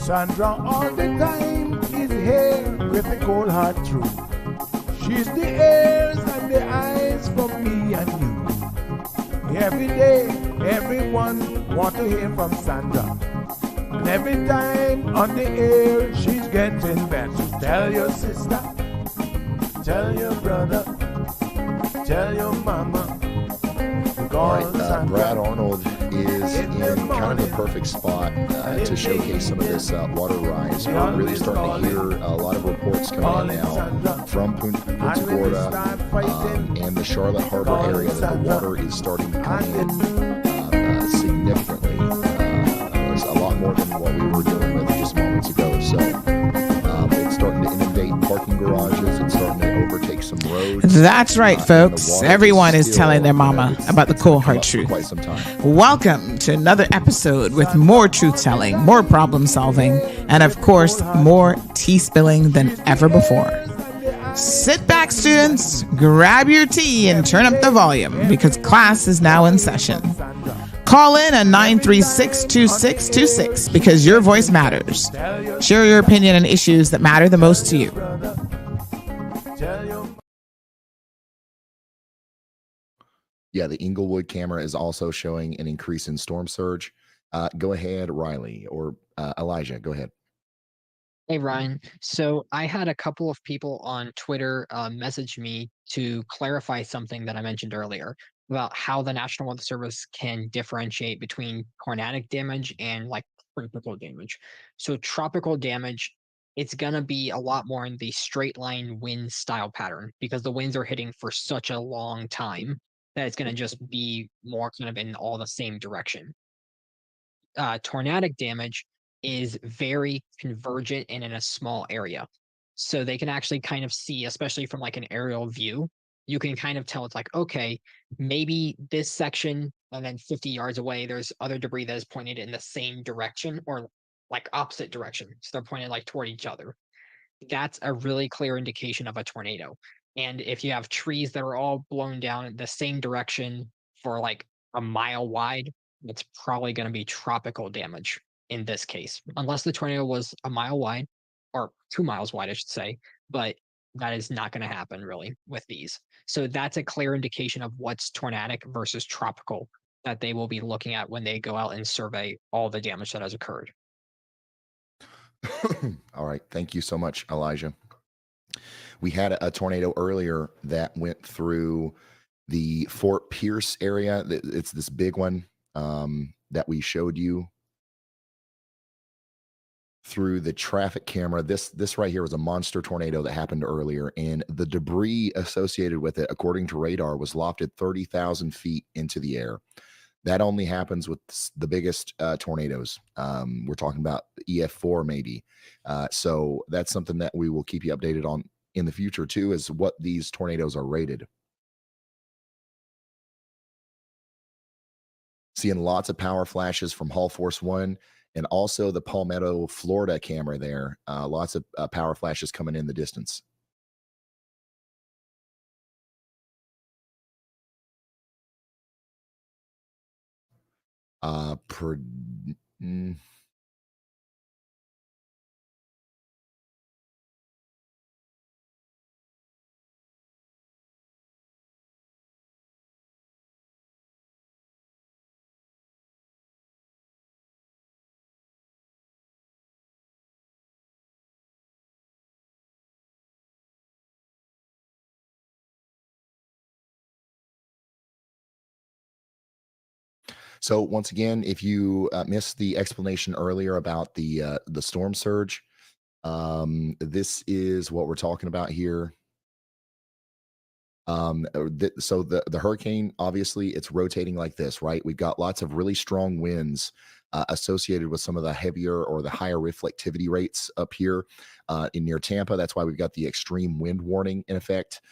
Sandra all the time is here with a cold heart true. She's the ears and the eyes for me and you. Every day, everyone want to hear from Sandra. And every time on the air, she's getting better. So tell your sister, tell your brother, tell your mama. All right, Brad Arnold is in kind of a perfect spot to showcase some of this water rise. We're really starting to hear a lot of reports coming in now from Punta Gorda and the Charlotte Harbor area that the water is starting to come in significantly. It's a lot more than what we were dealing with just moments ago. So it's starting to inundate parking garages. It's starting to overtake some roads. That's right, folks. Everyone is telling their mama about the cold hard truth. Quite some time. Welcome to another episode with more truth telling, more problem solving, and of course, more tea spilling than ever before. Sit back, students, grab your tea and turn up the volume because class is now in session. Call in at 936-2626 because your voice matters. Share your opinion on issues that matter the most to you. Yeah, the Inglewood camera is also showing an increase in storm surge. Go ahead, Riley, or Elijah, go ahead. Hey, Ryan. So I had a couple of people on Twitter message me to clarify something that I mentioned earlier about how the National Weather Service can differentiate between tornadic damage and like tropical damage. So tropical damage, it's going to be a lot more in the straight line wind style pattern because the winds are hitting for such a long time that it's going to just be more kind of in all the same direction. Tornadic damage is very convergent and in a small area. So they can actually kind of see, especially from like an aerial view, you can kind of tell it's like, okay, maybe this section and then 50 yards away, there's other debris that is pointed in the same direction or like opposite direction. So they're pointed like toward each other. That's a really clear indication of a tornado. And if you have trees that are all blown down in the same direction for like a mile wide, it's probably going to be tropical damage in this case, unless the tornado was a mile wide or 2 miles wide, I should say. But that is not going to happen really with these. So that's a clear indication of what's tornadic versus tropical that they will be looking at when they go out and survey all the damage that has occurred. All right. Thank you so much, Elijah. We had a tornado earlier that went through the Fort Pierce area. It's this big one that we showed you through the traffic camera. This right here was a monster tornado that happened earlier, and the debris associated with it, according to radar, was lofted 30,000 feet into the air. That only happens with the biggest tornadoes. We're talking about EF4 maybe. So that's something that we will keep you updated on in the future too, is what these tornadoes are rated. Seeing lots of power flashes from Hull Force 1 and also the Palmetto, Florida camera there. Lots of power flashes coming in the distance. So once again, if you missed the explanation earlier about the storm surge, this is what we're talking about here. So the hurricane, obviously, it's rotating like this, right? We've got lots of really strong winds associated with some of the heavier or the higher reflectivity rates up here in near Tampa. That's why we've got the extreme wind warning in effect.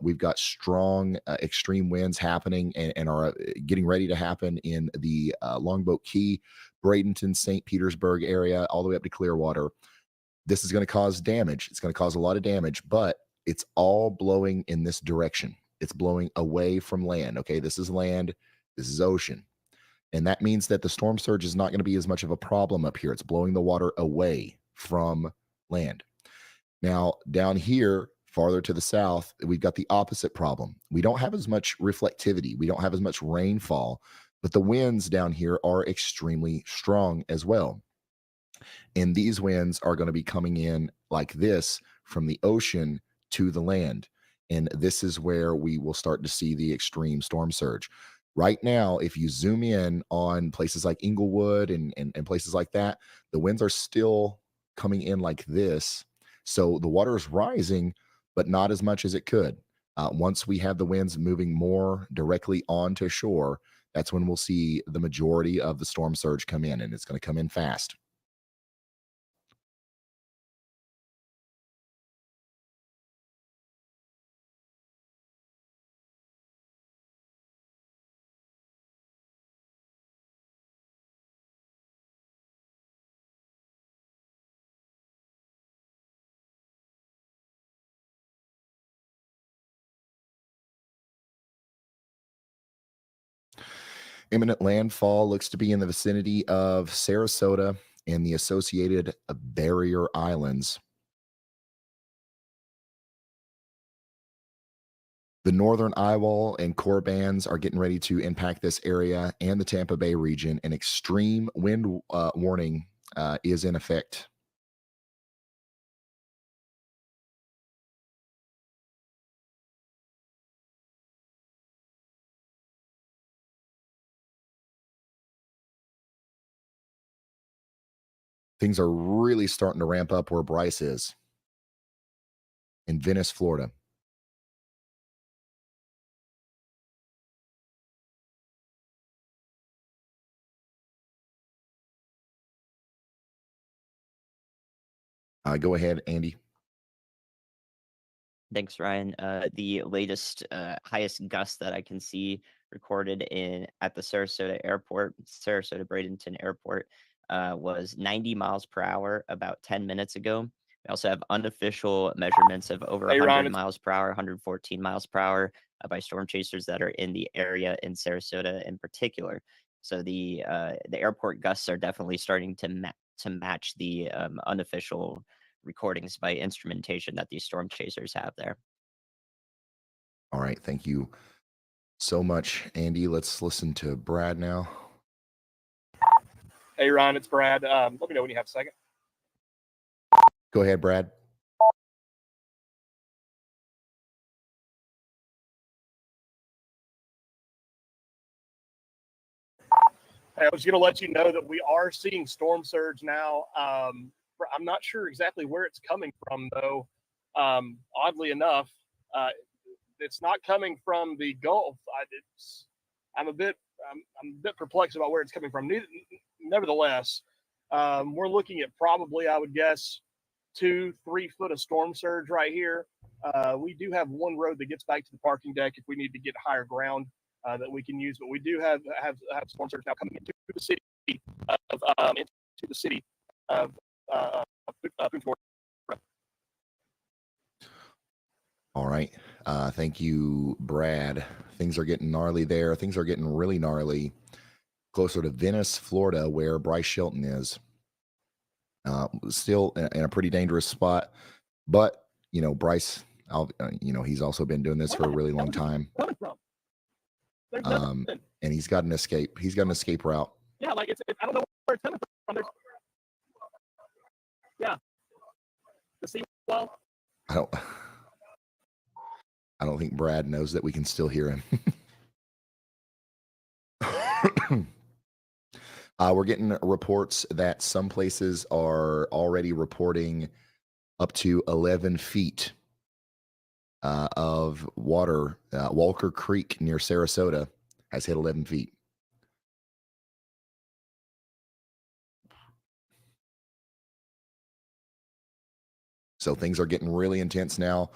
We've got strong extreme winds happening and are getting ready to happen in the Longboat Key, Bradenton, St. Petersburg area, all the way up to Clearwater. This is going to cause damage. It's going to cause a lot of damage, but it's all blowing in this direction. It's blowing away from land. Okay, this is land, this is ocean. And that means that the storm surge is not going to be as much of a problem up here. It's blowing the water away from land. Now, down here, farther to the south, we've got the opposite problem. We don't have as much reflectivity, we don't have as much rainfall, but the winds down here are extremely strong as well. And these winds are going to be coming in like this from the ocean to the land. And this is where we will start to see the extreme storm surge. Right now, if you zoom in on places like Inglewood and places like that, the winds are still coming in like this. So the water is rising, but not as much as it could. Once we have the winds moving more directly onto shore, that's when we'll see the majority of the storm surge come in, and it's going to come in fast. Imminent landfall looks to be in the vicinity of Sarasota and the associated barrier islands. The northern eyewall and core bands are getting ready to impact this area and the Tampa Bay region. An extreme wind warning is in effect. Things are really starting to ramp up where Bryce is in Venice, Florida. Go ahead, Andy. Thanks, Ryan. The latest highest gust that I can see recorded at the Sarasota Airport, Sarasota Bradenton Airport, was 90 miles per hour about 10 minutes ago. We also have unofficial measurements of over 100 miles per hour, 114 miles per hour by storm chasers that are in the area in Sarasota in particular. So the airport gusts are definitely starting to match the unofficial recordings by instrumentation that these storm chasers have there. All right, thank you so much, Andy. Let's listen to Brad now. Hey, Ryan, it's Brad. Let me know when you have a second. Go ahead, Brad. Hey, I was going to let you know that we are seeing storm surge now. I'm not sure exactly where it's coming from, though. Oddly enough, it's not coming from the Gulf. I'm a bit perplexed about where it's coming from. Nevertheless, we're looking at probably, I would guess, 2-3 foot of storm surge right here. We do have one road that gets back to the parking deck if we need to get higher ground that we can use, but we do have storm surge now coming into the city of Florida. All right. Thank you, Brad. Things are getting gnarly there. Things are getting really gnarly closer to Venice, Florida, where Bryce Shelton is. Still in a pretty dangerous spot. But, Bryce, he's also been doing this for a really long time. And he's got an escape. He's got an escape route. Yeah, like I don't know where it's coming from. Yeah. The seawall. I don't think Brad knows that we can still hear him. We're getting reports that some places are already reporting up to 11 feet of water. Walker Creek near Sarasota has hit 11 feet. So things are getting really intense now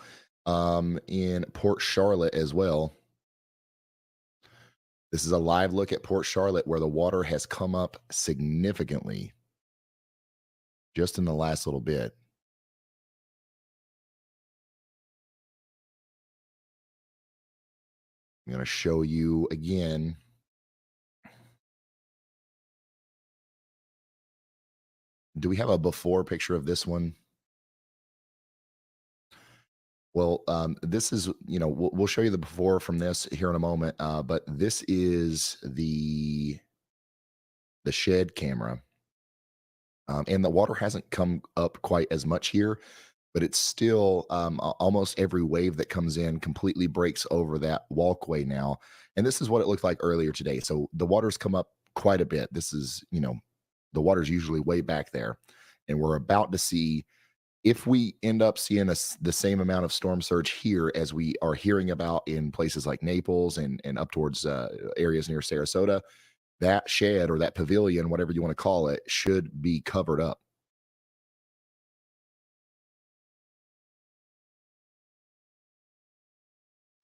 in Port Charlotte as well. This is a live look at Port Charlotte where the water has come up significantly just in the last little bit. I'm going to show you again Do we have a before picture of this one? Well, this is, we'll show you the before from this here in a moment. But this is the shed camera. And the water hasn't come up quite as much here, but it's still almost every wave that comes in completely breaks over that walkway now. And this is what it looked like earlier today. So the water's come up quite a bit. This is, the water's usually way back there. And we're about to see, if we end up seeing the same amount of storm surge here as we are hearing about in places like Naples and up towards areas near Sarasota, that shed or that pavilion, whatever you want to call it, should be covered up.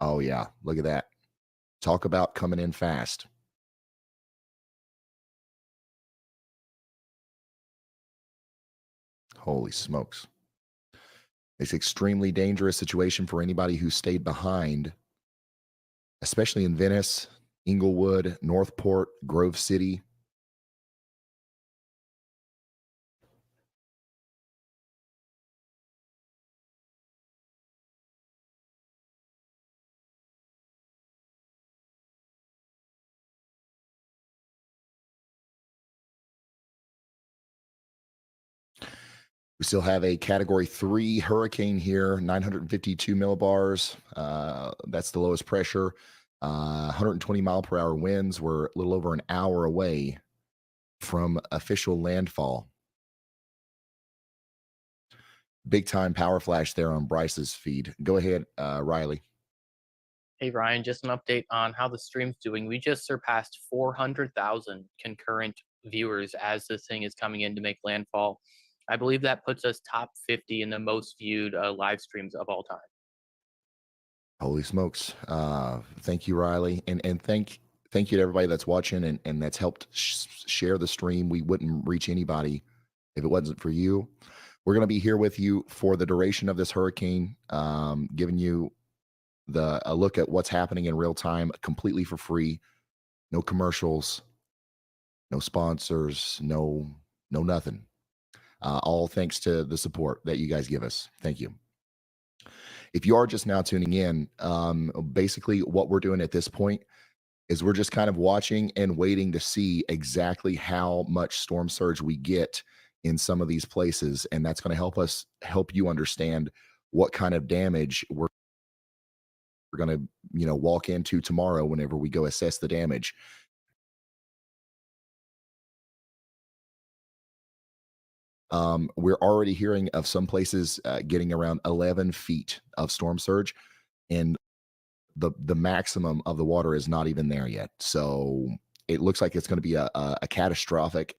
Oh, yeah. Look at that. Talk about coming in fast. Holy smokes. It's an extremely dangerous situation for anybody who stayed behind, especially in Venice, Inglewood, Northport, Grove City. We still have a Category 3 hurricane here, 952 millibars. That's the lowest pressure. 120 mile per hour winds. We're a little over an hour away from official landfall. Big time power flash there on Bryce's feed. Go ahead, Riley. Hey, Ryan, just an update on how the stream's doing. We just surpassed 400,000 concurrent viewers as this thing is coming in to make landfall. I believe that puts us top 50 in the most viewed live streams of all time. Holy smokes. Thank you, Riley. And thank you to everybody that's watching and that's helped share the stream. We wouldn't reach anybody if it wasn't for you. We're going to be here with you for the duration of this hurricane, giving you a look at what's happening in real time, completely for free. No commercials, no sponsors, no nothing. All thanks to the support that you guys give us. Thank you. If you are just now tuning in, basically what we're doing at this point is we're just kind of watching and waiting to see exactly how much storm surge we get in some of these places. And that's going to help you understand what kind of damage we're going to, walk into tomorrow whenever we go assess the damage. We're already hearing of some places getting around 11 feet of storm surge, and the maximum of the water is not even there yet. So it looks like it's going to be a catastrophic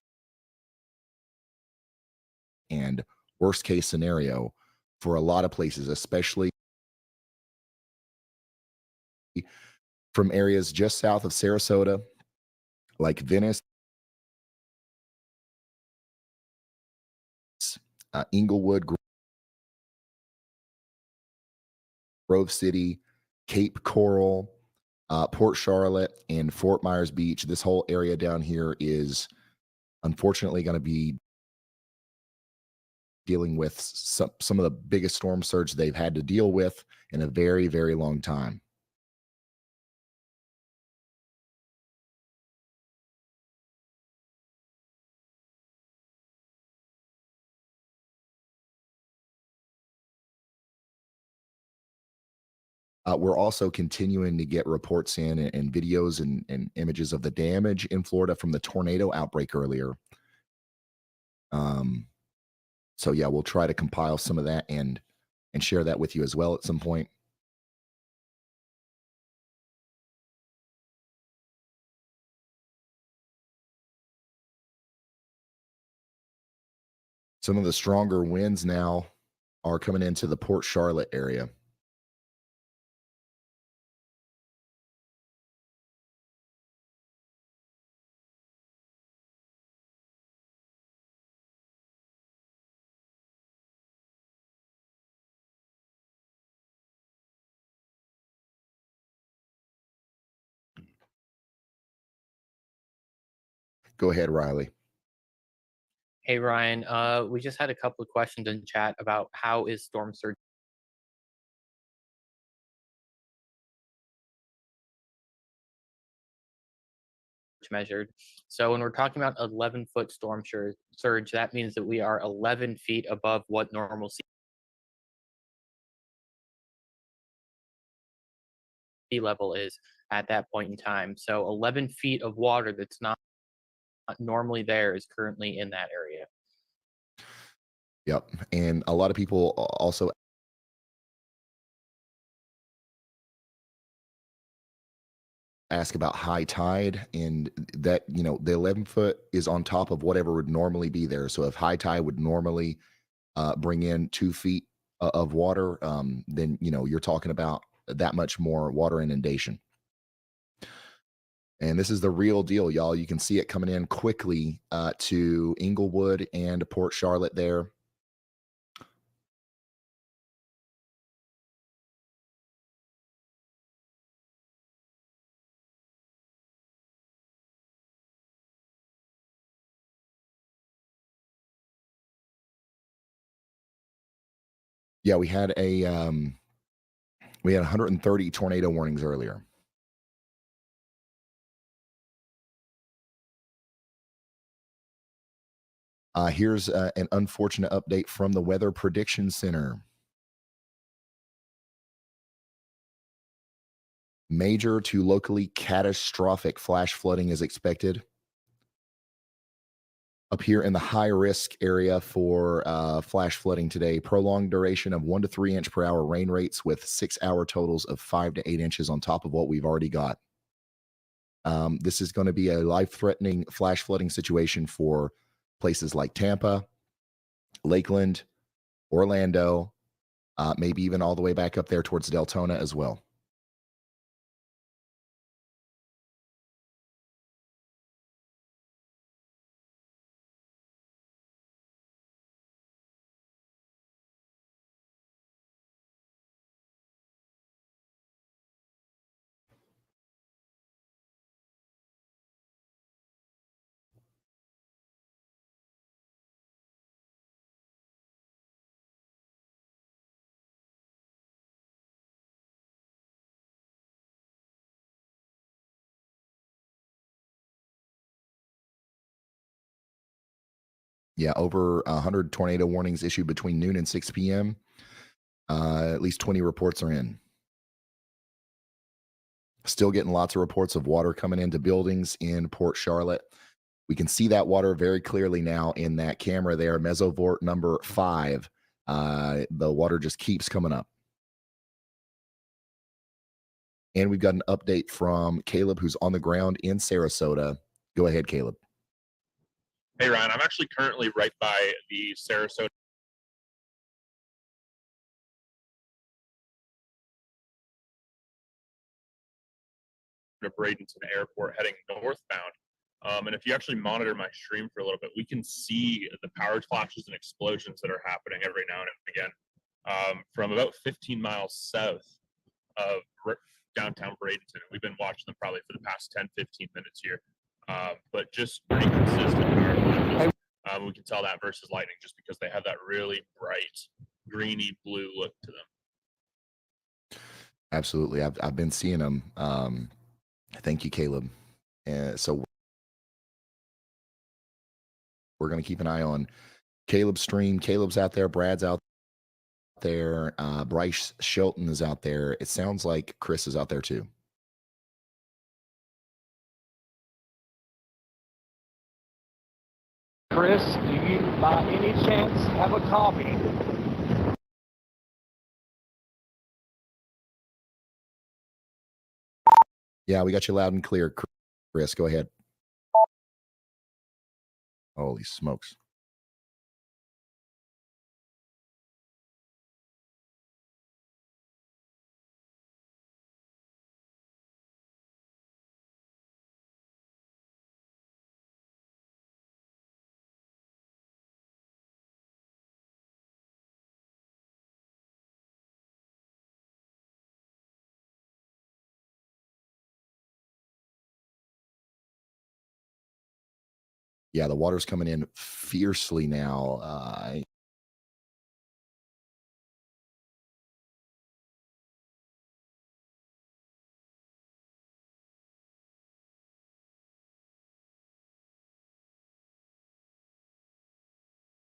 and worst case scenario for a lot of places, especially from areas just south of Sarasota, like Venice, Inglewood, Grove City, Cape Coral, Port Charlotte, and Fort Myers Beach. This whole area down here is unfortunately going to be dealing with some of the biggest storm surge they've had to deal with in a very, very long time. We're also continuing to get reports in and videos and images of the damage in Florida from the tornado outbreak earlier. So yeah, we'll try to compile some of that and share that with you as well at some point. Some of the stronger winds now are coming into the Port Charlotte area. Go ahead, Riley. Hey Ryan, we just had a couple of questions in chat about how is storm surge measured. So when we're talking about 11-foot storm surge, that means that we are 11 feet above what normal sea level is at that point in time. So 11 feet of water that's not normally there is currently in that area. Yep. And a lot of people also ask about high tide, and that, the 11 foot is on top of whatever would normally be there. So if high tide would normally bring in 2 feet of water, then, you're talking about that much more water inundation. And this is the real deal, y'all. You can see it coming in quickly to Inglewood and Port Charlotte there. Yeah, we had 130 tornado warnings earlier. Here's an unfortunate update from the Weather Prediction Center. Major to locally catastrophic flash flooding is expected up here in the high risk area for flash flooding today. Prolonged duration of 1 to 3 inch per hour rain rates with 6-hour totals of 5 to 8 inches on top of what we've already got. This is going to be a life-threatening flash flooding situation for places like Tampa, Lakeland, Orlando, maybe even all the way back up there towards Deltona as well. Yeah, over 100 tornado warnings issued between noon and 6 p.m. At least 20 reports are in. Still getting lots of reports of water coming into buildings in Port Charlotte. We can see that water very clearly now in that camera there, mesovort number 5. The water just keeps coming up. And we've got an update from Caleb, who's on the ground in Sarasota. Go ahead, Caleb. Hey, Ryan, I'm actually currently right by the Sarasota Bradenton Airport heading northbound. And if you actually monitor my stream for a little bit, we can see the power flashes and explosions that are happening every now and again from about 15 miles south of downtown Bradenton. We've been watching them probably for the past 10, 15 minutes here. But just pretty consistent power flashes. We can tell that versus lightning just because they have that really bright greeny blue look to them. Absolutely. I've been seeing them. Thank you, Caleb. So we're going to keep an eye on Caleb's stream. Caleb's out there. Brad's out there. Bryce Shelton is out there. It sounds like Chris is out there too. Chris, do you by any chance have a copy? Yeah, we got you loud and clear, Chris. Go ahead. Holy smokes. Yeah, the water's coming in fiercely now.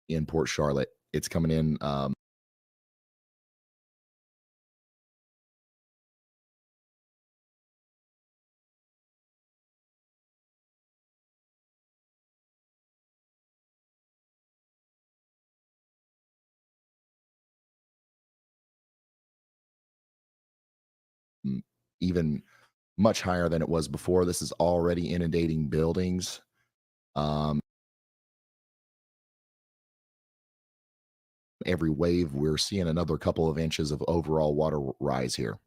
In Port Charlotte, it's coming in. Even much higher than it was before. This is already inundating buildings. Every wave, we're seeing another couple of inches of overall water rise here.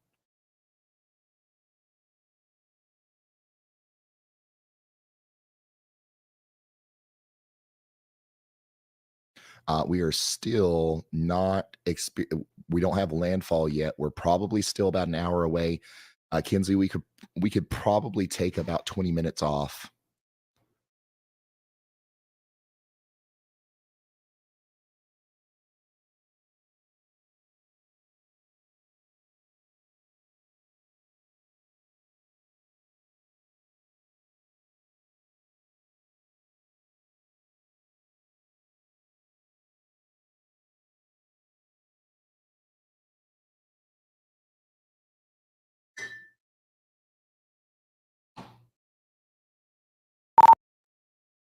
We are still not we don't have landfall yet. We're probably still about an hour away. Kinsey, we could probably take about 20 minutes off.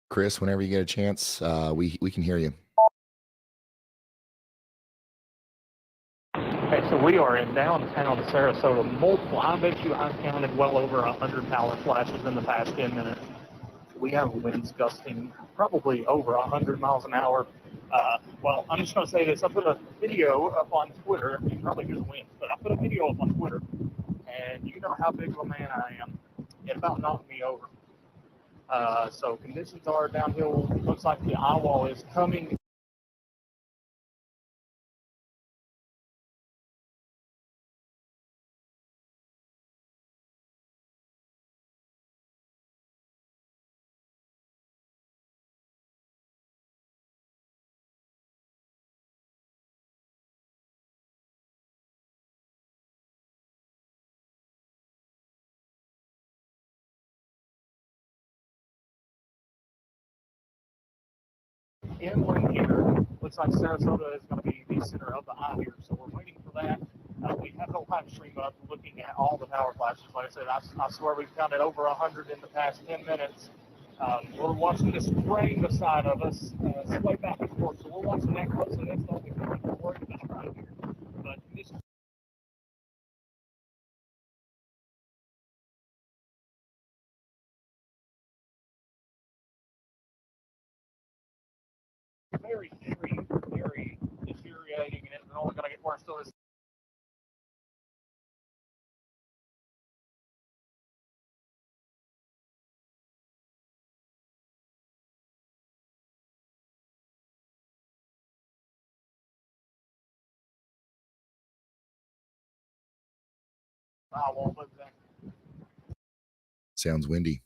Chris, whenever you get a chance, we can hear you. Okay, so we are in downtown Sarasota. Multiple, I bet you I've counted well over 100 power flashes in the past 10 minutes. We have winds gusting probably over 100 miles an hour. Well, I'm just going to say this. I put a video up on Twitter. You can probably hear the winds, but I put a video up on Twitter, and you know how big of a man I am. It about knocked me over. So conditions are downhill. It looks like the eye wall is coming. Inland here. Looks like Sarasota is going to be the center of the eye here, so we're waiting for that. We have no live stream up looking at all the power flashes. Like I said, I swear we've counted over 100 in the past 10 minutes. We're watching this rain beside of us sway back and forth, so we're watching that closely. That's the only thing we're worried about right here. But this very, very, very deteriorating, and it's only going to get worse. So this eye wall lives in. Sounds windy.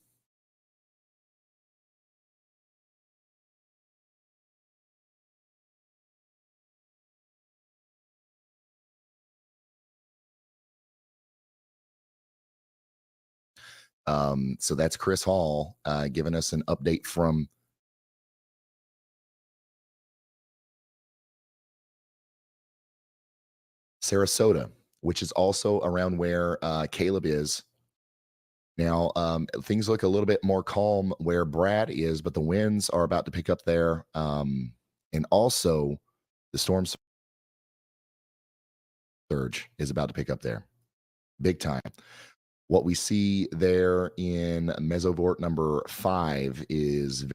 So that's Chris Hall giving us an update from Sarasota, which is also around where Caleb is. Now, things look a little bit more calm where Brad is, but the winds are about to pick up there. And also, the storm surge is about to pick up there. Big time. What we see there in Mesovort number 5 is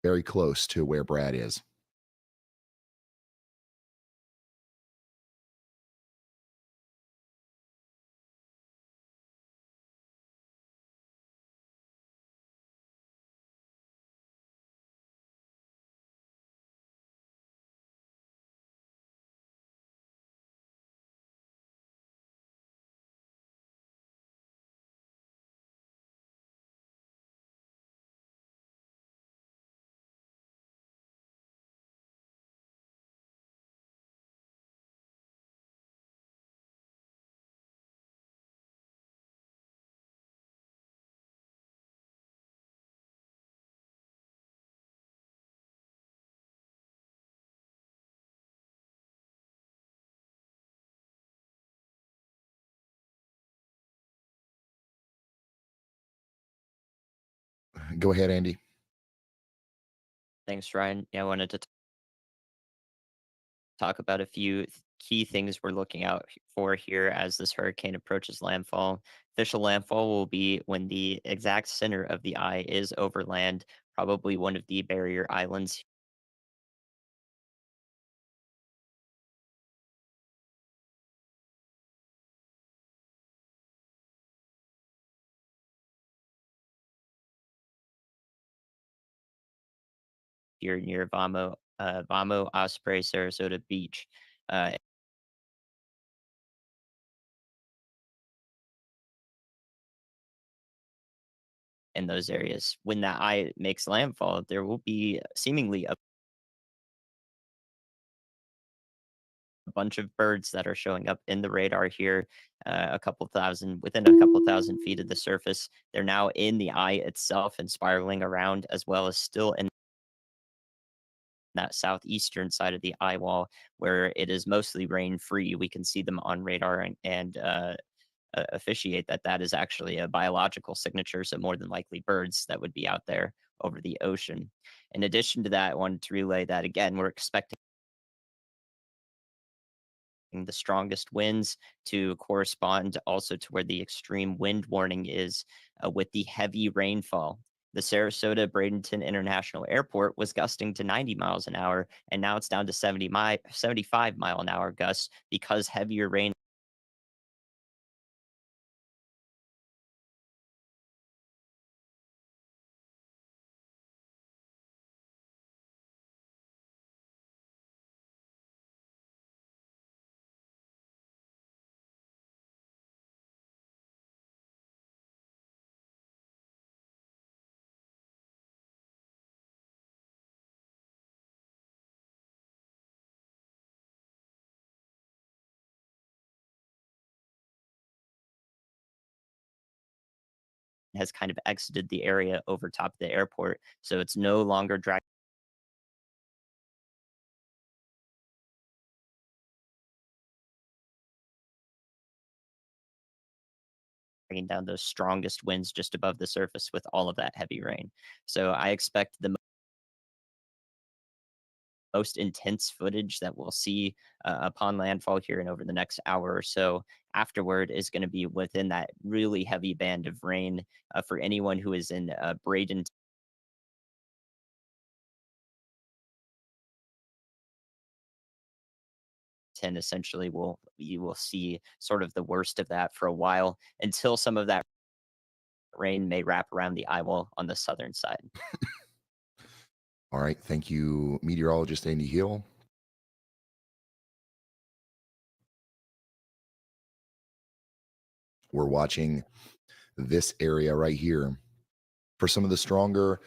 very close to where Brad is. Go ahead, Andy. Thanks, Ryan. Yeah, I wanted to talk about a few key things we're looking out for here as this hurricane approaches landfall. Official landfall will be when the exact center of the eye is over land, probably one of the barrier islands here near Vamo, Osprey, Sarasota Beach. In those areas, when that eye makes landfall, there will be seemingly a bunch of birds that are showing up in the radar here, within a couple thousand feet of the surface. They're now in the eye itself and spiraling around, as well as still in that southeastern side of the eye wall where it is mostly rain free. We can see them on radar and officiate that that is actually a biological signature. So more than likely birds that would be out there over the ocean. In addition to that, I wanted to relay that again, we're expecting the strongest winds to correspond also to where the extreme wind warning is with the heavy rainfall. The Sarasota Bradenton International Airport was gusting to 90 miles an hour, and now it's down to 75 mile an hour gusts because heavier rain has kind of exited the area over top of the airport. So it's no longer dragging down those strongest winds just above the surface with all of that heavy rain. So I expect the most intense footage that we'll see upon landfall here and over the next hour or so afterward is going to be within that really heavy band of rain for anyone who is in Bradenton. Essentially, you will see sort of the worst of that for a while until some of that rain may wrap around the eye wall on the southern side. All right. Thank you, meteorologist Andy Hill. We're watching this area right here for some of the stronger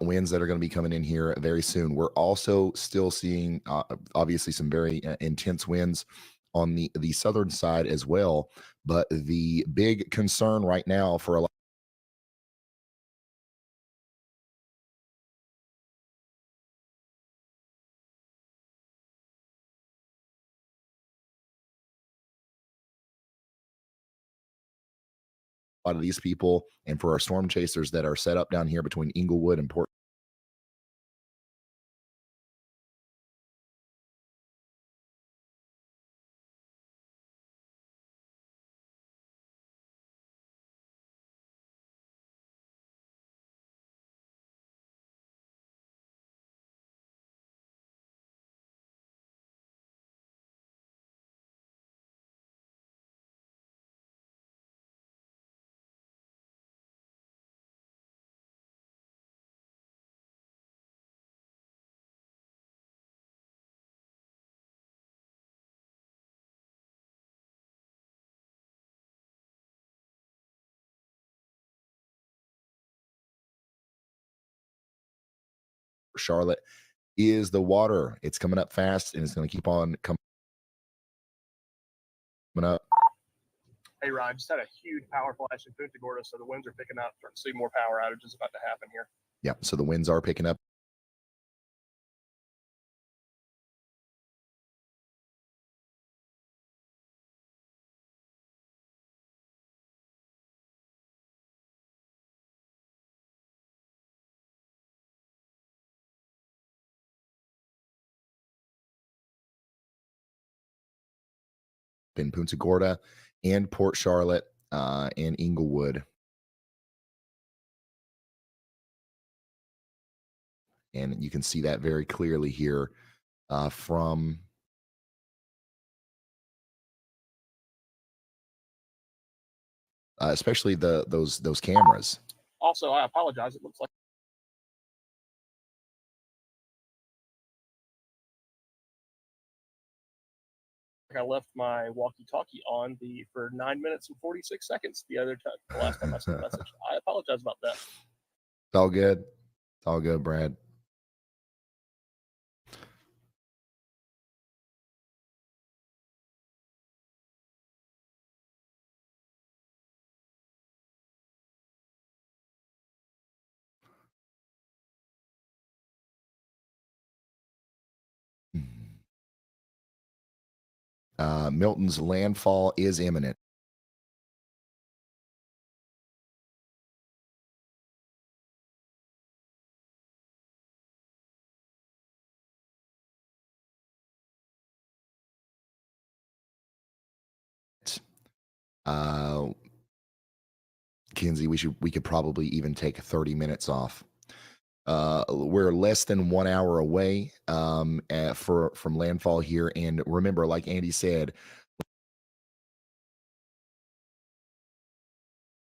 winds that are going to be coming in here very soon. We're also still seeing obviously some very intense winds on the southern side as well. But the big concern right now for a lot of these people and for our storm chasers that are set up down here between Inglewood and Port Charlotte is the water. It's coming up fast and it's going to keep on coming up. Hey, Ryan, just had a huge power flash in Punta Gorda, so the winds are picking up. Starting to see more power outages about to happen here. Yeah, so the winds are picking up. in Punta Gorda and Port Charlotte and Inglewood. And you can see that very clearly here from especially those cameras. Also, I apologize. It looks like I left my walkie-talkie on for 9 minutes and 46 seconds the last time I sent a message. I apologize about that. It's all good. It's all good, Brad. Milton's landfall is imminent. Kinsey, we could probably even take 30 minutes off. We're less than 1 hour away from landfall here, and remember, like Andy said,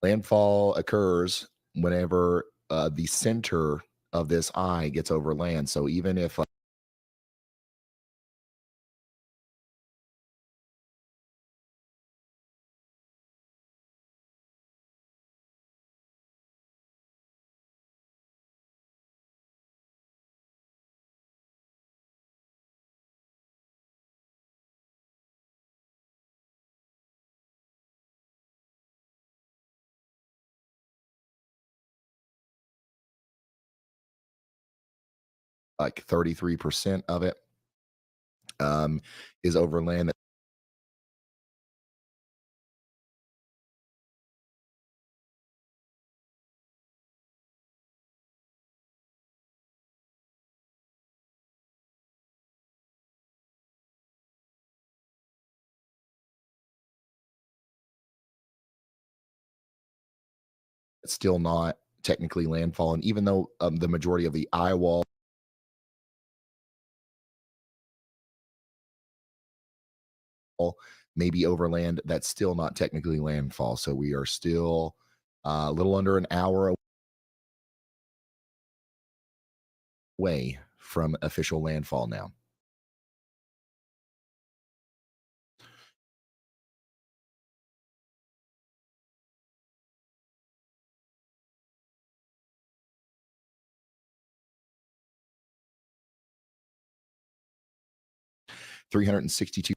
landfall occurs whenever the center of this eye gets over land. So even if like 33% of it is over land. It's still not technically landfall, and even though the majority of the eye wall may be over land, that's still not technically landfall. So we are still a little under an hour away from official landfall now. $362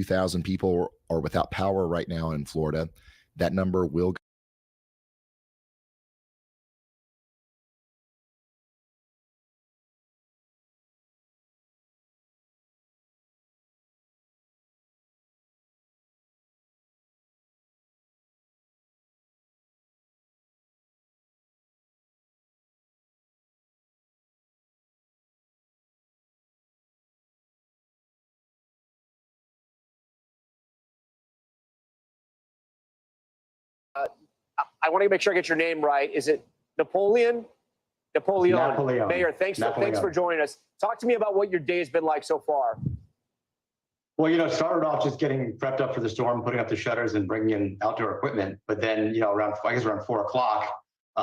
2,000 people are without power right now in Florida. That number will I want to make sure I get your name right. Is it Napoleon? Napoleon. Mayor, thanks for joining us. Talk to me about what your day has been like so far. Well, it started off just getting prepped up for the storm, putting up the shutters and bringing in outdoor equipment. But then, around 4 o'clock,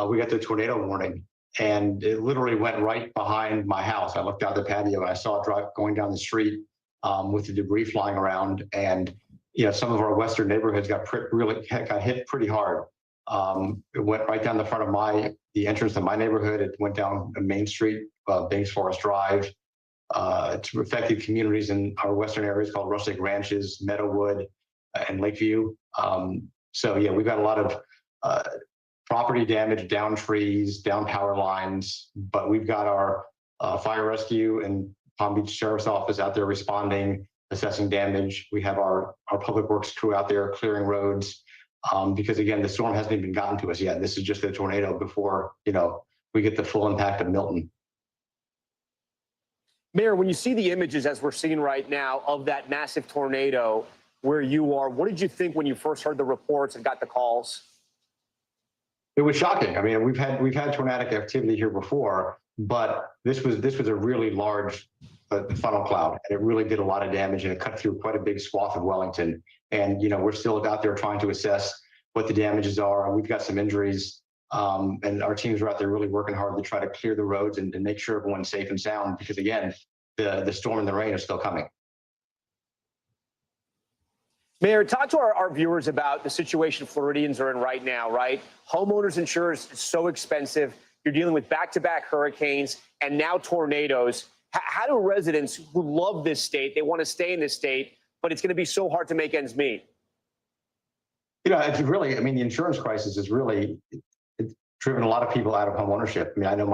we got the tornado warning, and it literally went right behind my house. I looked out the patio and I saw it going down the street with the debris flying around. And, some of our western neighborhoods got hit pretty hard. It went right down the front of the entrance of my neighborhood. It went down Main Street, Banks Forest Drive. It's affected communities in our western areas called Rush Lake Ranches, Meadowwood, and Lakeview. We've got a lot of property damage, down trees, down power lines, but we've got our fire rescue and Palm Beach Sheriff's Office out there responding, assessing damage. We have our public works crew out there clearing roads because, again, the storm hasn't even gotten to us yet. This is just a tornado before, we get the full impact of Milton. Mayor, when you see the images as we're seeing right now of that massive tornado where you are, what did you think when you first heard the reports and got the calls? It was shocking. I mean, we've had tornadic activity here before, but this was a really large funnel cloud, and it really did a lot of damage, and it cut through quite a big swath of Wellington. And we're still out there trying to assess what the damages are. We've got some injuries, and our teams are out there really working hard to try to clear the roads and make sure everyone's safe and sound. Because again, the storm and the rain are still coming. Mayor, talk to our viewers about the situation Floridians are in right now, right? Homeowners insurance is so expensive. You're dealing with back-to-back hurricanes and now tornadoes. How do residents who love this state, they want to stay in this state, but it's going to be so hard to make ends meet? It's really, the insurance crisis has really driven a lot of people out of home ownership. I know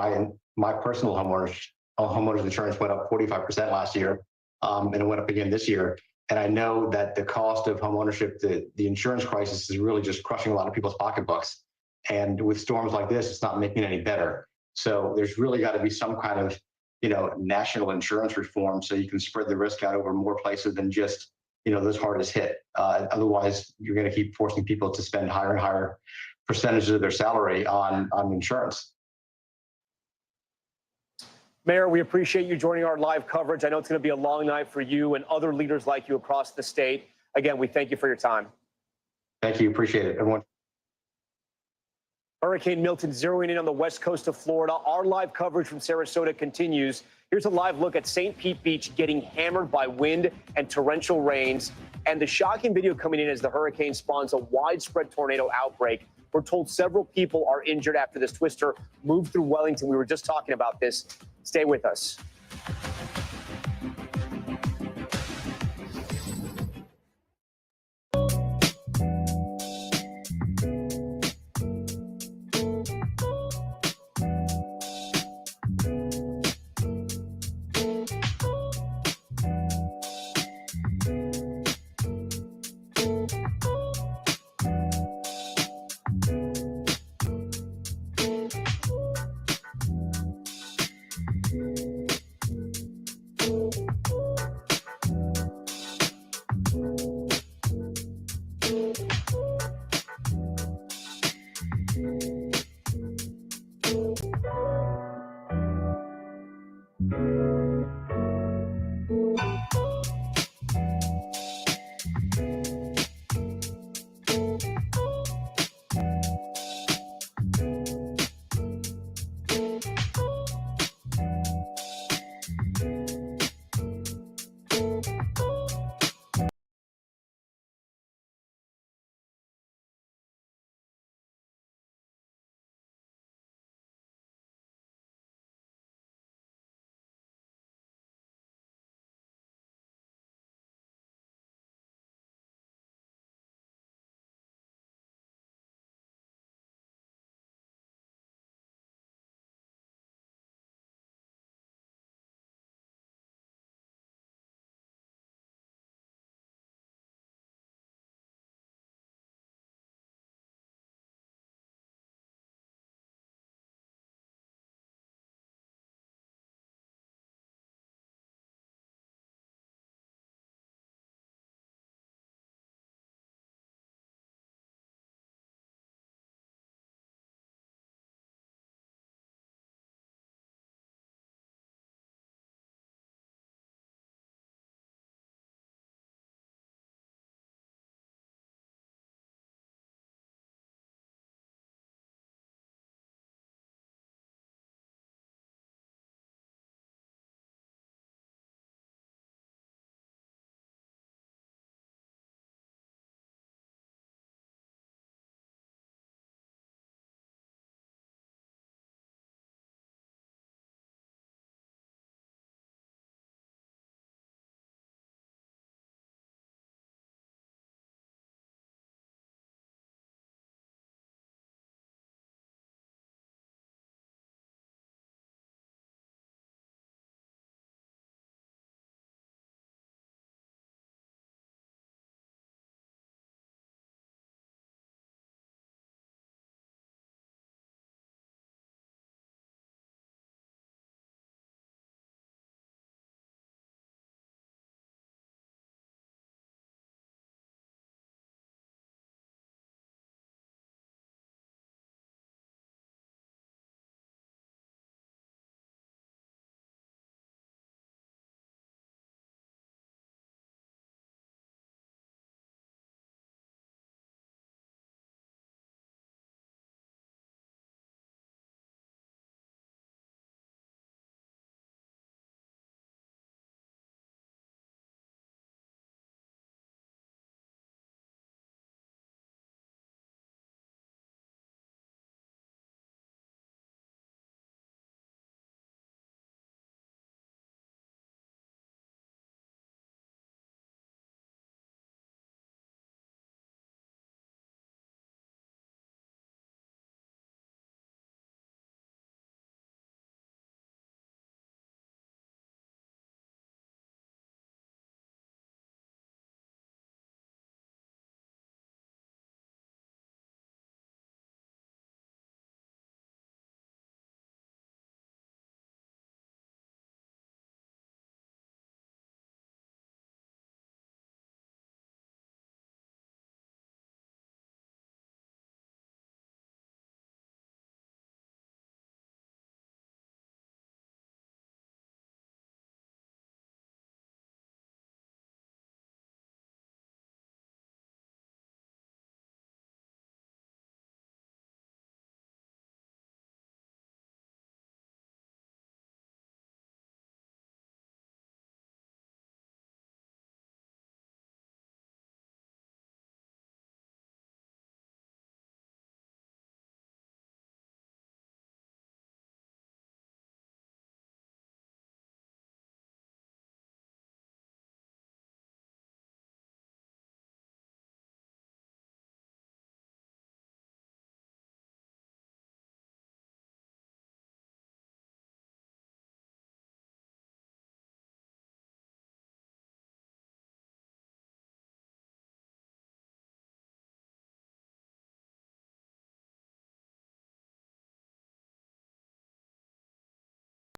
my personal homeowners insurance went up 45% last year, and it went up again this year. And I know that the cost of home ownership, the insurance crisis is really just crushing a lot of people's pocketbooks. And with storms like this, it's not making it any better. So there's really got to be some kind of, national insurance reform so you can spread the risk out over more places than just, those hardest hit. Otherwise, you're going to keep forcing people to spend higher and higher percentages of their salary on insurance. Mayor, we appreciate you joining our live coverage. I know it's going to be a long night for you and other leaders like you across the state. Again, we thank you for your time. Thank you. Appreciate it, everyone. Hurricane Milton zeroing in on the west coast of Florida. Our live coverage from Sarasota continues. Here's a live look at St. Pete Beach getting hammered by wind and torrential rains. And the shocking video coming in as the hurricane spawns a widespread tornado outbreak. We're told several people are injured after this twister moved through Wellington. We were just talking about this. Stay with us.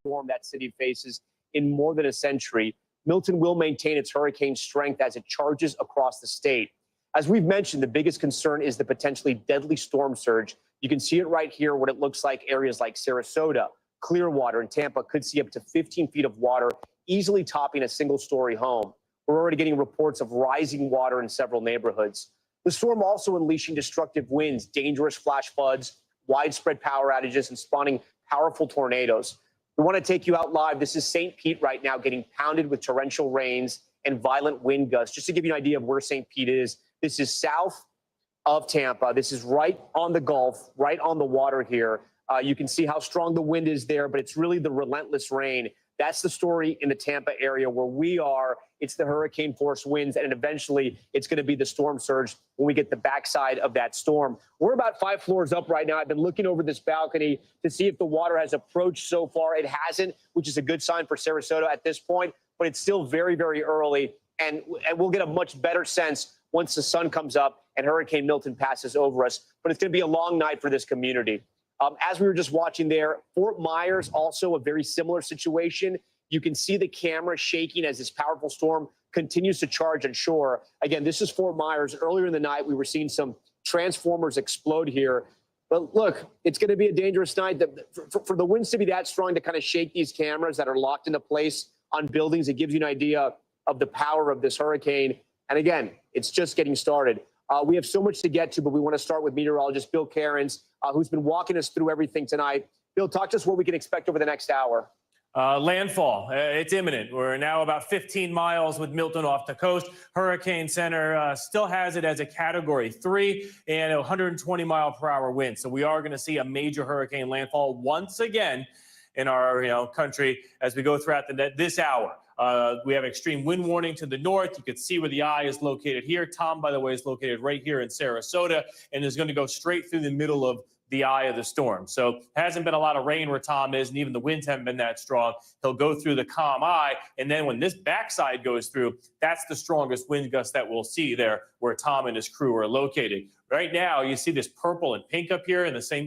storm that city faces in more than a century. Milton will maintain its hurricane strength as it charges across the state. As we've mentioned, the biggest concern is the potentially deadly storm surge. You can see it right here, what it looks like areas like Sarasota, Clearwater, and Tampa could see up to 15 feet of water, easily topping a single-story home. We're already getting reports of rising water in several neighborhoods. The storm also unleashing destructive winds, dangerous flash floods, widespread power outages, and spawning powerful tornadoes. We want to take you out live. This is St. Pete right now getting pounded with torrential rains and violent wind gusts. Just to give you an idea of where St. Pete is, this is south of Tampa. This is right on the Gulf, right on the water here. You can see how strong the wind is there, but it's really the relentless rain. That's the story in the Tampa area where we are. It's the hurricane force winds, and eventually it's going to be the storm surge when we get the backside of that storm. We're about 5 floors up right now. I've been looking over this balcony to see if the water has approached so far. It hasn't, which is a good sign for Sarasota at this point, but it's still very, very early, and we'll get a much better sense once the sun comes up and Hurricane Milton passes over us. But it's going to be a long night for this community. As we were just watching there, Fort Myers, also a very similar situation. You can see the camera shaking as this powerful storm continues to charge on shore. Again, this is Fort Myers. Earlier in the night, we were seeing some transformers explode here. But look, it's going to be a dangerous night. For the winds to be that strong to kind of shake these cameras that are locked into place on buildings, it gives you an idea of the power of this hurricane. And again, it's just getting started. We have so much to get to, but we want to start with meteorologist Bill Cairns, who's been walking us through everything tonight. Bill, talk to us what we can expect over the next hour. Landfall, it's imminent. We're now about 15 miles with Milton off the coast. Hurricane Center still has it as a Category 3 and a 120-mile-per-hour wind. So we are going to see a major hurricane landfall once again in our country as we go throughout this hour. We have extreme wind warning to the north. You can see where the eye is located here. Tom, by the way, is located right here in Sarasota and is going to go straight through the middle of the eye of the storm. So it hasn't been a lot of rain where Tom is, and even the winds haven't been that strong. He'll go through the calm eye, and then when this backside goes through, that's the strongest wind gust that we'll see there where Tom and his crew are located. Right now, you see this purple and pink up here in the same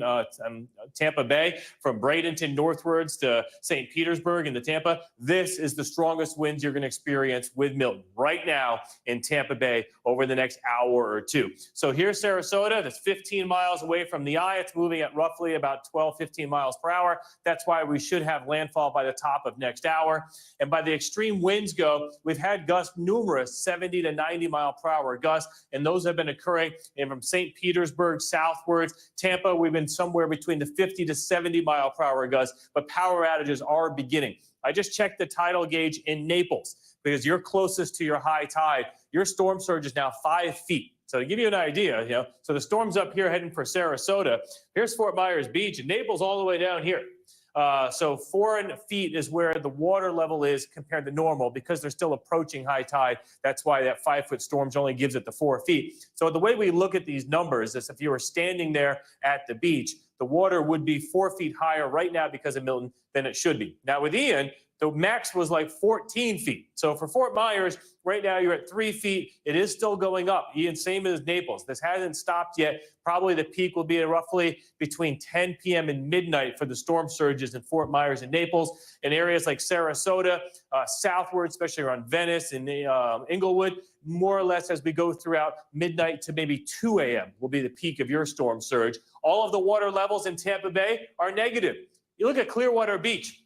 Tampa Bay, from Bradenton northwards to St. Petersburg into Tampa. This is the strongest winds you're going to experience with Milton right now in Tampa Bay over the next hour or two. So here's Sarasota. That's 15 miles away from the eye. It's moving at roughly about 12, 15 miles per hour. That's why we should have landfall by the top of next hour. And by the extreme winds go, we've had gusts, numerous 70 to 90 mile per hour gusts, and those have been occurring from St. Petersburg southwards. Tampa, we've been somewhere between the 50 to 70 mile per hour gusts, but power outages are beginning. I just checked the tidal gauge in Naples because you're closest to your high tide. Your storm surge is now 5 feet. So to give you an idea, so the storm's up here heading for Sarasota. Here's Fort Myers Beach, and Naples all the way down here. So 4 feet is where the water level is compared to normal because they're still approaching high tide. That's why that 5-foot storm only gives it the 4 feet. So the way we look at these numbers is if you were standing there at the beach, the water would be 4 feet higher right now because of Milton than it should be. Now with Ian, the max was like 14 feet. So for Fort Myers, right now you're at 3 feet. It is still going up. Ian, same as Naples. This hasn't stopped yet. Probably the peak will be roughly between 10 p.m. and midnight for the storm surges in Fort Myers and Naples. In areas like Sarasota, southward, especially around Venice and Inglewood, more or less as we go throughout midnight to maybe 2 a.m. will be the peak of your storm surge. All of the water levels in Tampa Bay are negative. You look at Clearwater Beach.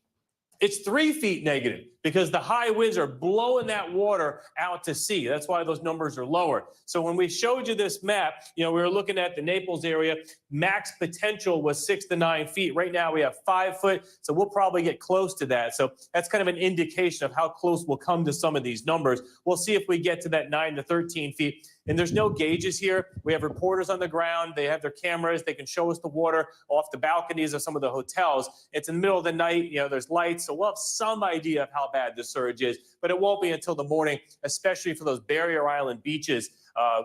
It's 3 feet negative because the high winds are blowing that water out to sea. That's why those numbers are lower. So when we showed you this map, we were looking at the Naples area. Max potential was 6 to 9 feet. Right now we have 5 foot, so we'll probably get close to that. So that's kind of an indication of how close we'll come to some of these numbers. We'll see if we get to that 9 to 13 feet. And there's no gauges here. We have reporters on the ground. They have their cameras. They can show us the water off the balconies of some of the hotels. It's in the middle of the night. There's lights. So we'll have some idea of how bad the surge is, but it won't be until the morning, especially for those barrier island beaches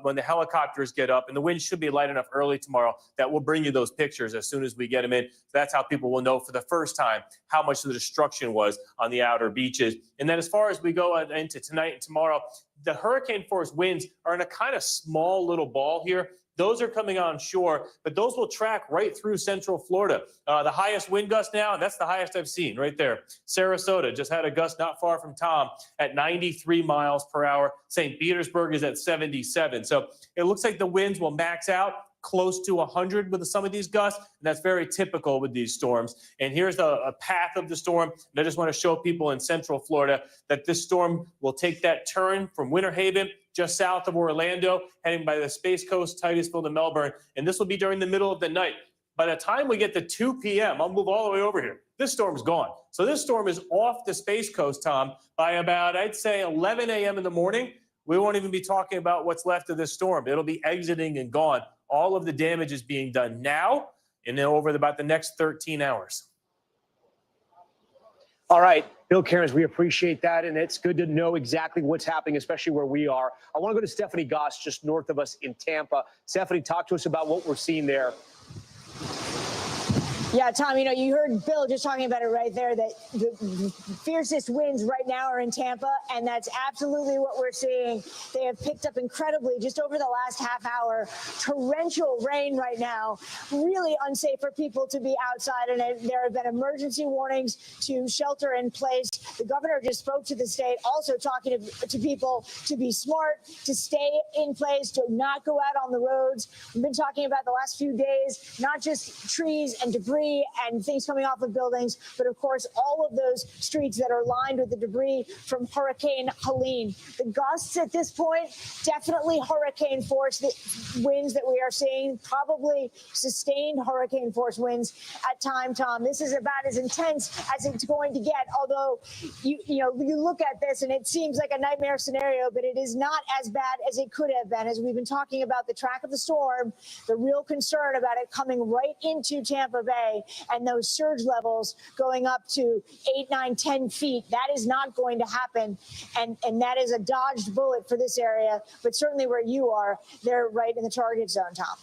when the helicopters get up. And the wind should be light enough early tomorrow that we'll bring you those pictures as soon as we get them in. So that's how people will know for the first time how much the destruction was on the outer beaches. And then as far as we go into tonight and tomorrow, The hurricane force winds are in a kind of small little ball here. Those are coming on shore, but those will track right through central Florida. The highest wind gust now, and that's the highest I've seen right there. Sarasota just had a gust not far from Tom at 93 miles per hour. St. Petersburg is at 77. So it looks like the winds will max out close to 100 with some of these gusts, and that's very typical with these storms. And here's a path of the storm. And I just want to show people in central Florida that this storm will take that turn from Winter Haven just south of Orlando, heading by the Space Coast, Titusville to Melbourne. And this will be during the middle of the night. By the time we get to 2 p.m., I'll move all the way over here. This storm's gone. So this storm is off the Space Coast, Tom, by about, I'd say, 11 a.m. in the morning. We won't even be talking about what's left of this storm. It'll be exiting and gone. All of the damage is being done now and then over about the next 13 hours. All right, Bill Cairns, we appreciate that, and it's good to know exactly what's happening, especially where we are. I want to go to Stephanie Goss, just north of us in Tampa. Stephanie, talk to us about what we're seeing there. Yeah, Tom, you know, you heard Bill just talking about it right there, that the fiercest winds right now are in Tampa, and that's absolutely what we're seeing. They have picked up incredibly just over the last half hour. Torrential rain right now, really unsafe for people to be outside, and there have been emergency warnings to shelter in place. The governor just spoke to the state, also talking to people to be smart, to stay in place, to not go out on the roads. We've been talking about the last few days, not just trees and debris and things coming off of buildings, but of course, all of those streets that are lined with the debris from Hurricane Helene. The gusts at this point, definitely hurricane force winds that we are seeing, probably sustained hurricane force winds at time, Tom. This is about as intense as it's going to get, although you look at this and it seems like a nightmare scenario, but it is not as bad as it could have been. As we've been talking about the track of the storm, the real concern about it coming right into Tampa Bay, and those surge levels going up to 8, 9, 10 feet. That is not going to happen. And that is a dodged bullet for this area. But certainly where you are, they're right in the target zone, Tom.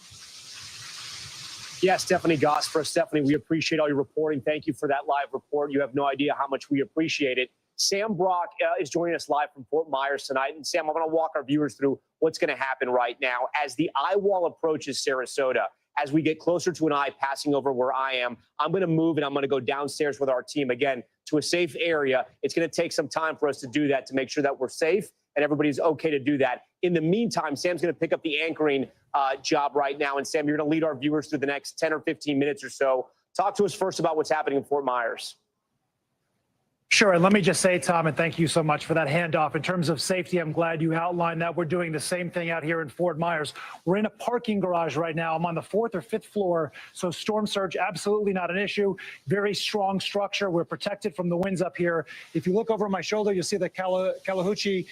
Yes, Stephanie Goss. For Stephanie, we appreciate all your reporting. Thank you for that live report. You have no idea how much we appreciate it. Sam Brock is joining us live from Fort Myers tonight. And Sam, I'm going to walk our viewers through what's going to happen right now as the eye wall approaches Sarasota. As we get closer to an eye passing over where I am, I'm going to move and I'm going to go downstairs with our team again to a safe area. It's going to take some time for us to do that to make sure that we're safe and everybody's okay to do that. In the meantime, Sam's going to pick up the anchoring job right now. And Sam, you're going to lead our viewers through the next 10 or 15 minutes or so. Talk to us first about what's happening in Fort Myers. Sure. And let me just say, Tom, and thank you so much for that handoff. In terms of safety, I'm glad you outlined that. We're doing the same thing out here in Fort Myers. We're in a parking garage right now. I'm on the 4th or 5th floor. So storm surge, absolutely not an issue. Very strong structure. We're protected from the winds up here. If you look over my shoulder, you'll see the Calahoochee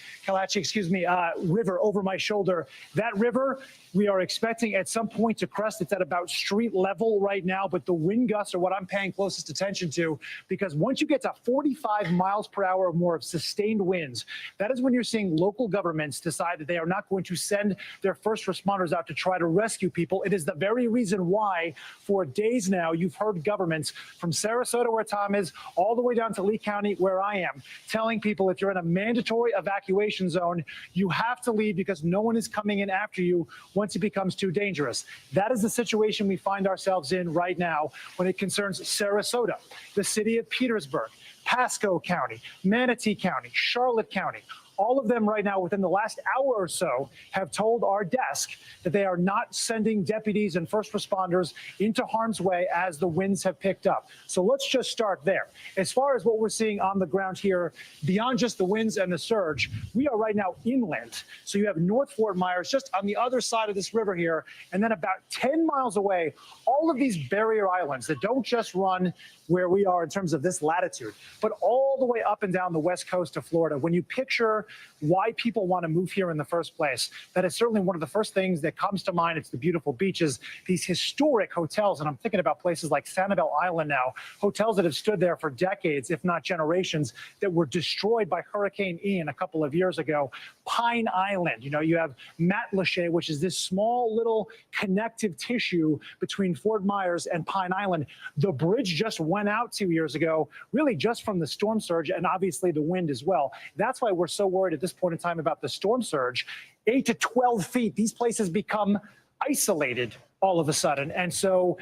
River over my shoulder. That river, we are expecting at some point to crest. It's at about street level right now, but the wind gusts are what I'm paying closest attention to, because once you get to 45 miles per hour or more of sustained winds, that is when you're seeing local governments decide that they are not going to send their first responders out to try to rescue people. It is the very reason why for days now you've heard governments from Sarasota, where Tom is, all the way down to Lee County, where I am, telling people if you're in a mandatory evacuation zone, you have to leave because no one is coming in after you once it becomes too dangerous. That is the situation we find ourselves in right now when it concerns Sarasota, the city of Petersburg, Pasco County, Manatee County, Charlotte County. All of them right now within the last hour or so have told our desk that they are not sending deputies and first responders into harm's way as the winds have picked up. So let's just start there. As far as what we're seeing on the ground here, beyond just the winds and the surge, we are right now inland. So you have North Fort Myers just on the other side of this river here, and then about 10 miles away, all of these barrier islands that don't just run where we are in terms of this latitude, but all the way up and down the west coast of Florida. When you picture why people want to move here in the first place, that is certainly one of the first things that comes to mind. It's the beautiful beaches, these historic hotels, and I'm thinking about places like Sanibel Island now, hotels that have stood there for decades, if not generations, that were destroyed by Hurricane Ian a couple of years ago. Pine Island, you have Matlacha, which is this small little connective tissue between Fort Myers and Pine Island. The bridge just went out 2 years ago, really just from the storm surge and obviously the wind as well. That's why we're so worried at this point in time about the storm surge. 8 to 12 feet, these places become isolated all of a sudden. And so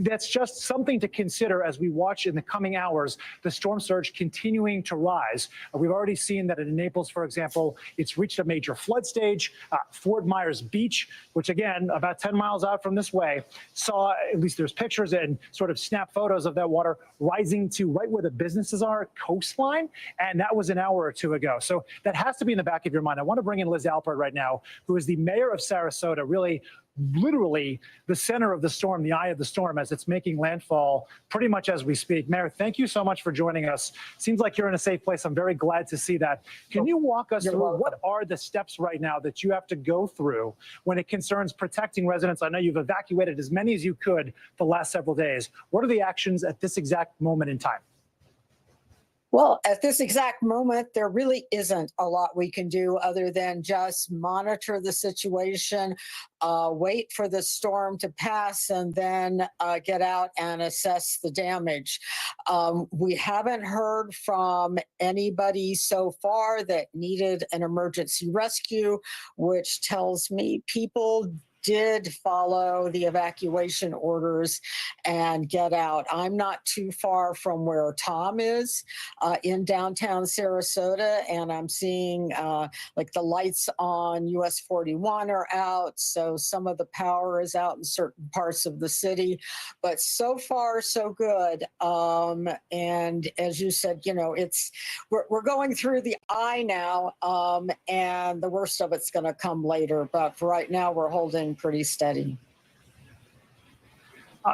that's just something to consider as we watch in the coming hours, the storm surge continuing to rise. We've already seen that in Naples, for example, it's reached a major flood stage. Fort Myers Beach, which again, about 10 miles out from this way, saw, at least there's pictures and sort of snap photos of that water rising to right where the businesses are, coastline. And that was an hour or two ago. So that has to be in the back of your mind. I want to bring in Liz Alpert right now, who is the mayor of Sarasota, really literally the center of the storm, the eye of the storm as it's making landfall pretty much as we speak. Mayor, thank you so much for joining us. Seems like you're in a safe place. I'm very glad to see that. Can you walk us through what are the steps right now that you have to go through when it concerns protecting residents? I know you've evacuated as many as you could the last several days. What are the actions at this exact moment in time? Well, at this exact moment, there really isn't a lot we can do other than just monitor the situation, wait for the storm to pass, and then get out and assess the damage. We haven't heard from anybody so far that needed an emergency rescue, which tells me people did follow the evacuation orders and get out. I'm not too far from where Tom is in downtown Sarasota, and I'm seeing like the lights on US 41 are out, so some of the power is out in certain parts of the city, but so far so good. And as you said, you know, we're going through the eye now, and the worst of it's going to come later, but for right now we're holding pretty steady.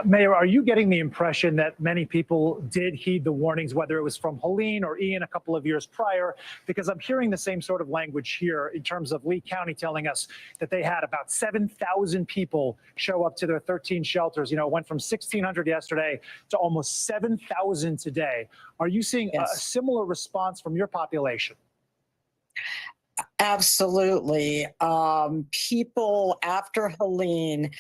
Mayor, are you getting the impression that many people did heed the warnings, whether it was from Helene or Ian a couple of years prior? Because I'm hearing the same sort of language here in terms of Lee County telling us that they had about 7,000 people show up to their 13 shelters. You know, it went from 1,600 yesterday to almost 7,000 today. Are you seeing a similar response from your population? Absolutely. People after Helene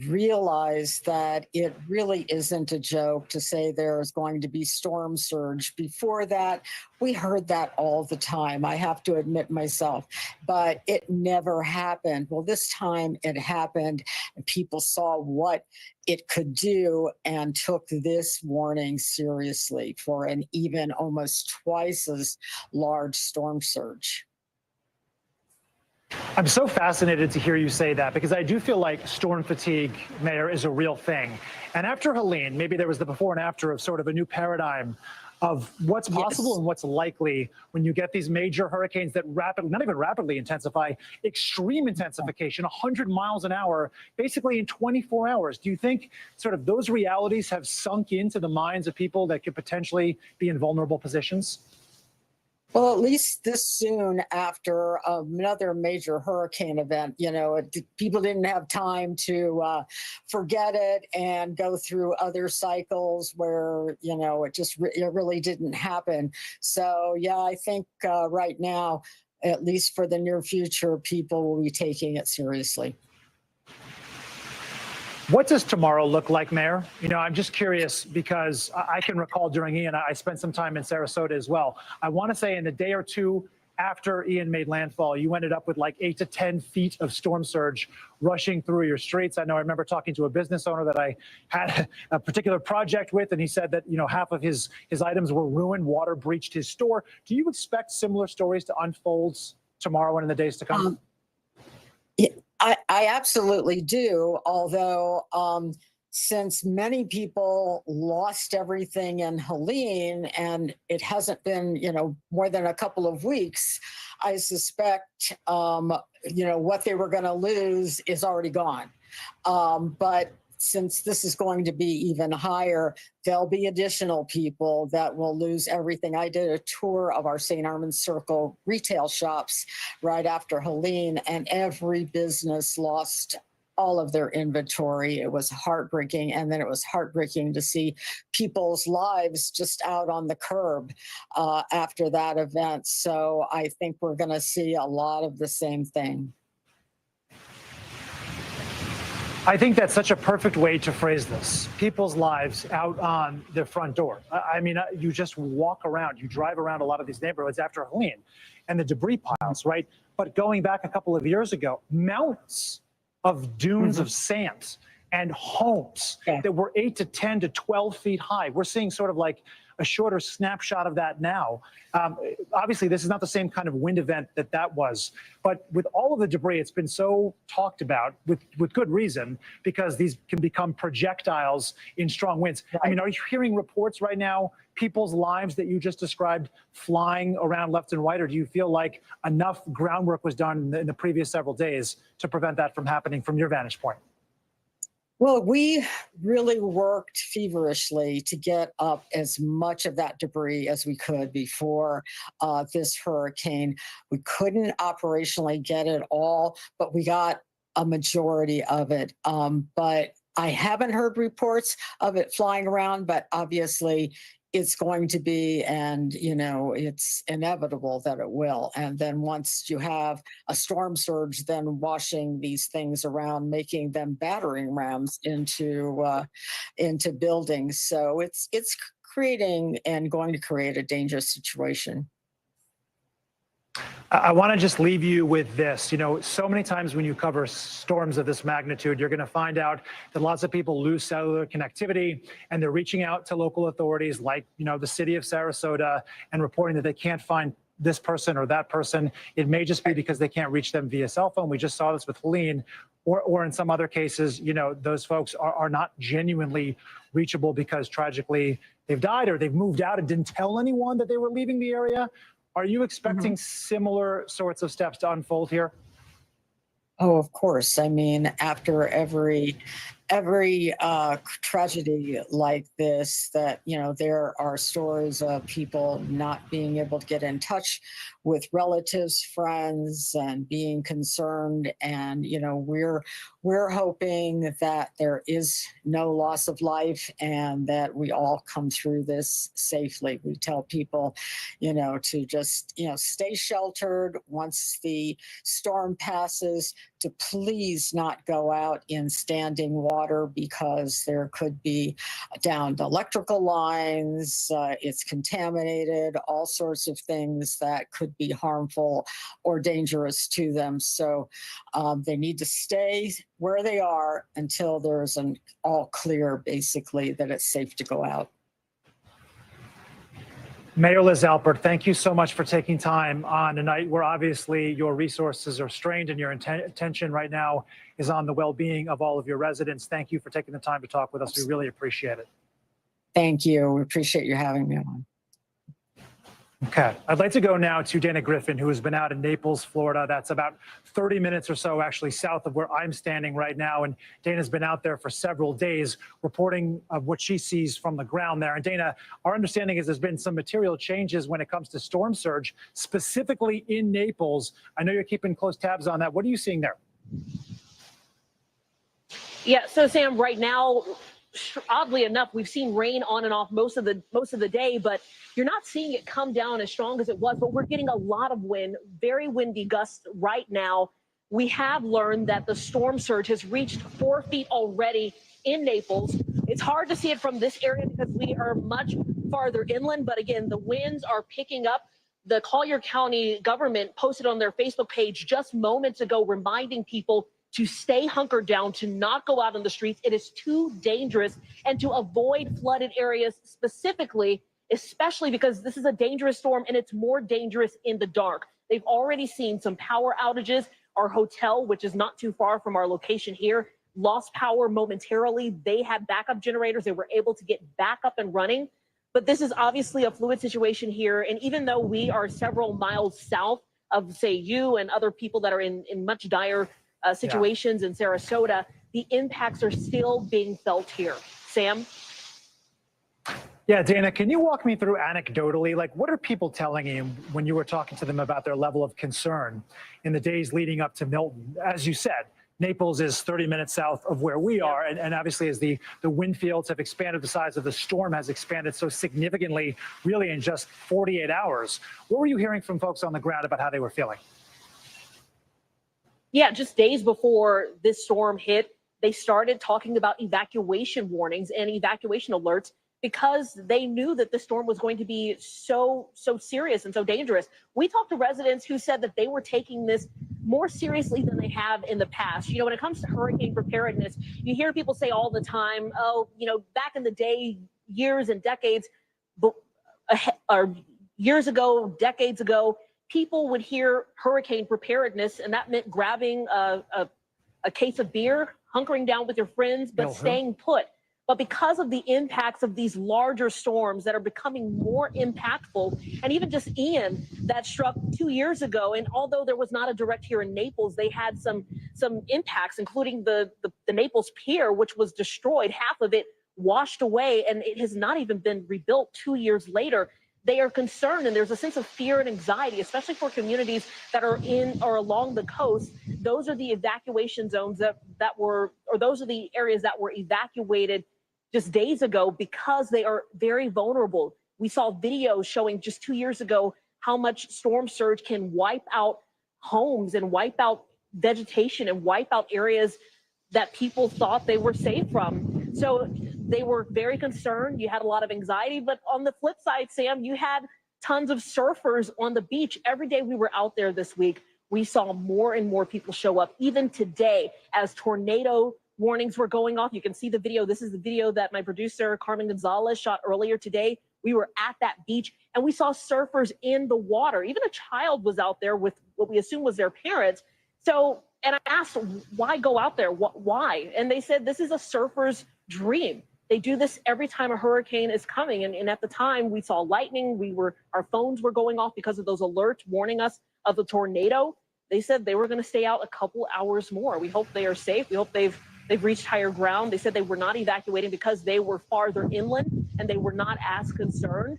realized that it really isn't a joke to say there's going to be storm surge. Before that, we heard that all the time, I have to admit myself, but it never happened. Well, this time it happened, and people saw what it could do and took this warning seriously for an even almost twice as large storm surge. I'm so fascinated to hear you say that, because I do feel like storm fatigue, Mayor, is a real thing. And after Helene, maybe there was the before and after of sort of a new paradigm of what's possible and what's likely when you get these major hurricanes that rapidly, not even rapidly intensify, extreme intensification, 100 miles an hour, basically in 24 hours. Do you think sort of those realities have sunk into the minds of people that could potentially be in vulnerable positions? Well, at least this soon after another major hurricane event, you know, people didn't have time to forget it and go through other cycles where, you know, it really didn't happen. So, yeah, I think right now, at least for the near future, people will be taking it seriously. What does tomorrow look like, Mayor? You know, I'm just curious because I can recall during Ian, I spent some time in Sarasota as well. I want to say in the day or two after Ian made landfall, you ended up with like 8 to 10 feet of storm surge rushing through your streets. I know I remember talking to a business owner that I had a particular project with, and he said that, you know, half of his items were ruined, water breached his store. Do you expect similar stories to unfold tomorrow and in the days to come? I absolutely do, although since many people lost everything in Helene and it hasn't been, you know, more than a couple of weeks, I suspect, you know, what they were going to lose is already gone. But since this is going to be even higher, there'll be additional people that will lose everything. I did a tour of our St. Armand's Circle retail shops right after Helene, and every business lost all of their inventory. It was heartbreaking. And then it was heartbreaking to see people's lives just out on the curb after that event. So I think we're going to see a lot of the same thing. I think that's such a perfect way to phrase this. People's lives out on their front door. I mean, you just walk around, you drive around a lot of these neighborhoods after Helene and the debris piles, right? But going back a couple of years ago, mountains of dunes of sand and homes that were 8 to 10 to 12 feet high. We're seeing sort of like a shorter snapshot of that now. Obviously, this is not the same kind of wind event that was, but with all of the debris, it's been so talked about with good reason, because these can become projectiles in strong winds. I mean, are you hearing reports right now, people's lives that you just described flying around left and right, or do you feel like enough groundwork was done in the previous several days to prevent that from happening from your vantage point? Well, we really worked feverishly to get up as much of that debris as we could before this hurricane. We couldn't operationally get it all, but we got a majority of it. But I haven't heard reports of it flying around, but obviously it's going to be, and it's inevitable that it will. And then once you have a storm surge, then washing these things around, making them battering rams into buildings. So it's creating and going to create a dangerous situation. I want to just leave you with this. So many times when you cover storms of this magnitude, you're going to find out that lots of people lose cellular connectivity, and they're reaching out to local authorities like, the city of Sarasota, and reporting that they can't find this person or that person. It may just be because they can't reach them via cell phone. We just saw this with Helene, or in some other cases, those folks are not genuinely reachable because tragically they've died or they've moved out and didn't tell anyone that they were leaving the area. Are you expecting similar sorts of steps to unfold here? Oh, of course. I mean, after every tragedy like this, that there are stories of people not being able to get in touch with relatives, friends, and being concerned. And we're hoping that there is no loss of life and that we all come through this safely. We tell people, to just stay sheltered once the storm passes, to please not go out in standing water because there could be downed electrical lines, it's contaminated, all sorts of things that could be harmful or dangerous to them. So they need to stay where they are until there's an all clear, basically, that it's safe to go out. Mayor Liz Alpert, thank you so much for taking time on a night where obviously your resources are strained and your attention right now is on the well-being of all of your residents. Thank you for taking the time to talk with us. We really appreciate it. Thank you. We appreciate you having me on. Okay, I'd like to go now to Dana Griffin, who has been out in Naples, Florida. That's about 30 minutes or so actually south of where I'm standing right now. And Dana's been out there for several days reporting of what she sees from the ground there. And Dana, our understanding is there's been some material changes when it comes to storm surge, specifically in Naples. I know you're keeping close tabs on that. What are you seeing there? Yeah, so Sam, right now, oddly enough, we've seen rain on and off most of the day, but you're not seeing it come down as strong as it was. But we're getting a lot of wind, very windy gusts right now. We have learned that the storm surge has reached 4 feet already in Naples. It's hard to see it from this area because we are much farther inland. But again, the winds are picking up. The Collier County government posted on their Facebook page just moments ago reminding people to stay hunkered down, to not go out on the streets. It is too dangerous, and to avoid flooded areas specifically, especially because this is a dangerous storm and it's more dangerous in the dark. They've already seen some power outages. Our hotel, which is not too far from our location here, lost power momentarily. They had backup generators. They were able to get back up and running. But this is obviously a fluid situation here. And even though we are several miles south of, say, you and other people that are in much dire situations in Sarasota, the impacts are still being felt here. Sam? Yeah, Dana, can you walk me through anecdotally, like what are people telling you when you were talking to them about their level of concern in the days leading up to Milton? As you said, Naples is 30 minutes south of where we are. And obviously as the wind fields have expanded, the size of the storm has expanded so significantly, really in just 48 hours. What were you hearing from folks on the ground about how they were feeling? Yeah, just days before this storm hit, they started talking about evacuation warnings and evacuation alerts because they knew that the storm was going to be so serious and so dangerous. We talked to residents who said that they were taking this more seriously than they have in the past. You know, when it comes to hurricane preparedness, you hear people say all the time, oh, you know, back in the day, years and decades, or years ago, decades ago, people would hear hurricane preparedness, and that meant grabbing a case of beer, hunkering down with your friends, but staying put. But because of the impacts of these larger storms that are becoming more impactful, and even just Ian that struck 2 years ago, and although there was not a direct here in Naples, they had some impacts, including the Naples Pier, which was destroyed, half of it washed away, and it has not even been rebuilt 2 years later. They are concerned, and there's a sense of fear and anxiety, especially for communities that are in or along the coast. Those are the evacuation zones that were, or those are the areas that were evacuated just days ago because they are very vulnerable. We saw videos showing just 2 years ago how much storm surge can wipe out homes and wipe out vegetation and wipe out areas that people thought they were safe from. So they were very concerned. You had a lot of anxiety, but on the flip side, Sam, you had tons of surfers on the beach. Every day we were out there this week, we saw more and more people show up. Even today, as tornado warnings were going off, you can see the video. This is the video that my producer, Carmen Gonzalez, shot earlier today. We were at that beach and we saw surfers in the water. Even a child was out there with what we assume was their parents. So, and I asked, why go out there? Why? And they said, this is a surfer's dream. They do this every time a hurricane is coming. And at the time we saw lightning, our phones were going off because of those alerts warning us of the tornado. They said they were going to stay out a couple hours more. We hope they are safe. We hope they've reached higher ground. They said they were not evacuating because they were farther inland and they were not as concerned.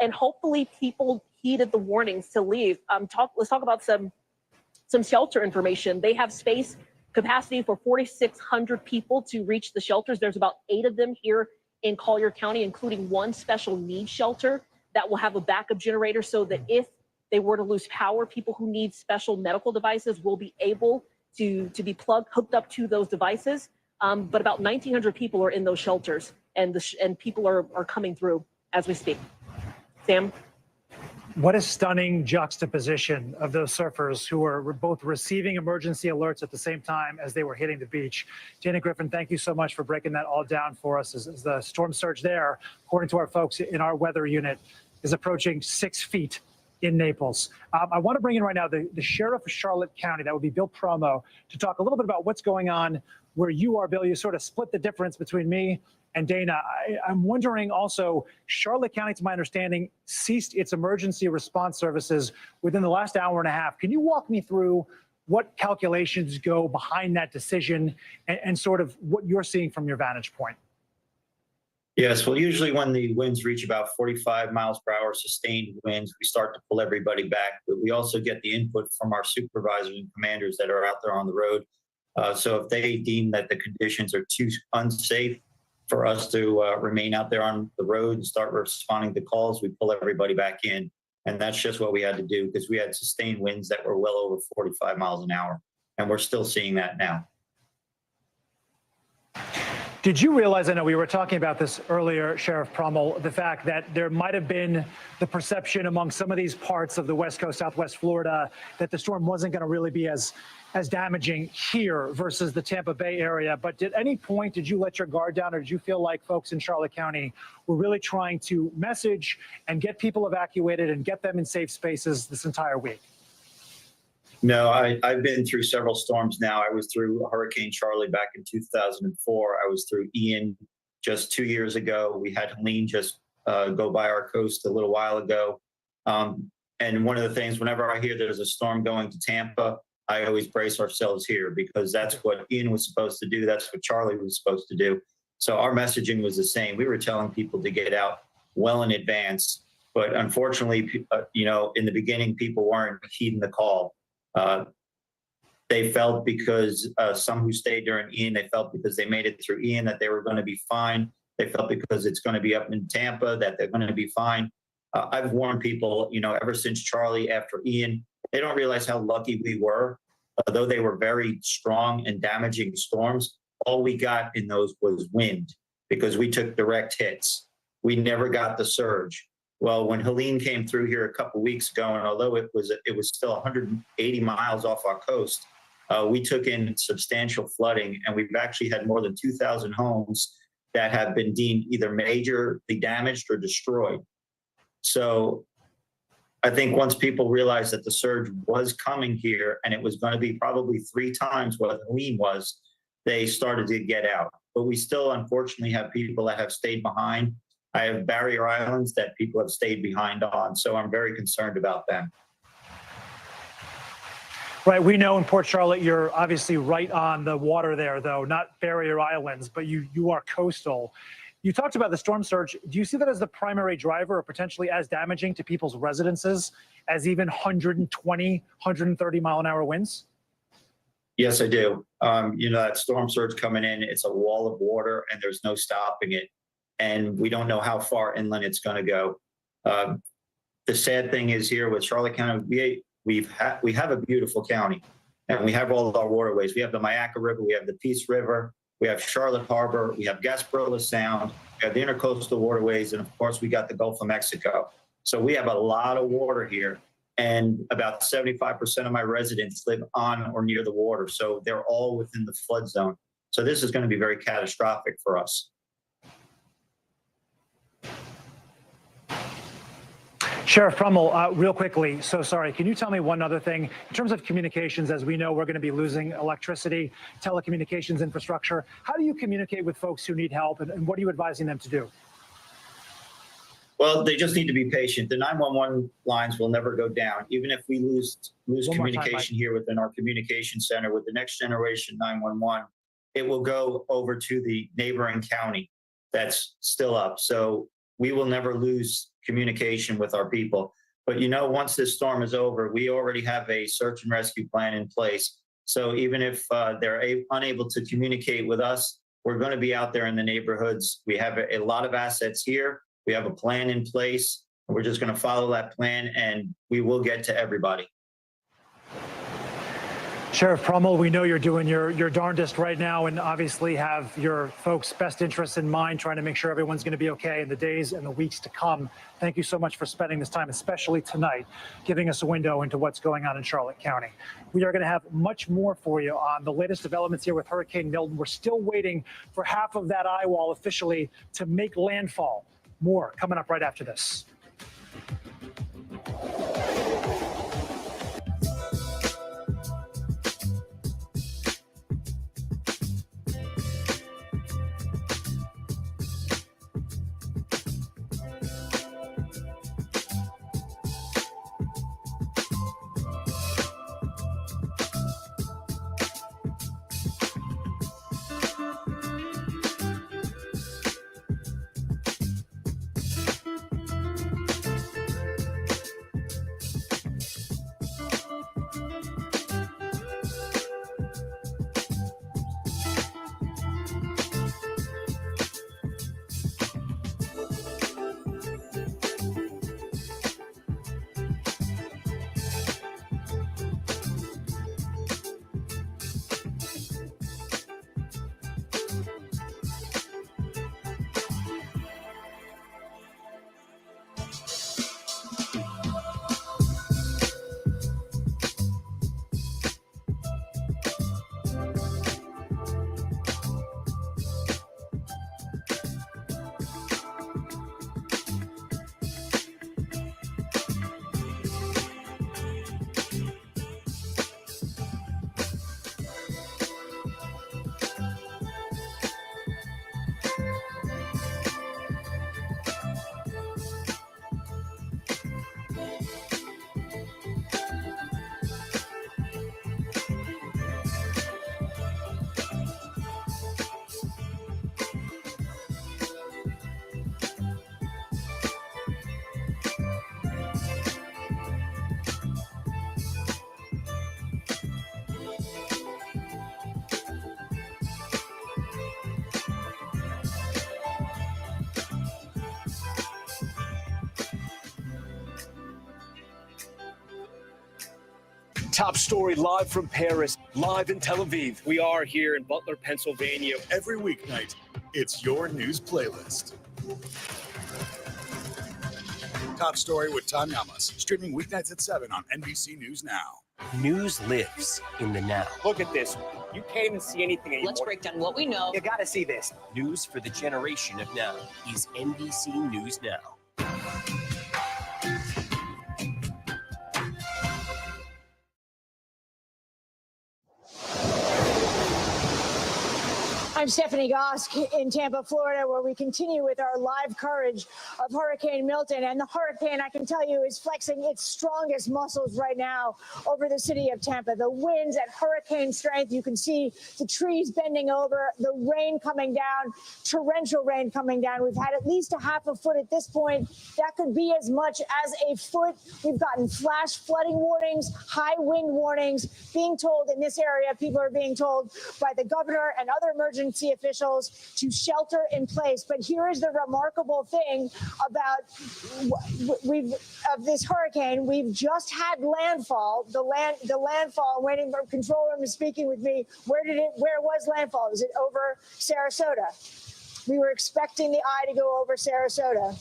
And hopefully people heeded the warnings to leave. Let's talk about some shelter information. They have space capacity for 4,600 people to reach the shelters. There's about 8 of them here in Collier County, including one special needs shelter that will have a backup generator so that if they were to lose power, people who need special medical devices will be able to be hooked up to those devices. But about 1,900 people are in those shelters, and people are coming through as we speak. Sam? What a stunning juxtaposition of those surfers who were both receiving emergency alerts at the same time as they were hitting the beach. Dana Griffin, thank you so much for breaking that all down for us as the storm surge there, according to our folks in our weather unit, is approaching 6 feet in Naples. I want to bring in right now the sheriff of Charlotte County, that would be Bill Promo, to talk a little bit about what's going on where you are, Bill. You sort of split the difference between me and Dana. I'm wondering also, Charlotte County, to my understanding, ceased its emergency response services within the last hour and a half. Can you walk me through what calculations go behind that decision and sort of what you're seeing from your vantage point? Yes, well, usually when the winds reach about 45 miles per hour sustained winds, we start to pull everybody back. But we also get the input from our supervisors and commanders that are out there on the road. So if they deem that the conditions are too unsafe for us to remain out there on the road and start responding to calls, we pull everybody back in. And that's just what we had to do because we had sustained winds that were well over 45 miles an hour. And we're still seeing that now. Did you realize, I know we were talking about this earlier, Sheriff Prommel, the fact that there might have been the perception among some of these parts of the West Coast, Southwest Florida, that the storm wasn't going to really be as damaging here versus the Tampa Bay area. But at any point, did you let your guard down, or did you feel like folks in Charlotte County were really trying to message and get people evacuated and get them in safe spaces this entire week? No, I've been through several storms now. I was through Hurricane Charlie back in 2004. I was through Ian just 2 years ago. We had Helene just go by our coast a little while ago. And one of the things, whenever I hear there's a storm going to Tampa, I always brace ourselves here because that's what Ian was supposed to do. That's what Charlie was supposed to do. So our messaging was the same. We were telling people to get out well in advance. But unfortunately, in the beginning, people weren't heeding the call. They felt because some who stayed during Ian, they felt because they made it through Ian that they were going to be fine. They felt because it's going to be up in Tampa that they're going to be fine. I've warned people, ever since Charlie, after Ian, they don't realize how lucky we were Although they were very strong and damaging storms, all we got in those was wind because we took direct hits. We never got the surge. Well, when Helene came through here a couple weeks ago, and although it was still 180 miles off our coast, we took in substantial flooding, and we've actually had more than 2,000 homes that have been deemed either majorly damaged or destroyed. So I think once people realized that the surge was coming here and it was going to be probably 3 times what Helene was, they started to get out. But we still, unfortunately, have people that have stayed behind. I have barrier islands that people have stayed behind on, so I'm very concerned about them. Right, we know in Port Charlotte you're obviously right on the water there, though, not barrier islands, but you are coastal. You talked about the storm surge. Do you see that as the primary driver or potentially as damaging to people's residences as even 120, 130 mile an hour winds? Yes, I do. That storm surge coming in, it's a wall of water and there's no stopping it. And we don't know how far inland it's going to go. The sad thing is here with Charlotte County, we have a beautiful county and we have all of our waterways. We have the Myakka River, we have the Peace River, we have Charlotte Harbor, we have Gasparilla Sound, we have the intercoastal waterways, and of course we got the Gulf of Mexico. So we have a lot of water here, and about 75% of my residents live on or near the water. So they're all within the flood zone. So this is going to be very catastrophic for us. Sheriff Prummel, real quickly, so sorry, can you tell me one other thing? In terms of communications, as we know, we're going to be losing electricity, telecommunications infrastructure. How do you communicate with folks who need help, and what are you advising them to do? Well, they just need to be patient. The 911 lines will never go down. Even if we lose communication here within our communication center with the next generation 911, it will go over to the neighboring county that's still up. So we will never lose communication with our people. But once this storm is over, we already have a search and rescue plan in place. So even if they're unable to communicate with us, we're going to be out there in the neighborhoods. We have a lot of assets here. We have a plan in place. We're just going to follow that plan and we will get to everybody. Sheriff Prummel, we know you're doing your darndest right now and obviously have your folks' best interests in mind, trying to make sure everyone's going to be okay in the days and the weeks to come. Thank you so much for spending this time, especially tonight, giving us a window into what's going on in Charlotte County. We are going to have much more for you on the latest developments here with Hurricane Milton. We're still waiting for half of that eye wall officially to make landfall. More coming up right after this. Top story live from Paris, live in Tel Aviv. We are here in Butler, Pennsylvania. Every weeknight, it's your news playlist. Top Story with Tom Yamas, streaming weeknights at 7 on NBC News Now. News lives in the now. Look at this. You can't even see anything anymore. Let's break down what we know. You gotta see this. News for the generation of now is NBC News Now. I'm Stephanie Gosk in Tampa, Florida, where we continue with our live coverage of Hurricane Milton. And the hurricane, I can tell you, is flexing its strongest muscles right now over the city of Tampa. The winds at hurricane strength. You can see the trees bending over, the rain coming down, torrential rain coming down. We've had at least a half a foot at this point. That could be as much as a foot. We've gotten flash flooding warnings, high wind warnings. Being told in this area, people are being told by the governor and other emergency officials to shelter in place. But here is the remarkable thing about this hurricane. We've just had landfall. The landfall. Waiting for control room is speaking with me. Where was landfall? Was it over Sarasota? We were expecting the eye to go over Sarasota.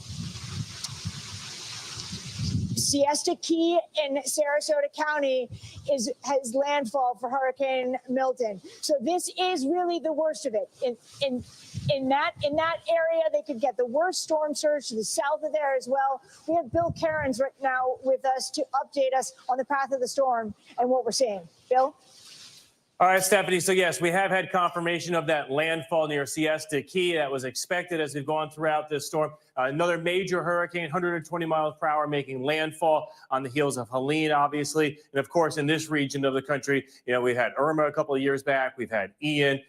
Siesta Key in Sarasota County has landfall for Hurricane Milton. So this is really the worst of it. In that area, they could get the worst storm surge to the south of there as well. We have Bill Cairns right now with us to update us on the path of the storm and what we're seeing. Bill? All right, Stephanie. So, yes, we have had confirmation of that landfall near Siesta Key. That was expected as we've gone throughout this storm. Another major hurricane, 120 miles per hour, making landfall on the heels of Helene, obviously. And, of course, in this region of the country, we had Irma a couple of years back. We've had Ian.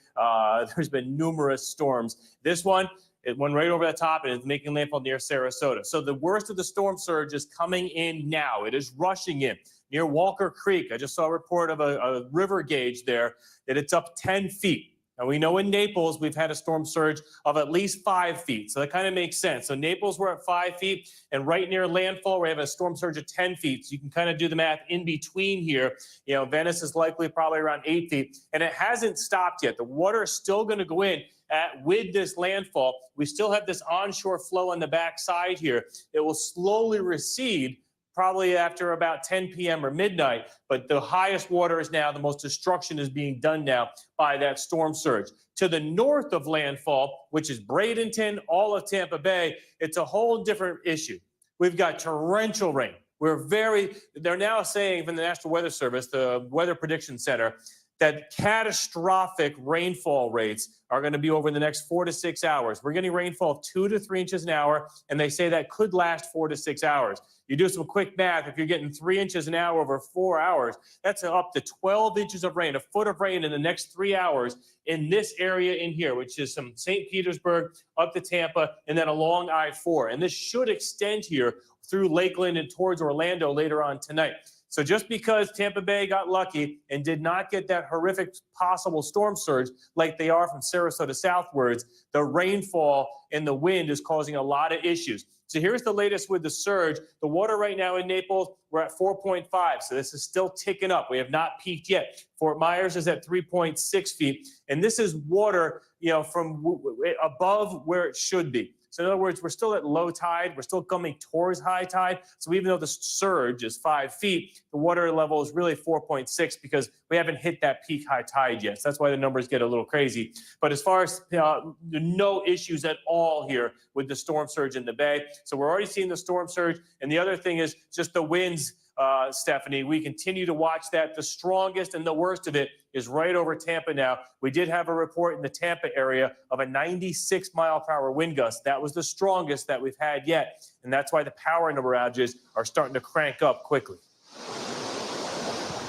There's been numerous storms. This one, it went right over the top and is making landfall near Sarasota. So the worst of the storm surge is coming in now. It is rushing in. Near Walker Creek, I just saw a report of a river gauge there that it's up 10 feet. Now, we know in Naples, we've had a storm surge of at least 5 feet. So that kind of makes sense. So Naples, we're at 5 feet. And right near landfall, we have a storm surge of 10 feet. So you can kind of do the math in between here. Venice is likely probably around 8 feet. And it hasn't stopped yet. The water is still going to go in with this landfall. We still have this onshore flow on the backside here. It will slowly recede probably after about 10 p.m. or midnight, but the highest water is now, the most destruction is being done now by that storm surge. To the north of landfall, which is Bradenton, all of Tampa Bay, it's a whole different issue. We've got torrential rain. They're now saying from the National Weather Service, the Weather Prediction Center, that catastrophic rainfall rates are going to be over the next 4 to 6 hours. We're getting rainfall of 2 to 3 inches an hour, and they say that could last 4 to 6 hours. You do some quick math, if you're getting 3 inches an hour over 4 hours, that's up to 12 inches of rain, a foot of rain in the next 3 hours in this area in here, which is from St. Petersburg up to Tampa and then along I-4. And this should extend here through Lakeland and towards Orlando later on tonight. So just because Tampa Bay got lucky and did not get that horrific possible storm surge like they are from Sarasota southwards, the rainfall and the wind is causing a lot of issues. So here's the latest with the surge. The water right now in Naples, we're at 4.5. So this is still ticking up. We have not peaked yet. Fort Myers is at 3.6 feet. And this is water, from above where it should be. So in other words, we're still at low tide. We're still coming towards high tide. So even though the surge is 5 feet, the water level is really 4.6 because we haven't hit that peak high tide yet. So that's why the numbers get a little crazy. But as far as no issues at all here with the storm surge in the Bay. So we're already seeing the storm surge. And the other thing is just the winds, Stephanie. We continue to watch that. The strongest and the worst of it is right over Tampa now. We did have a report in the Tampa area of a 96 mile per hour wind gust. That was the strongest that we've had yet. And that's why the power number outages are starting to crank up quickly.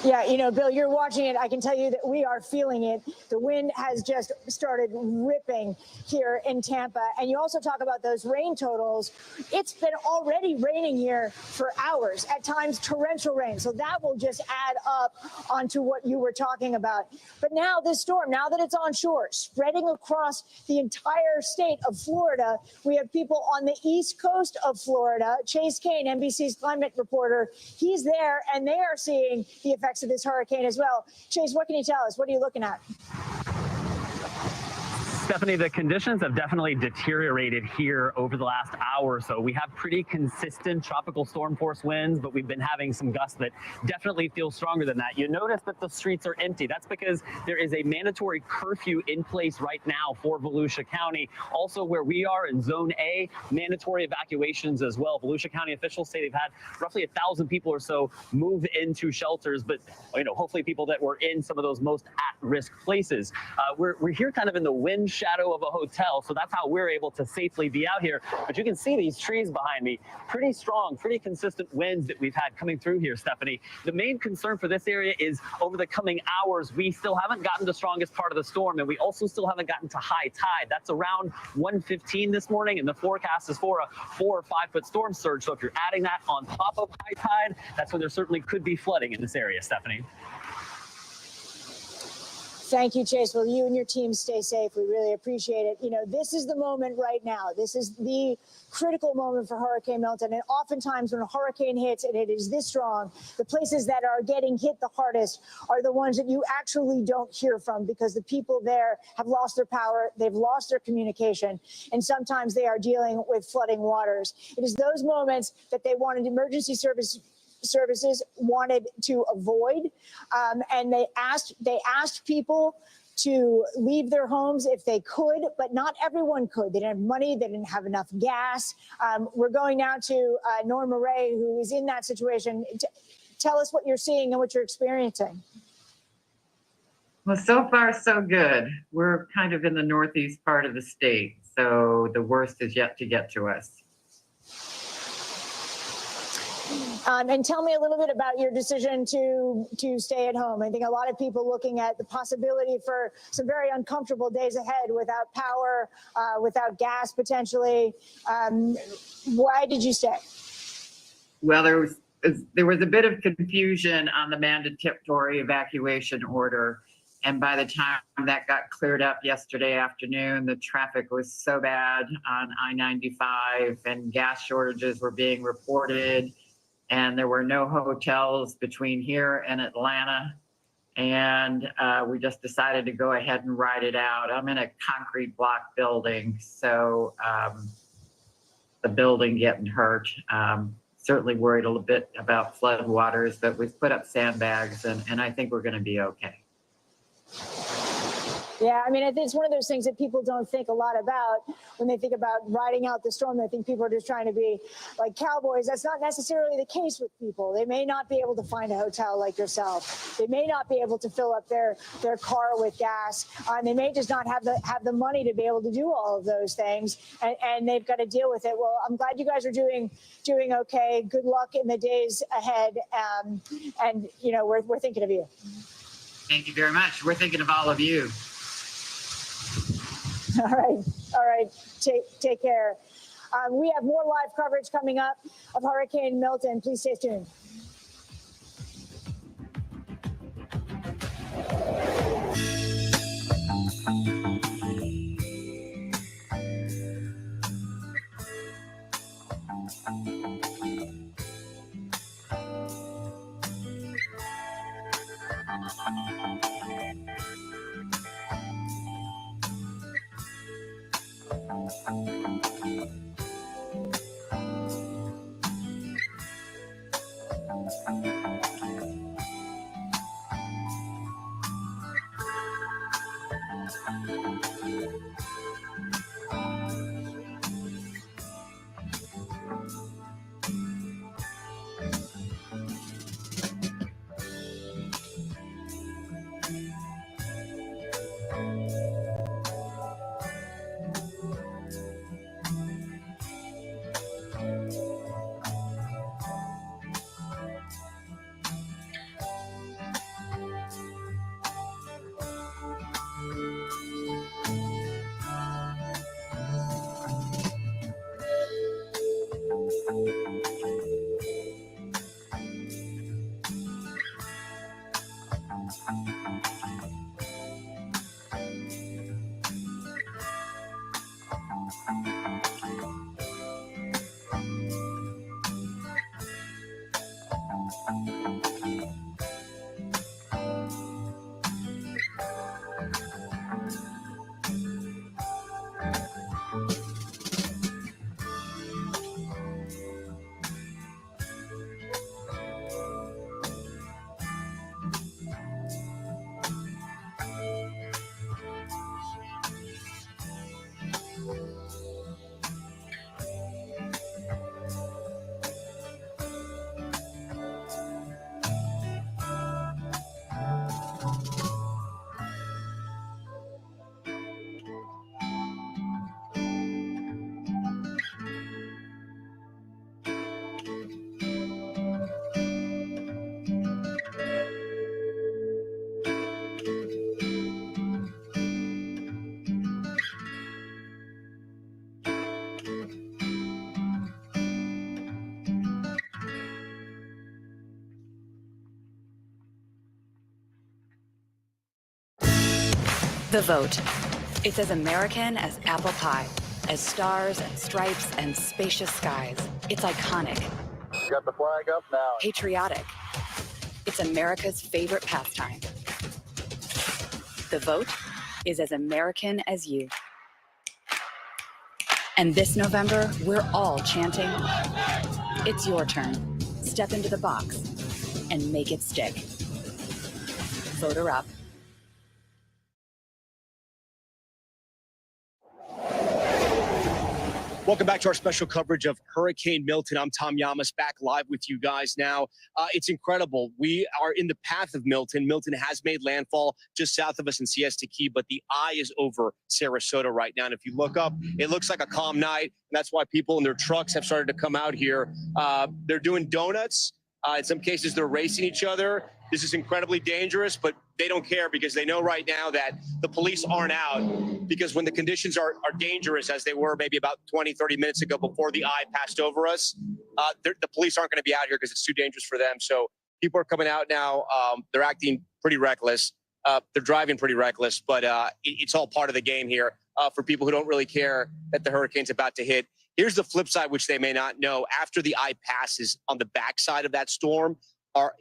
Yeah, Bill, you're watching it. I can tell you that we are feeling it. The wind has just started ripping here in Tampa. And you also talk about those rain totals. It's been already raining here for hours, at times torrential rain. So that will just add up onto what you were talking about. But now this storm, now that it's on shore, spreading across the entire state of Florida, we have people on the east coast of Florida. Chase Kane, NBC's climate reporter, he's there, and they are seeing the effects effects of this hurricane as well. Chase, what can you tell us? What are you looking at? Stephanie, the conditions have definitely deteriorated here over the last hour or so. We have pretty consistent tropical storm force winds, but we've been having some gusts that definitely feel stronger than that. You notice that the streets are empty. That's because there is a mandatory curfew in place right now for Volusia County. Also, where we are in Zone A, mandatory evacuations as well. Volusia County officials say they've had roughly 1,000 people or so move into shelters, but hopefully people that were in some of those most at-risk places. We're here kind of in the wind shadow of a hotel, so that's how we're able to safely be out here. But you can see these trees behind me, pretty strong, pretty consistent winds that we've had coming through here, Stephanie. The main concern for this area is over the coming hours, we still haven't gotten the strongest part of the storm, and we also still haven't gotten to high tide. That's around 1:15 this morning, and the forecast is for a 4 or 5 foot storm surge. So if you're adding that on top of high tide, that's when there certainly could be flooding in this area, Stephanie. Thank you, Chase. Well, you and your team stay safe. We really appreciate it. This is the moment right now. This is the critical moment for Hurricane Milton. And oftentimes when a hurricane hits and it is this strong, the places that are getting hit the hardest are the ones that you actually don't hear from because the people there have lost their power, they've lost their communication, and sometimes they are dealing with flooding waters. It is those moments that they wanted emergency services wanted to avoid, and they asked people to leave their homes if they could, but not everyone could. They didn't have money, they didn't have enough gas. We're going now to Norma Ray, who is in that situation. Tell us what you're seeing and what you're experiencing. Well, so far so good. We're kind of in the northeast part of the state, so the worst is yet to get to us. And tell me a little bit about your decision to stay at home. I think a lot of people looking at the possibility for some very uncomfortable days ahead without power, without gas potentially. Why did you stay? Well, there was a bit of confusion on the mandatory evacuation order. And by the time that got cleared up yesterday afternoon, the traffic was so bad on I-95 and gas shortages were being reported. And there were no hotels between here and Atlanta. And we just decided to go ahead and ride it out. I'm in a concrete block building, so the building getting hurt. Certainly worried a little bit about flood waters, but we've put up sandbags and I think we're gonna be okay. Yeah, I mean, it's one of those things that people don't think a lot about when they think about riding out the storm. I think people are just trying to be like cowboys. That's not necessarily the case with people. They may not be able to find a hotel like yourself. They may not be able to fill up their car with gas. They may just not have the money to be able to do all of those things, and they've got to deal with it. Well, I'm glad you guys are doing okay. Good luck in the days ahead, and we're thinking of you. Thank you very much. We're thinking of all of you. All right. Take care. We have more live coverage coming up of Hurricane Milton. Please stay tuned. The vote. It's as American as apple pie, as stars and stripes and spacious skies. It's iconic. You got the flag up now. Patriotic. It's America's favorite pastime. The vote is as American as you. And this November, we're all chanting, it's your turn. Step into the box and make it stick. Vote her up. Welcome back to our special coverage of Hurricane Milton. I'm Tom Yamas, back live with you guys now. It's incredible. We are in the path of Milton. Milton has made landfall just south of us in Siesta Key, but the eye is over Sarasota right now. And if you look up, it looks like a calm night. And that's why people in their trucks have started to come out here. They're doing donuts. In some cases, they're racing each other. This is incredibly dangerous, but they don't care because they know right now that the police aren't out, because when the conditions are dangerous, as they were maybe about 20, 30 minutes ago before the eye passed over us, the police aren't going to be out here because it's too dangerous for them. So people are coming out now. They're acting pretty reckless. They're driving pretty reckless, but it's all part of the game here for people who don't really care that the hurricane's about to hit. Here's the flip side, which they may not know. After the eye passes, on the backside of that storm are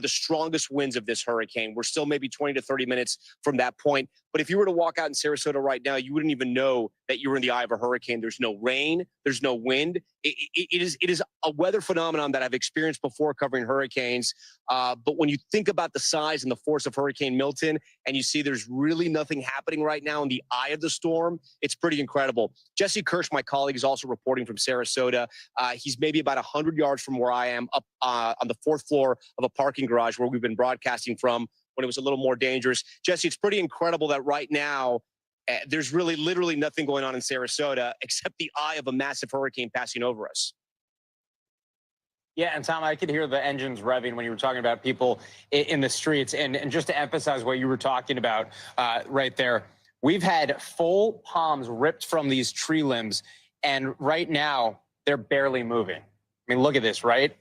the strongest winds of this hurricane. We're still maybe 20 to 30 minutes from that point. But if you were to walk out in Sarasota right now, you wouldn't even know that you were in the eye of a hurricane. There's no rain. There's no wind. It is a weather phenomenon that I've experienced before covering hurricanes. But when you think about the size and the force of Hurricane Milton, and you see there's really nothing happening right now in the eye of the storm, it's pretty incredible. Jesse Kirsch, my colleague, is also reporting from Sarasota. He's maybe about 100 yards from where I am, up on the 4th floor of a parking garage where we've been broadcasting from when it was a little more dangerous. Jesse, it's pretty incredible that right now there's really literally nothing going on in Sarasota except the eye of a massive hurricane passing over us. Yeah, and Tom, I could hear the engines revving when you were talking about people in the streets. And just to emphasize what you were talking about right there, we've had full palms ripped from these tree limbs, and right now they're barely moving. I mean, look at this, right?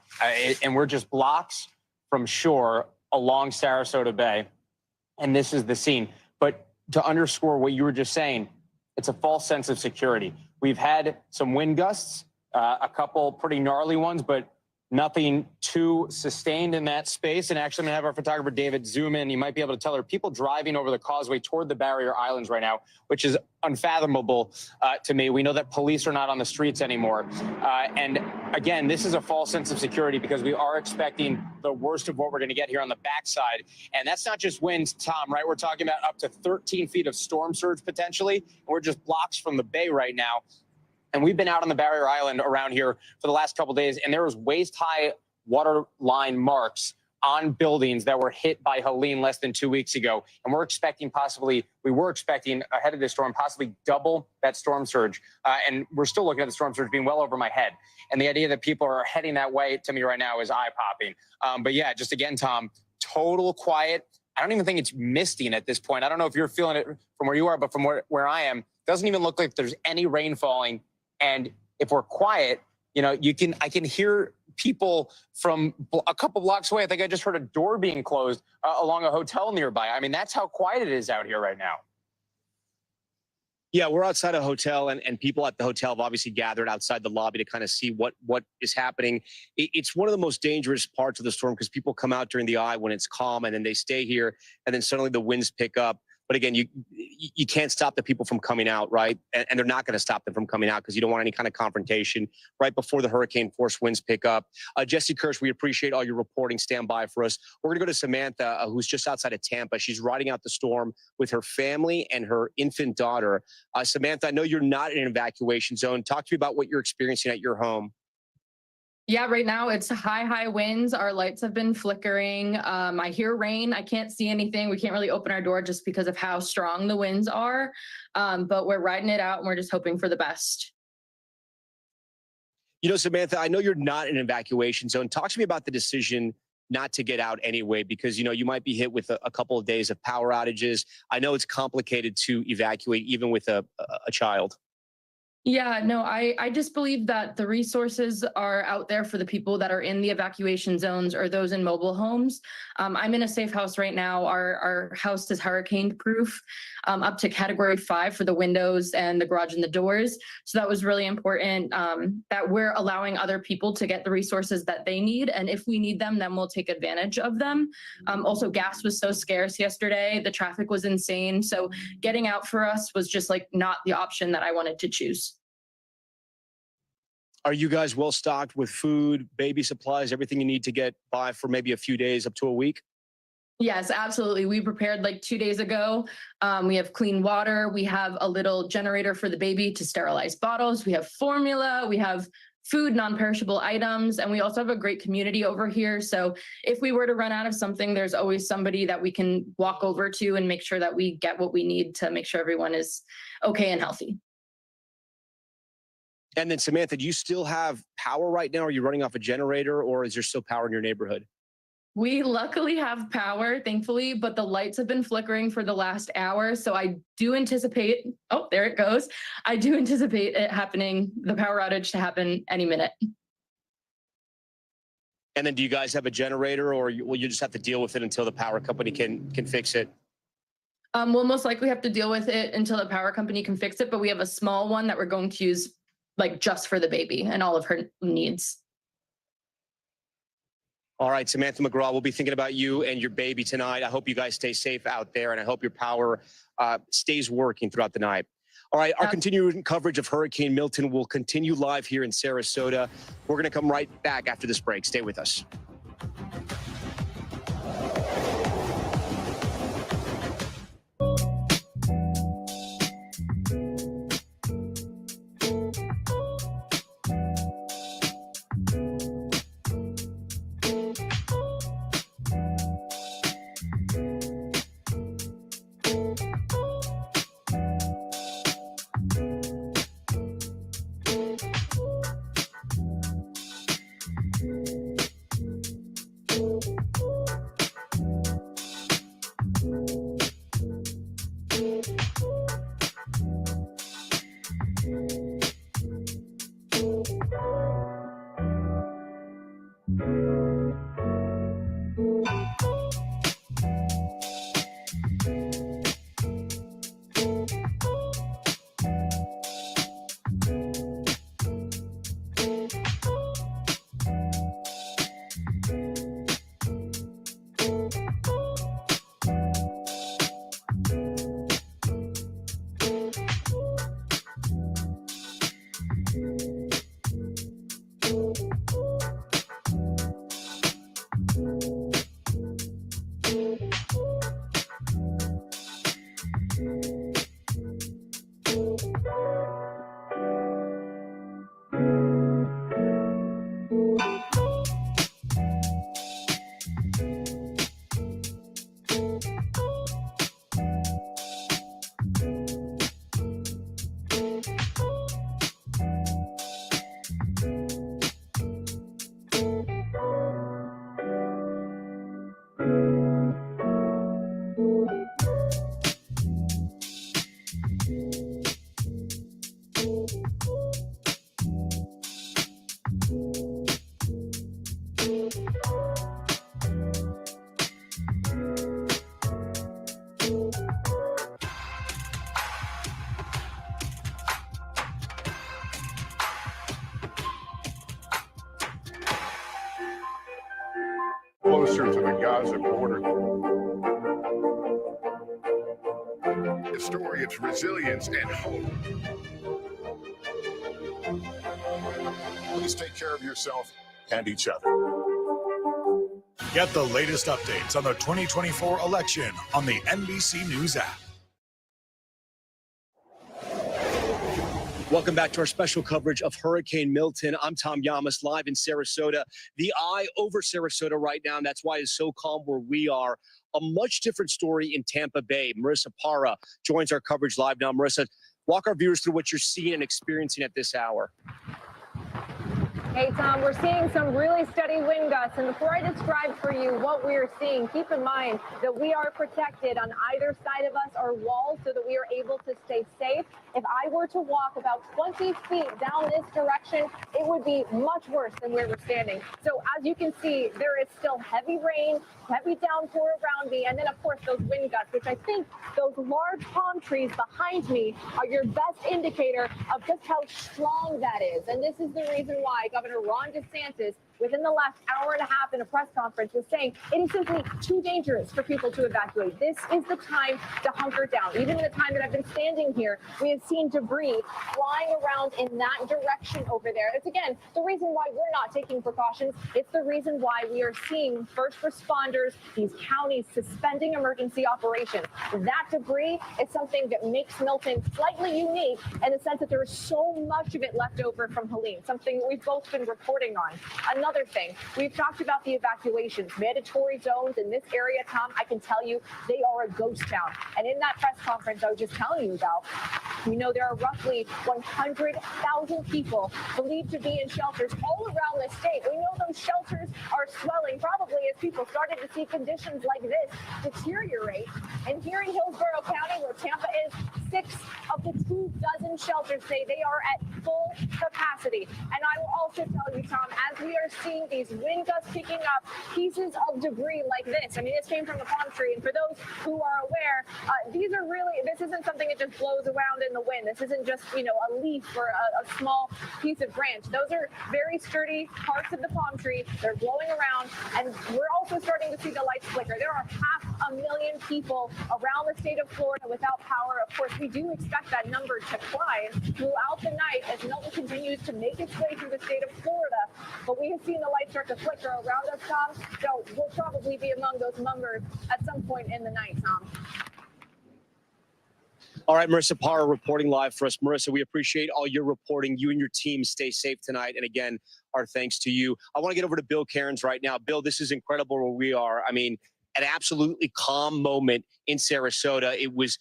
And we're just blocks from shore along Sarasota Bay, and this is the scene. But to underscore what you were just saying, it's a false sense of security. We've had some wind gusts, a couple pretty gnarly ones, but nothing too sustained in that space. And actually, I'm going to have our photographer, David, zoom in. You might be able to tell her people driving over the causeway toward the barrier islands right now, which is unfathomable to me. We know that police are not on the streets anymore. And again, this is a false sense of security because we are expecting the worst of what we're going to get here on the backside. And that's not just winds, Tom, right? We're talking about up to 13 feet of storm surge potentially. And we're just blocks from the bay right now. And we've been out on the barrier island around here for the last couple of days, and there was waist-high water line marks on buildings that were hit by Helene less than 2 weeks ago. And we were expecting ahead of this storm, possibly double that storm surge. And we're still looking at the storm surge being well over my head. And the idea that people are heading that way to me right now is eye-popping. But yeah, just again, Tom, total quiet. I don't even think it's misting at this point. I don't know if you're feeling it from where you are, but from where I am, it doesn't even look like there's any rain falling. And if we're quiet, you know, I can hear people from a couple blocks away. I think I just heard a door being closed along a hotel nearby. I mean, that's how quiet it is out here right now. Yeah, we're outside a hotel, and people at the hotel have obviously gathered outside the lobby to kind of see what is happening. It's one of the most dangerous parts of the storm because people come out during the eye when it's calm, and then they stay here, and then suddenly the winds pick up. But again, you can't stop the people from coming out, right? And they're not going to stop them from coming out because you don't want any kind of confrontation right before the hurricane force winds pick up. Jesse Kirsch, we appreciate all your reporting. Stand by for us. We're going to go to Samantha, who's just outside of Tampa. She's riding out the storm with her family and her infant daughter. Samantha, I know you're not in an evacuation zone. Talk to me about what you're experiencing at your home. Yeah, right now it's high winds. Our lights have been flickering. I hear rain. I can't see anything. We can't really open our door just because of how strong the winds are. But we're riding it out and we're just hoping for the best. You know, Samantha, I know you're not in an evacuation zone. Talk to me about the decision not to get out anyway, because, you know, you might be hit with a couple of days of power outages. I know it's complicated to evacuate even with a child. Yeah, no, I just believe that the resources are out there for the people that are in the evacuation zones or those in mobile homes. I'm in a safe house right now. Our house is hurricane proof, up to category 5 for the windows and the garage and the doors. So that was really important, that we're allowing other people to get the resources that they need. And if we need them, then we'll take advantage of them. Also, gas was so scarce yesterday. The traffic was insane. So getting out for us was just like not the option that I wanted to choose. Are you guys well stocked with food, baby supplies, everything you need to get by for maybe a few days up to a week? Yes, absolutely. We prepared like 2 days ago. We have clean water. We have a little generator for the baby to sterilize bottles. We have formula. We have food, non-perishable items, and we also have a great community over here. So if we were to run out of something, there's always somebody that we can walk over to and make sure that we get what we need to make sure everyone is okay and healthy. And then Samantha, do you still have power right now? Are you running off a generator, or is there still power in your neighborhood? We luckily have power, thankfully, but the lights have been flickering for the last hour. So I do anticipate, oh, there it goes. I do anticipate it happening, the power outage to happen any minute. And then do you guys have a generator, or will you just have to deal with it until the power company can fix it? We'll most likely have to deal with it until the power company can fix it, but we have a small one that we're going to use like just for the baby and all of her needs. All right, Samantha McGraw, we'll be thinking about you and your baby tonight. I hope you guys stay safe out there, and I hope your power stays working throughout the night. All right, our continuing coverage of Hurricane Milton will continue live here in Sarasota. We're going to come right back after this break. Stay with us. Closer to the Gaza border. A story of resilience and hope. Please take care of yourself and each other. Get the latest updates on the 2024 election on the NBC News app. Welcome back to our special coverage of Hurricane Milton. I'm Tom Yamas, live in Sarasota. The eye over Sarasota right now, and that's why it's so calm where we are. A much different story in Tampa Bay. Marissa Parra joins our coverage live now. Marissa, walk our viewers through what you're seeing and experiencing at this hour. Hey, Tom, we're seeing some really steady wind gusts. And before I describe for you what we are seeing, keep in mind that we are protected on either side of us are walls so that we are able to stay safe. If I were to walk about 20 feet down this direction, it would be much worse than where we're standing. So as you can see, there is still heavy rain, heavy downpour around me, and then of course those wind gusts, which I think those large palm trees behind me are your best indicator of just how strong that is. And this is the reason why Governor Ron DeSantis, within the last hour and a half in a press conference, was saying it is simply too dangerous for people to evacuate. This is the time to hunker down. Even in the time that I've been standing here, we have seen debris flying around in that direction over there. It's, again, the reason why we're not taking precautions. It's the reason why we are seeing first responders, these counties suspending emergency operations. That debris is something that makes Milton slightly unique in the sense that there is so much of it left over from Helene, something that we've both been reporting on. Another thing, we've talked about the evacuations, mandatory zones in this area, Tom. I can tell you they are a ghost town. And in that press conference I was just telling you about, we know there are roughly 100,000 people believed to be in shelters all around the state. We know those shelters are swelling, probably as people started to see conditions like this deteriorate. And here in Hillsborough County, where Tampa is, 6 of the 24 shelters say they are at full capacity. And I will also tell you, Tom, as we are seeing these wind gusts picking up, pieces of debris like this. I mean, this came from a palm tree. And for those who are aware, these are really, this isn't something that just blows around in the wind. This isn't just, you know, a leaf or a small piece of branch. Those are very sturdy parts of the palm tree. They're blowing around. And we're also starting to see the lights flicker. There are 500,000 people around the state of Florida without power. Of course, we do expect that number to climb throughout the night as Milton continues to make its way through the state of Florida. But we have seen the lights start to flicker around us, Tom. So we'll probably be among those numbers at some point in the night, Tom. All right, Marissa Parra reporting live for us. Marissa, we appreciate all your reporting. You and your team stay safe tonight. And again, our thanks to you. I want to get over to Bill Cairns right now. Bill, this is incredible where we are. I mean, an absolutely calm moment in Sarasota. It was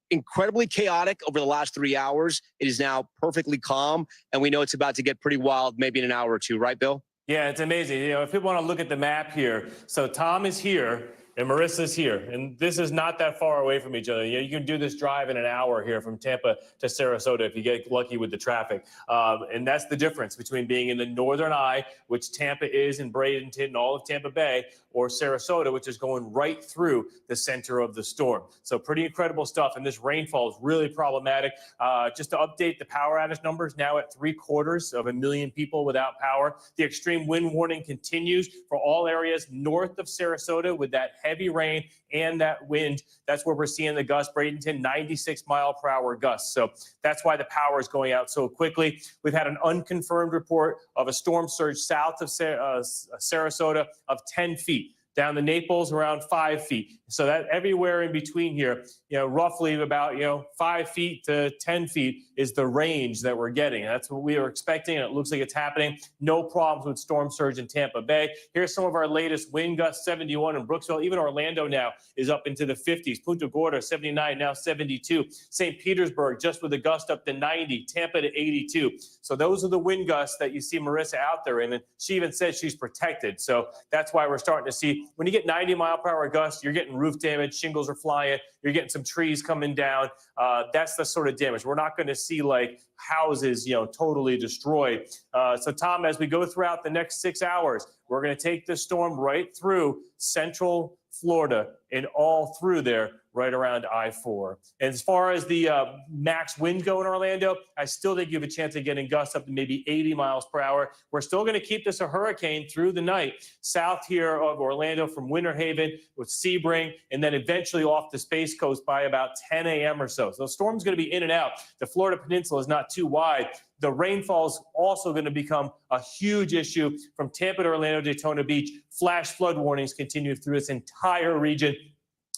incredibly chaotic over the last 3 hours. It is now perfectly calm, and we know it's about to get pretty wild maybe in an hour or two, right, Bill? Yeah, it's amazing. You know, if people want to look at the map here, so Tom is here and Marissa's here, and this is not that far away from each other. You know, you can do this drive in an hour here from Tampa to Sarasota if you get lucky with the traffic. And that's the difference between being in the northern eye, which Tampa is in Bradenton and all of Tampa Bay, or Sarasota, which is going right through the center of the storm. So pretty incredible stuff. And this rainfall is really problematic. Just to update the power outage numbers, now at 750,000 people without power. The extreme wind warning continues for all areas north of Sarasota with that heavy rain and that wind. That's where we're seeing the gusts. Bradenton, 96-mile-per-hour gusts. So that's why the power is going out so quickly. We've had an unconfirmed report of a storm surge south of Sarasota of 10 feet. Down to Naples, around 5 feet. So that everywhere in between here, you know, roughly about, 5 feet to 10 feet is the range that we're getting. That's what we were expecting, and it looks like it's happening. No problems with storm surge in Tampa Bay. Here's some of our latest wind gusts: 71 in Brooksville. Even Orlando now is up into the 50s. Punta Gorda, 79, now 72. St. Petersburg, just with a gust up to 90. Tampa to 82. So those are the wind gusts that you see Marissa out there in. And she even said she's protected. So that's why we're starting to see, when you get 90-mile-per-hour gusts, you're getting roof damage, shingles are flying, you're getting some trees coming down. That's the sort of damage. We're not going to see like houses, totally destroyed. So Tom, as we go throughout the next 6 hours, we're going to take the storm right through central Florida and all through there, right around I-4. And as far as the max wind go in Orlando, I still think you have a chance of getting gusts up to maybe 80 miles per hour. We're still going to keep this a hurricane through the night, south here of Orlando from Winter Haven with Sebring, and then eventually off the Space Coast by about 10 a.m. or so. So the storm's going to be in and out. The Florida Peninsula is not too wide. The rainfall is also going to become a huge issue from Tampa to Orlando, Daytona Beach. Flash flood warnings continue through this entire region.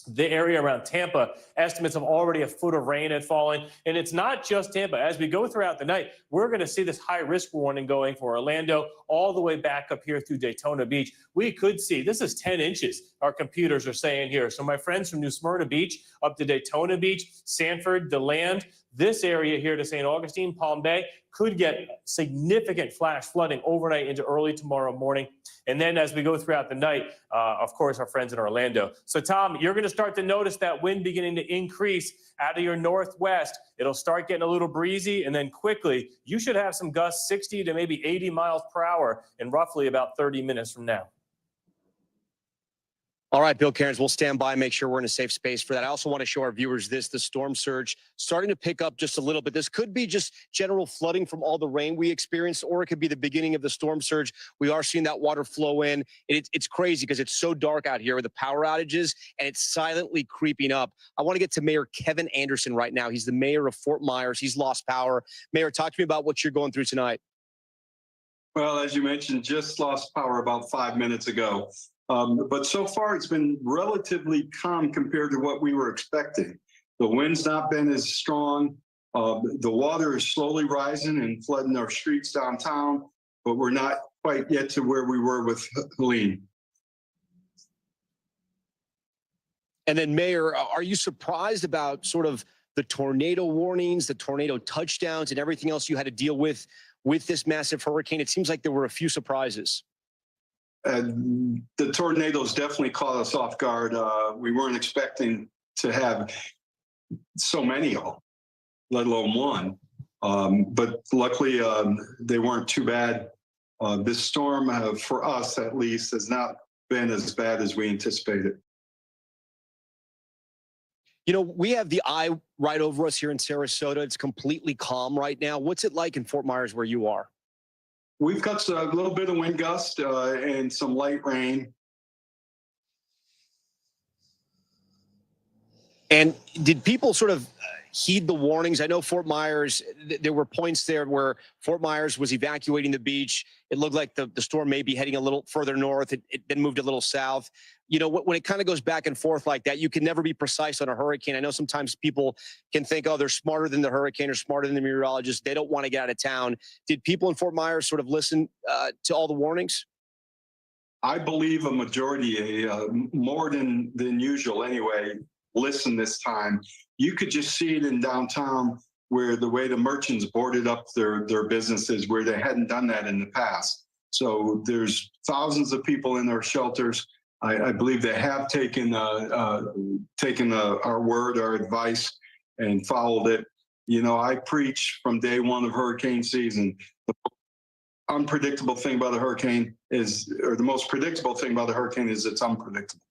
The area around Tampa, estimates of already a foot of rain had fallen. And it's not just Tampa. As we go throughout the night, we're going to see this high risk warning going for Orlando all the way back up here through Daytona Beach. we could see, this is 10 inches, our computers are saying here. So my friends from New Smyrna Beach up to Daytona Beach, Sanford, DeLand, this area here to St. Augustine, Palm Bay, could get significant flash flooding overnight into early tomorrow morning. And then as we go throughout the night, of course, our friends in Orlando. So Tom, you're going to start to notice that wind beginning to increase out of your northwest. It'll start getting a little breezy, and then quickly, you should have some gusts 60 to maybe 80 miles per hour in roughly about 30 minutes from now. All right, Bill Cairns, we'll stand by and make sure we're in a safe space for that. I also want to show our viewers this, the storm surge starting to pick up just a little bit. This could be just general flooding from all the rain we experienced, or it could be the beginning of the storm surge. We are seeing that water flow in. It's crazy because it's so dark out here with the power outages, and it's silently creeping up. I want to get to Mayor Kevin Anderson right now. He's the mayor of Fort Myers. He's lost power. Mayor, talk to me about what you're going through tonight. Well, as you mentioned, just lost power about 5 minutes ago. But so far, it's been relatively calm compared to what we were expecting. The wind's not been as strong. The water is slowly rising and flooding our streets downtown, but we're not quite yet to where we were with Helene. And then, Mayor, are you surprised about sort of the tornado warnings, the tornado touchdowns, and everything else you had to deal with this massive hurricane? It seems like there were a few surprises. The tornadoes definitely caught us off guard. We weren't expecting to have so many of them, let alone one. But luckily, they weren't too bad. This storm, for us at least, has not been as bad as we anticipated. You know, we have the eye right over us here in Sarasota. It's completely calm right now. What's it like in Fort Myers where you are? We've got a little bit of wind gust and some light rain. And did people sort of heed the warnings? I know Fort Myers, there were points there where Fort Myers was evacuating the beach. It looked like the storm may be heading a little further north. It then moved a little south. You know, when it kind of goes back and forth like that, you can never be precise on a hurricane. I know sometimes people can think, oh, they're smarter than the hurricane or smarter than the meteorologist. They don't want to get out of town. Did people in Fort Myers sort of listen to all the warnings? I believe a majority, more than usual anyway, listen this time. You could just see it in downtown where the way the merchants boarded up their businesses where they hadn't done that in the past. So there's thousands of people in their shelters. I believe they have taken our word, our advice, and followed it. You know, I preach from day one of hurricane season. The unpredictable thing about a hurricane is, or the most predictable thing about a hurricane is it's unpredictable.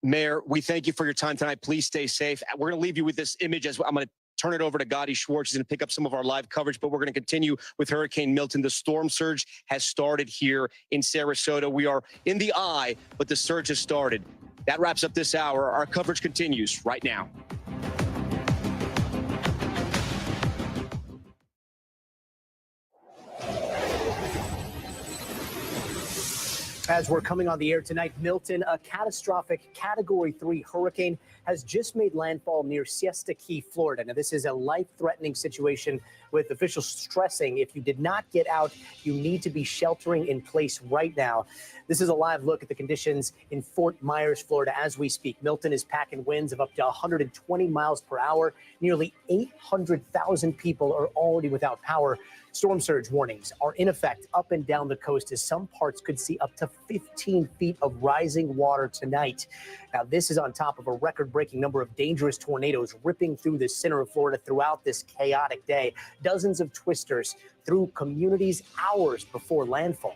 Mayor, we thank you for your time tonight. Please stay safe. We're going to leave you with this image as I'm going to turn it over to Gotti Schwartz. He's going to pick up some of our live coverage, but we're going to continue with Hurricane Milton. The storm surge has started here in Sarasota. We are in the eye, but the surge has started. That wraps up this hour. Our coverage continues right now. As we're coming on the air tonight, Milton, a catastrophic Category 3 hurricane, has just made landfall near Siesta Key, Florida. Now, this is a life-threatening situation with officials stressing if you did not get out, you need to be sheltering in place right now. This is a live look at the conditions in Fort Myers, Florida, as we speak. Milton is packing winds of up to 120 miles per hour. Nearly 800,000 people are already without power. Storm surge warnings are in effect up and down the coast as some parts could see up to 15 feet of rising water tonight. Now, this is on top of a record-breaking number of dangerous tornadoes ripping through the center of Florida throughout this chaotic day. Dozens of twisters through communities hours before landfall.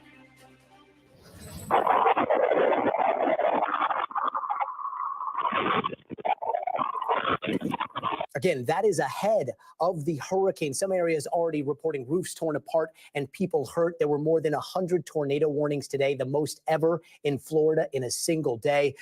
Again, that is ahead of the hurricane. Some areas already reporting roofs torn apart and people hurt. There were more than 100 tornado warnings today, the most ever in Florida in a single day.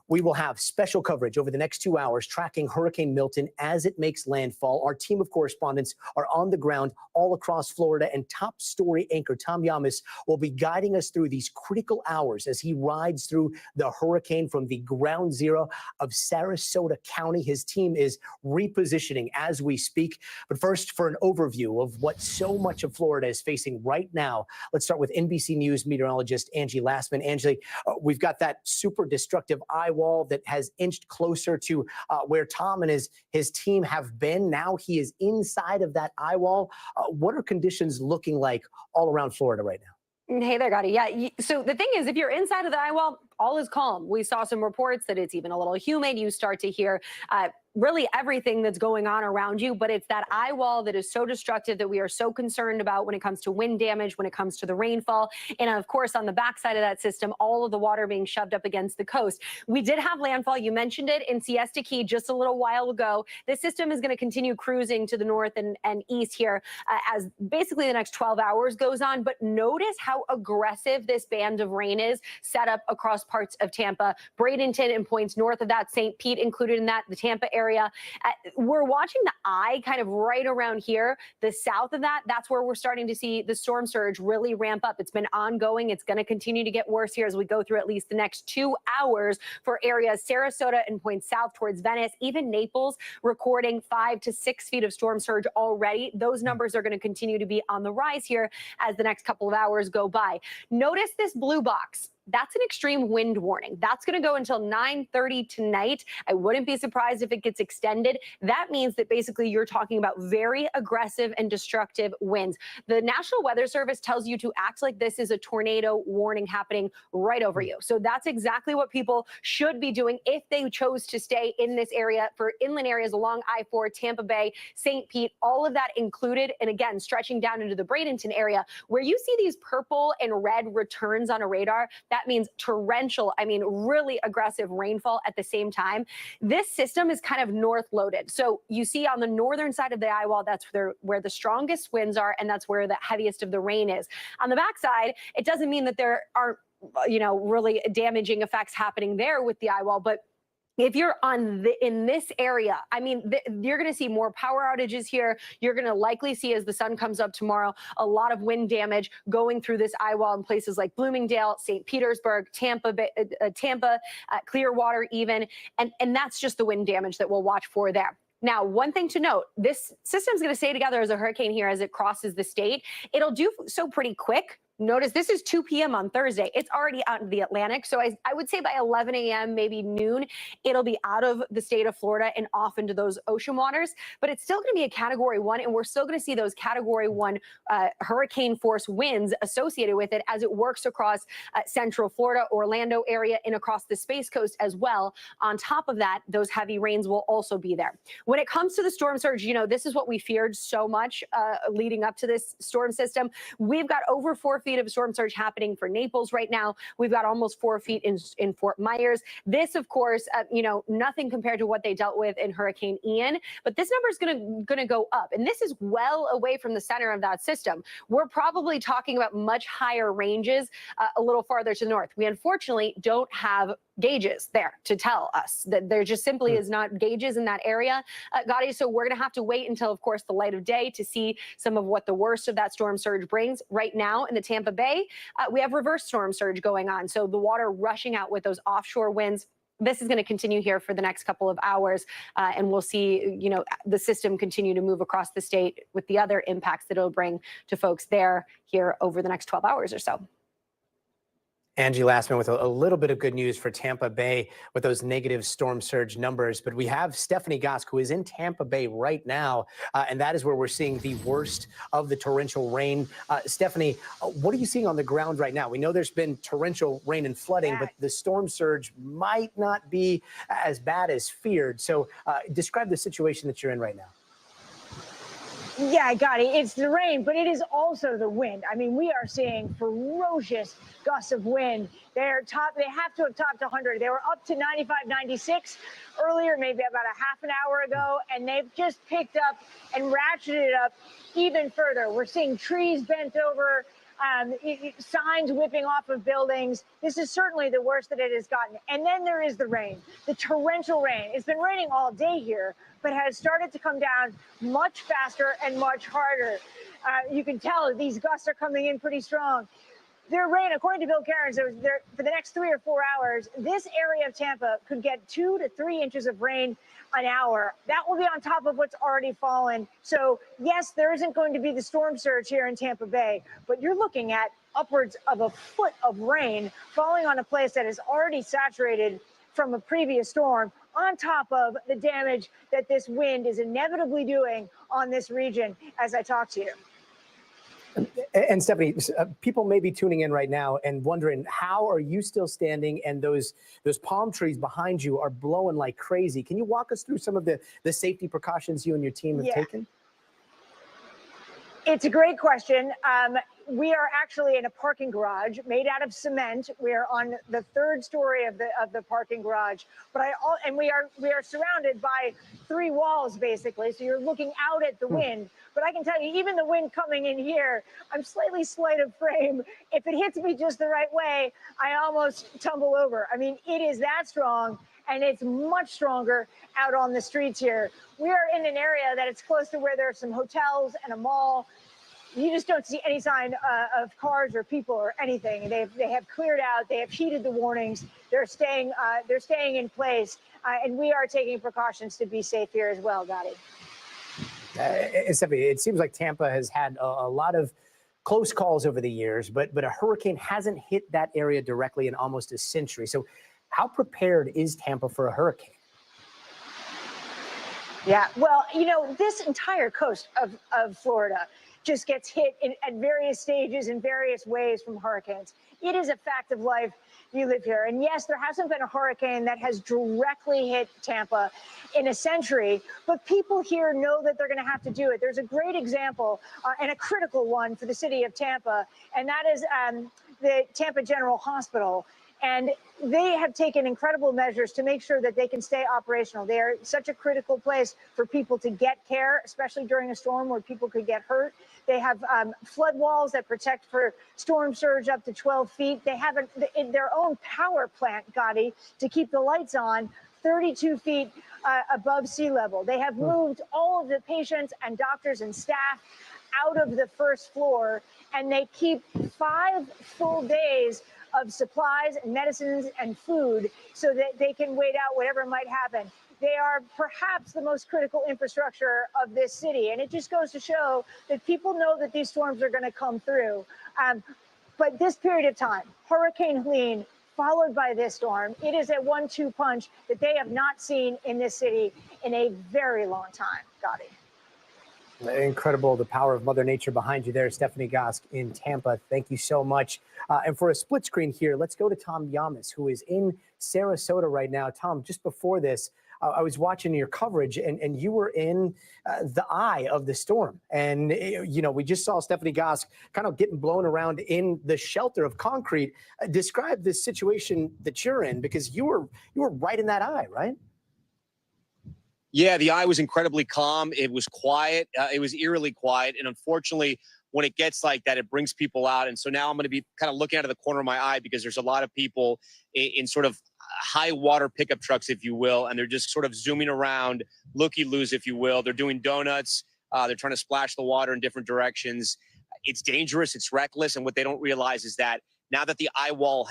We will have special coverage over the next 2 hours tracking Hurricane Milton as it makes landfall. Our team of correspondents are on the ground all across Florida, and top story anchor Tom Yamas will be guiding us through these critical hours as he rides through the hurricane from the ground zero of Sarasota County. His team is repositioning as we speak. But first, for an overview of what so much of Florida is facing right now, let's start with NBC News meteorologist Angie Lastman. Angie, we've got that super destructive eye wall that has inched closer to where Tom and his team have been. Now he is inside of that eye wall. What are conditions looking like all around Florida right now? Hey there, Gotti. Yeah, so the thing is, if you're inside of the eye wall, all is calm. We saw some reports that it's even a little humid. You start to hear really everything that's going on around you, but it's that eye wall that is so destructive that we are so concerned about when it comes to wind damage, when it comes to the rainfall, and of course on the backside of that system, all of the water being shoved up against the coast. We did have landfall, you mentioned it, in Siesta Key just a little while ago. This system is going to continue cruising to the north and east here as basically the next 12 hours goes on, but notice how aggressive this band of rain is set up across parts of Tampa, Bradenton and points north of that, St. Pete included in that, the Tampa area. We're watching the eye kind of right around here. The south of that, that's where we're starting to see the storm surge really ramp up. It's been ongoing. It's going to continue to get worse here as we go through at least the next 2 hours for areas Sarasota and points south towards Venice, even Naples recording 5 to 6 feet of storm surge already. Those numbers are going to continue to be on the rise here as the next couple of hours go by. Notice this blue box. That's an extreme wind warning. That's going to go until 9:30 tonight. I wouldn't be surprised if it gets extended. That means that basically you're talking about very aggressive and destructive winds. The National Weather Service tells you to act like this is a tornado warning happening right over you. So that's exactly what people should be doing if they chose to stay in this area for inland areas along I-4, Tampa Bay, St. Pete, all of that included. And again, stretching down into the Bradenton area where you see these purple and red returns on a radar. That means torrential, really aggressive rainfall at the same time. This system is kind of north loaded. So you see on the northern side of the eye wall, that's where the strongest winds are, and that's where the heaviest of the rain is. On the backside, it doesn't mean that there aren't, really damaging effects happening there with the eye wall, but if you're in this area, you're going to see more power outages here. You're going to likely see, as the sun comes up tomorrow, a lot of wind damage going through this eye wall in places like Bloomingdale, St. Petersburg, Tampa, Clearwater even. And that's just the wind damage that we'll watch for there. Now, one thing to note, this system is going to stay together as a hurricane here as it crosses the state. It'll do so pretty quick. Notice this is 2 p.m. on Thursday. It's already out in the Atlantic. So I would say by 11 a.m., maybe noon, it'll be out of the state of Florida and off into those ocean waters. But it's still going to be a Category 1, and we're still going to see those Category 1 hurricane force winds associated with it as it works across central Florida, Orlando area, and across the Space Coast as well. On top of that, those heavy rains will also be there. When it comes to the storm surge, this is what we feared so much leading up to this storm system. We've got over 4 feet of storm surge happening for Naples right now. We've got almost 4 feet in Fort Myers. This, of course, nothing compared to what they dealt with in Hurricane Ian, but this number is going to go up. And this is well away from the center of that system. We're probably talking about much higher ranges a little farther to the north. We unfortunately don't have gauges there to tell us that there just simply is not gauges in that area, Gotti. So we're going to have to wait until, of course, the light of day to see some of what the worst of that storm surge brings. Right now in the Tampa Bay, we have reverse storm surge going on. So the water rushing out with those offshore winds. This is going to continue here for the next couple of hours, and we'll see, the system continue to move across the state with the other impacts that it'll bring to folks there here over the next 12 hours or so. Angie Lastman with a little bit of good news for Tampa Bay with those negative storm surge numbers. But we have Stephanie Gosk, who is in Tampa Bay right now, and that is where we're seeing the worst of the torrential rain. Stephanie, what are you seeing on the ground right now? We know there's been torrential rain and flooding, but the storm surge might not be as bad as feared. So describe the situation that you're in right now. Yeah, I got it. It's the rain, but it is also the wind. We are seeing ferocious gusts of wind. They have to have topped 100. They were up to 95, 96 earlier, maybe about a half an hour ago, and they've just picked up and ratcheted it up even further. We're seeing trees bent over. signs whipping off of buildings. This is certainly the worst that it has gotten. And then there is the rain, the torrential rain. It's been raining all day here, but has started to come down much faster and much harder. You can tell these gusts are coming in pretty strong. Their rain, according to Bill Cairns, for the next 3 or 4 hours, this area of Tampa could get 2 to 3 inches of rain an hour. That will be on top of what's already fallen. So, yes, there isn't going to be the storm surge here in Tampa Bay, but you're looking at upwards of a foot of rain falling on a place that is already saturated from a previous storm, on top of the damage that this wind is inevitably doing on this region as I talk to you. And Stephanie, people may be tuning in right now and wondering, how are you still standing and those palm trees behind you are blowing like crazy? Can you walk us through some of the safety precautions you and your team have taken? It's a great question. We are actually in a parking garage made out of cement. We are on the 3rd story of the parking garage, and we are surrounded by 3 walls basically. So you're looking out at the wind. But I can tell you, even the wind coming in here, I'm slightly slight of frame. If it hits me just the right way, I almost tumble over. I mean, it is that strong, and it's much stronger out on the streets here. We are in an area that it's close to where there are some hotels and a mall. You just don't see any sign of cars or people or anything. They have cleared out. They have heeded the warnings. They're staying in place, and we are taking precautions to be safe here as well, Gotti. Stephanie, it seems like Tampa has had a lot of close calls over the years, but a hurricane hasn't hit that area directly in almost a century. So how prepared is Tampa for a hurricane? Yeah, well, you know, this entire coast of Florida just gets hit at various stages in various ways from hurricanes. It is a fact of life. You live here. And yes, there hasn't been a hurricane that has directly hit Tampa in a century, but people here know that they're going to have to do it. There's a great example and a critical one for the city of Tampa, and that is the Tampa General Hospital. And they have taken incredible measures to make sure that they can stay operational. They are such a critical place for people to get care, especially during a storm where people could get hurt. They have flood walls that protect for storm surge up to 12 feet. They have their own power plant, Gotti, to keep the lights on 32 feet above sea level. They have moved all of the patients and doctors and staff out of the 1st floor, and they keep 5 full days of supplies and medicines and food so that they can wait out whatever might happen. They are perhaps the most critical infrastructure of this city. And it just goes to show that people know that these storms are going to come through. But this period of time, Hurricane Helene, followed by this storm, it is a 1-2 punch that they have not seen in this city in a very long time, Gotti. Incredible, the power of Mother Nature behind you there, Stephanie Gosk in Tampa. Thank you so much. And for a split screen here, let's go to Tom Yamas, who is in Sarasota right now. Tom, just before this, I was watching your coverage, and you were in the eye of the storm. And, you know, we just saw Stephanie Gosk kind of getting blown around in the shelter of concrete. Describe this situation that you're in, because you were right in that eye, right? Yeah, the eye was incredibly calm. It was quiet. It was eerily quiet. And unfortunately, when it gets like that, it brings people out. And so now I'm going to be kind of looking out of the corner of my eye because there's a lot of people in sort of high water pickup trucks, if you will. And they're just sort of zooming around, looky-loos, if you will. They're doing donuts. They're trying to splash the water in different directions. It's dangerous. It's reckless. And what they don't realize is that now that the eye wall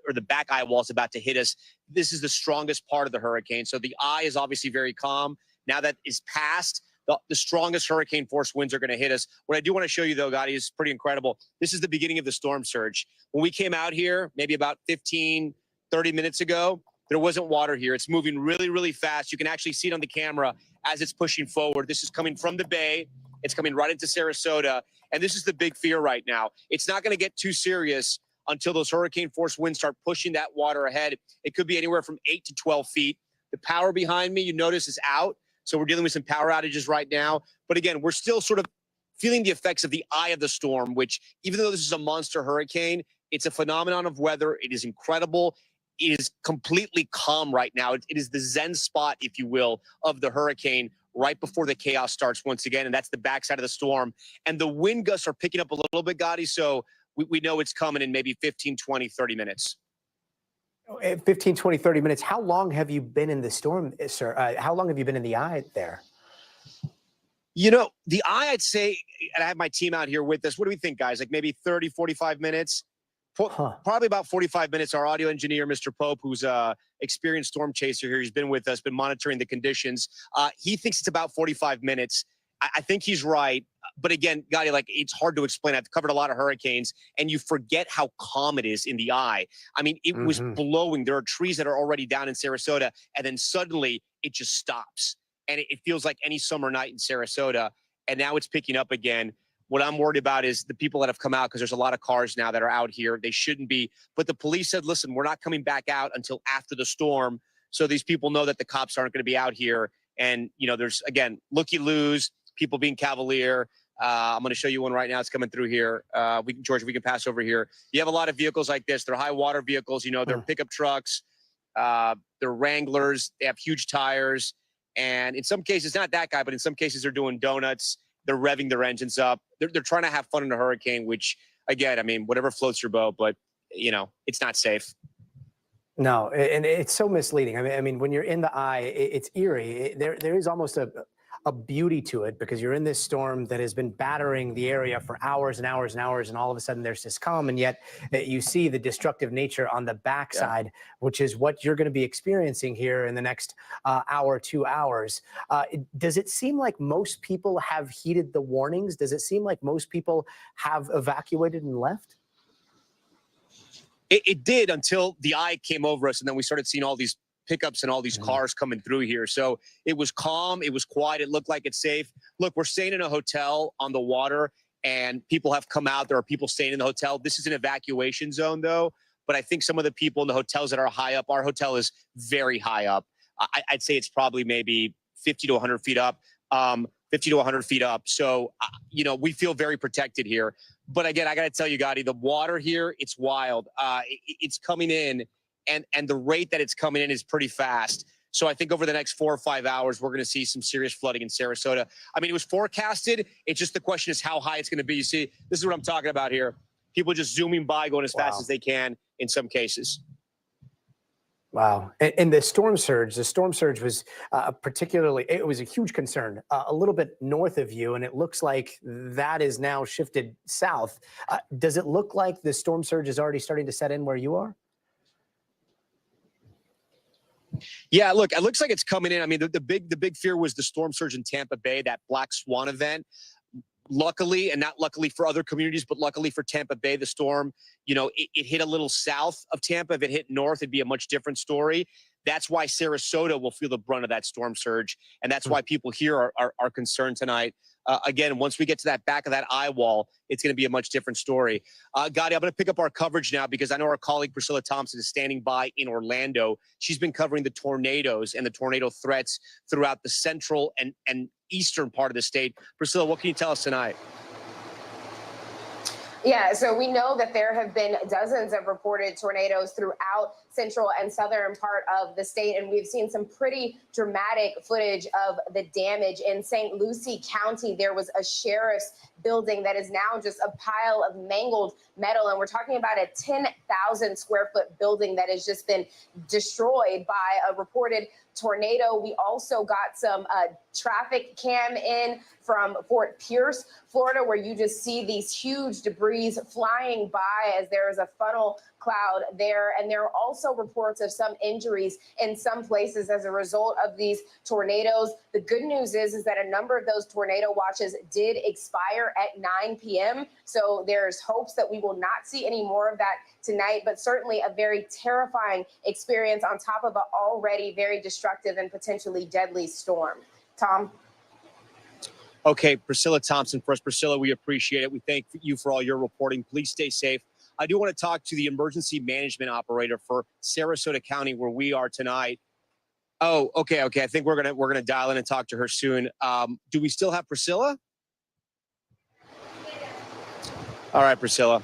or the back eye wall is about to hit us, this is the strongest part of the hurricane. So the eye is obviously very calm. Now that is past, the strongest hurricane force winds are going to hit us. What I do want to show you, though, Gotti, is pretty incredible. This is the beginning of the storm surge. When we came out here, maybe about 15, 30 minutes ago, there wasn't water here. It's moving really, really fast. You can actually see it on the camera as it's pushing forward. This is coming from the bay. It's coming right into Sarasota. And this is the big fear right now. It's not going to get too serious until those hurricane force winds start pushing that water ahead. It could be anywhere from 8 to 12 feet. The power behind me, you notice, is out. So we're dealing with some power outages right now. But again, we're still sort of feeling the effects of the eye of the storm, which even though this is a monster hurricane, it's a phenomenon of weather. It is incredible. It is completely calm right now. It is the Zen spot, if you will, of the hurricane right before the chaos starts once again, and that's the backside of the storm. And the wind gusts are picking up a little bit, Gotti, so we know it's coming in maybe 15, 20, 30 minutes. 15, 20, 30 minutes. How long have you been in the storm, sir? How long have you been in the eye there? You know, the eye, I'd say, and I have my team out here with us. What do we think, guys? Like maybe 30, 45 minutes? Probably about 45 minutes. Our audio engineer, Mr. Pope, who's a experienced storm chaser here, he's been with us, been monitoring the conditions. He thinks it's about 45 minutes. I think he's right. But again, Gotti, like it's hard to explain. I've covered a lot of hurricanes, and you forget how calm it is in the eye. I mean, it was blowing. There are trees that are already down in Sarasota, and then suddenly it just stops. And it feels like any summer night in Sarasota, and now it's picking up again. What I'm worried about is the people that have come out, because there's a lot of cars now that are out here. They shouldn't be. But the police said, listen, we're not coming back out until after the storm. So these people know that the cops aren't going to be out here. And, you know, there's, again, looky-loos, people being cavalier. I'm going to show you one right now. It's coming through here. George, we can pass over here. You have a lot of vehicles like this. They're high water vehicles. You know, they're pickup trucks. They're Wranglers. They have huge tires. And in some cases, not that guy, but in some cases they're doing donuts. They're revving their engines up. They're trying to have fun in a hurricane, which, again, I mean, whatever floats your boat, but, you know, it's not safe. No, and it's so misleading. I mean, when you're in the eye, it's eerie. There is almost a beauty to it because you're in this storm that has been battering the area for hours and hours and hours, and all of a sudden there's this calm, and yet you see the destructive nature on the backside, which is what you're going to be experiencing here in the next hour, 2 hours. Does it seem like most people have heeded the warnings? Does it seem like most people have evacuated and left? It did until the eye came over us, and then we started seeing all these pickups and all these cars coming through here. So it was calm. It was quiet. It looked like it's safe. Look, we're staying in a hotel on the water, and people have come out. There are people staying in the hotel. This is an evacuation zone, though. But I think some of the people in the hotels that are high up, our hotel is very high up. I'd say it's probably maybe 50 to 100 feet up. 50 to 100 feet up. So, you know, we feel very protected here. But again, I got to tell you, Gotti, the water here, it's wild. It's coming in, and the rate that it's coming in is pretty fast. So I think over the next 4 or 5 hours, we're going to see some serious flooding in Sarasota. I mean, it was forecasted. It's just the question is how high it's going to be. You see, this is what I'm talking about here. People just zooming by, going as fast as they can in some cases. Wow. And the storm surge was particularly, it was a huge concern a little bit north of you, and it looks like that is now shifted south. Does it look like the storm surge is already starting to set in where you are? Yeah, look, it looks like it's coming in. I mean, the big fear was the storm surge in Tampa Bay, that black swan event. Luckily, and not luckily for other communities, but luckily for Tampa Bay, the storm, you know, it hit a little south of Tampa. If it hit north, it'd be a much different story. That's why Sarasota will feel the brunt of that storm surge. And that's why people here are concerned tonight. Again, once we get to that back of that eye wall, it's going to be a much different story. Gotti, I'm going to pick up our coverage now because I know our colleague Priscilla Thompson is standing by in Orlando. She's been covering the tornadoes and the tornado threats throughout the central and eastern part of the state. Priscilla, what can you tell us tonight? Yeah, so we know that there have been dozens of reported tornadoes throughout central and southern part of the state, and we've seen some pretty dramatic footage of the damage in St. Lucie County. There was a sheriff's building that is now just a pile of mangled metal, and we're talking about a 10,000 square foot building that has just been destroyed by a reported tornado. We also got some traffic cam in from Fort Pierce, Florida, where you just see these huge debris flying by as there is a funnel cloud there. And there are also reports of some injuries in some places as a result of these tornadoes. The good news is that a number of those tornado watches did expire at 9 p.m. So there's hopes that we will not see any more of that tonight, but certainly a very terrifying experience on top of an already very destructive and potentially deadly storm. Tom? Okay, Priscilla Thompson for us. Priscilla, we appreciate it. We thank you for all your reporting. Please stay safe. I do want to talk to the emergency management operator for Sarasota County, where we are tonight. Oh, okay. I think we're gonna dial in and talk to her soon. Do we still have Priscilla? All right, Priscilla.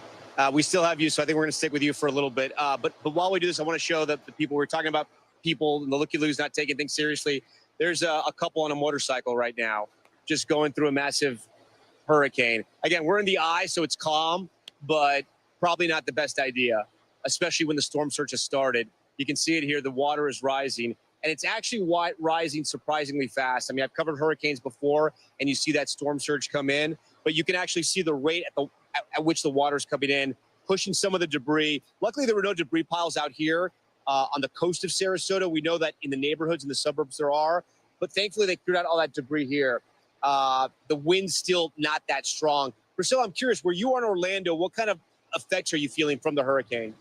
We still have you, so I think we're gonna stick with you for a little bit. But while we do this, I want to show that the people we're talking about, people in the looky-loos not taking things seriously. There's a couple on a motorcycle right now, just going through a massive hurricane. Again, we're in the eye, so it's calm, but probably not the best idea, especially when the storm surge has started. You can see it here. The water is rising, and it's actually rising surprisingly fast. I mean, I've covered hurricanes before, and you see that storm surge come in, but you can actually see the rate at which the water is coming in, pushing some of the debris. Luckily, there were no debris piles out here on the coast of Sarasota. We know that in the neighborhoods and the suburbs there are, but thankfully they cleared out all that debris here. The wind's still not that strong. Priscilla, I'm curious, where you are in Orlando, what kind of effects are you feeling from the hurricane?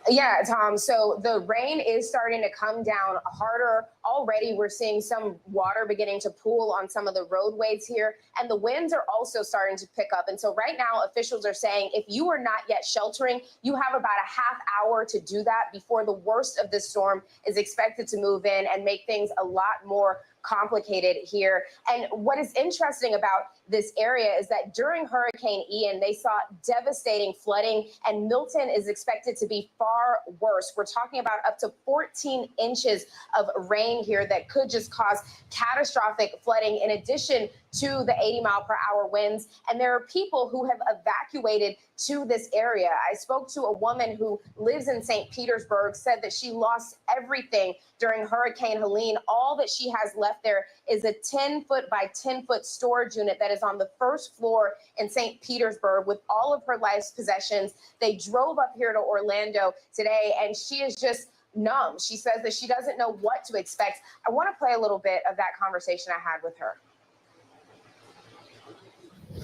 Yeah, Tom. So the rain is starting to come down harder already. We're seeing some water beginning to pool on some of the roadways here, and the winds are also starting to pick up. And so right now, officials are saying if you are not yet sheltering, you have about a half hour to do that before the worst of this storm is expected to move in and make things a lot more complicated here. And what is interesting about this area is that during Hurricane Ian, they saw devastating flooding, and Milton is expected to be far worse. We're talking about up to 14 inches of rain here that could just cause catastrophic flooding in addition to the 80-mile-per-hour winds. And there are people who have evacuated to this area. I spoke to a woman who lives in St. Petersburg, said that she lost everything during Hurricane Helene. All that she has left there is a 10-foot by 10-foot storage unit that is on the first floor in St. Petersburg with all of her life's possessions. They drove up here to Orlando today, and she is just numb. She says that she doesn't know what to expect. I want to play a little bit of that conversation I had with her.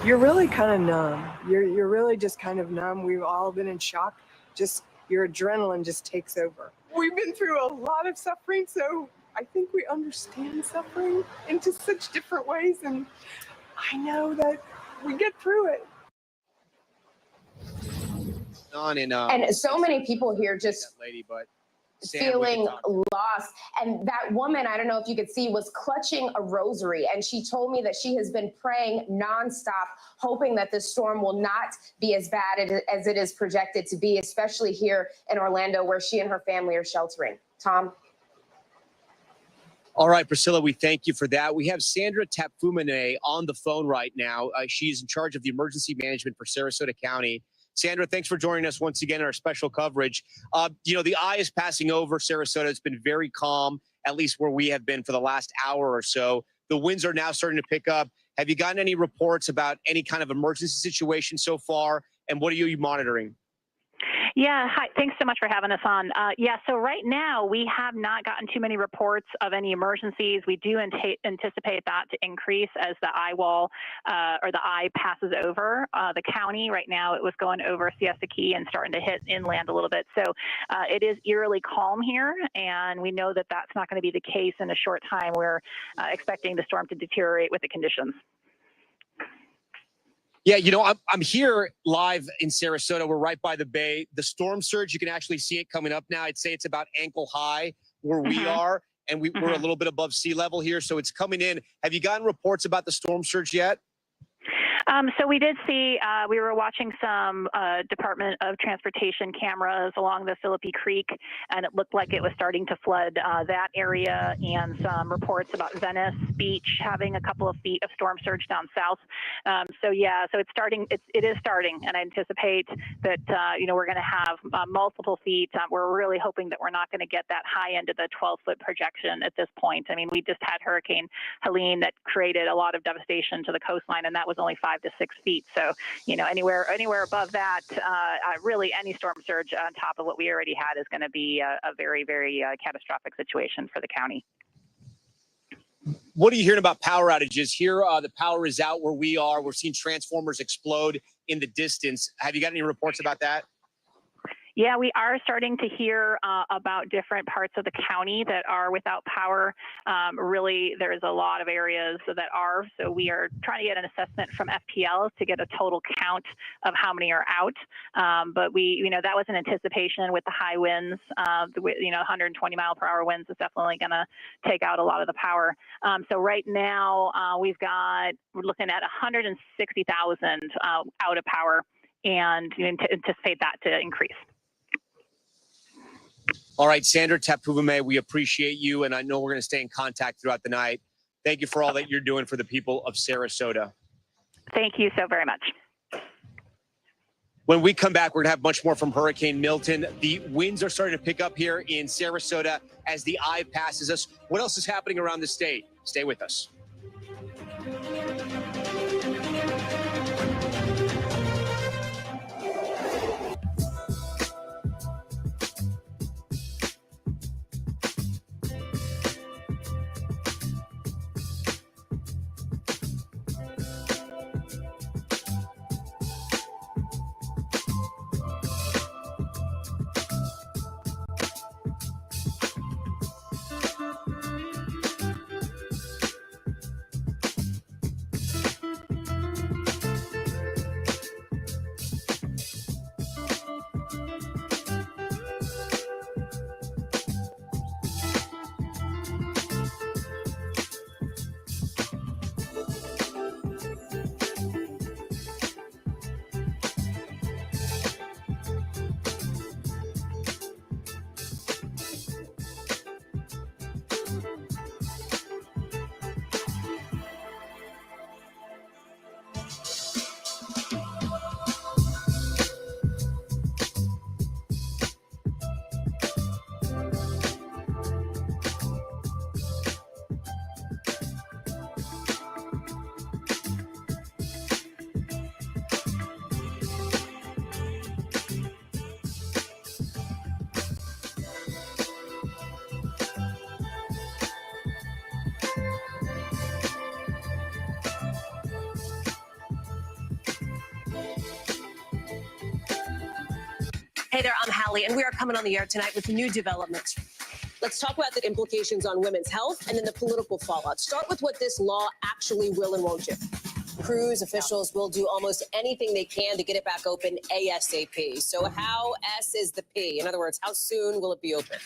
You're really kind of numb. You're really just kind of numb. We've all been in shock. Just your adrenaline just takes over. We've been through a lot of suffering, so I think we understand suffering in just such different ways, and I know that we get through it. And so many people here just feeling lost. And that woman, I don't know if you could see, was clutching a rosary. And she told me that she has been praying nonstop, hoping that this storm will not be as bad as it is projected to be, especially here in Orlando, where she and her family are sheltering. Tom? All right, Priscilla, we thank you for that. We have Sandra Tapfumane on the phone right now. She's in charge of the emergency management for Sarasota County. Sandra, thanks for joining us once again in our special coverage. The eye is passing over Sarasota. It's been very calm, at least where we have been for the last hour or so. The winds are now starting to pick up. Have you gotten any reports about any kind of emergency situation so far? And what are you monitoring? Yeah, hi. Thanks so much for having us on. So right now we have not gotten too many reports of any emergencies. We do anticipate that to increase as the eye wall or the eye passes over the county. Right now it was going over Siesta Key and starting to hit inland a little bit. So it is eerily calm here, and we know that that's not going to be the case in a short time. We're expecting the storm to deteriorate with the conditions. Yeah, I'm here live in Sarasota. We're right by the bay. The storm surge, you can actually see it coming up now. I'd say it's about ankle high where we are, and we're a little bit above sea level here, so it's coming in. Have you gotten reports about the storm surge yet? So we did see, we were watching some Department of Transportation cameras along the Philippi Creek, and it looked like it was starting to flood that area, and some reports about Venice Beach having a couple of feet of storm surge down south. So it's starting, it is starting, and I anticipate that, we're going to have multiple feet. We're really hoping that we're not going to get that high end of the 12-foot projection at this point. I mean, we just had Hurricane Helene that created a lot of devastation to the coastline, and that was only 5 to 6 feet. So, anywhere above that, really any storm surge on top of what we already had is going to be a very, very catastrophic situation for the county. What are you hearing about power outages? Here, the power is out where we are. We're seeing transformers explode in the distance. Have you got any reports about that? Yeah, we are starting to hear about different parts of the county that are without power. Really, there's a lot of areas that are. So we are trying to get an assessment from FPL to get a total count of how many are out. But that was an anticipation with the high winds. 120-mile-per-hour winds is definitely going to take out a lot of the power. So right now, we're looking at 160,000 out of power, and anticipate that to increase. All right, Sandra Tapuvume, we appreciate you, and I know we're going to stay in contact throughout the night. Thank you for all that you're doing for the people of Sarasota. Thank you so very much. When we come back, we're going to have much more from Hurricane Milton. The winds are starting to pick up here in Sarasota as the eye passes us. What else is happening around the state? Stay with us. Hey there, I'm Hallie, and we are coming on the air tonight with new developments. Let's talk about the implications on women's health and then the political fallout. Start with what this law actually will and won't do. Cruise officials will do almost anything they can to get it back open ASAP. So how S is the P? In other words, how soon will it be open?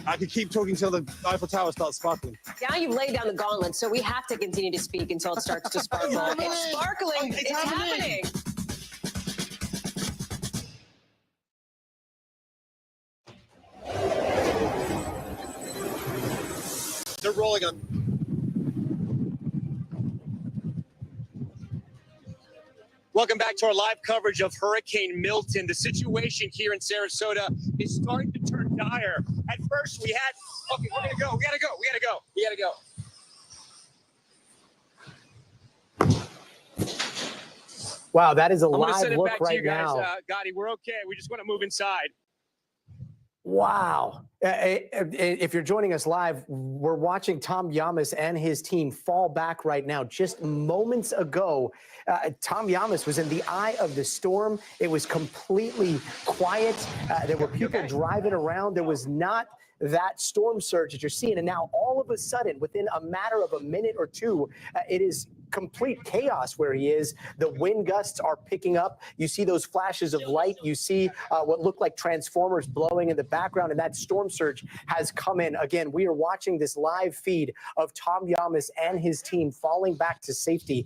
I could keep talking till the Eiffel Tower starts sparkling. Now you've laid down the gauntlet, so we have to continue to speak until it starts to sparkle. It's sparkling. It's happening. They're rolling on. Welcome back to our live coverage of Hurricane Milton. The situation here in Sarasota is starting to turn dire. At first, we had, okay, we're gonna go. We gotta go. Wow, that is a I'm gonna live send it look back to right you guys. now. Gotti, we're okay. We just want to move inside. Wow. If you're joining us live, we're watching Tom Yamas and his team fall back right now. Just moments ago, Tom Yamas was in the eye of the storm. It was completely quiet. There were people driving around. There was not that storm surge that you're seeing. And now all of a sudden, within a matter of a minute or two, it is complete chaos where he is. The wind gusts are picking up. You see those flashes of light. You see what look like transformers blowing in the background, and that storm surge has come in. Again, we are watching this live feed of Tom Yamas and his team falling back to safety.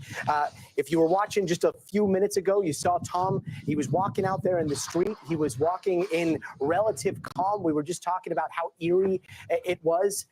If you were watching just a few minutes ago, you saw Tom. He was walking out there in the street. He was walking in relative calm. We were just talking about how eerie it was.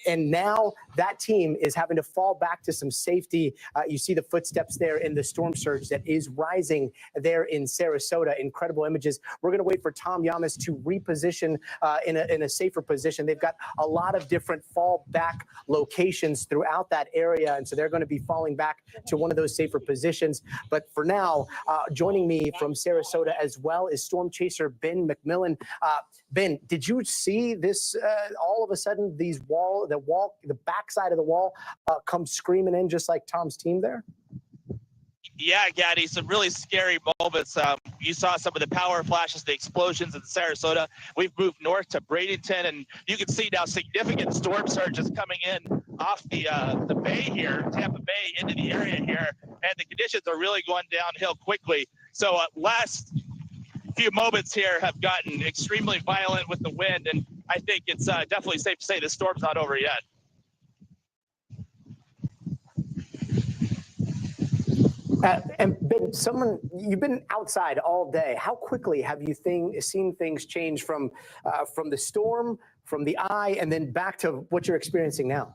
And now that team is having to fall back to some safety. You see the footsteps there in the storm surge that is rising there in Sarasota. Incredible images. We're going to wait for Tom Yamas to reposition in a safer position. They've got a lot of different fallback locations throughout that area, and so they're going to be falling back to one of those safer positions. But for now, joining me from Sarasota as well is storm chaser Ben McMillan. Ben, did you see this? All of a sudden, the backside of the wall comes screaming in, just like Tom's team there? Yeah, Gaddy, some really scary moments. You saw some of the power flashes, the explosions in Sarasota. We've moved north to Bradenton, and you can see now significant storm surges coming in off the bay here, Tampa Bay, into the area here, and the conditions are really going downhill quickly. So last few moments here have gotten extremely violent with the wind, and I think it's definitely safe to say the storm's not over yet. And Ben, you've been outside all day. How quickly have you seen things change from the storm, from the eye, and then back to what you're experiencing now?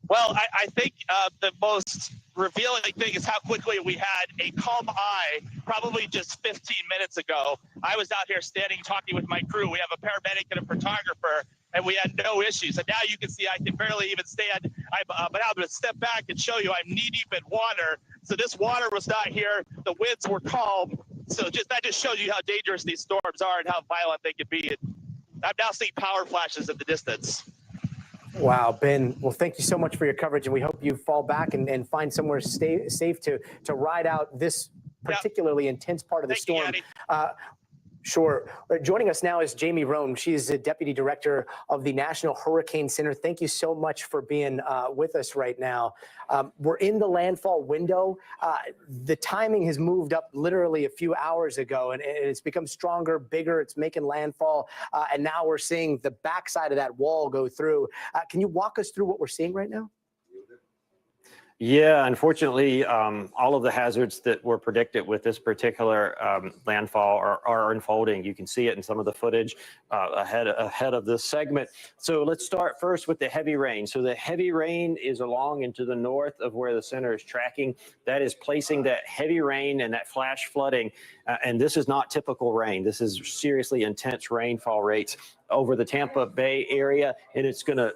Well, I think the most revealing thing is how quickly we had a calm eye probably just 15 minutes ago. I was out here standing talking with my crew. We have a paramedic and a photographer, and we had no issues. And now you can see I can barely even stand. But I'm going to step back and show you I'm knee-deep in water. So this water was not here. The winds were calm. So that just shows you how dangerous these storms are and how violent they can be. And I'm now seeing power flashes in the distance. Wow, Ben. Well, thank you so much for your coverage, and we hope you fall back and find somewhere safe to ride out this particularly intense part of the storm. Sure. Joining us now is Jamie Roan. She's the Deputy Director of the National Hurricane Center. Thank you so much for being with us right now. We're in the landfall window. The timing has moved up literally a few hours ago, and it's become stronger, bigger. It's making landfall, and now we're seeing the backside of that wall go through. Can you walk us through what we're seeing right now? Yeah, unfortunately, all of the hazards that were predicted with this particular landfall are unfolding. You can see it in some of the footage ahead of this segment. So let's start first with the heavy rain. So the heavy rain is along and to the north of where the center is tracking. That is placing that heavy rain and that flash flooding. And this is not typical rain. This is seriously intense rainfall rates over the Tampa Bay area, and it's going to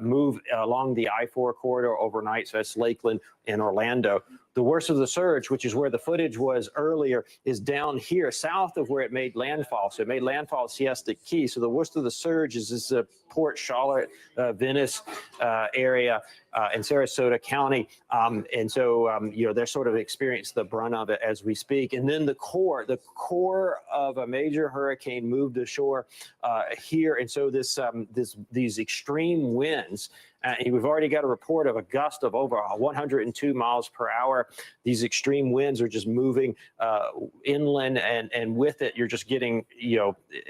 move along the I-4 corridor overnight. So that's Lakeland and Orlando. The worst of the surge, which is where the footage was earlier, is down here south of where it made landfall. So it made landfall at Siesta Key. So the worst of the surge is this Port Charlotte, Venice area in Sarasota County. And so, they're sort of experiencing the brunt of it as we speak. And then the core of a major hurricane moved ashore here. And so these extreme winds, and we've already got a report of a gust of over 102 miles per hour. These extreme winds are just moving inland, and with it, you're just getting,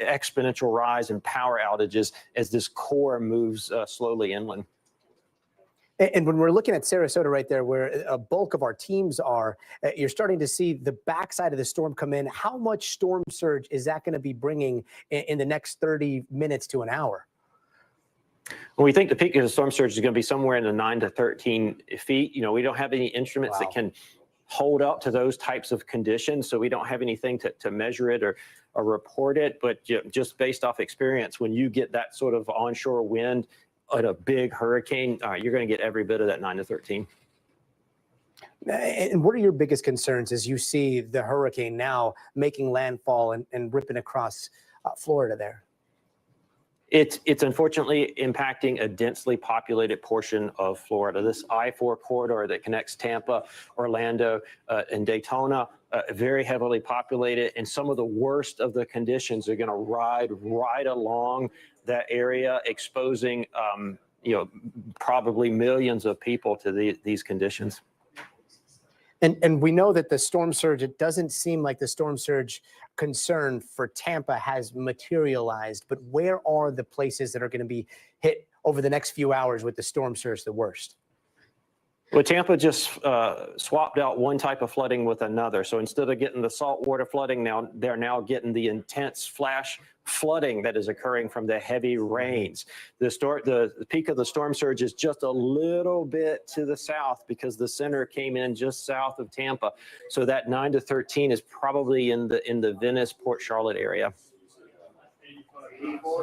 exponential rise in power outages as this core moves slowly inland. And when we're looking at Sarasota right there, where a bulk of our teams are, you're starting to see the backside of the storm come in. How much storm surge is that going to be bringing in the next 30 minutes to an hour? Well, we think the peak of the storm surge is going to be somewhere in the 9 to 13 feet. We don't have any instruments that can hold up to those types of conditions, so we don't have anything to measure it or report it. But just based off experience, when you get that sort of onshore wind at a big hurricane, you're going to get every bit of that 9 to 13. And what are your biggest concerns as you see the hurricane now making landfall and ripping across Florida there? It's unfortunately impacting a densely populated portion of Florida. This I-4 corridor that connects Tampa, Orlando, and Daytona, very heavily populated, and some of the worst of the conditions are going to ride right along that area, exposing probably millions of people to these conditions. And we know that the storm surge, it doesn't seem like the storm surge concern for Tampa has materialized, but where are the places that are going to be hit over the next few hours with the storm surge the worst? Well, Tampa just swapped out one type of flooding with another. So instead of getting the saltwater flooding, they're now getting the intense flash flooding that is occurring from the heavy rains. The peak of the storm surge is just a little bit to the south because the center came in just south of Tampa. So that 9 to 13 is probably in the Venice, Port Charlotte area.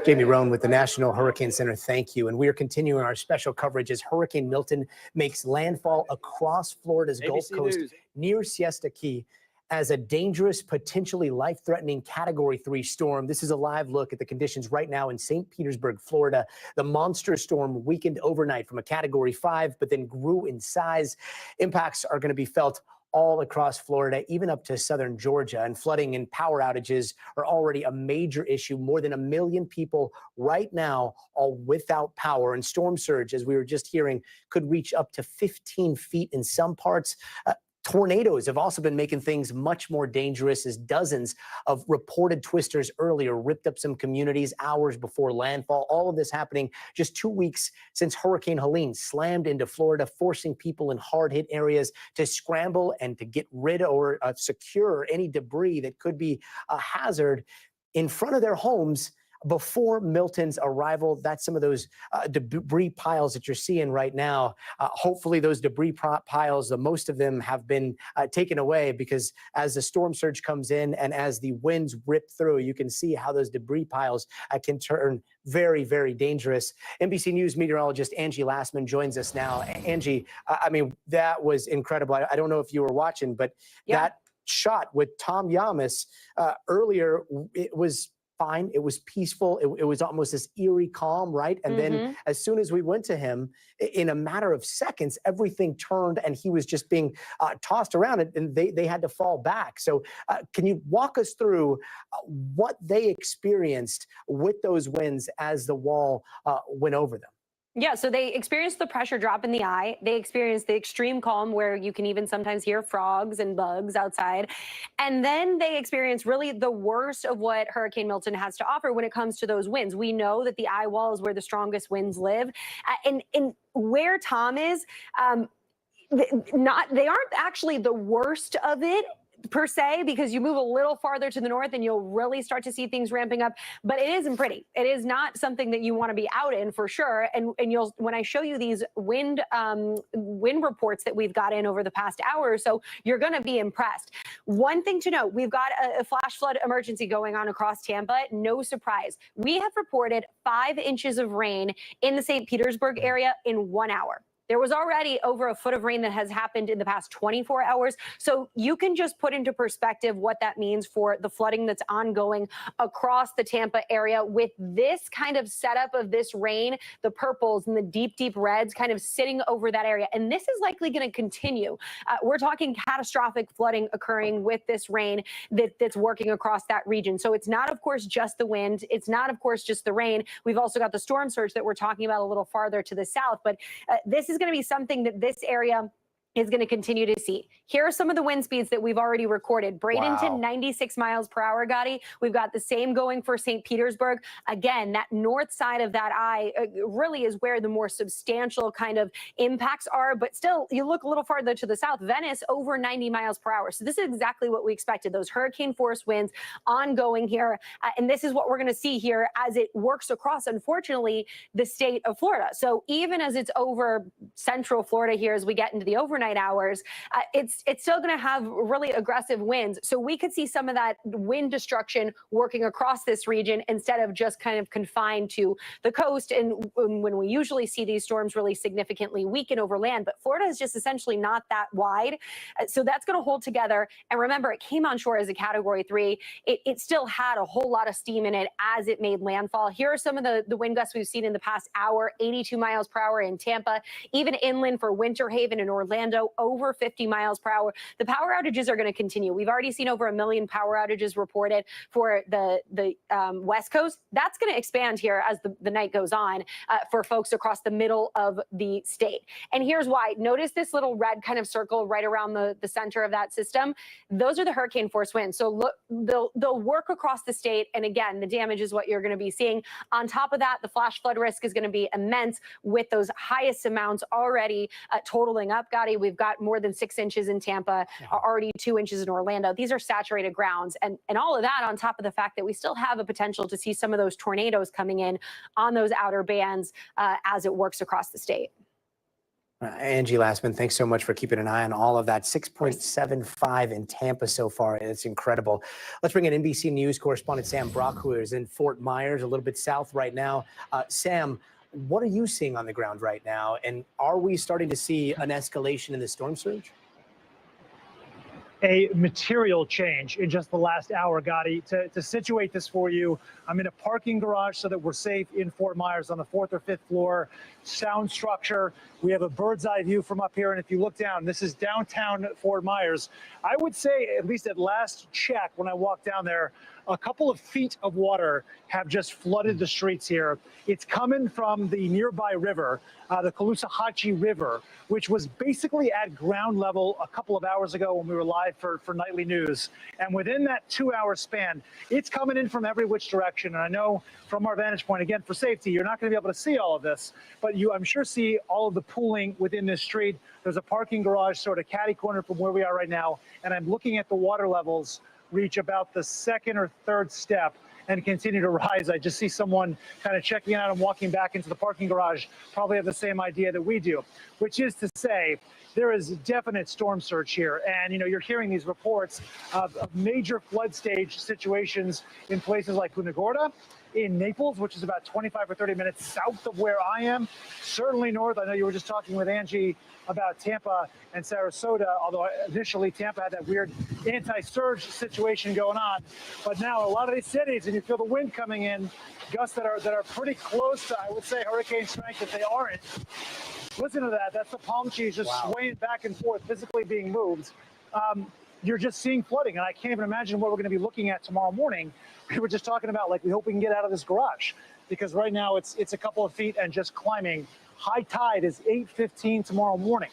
Jamie Roan with the National Hurricane Center, thank you. And we are continuing our special coverage as Hurricane Milton makes landfall across Florida's Gulf Coast near Siesta Key as a dangerous, potentially life-threatening Category 3 storm. This is a live look at the conditions right now in St. Petersburg, Florida. The monster storm weakened overnight from a Category 5, but then grew in size. Impacts are going to be felt all across Florida, even up to southern Georgia, and flooding and power outages are already a major issue. More than 1 million people right now all without power, and storm surge, as we were just hearing, could reach up to 15 feet in some parts. Tornadoes have also been making things much more dangerous as dozens of reported twisters earlier ripped up some communities hours before landfall. All of this happening just 2 weeks since Hurricane Helene slammed into Florida, forcing people in hard-hit areas to scramble and to get rid or secure any debris that could be a hazard in front of their homes before Milton's arrival. That's some of those debris piles that you're seeing right now. Hopefully those debris piles, most of them have been taken away, because as the storm surge comes in and as the winds rip through, you can see how those debris piles can turn very, very dangerous. NBC News meteorologist Angie Lassman joins us now. Angie, I mean, that was incredible. I don't know if you were watching, but that shot with Tom Yamas earlier, it was fine. It was peaceful. It was almost this eerie calm, right? And then as soon as we went to him, in a matter of seconds, everything turned and he was just being tossed around, and they had to fall back. So can you walk us through what they experienced with those winds as the wall went over them? Yeah, so they experienced the pressure drop in the eye. They experienced the extreme calm where you can even sometimes hear frogs and bugs outside. And then they experienced really the worst of what Hurricane Milton has to offer when it comes to those winds. We know that the eye wall is where the strongest winds live. And where Tom is, they aren't actually the worst of it per se, because you move a little farther to the north and you'll really start to see things ramping up, but it isn't pretty. It is not something that you want to be out in for sure. And you'll, when I show you these wind reports that we've got in over the past hour or so, you're going to be impressed. One thing to note, we've got a flash flood emergency going on across Tampa. No surprise. We have reported 5 inches of rain in the St. Petersburg area in 1 hour. There was already over a foot of rain that has happened in the past 24 hours. So you can just put into perspective what that means for the flooding that's ongoing across the Tampa area with this kind of setup of this rain, the purples and the deep, deep reds kind of sitting over that area. And this is likely going to continue. We're talking catastrophic flooding occurring with this rain that's working across that region. So it's not, of course, just the wind. It's not, of course, just the rain. We've also got the storm surge that we're talking about a little farther to the south. But this is going to be something that this area is going to continue to see. Here are some of the wind speeds that we've already recorded. Bradenton, 96 miles per hour, Gotti. We've got the same going for St. Petersburg. Again, that north side of that eye really is where the more substantial kind of impacts are. But still, you look a little farther to the south, Venice over 90 miles per hour. So this is exactly what we expected. Those hurricane force winds ongoing here. And this is what we're going to see here as it works across, unfortunately, the state of Florida. So even as it's over central Florida here, as we get into the overnight hours, it's still going to have really aggressive winds. So we could see some of that wind destruction working across this region instead of just kind of confined to the coast. And when we usually see these storms really significantly weaken over land, but Florida is just essentially not that wide. So that's going to hold together. And remember, it came on shore as a Category 3. It still had a whole lot of steam in it as it made landfall. Here are some of the wind gusts we've seen in the past hour: 82 miles per hour in Tampa, even inland for Winter Haven and Orlando, over 50 miles per hour. The power outages are going to continue. We've already seen over 1 million power outages reported for the West Coast. That's going to expand here as the night goes on for folks across the middle of the state. And here's why. Notice this little red kind of circle right around the center of that system. Those are the hurricane force winds. So look, they'll work across the state. And again, the damage is what you're going to be seeing. On top of that, the flash flood risk is going to be immense with those highest amounts already totaling up. Gotti, we've got more than 6 inches in Tampa, already 2 inches in Orlando. These are saturated grounds. And all of that on top of the fact that we still have a potential to see some of those tornadoes coming in on those outer bands as it works across the state. Angie Lassman, thanks so much for keeping an eye on all of that. 6.75 in Tampa so far. It's incredible. Let's bring in NBC News correspondent Sam Brock, who is in Fort Myers, a little bit south right now. Sam, what are you seeing on the ground right now? And are we starting to see an escalation in the storm surge? A material change in just the last hour, Gotti. To situate this for you, I'm in a parking garage so that we're safe in Fort Myers on the 4th or 5th floor. Sound structure. We have a bird's eye view from up here. And if you look down, this is downtown Fort Myers. I would say, at least at last check, when I walked down there, a couple of feet of water have just flooded the streets here. It's coming from the nearby river, the Caloosahatchee River, which was basically at ground level a couple of hours ago when we were live for nightly news. And within that 2-hour span, it's coming in from every which direction. And I know from our vantage point, again, for safety, you're not going to be able to see all of this, but you, I'm sure, see all of the pooling within this street. There's a parking garage sort of catty corner from where we are right now. And I'm looking at the water levels reach about the second or third step and continue to rise. I just see someone kind of checking out and walking back into the parking garage, probably have the same idea that we do, which is to say there is definite storm surge here. And, you know, you're hearing these reports of major flood stage situations in places like Punta Gorda, in Naples, which is about 25 or 30 minutes south of where I am, certainly north. I know you were just talking with Angie about Tampa and Sarasota, although initially Tampa had that weird anti-surge situation going on. But now a lot of these cities, and you feel the wind coming in, gusts that are pretty close to, I would say, hurricane strength if they aren't. Listen to that. That's the palm trees just swaying back and forth, physically being moved. You're just seeing flooding, and I can't even imagine what we're going to be looking at tomorrow morning. We were just talking about, like, we hope we can get out of this garage, because right now it's a couple of feet and just climbing. High tide is 8:15 tomorrow morning.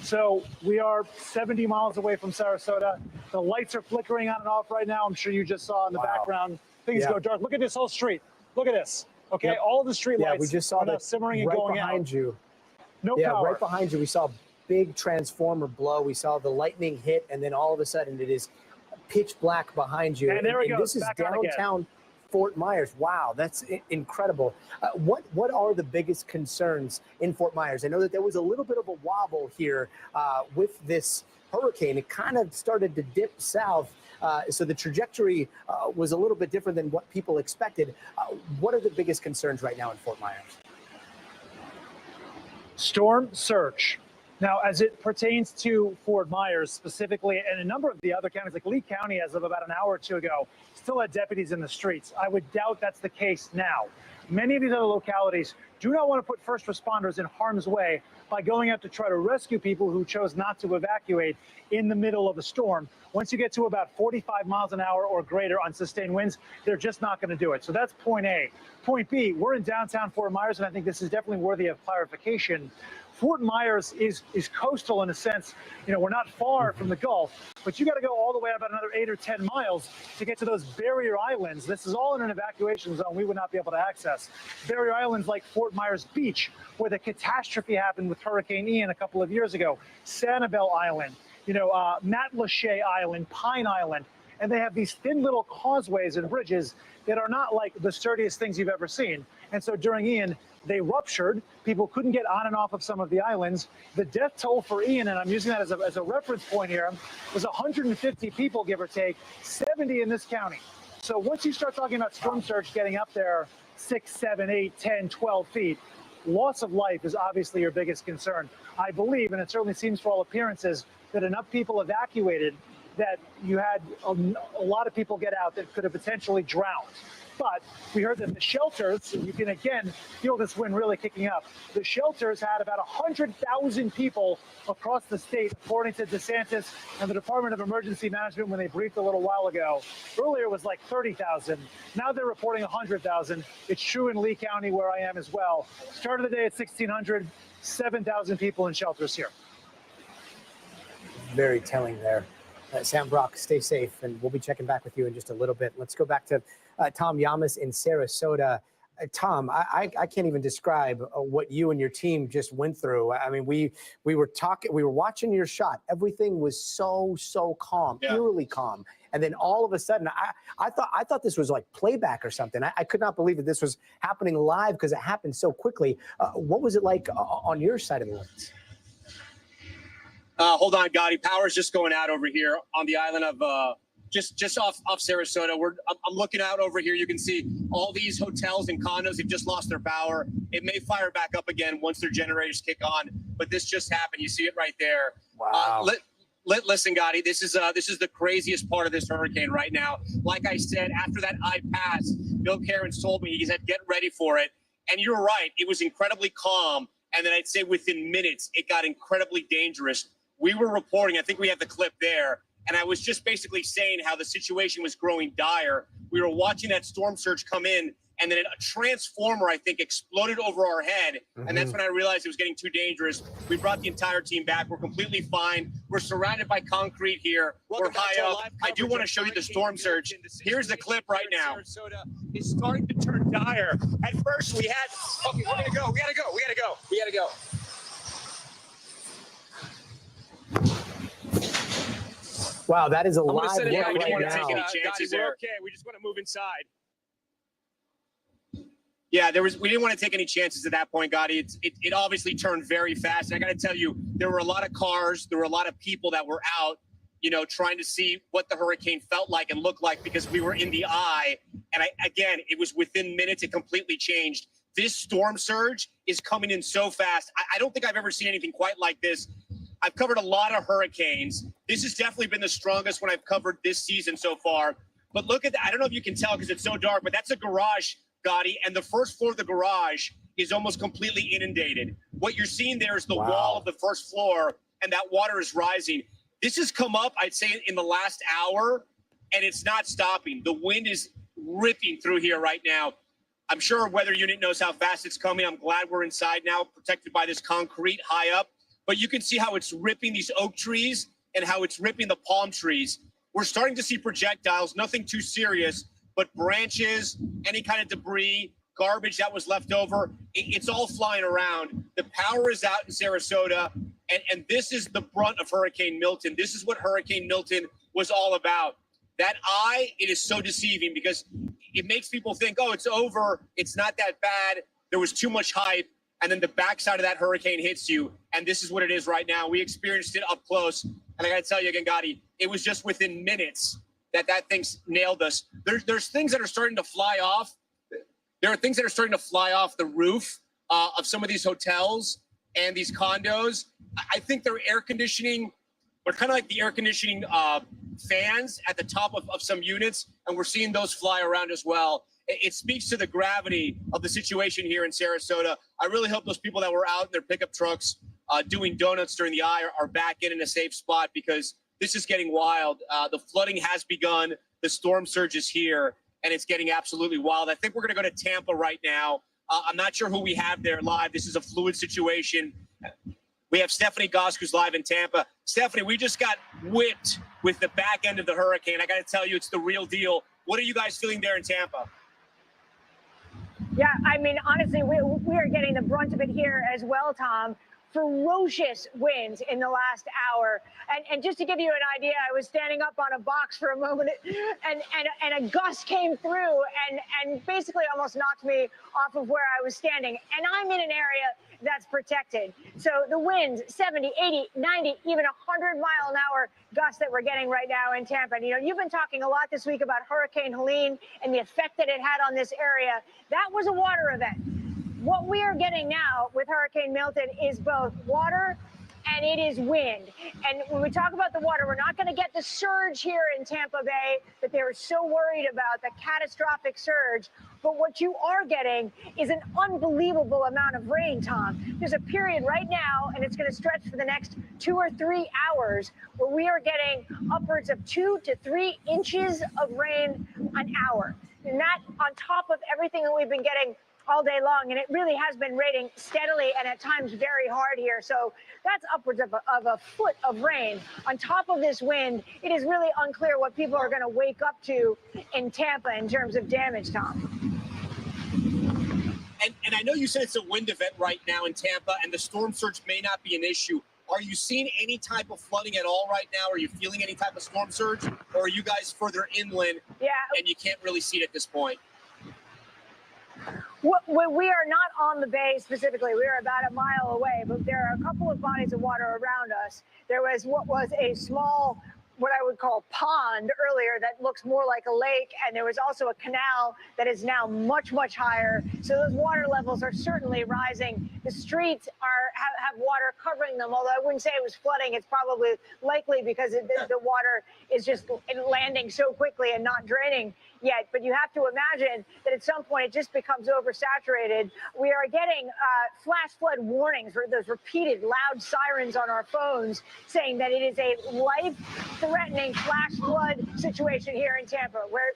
So we are 70 miles away from Sarasota. The lights are flickering on and off right now. I'm sure you just saw in the background. Things go dark. Look at this whole street. Look at this. Okay, all the street lights we just saw are now that simmering and right going behind out. you. No power. Right behind you. We saw a big transformer blow. We saw the lightning hit, and then all of a sudden it is pitch black behind you. And there it goes. This is Back on again. downtown Fort Myers. Wow, that's incredible. What are the biggest concerns in Fort Myers? I know that there was a little bit of a wobble here with this hurricane. It kind of started to dip south. So the trajectory was a little bit different than what people expected. What are the biggest concerns right now in Fort Myers? Storm surge. Now, as it pertains to Fort Myers specifically, and a number of the other counties, like Lee County, as of about an hour or two ago, still had deputies in the streets. I would doubt that's the case now. Many of these other localities do not want to put first responders in harm's way by going out to try to rescue people who chose not to evacuate in the middle of a storm. Once you get to about 45 miles an hour or greater on sustained winds, they're just not going to do it. So that's point A. Point B, we're in downtown Fort Myers, and I think this is definitely worthy of clarification. Fort Myers is coastal in a sense. You know, we're not far from the Gulf, but you got to go all the way about another 8 or 10 miles to get to those barrier islands. This is all in an evacuation zone we would not be able to access. Barrier islands like Fort Myers Beach, where the catastrophe happened with Hurricane Ian a couple of years ago, Sanibel Island, Matlacha Island, Pine Island, and they have these thin little causeways and bridges that are not like the sturdiest things you've ever seen. And so during Ian, they ruptured. People couldn't get on and off of some of the islands. The death toll for Ian, and I'm using that as a reference point here, was 150 people, give or take, 70 in this county. So once you start talking about storm surge getting up there 6, 7, 8, 10, 12 feet, loss of life is obviously your biggest concern. I believe, and it certainly seems for all appearances, that enough people evacuated that you had a lot of people get out that could have potentially drowned. But we heard that the shelters, and you can again feel this wind really kicking up, the shelters had about 100,000 people across the state, according to DeSantis and the Department of Emergency Management when they briefed a little while ago. Earlier it was like 30,000. Now they're reporting 100,000. It's true in Lee County where I am as well. Start of the day at 1,600, 7,000 people in shelters here. Very telling there. Sam Brock, stay safe, and we'll be checking back with you in just a little bit. Let's go back to Tom Yamas in Sarasota. Tom, I can't even describe what you and your team just went through. I mean, we were watching your shot. Everything was so calm, eerily calm. And then all of a sudden, I thought this was like playback or something. I could not believe that this was happening live because it happened so quickly. What was it like on your side of the woods? Hold on, Gotti. Power's just going out over here on the island of just off Sarasota. I'm looking out over here. You can see all these hotels and condos have just lost their power. It may fire back up again once their generators kick on, but this just happened. You see it right there. Wow. Listen, Gotti, this is the craziest part of this hurricane right now. Like I said, after that eye pass, Bill Cairns told me, he said, get ready for it. And you're right. It was incredibly calm. And then I'd say within minutes, it got incredibly dangerous. We were reporting, I think we have the clip there, And I was just basically saying how the situation was growing dire. We were watching that storm surge come in, and then a transformer, I think, exploded over our head. And that's when I realized it was getting too dangerous. We brought the entire team back. We're completely fine. We're surrounded by concrete here. We're high up. I do want to show you the storm surge. Here's the clip right now. Sarasota is starting to turn dire. At first, we had, okay, we're going to go. We got to go. We got to go. We got to go. Wow, that is a live We look didn't right want to now. take any chances there. Okay, we just want to move inside. Yeah, we didn't want to take any chances at that point, Gotti. It obviously turned very fast. And I got to tell you, there were a lot of cars, there were a lot of people that were out, trying to see what the hurricane felt like and looked like because we were in the eye. And again, it was within minutes, it completely changed. This storm surge is coming in so fast. I don't think I've ever seen anything quite like this. I've covered a lot of hurricanes. This has definitely been the strongest one I've covered this season so far. But look at that. I don't know if you can tell because it's so dark, but that's a garage, Gotti, and the first floor of the garage is almost completely inundated. What you're seeing there is the wall of the first floor, and that water is rising. This has come up, I'd say, in the last hour, and it's not stopping. The wind is ripping through here right now. I'm sure our weather unit knows how fast it's coming. I'm glad we're inside now, protected by this concrete high up. But you can see how it's ripping these oak trees and how it's ripping the palm trees. We're starting to see projectiles, nothing too serious, but branches, any kind of debris, garbage that was left over, it's all flying around. The power is out in Sarasota, and this is the brunt of Hurricane Milton. This is what Hurricane Milton was all about. That eye, it is so deceiving because it makes people think, oh, it's over, it's not that bad, there was too much hype, and then the backside of that hurricane hits you, and this is what it is right now. We experienced it up close, and I got to tell you again, Gotti, it was just within minutes that thing's nailed us. There's things that are starting to fly off. There are things that are starting to fly off the roof of some of these hotels and these condos. I think they're air conditioning, or kind of like the air conditioning fans at the top of some units, and we're seeing those fly around as well. It speaks to the gravity of the situation here in Sarasota. I really hope those people that were out in their pickup trucks doing donuts during the eye are back in a safe spot because this is getting wild. The flooding has begun. The storm surge is here, and it's getting absolutely wild. I think we're going to go to Tampa right now. I'm not sure who we have there live. This is a fluid situation. We have Stephanie Gosk, who's live in Tampa. Stephanie, we just got whipped with the back end of the hurricane. I got to tell you, it's the real deal. What are you guys feeling there in Tampa? Yeah, I mean, honestly, we are getting the brunt of it here as well, Tom. Ferocious winds in the last hour. And just to give you an idea, I was standing up on a box for a moment and a gust came through and basically almost knocked me off of where I was standing. And I'm in an area that's protected. So the winds, 70, 80, 90, even 100-mile-an-hour gusts that we're getting right now in Tampa. And, you've been talking a lot this week about Hurricane Helene and the effect that it had on this area. That was a water event. What we are getting now with Hurricane Milton is both water and it is wind. And when we talk about the water, we're not going to get the surge here in Tampa Bay that they were so worried about, the catastrophic surge. But what you are getting is an unbelievable amount of rain, Tom. There's a period right now, and it's going to stretch for the next 2 or 3 hours, where we are getting upwards of 2 to 3 inches of rain an hour. And that on top of everything that we've been getting all day long, and it really has been raining steadily and at times very hard here. So that's upwards of a foot of rain. On top of this wind, it is really unclear what people are going to wake up to in Tampa in terms of damage, Tom. And I know you said it's a wind event right now in Tampa, and the storm surge may not be an issue. Are you seeing any type of flooding at all right now? Are you feeling any type of storm surge? Or are you guys further inland and you can't really see it at this point? We are not on the bay specifically. We are about a mile away, but there are a couple of bodies of water around us. There was what was a small, what I would call pond earlier that looks more like a lake, and there was also a canal that is now much, much higher. So those water levels are certainly rising. The streets have water covering them, although I wouldn't say it was flooding. It's probably likely because the water is just landing so quickly and not draining yet. But you have to imagine that at some point it just becomes oversaturated. We are getting flash flood warnings, or those repeated loud sirens on our phones saying that it is a life threatening flash flood situation here in Tampa, where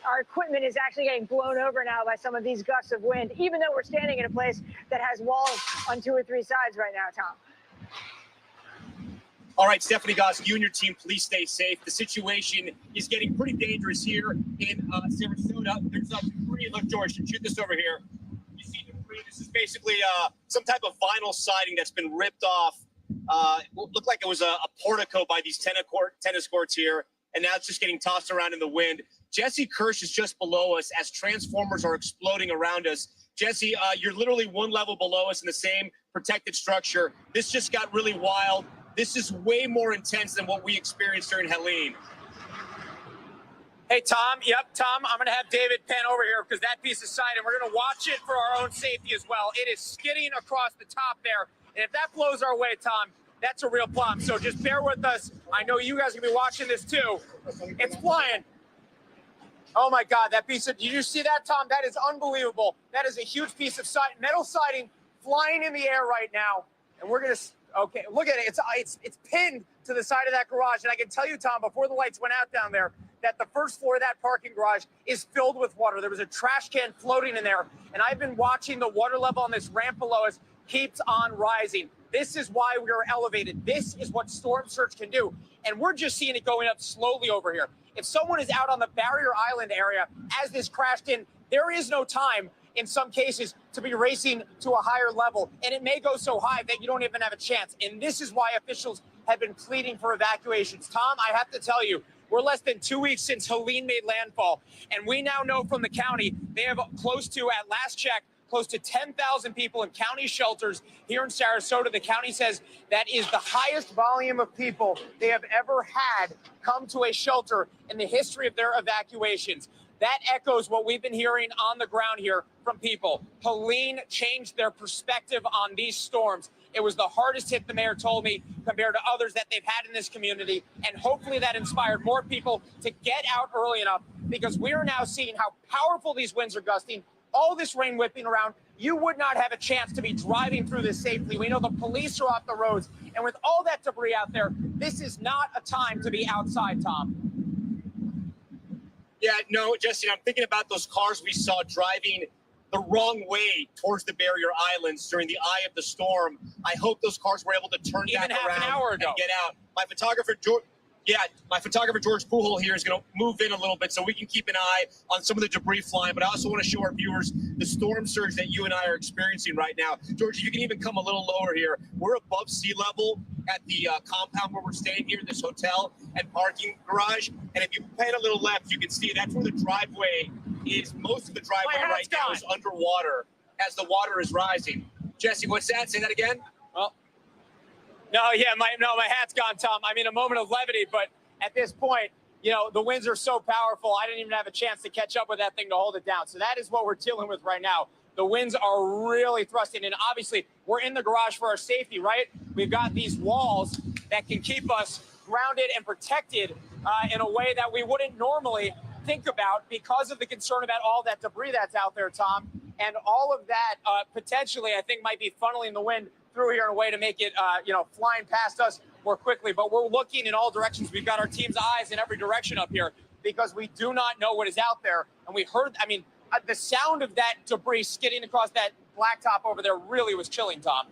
our equipment is actually getting blown over now by some of these gusts of wind, even though we're standing in a place that has walls on 2 or 3 sides right now, Tom. All right, Stephanie Goss, you and your team, please stay safe. The situation is getting pretty dangerous here in Sarasota. There's debris. Look, George, shoot this over here. You see debris. This is basically some type of vinyl siding that's been ripped off. It looked like it was a portico by these tennis courts here, and now it's just getting tossed around in the wind. Jesse Kirsch is just below us as transformers are exploding around us. Jesse, you're literally one level below us in the same protected structure. This just got really wild. This is way more intense than what we experienced during Helene. Hey, Tom. Yep, Tom, I'm going to have David pan over here because that piece of siding, we're going to watch it for our own safety as well. It is skidding across the top there. And if that blows our way, Tom, that's a real problem. So just bear with us. I know you guys are going to be watching this too. It's flying. Oh, my God. That piece of, did you see that, Tom? That is unbelievable. That is a huge piece of metal siding flying in the air right now. And we're going to... Okay, look at it. It's pinned to the side of that garage. And I can tell you, Tom, before the lights went out down there, that the first floor of that parking garage is filled with water. There was a trash can floating in there. And I've been watching the water level on this ramp below us keeps on rising. This is why we are elevated. This is what storm surge can do. And we're just seeing it going up slowly over here. If someone is out on the Barrier Island area as this crashed in, there is no time in some cases to be racing to a higher level. And it may go so high that you don't even have a chance. And this is why officials have been pleading for evacuations. Tom, I have to tell you, we're less than 2 weeks since Helene made landfall. And we now know from the county, they have close to, at last check, close to 10,000 people in county shelters here in Sarasota. The county says that is the highest volume of people they have ever had come to a shelter in the history of their evacuations. That echoes what we've been hearing on the ground here from people. Helene changed their perspective on these storms. It was the hardest hit, the mayor told me, compared to others that they've had in this community. And hopefully that inspired more people to get out early enough, because we are now seeing how powerful these winds are gusting, all this rain whipping around. You would not have a chance to be driving through this safely. We know the police are off the roads. And with all that debris out there, this is not a time to be outside, Tom. Yeah, no, Jesse, I'm thinking about those cars we saw driving the wrong way towards the Barrier Islands during the eye of the storm. I hope those cars were able to turn Even back half around an hour ago. and get out. My photographer, George Pujols here is going to move in a little bit so we can keep an eye on some of the debris flying. But I also want to show our viewers the storm surge that you and I are experiencing right now. George, you can even come a little lower here. We're above sea level at the compound where we're staying here, this hotel and parking garage. And if you pan a little left, you can see that's where the driveway is. Most of the driveway right now is underwater as the water is rising. Jesse, what's that? Say that again. Well, my hat's gone, Tom. I mean, a moment of levity, but at this point, you know, the winds are so powerful, I didn't even have a chance to catch up with that thing to hold it down. So that is what we're dealing with right now. The winds are really thrusting, and obviously we're in the garage for our safety, right? We've got these walls that can keep us grounded and protected in a way that we wouldn't normally think about because of the concern about all that debris that's out there, Tom. And all of that potentially, I think, might be funneling the wind through here in a way to make it, flying past us more quickly. But we're looking in all directions. We've got our team's eyes in every direction up here because we do not know what is out there. And we heard, the sound of that debris skidding across that blacktop over there really was chilling, Tom.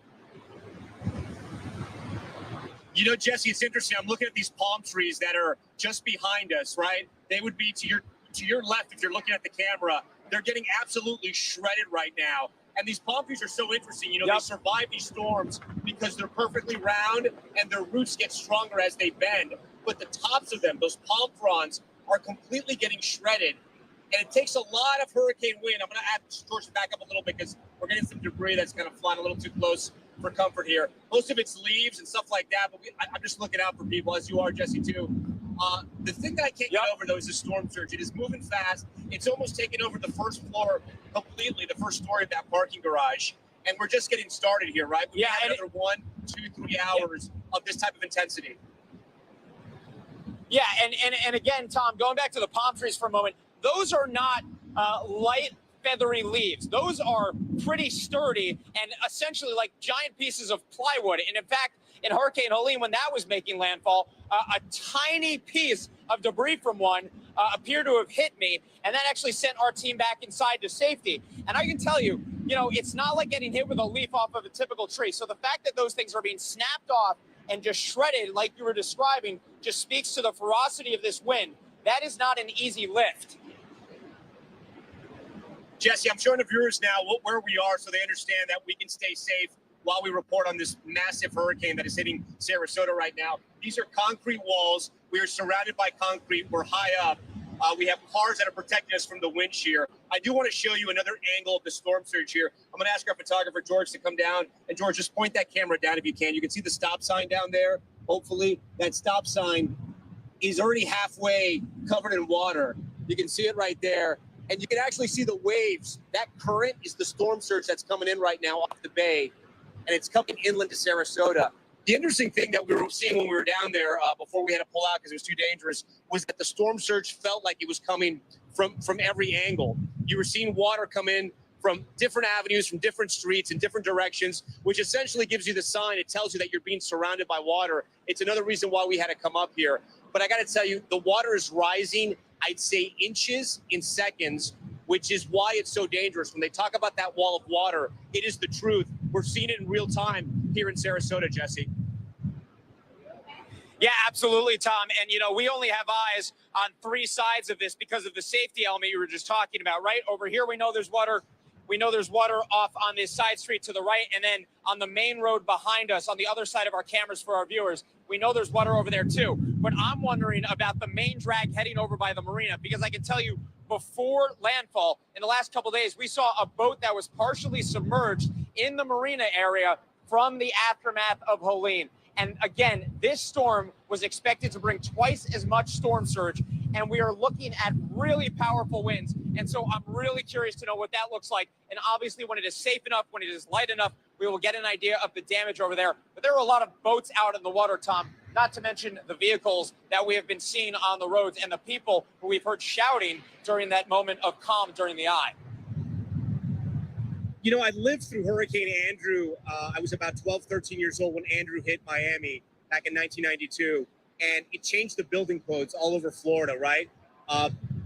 You know, Jesse, it's interesting. I'm looking at these palm trees that are just behind us, right? They would be to your left if you're looking at the camera. They're getting absolutely shredded right now. And these palm trees are so interesting. You know, They survive these storms because they're perfectly round and their roots get stronger as they bend. But the tops of them, those palm fronds, are completely getting shredded. And it takes a lot of hurricane wind. I'm going to ask George to back up a little bit because we're getting some debris that's kind of flying a little too close for comfort here. Most of it's leaves and stuff like that. But I'm just looking out for people, as you are, Jesse, too. The thing that I can't get over, though, is the storm surge. It is moving fast. It's almost taken over the first floor completely, the first story of that parking garage. And we're just getting started here, right? We have another 1, 2, 3 hours of this type of intensity. Yeah, and again, Tom, going back to the palm trees for a moment, those are not light, feathery leaves. Those are pretty sturdy and essentially like giant pieces of plywood. And in fact, in Hurricane Helene, when that was making landfall, a tiny piece of debris from one appeared to have hit me, and that actually sent our team back inside to safety. And I can tell you, it's not like getting hit with a leaf off of a typical tree. So the fact that those things are being snapped off and just shredded like you were describing just speaks to the ferocity of this wind. That is not an easy lift. Jesse, I'm showing the viewers now where we are so they understand that we can stay safe while we report on this massive hurricane that is hitting Sarasota right now. These are concrete walls. We are surrounded by concrete. We're high up. We have cars that are protecting us from the wind shear. I do want to show you another angle of the storm surge here. I'm going to ask our photographer, George, to come down. And George, just point that camera down if you can. You can see the stop sign down there. Hopefully that stop sign is already halfway covered in water. You can see it right there. And you can actually see the waves. That current is the storm surge that's coming in right now off the bay. And it's coming inland to Sarasota. The interesting thing that we were seeing when we were down there before we had to pull out because it was too dangerous was that the storm surge felt like it was coming from every angle. You were seeing water come in from different avenues, from different streets in different directions, which essentially gives you the sign. It tells you that you're being surrounded by water. It's another reason why we had to come up here. But I got to tell you, the water is rising, I'd say inches in seconds, which is why it's so dangerous. When they talk about that wall of water, it is the truth. We're seeing it in real time here in Sarasota, Jesse. Yeah, absolutely, Tom. And, we only have eyes on three sides of this because of the safety element you were just talking about, right? Over here, we know there's water. We know there's water off on this side street to the right. And then on the main road behind us, on the other side of our cameras for our viewers, we know there's water over there, too. But I'm wondering about the main drag heading over by the marina, because I can tell you before landfall, in the last couple of days, we saw a boat that was partially submerged in the marina area from the aftermath of Helene. And again, this storm was expected to bring twice as much storm surge, and we are looking at really powerful winds. And so I'm really curious to know what that looks like. And obviously, when it is safe enough, when it is light enough, we will get an idea of the damage over there. But there are a lot of boats out in the water, Tom, not to mention the vehicles that we have been seeing on the roads and the people who we've heard shouting during that moment of calm during the eye. I lived through Hurricane Andrew. I was about 12, 13 years old when Andrew hit Miami back in 1992. And it changed the building codes all over Florida, right?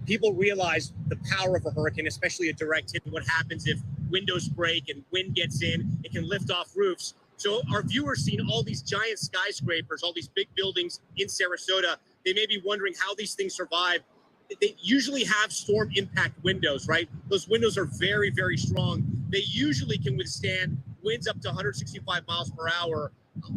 People realized the power of a hurricane, especially a direct hit. What happens if windows break and wind gets in, it can lift off roofs. So our viewers seeing all these giant skyscrapers, all these big buildings in Sarasota, they may be wondering how these things survive. They usually have storm impact windows, right? Those windows are very, very strong. They usually can withstand winds up to 165 miles per hour.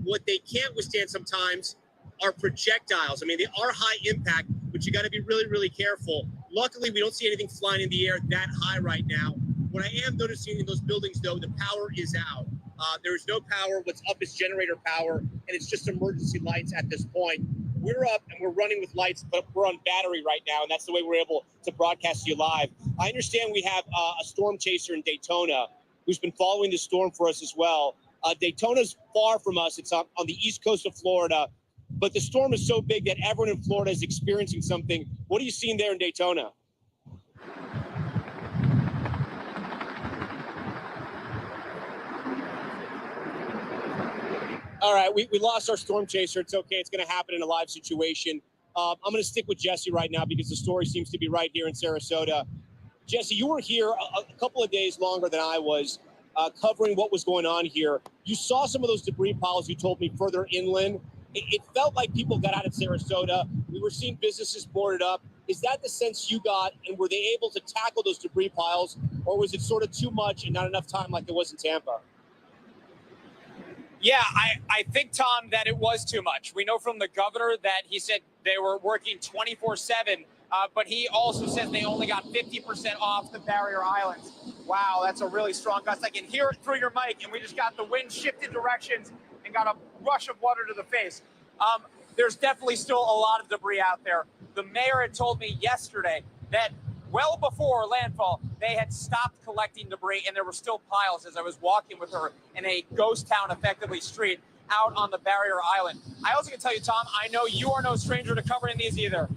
What they can't withstand sometimes are projectiles. I mean, they are high impact, but you got to be really, really careful. Luckily, we don't see anything flying in the air that high right now. What I am noticing in those buildings, though, the power is out. There is no power. What's up is generator power, and it's just emergency lights at this point. We're up and we're running with lights, but we're on battery right now, and that's the way we're able to broadcast you live. I understand we have a storm chaser in Daytona who's been following the storm for us as well. Daytona's far from us. It's on the east coast of Florida, but the storm is so big that everyone in Florida is experiencing something. What are you seeing there in Daytona? All right, we lost our storm chaser. It's okay. It's going to happen in a live situation. I'm going to stick with Jesse right now because the story seems to be right here in Sarasota. Jesse, you were here a couple of days longer than I was covering what was going on here. You saw some of those debris piles, you told me, further inland. It felt like people got out of Sarasota. We were seeing businesses boarded up. Is that the sense you got? And were they able to tackle those debris piles? Or was it sort of too much and not enough time like there was in Tampa? Yeah, I think, Tom, that it was too much. We know from the governor that he said they were working 24/7, but he also says they only got 50% off the barrier islands. Wow, that's a really strong gust. I can hear it through your mic, and we just got the wind shifted directions and got a rush of water to the face. There's definitely still a lot of debris out there. The mayor had told me yesterday that well before landfall, they had stopped collecting debris, and there were still piles as I was walking with her in a ghost town, effectively, street out on the barrier island. I also can tell you, Tom, I know you are no stranger to covering these either.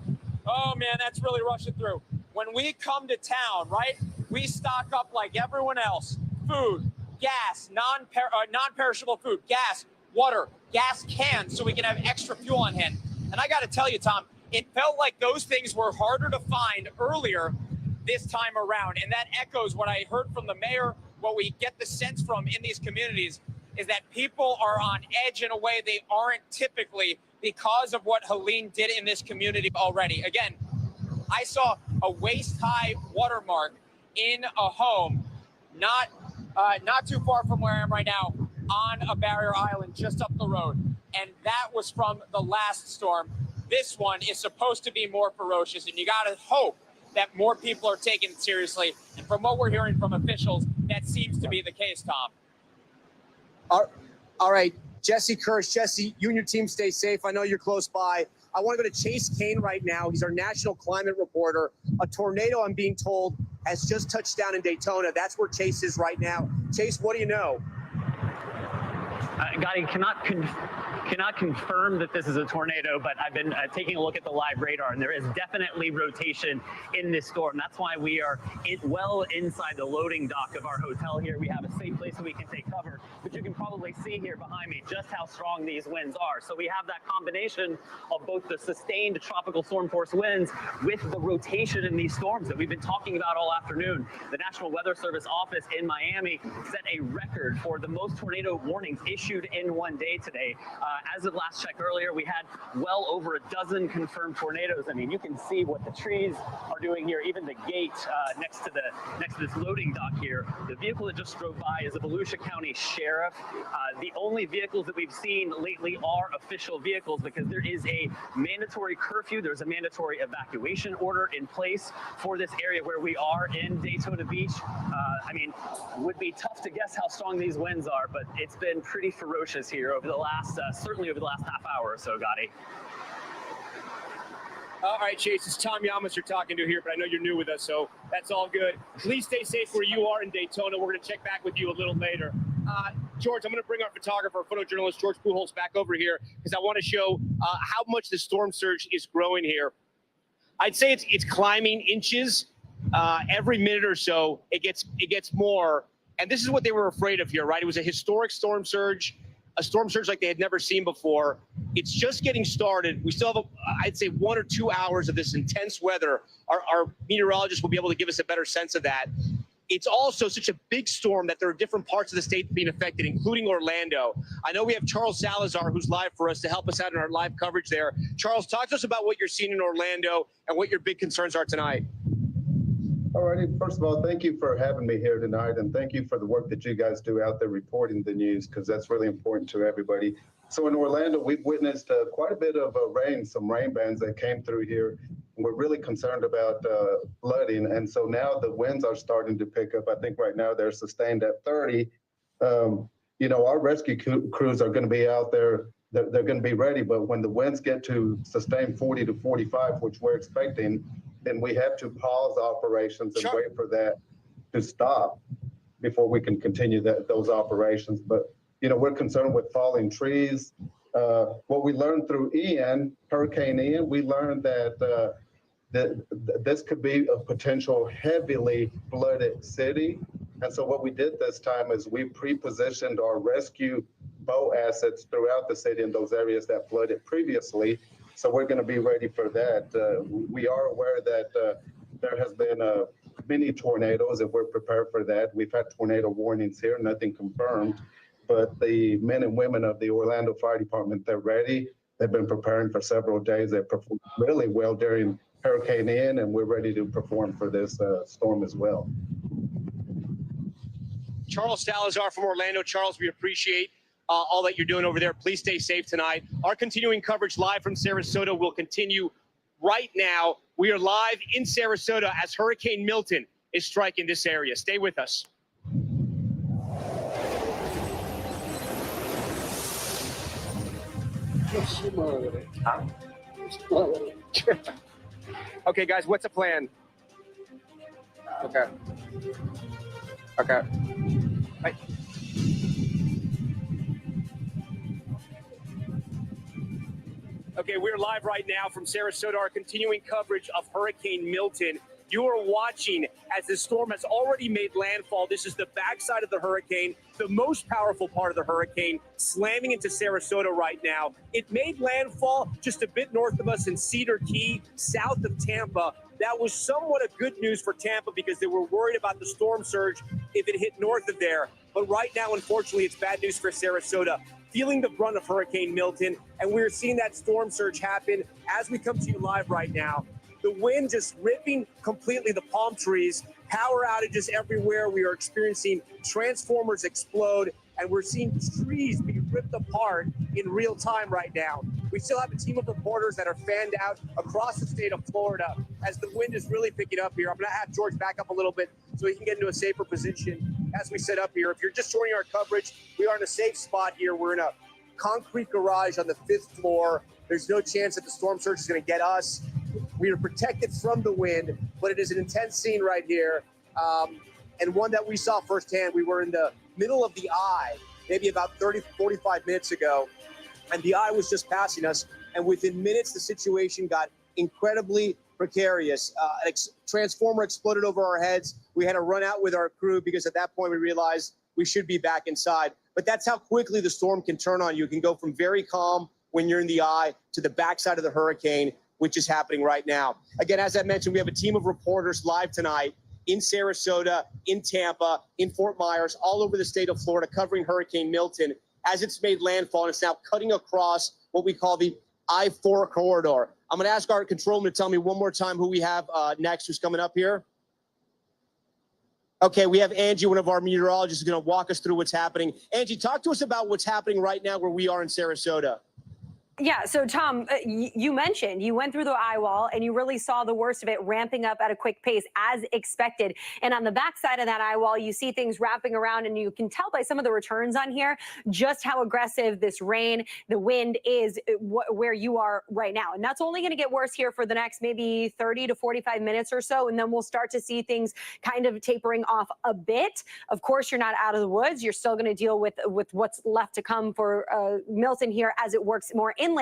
Oh, man, that's really rushing through. When we come to town, right, we stock up like everyone else. Food, gas, non-perishable food, gas, water, gas cans so we can have extra fuel on hand. And I got to tell you, Tom, it felt like those things were harder to find earlier this time around. And that echoes what I heard from the mayor, what we get the sense from in these communities is that people are on edge in a way they aren't typically because of what Helene did in this community already. Again, I saw a waist-high watermark in a home not too far from where I am right now on a barrier island just up the road. And that was from the last storm. This one is supposed to be more ferocious, and you got to hope that more people are taking it seriously. And from what we're hearing from officials, that seems to be the case, Tom. All right, Jesse Kirsch. Jesse, you and your team stay safe. I know you're close by. I want to go to Chase Kane right now. He's our national climate reporter. A tornado, I'm being told, has just touched down in Daytona. That's where Chase is right now. Chase, what do you know? Gotti, cannot confirm that this is a tornado, but I've been taking a look at the live radar, and there is definitely rotation in this storm. That's why we are well inside the loading dock of our hotel here. We have a safe place so we can take cover, but you can probably see here behind me just how strong these winds are. So we have that combination of both the sustained tropical storm force winds with the rotation in these storms that we've been talking about all afternoon. The National Weather Service office in Miami set a record for the most tornado warnings issued in one day today. As of last check earlier, we had well over a dozen confirmed tornadoes. I mean, you can see what the trees are doing here. Even the gate next to this loading dock here. The vehicle that just drove by is a Volusia County sheriff. The only vehicles that we've seen lately are official vehicles because there is a mandatory curfew. There's a mandatory evacuation order in place for this area where we are in Daytona Beach. I mean, it would be tough to guess how strong these winds are, but it's been pretty ferocious here over the last, certainly over the last half hour or so, Gotti. All right, Chase, it's Tom Yamas you're talking to here, but I know you're new with us, so that's all good. Please stay safe where you are in Daytona. We're going to check back with you a little later. George, I'm going to bring our photographer, photojournalist George Pujols back over here because I want to show how much the storm surge is growing here. I'd say it's climbing inches. Every minute or so, it gets more. And this is what they were afraid of here, right? It was a historic storm surge, a storm surge like they had never seen before. It's just getting started. We still have, I'd say, 1 or 2 hours of this intense weather. Our meteorologists will be able to give us a better sense of that. It's also such a big storm that there are different parts of the state being affected, including Orlando. I know we have Charles Salazar, who's live for us to help us out in our live coverage there. Charles, talk to us about what you're seeing in Orlando and what your big concerns are tonight. All righty. First of all, thank you for having me here tonight, and thank you for the work that you guys do out there reporting the news, because that's really important to everybody. So in Orlando, we've witnessed quite a bit of rain, some rain bands that came through here. We're really concerned about flooding, and so now the winds are starting to pick up. I think right now they're sustained at 30. You know, our rescue crews are going to be out there. They're going to be ready, but when the winds get to sustain 40 to 45, which we're expecting, then we have to pause operations and wait for that to stop before we can continue those operations. But, you know, we're concerned with falling trees. What we learned through Hurricane Ian, we learned that this could be a potential heavily flooded city. And so what we did this time is we pre-positioned our rescue boat assets throughout the city in those areas that flooded previously. So we're going to be ready for that. We are aware that there has been many tornadoes, and we're prepared for that. We've had tornado warnings here, nothing confirmed. But the men and women of the Orlando Fire Department, they're ready. They've been preparing for several days. They performed really well during Hurricane Ian, and we're ready to perform for this storm as well. Charles Salazar from Orlando. Charles, we appreciate all that you're doing over there. Please stay safe tonight. Our continuing coverage live from Sarasota will continue right now. We are live in Sarasota as Hurricane Milton is striking this area. Stay with us. Okay, guys, what's the plan? Okay. Right. Okay, we're live right now from Sarasota, our continuing coverage of Hurricane Milton. You are watching as the storm has already made landfall. This is the backside of the hurricane, the most powerful part of the hurricane, slamming into Sarasota right now. It made landfall just a bit north of us in Cedar Key, south of Tampa. That was somewhat of good news for Tampa because they were worried about the storm surge if it hit north of there. But right now, unfortunately, it's bad news for Sarasota, feeling the brunt of Hurricane Milton. And we're seeing that storm surge happen as we come to you live right now. The wind just ripping completely the palm trees, power outages everywhere. We are experiencing transformers explode, and we're seeing trees be ripped apart in real time right now. We still have a team of reporters that are fanned out across the state of Florida as the wind is really picking up here. I'm going to have George back up a little bit so he can get into a safer position as we set up here. If you're just joining our coverage, we are in a safe spot here. We're in a concrete garage on the 5th floor. There's no chance that the storm surge is going to get us. We are protected from the wind, but it is an intense scene right here, and one that we saw firsthand. We were in the middle of the eye maybe about 45 minutes ago, and the eye was just passing us, and within minutes the situation got incredibly precarious. A transformer exploded over our heads. We had to run out with our crew because at that point we realized we should be back inside. But that's how quickly the storm can turn on you. It can go from very calm when you're in the eye to the backside of the hurricane, which is happening right now. Again, as I mentioned, we have a team of reporters live tonight in Sarasota, in Tampa, in Fort Myers, all over the state of Florida, covering Hurricane Milton as it's made landfall, and it's now cutting across what we call the I-4 corridor. I'm going to ask our controlman to tell me one more time who we have next, who's coming up here. Okay, we have Angie, one of our meteorologists, is going to walk us through what's happening. Angie, talk to us about what's happening right now where we are in Sarasota. Yeah, so Tom, you mentioned you went through the eye wall and you really saw the worst of it ramping up at a quick pace as expected. And on the backside of that eye wall, you see things wrapping around, and you can tell by some of the returns on here just how aggressive this rain, the wind is where you are right now. And that's only going to get worse here for the next maybe 30 to 45 minutes or so. And then we'll start to see things kind of tapering off a bit. Of course, you're not out of the woods. You're still going to deal with what's left to come for Milton here as it works more inland.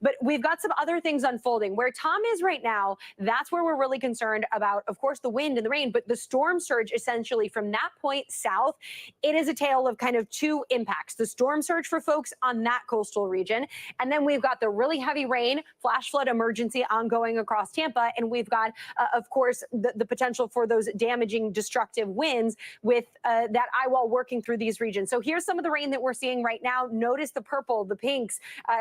But we've got some other things unfolding. Where Tom is right now, that's where we're really concerned about, of course, the wind and the rain, but the storm surge essentially from that point south, it is a tale of kind of two impacts. The storm surge for folks on that coastal region, and then we've got the really heavy rain, flash flood emergency ongoing across Tampa, and we've got, of course, the potential for those damaging, destructive winds with that eye wall working through these regions. So here's some of the rain that we're seeing right now. Notice the purple, the pinks,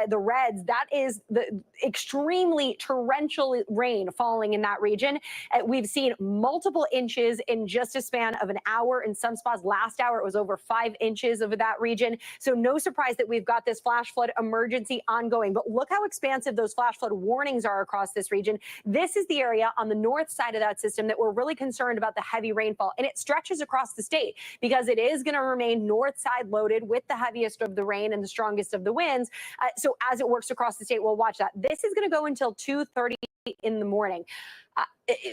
the reds. That is the extremely torrential rain falling in that region. We've seen multiple inches in just a span of an hour. In some spots last hour, it was over 5 inches over that region. So no surprise that we've got this flash flood emergency ongoing. But look how expansive those flash flood warnings are across this region. This is the area on the north side of that system that we're really concerned about the heavy rainfall. And it stretches across the state because it is going to remain north side loaded with the heaviest of the rain and the strongest of the winds. So as it works across the state, we'll watch that. This is going to go until 2:30 in the morning.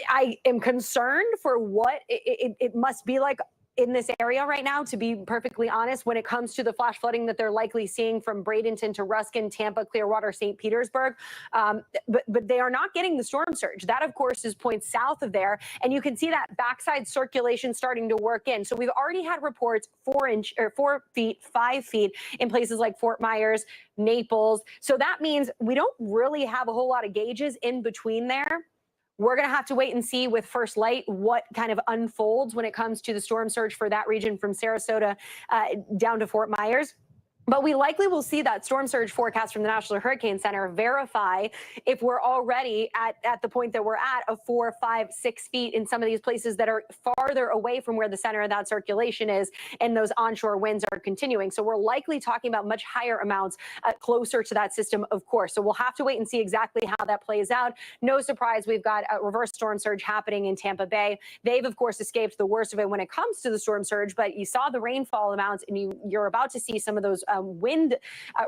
I am concerned for what it must be like in this area right now, to be perfectly honest, when it comes to the flash flooding that they're likely seeing from Bradenton to Ruskin, Tampa, Clearwater, St. Petersburg. But they are not getting the storm surge. That, of course, is points south of there. And you can see that backside circulation starting to work in. So we've already had reports 4 feet, 5 feet in places like Fort Myers, Naples. So that means we don't really have a whole lot of gauges in between there. We're going to have to wait and see with first light what kind of unfolds when it comes to the storm surge for that region from Sarasota down to Fort Myers. But we likely will see that storm surge forecast from the National Hurricane Center verify if we're already at the point that we're at of 4, 5, 6 feet in some of these places that are farther away from where the center of that circulation is, and those onshore winds are continuing. So we're likely talking about much higher amounts closer to that system, of course. So we'll have to wait and see exactly how that plays out. No surprise, we've got a reverse storm surge happening in Tampa Bay. They've, of course, escaped the worst of it when it comes to the storm surge, but you saw the rainfall amounts, and you're about to see some of those wind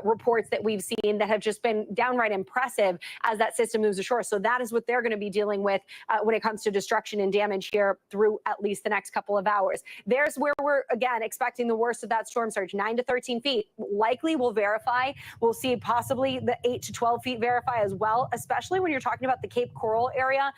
reports that we've seen that have just been downright impressive as that system moves ashore. So that is what they're going to be dealing with when it comes to destruction and damage here through at least the next couple of hours. There's where we're, again, expecting the worst of that storm surge. 9 to 13 feet likely will verify. We'll see possibly the 8 to 12 feet verify as well, especially when you're talking about the Cape Coral area,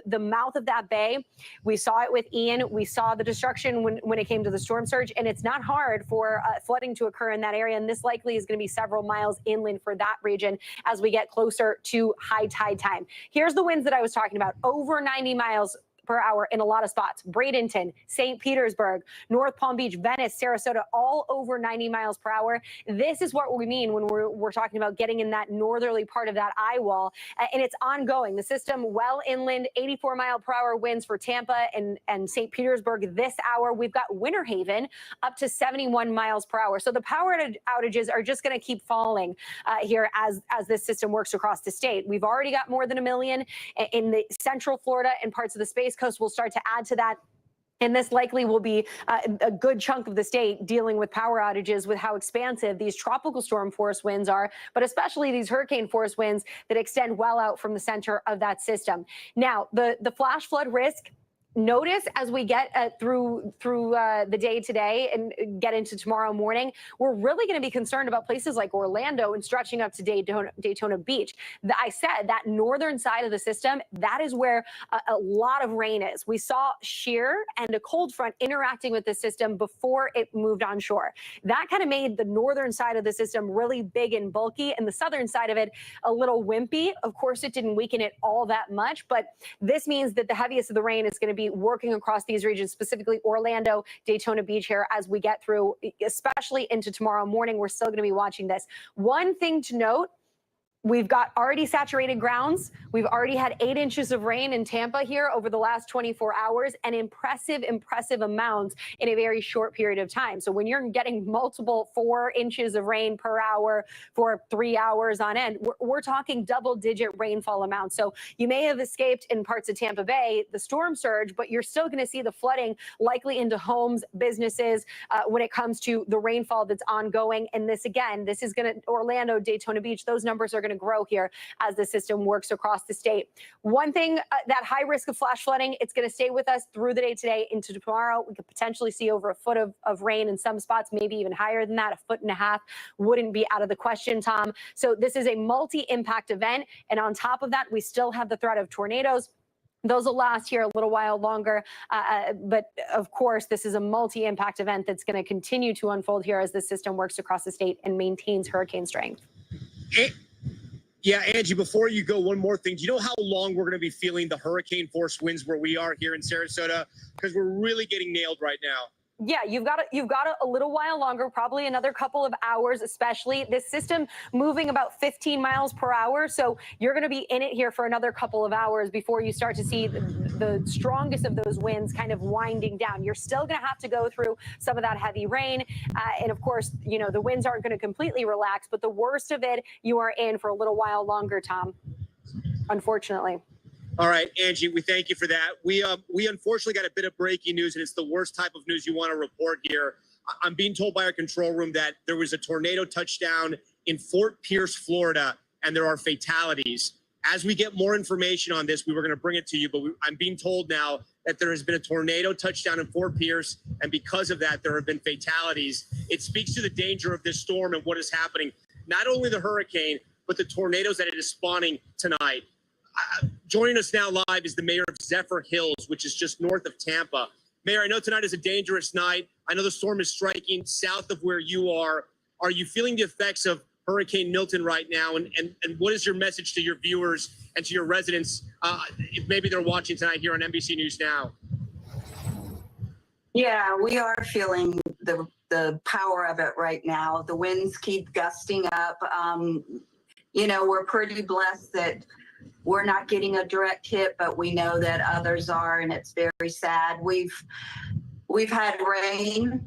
the mouth of that bay. We saw it with Ian. We saw the destruction when it came to the storm surge, and it's not hard for flooding to occur in that area. And this likely is going to be several miles inland for that region as we get closer to high tide time. Here's the winds that I was talking about, over 90 miles per hour in a lot of spots. Bradenton, St. Petersburg, North Palm Beach, Venice, Sarasota, all over 90 miles per hour. This is what we mean when we're talking about getting in that northerly part of that eye wall, and it's ongoing. The system well inland, 84 mile per hour winds for Tampa and St. Petersburg this hour. We've got Winter Haven up to 71 miles per hour. So the power outages are just going to keep falling here as this system works across the state. We've already got more than 1 million in the central Florida and parts of the Space Coast. Will start to add to that. And this likely will be a good chunk of the state dealing with power outages with how expansive these tropical storm force winds are, but especially these hurricane force winds that extend well out from the center of that system. Now, the flash flood risk, notice as we get through the day today and get into tomorrow morning, we're really going to be concerned about places like Orlando and stretching up to Daytona Beach. I said that northern side of the system, that is where a lot of rain is. We saw shear and a cold front interacting with the system before it moved onshore. That kind of made the northern side of the system really big and bulky, and the southern side of it a little wimpy. Of course, it didn't weaken it all that much, but this means that the heaviest of the rain is going to be working across these regions, specifically Orlando, Daytona Beach here as we get through, especially into tomorrow morning. We're still going to be watching this. One thing to note, we've got already saturated grounds. We've already had 8 inches of rain in Tampa here over the last 24 hours, and impressive amounts in a very short period of time. So when you're getting multiple 4 inches of rain per hour for 3 hours on end, we're talking double-digit rainfall amounts. So you may have escaped in parts of Tampa Bay the storm surge, but you're still going to see the flooding likely into homes, businesses when it comes to the rainfall that's ongoing. And this, again, this is going to Orlando, Daytona Beach, those numbers are going to grow here as the system works across the state. One thing, that high risk of flash flooding, it's going to stay with us through the day today into tomorrow. We could potentially see over a foot of rain in some spots, maybe even higher than that. 1.5 feet wouldn't be out of the question, Tom. So this is a multi-impact event. And on top of that, we still have the threat of tornadoes. Those will last here a little while longer. But of course, this is a multi-impact event that's going to continue to unfold here as the system works across the state and maintains hurricane strength. Yeah, Angie, before you go, one more thing. Do you know how long we're going to be feeling the hurricane force winds where we are here in Sarasota? Because we're really getting nailed right now. Yeah, you've got a little while longer, probably another couple of hours, especially this system moving about 15 miles per hour. So you're going to be in it here for another couple of hours before you start to see the strongest of those winds kind of winding down. You're still going to have to go through some of that heavy rain. And of course, you know, the winds aren't going to completely relax, but the worst of it, you are in for a little while longer, Tom, unfortunately. All right, Angie, we thank you for that. We unfortunately got a bit of breaking news, and it's the worst type of news you want to report here. I'm being told by our control room that there was a tornado touchdown in Fort Pierce, Florida, and there are fatalities. As we get more information on this, we were going to bring it to you, but I'm being told now that there has been a tornado touchdown in Fort Pierce, and because of that, there have been fatalities. It speaks to the danger of this storm and what is happening. Not only the hurricane, but the tornadoes that it is spawning tonight. Joining us now live is the mayor of Zephyr Hills, which is just north of Tampa. Mayor, I know tonight is a dangerous night. I know the storm is striking south of where you are. Are you feeling the effects of Hurricane Milton right now? And what is your message to your viewers and to your residents, if maybe they're watching tonight here on NBC News Now? Yeah, we are feeling the power of it right now. The winds keep gusting up. You know, we're pretty blessed that we're not getting a direct hit, but we know that others are, and it's very sad. We've had rain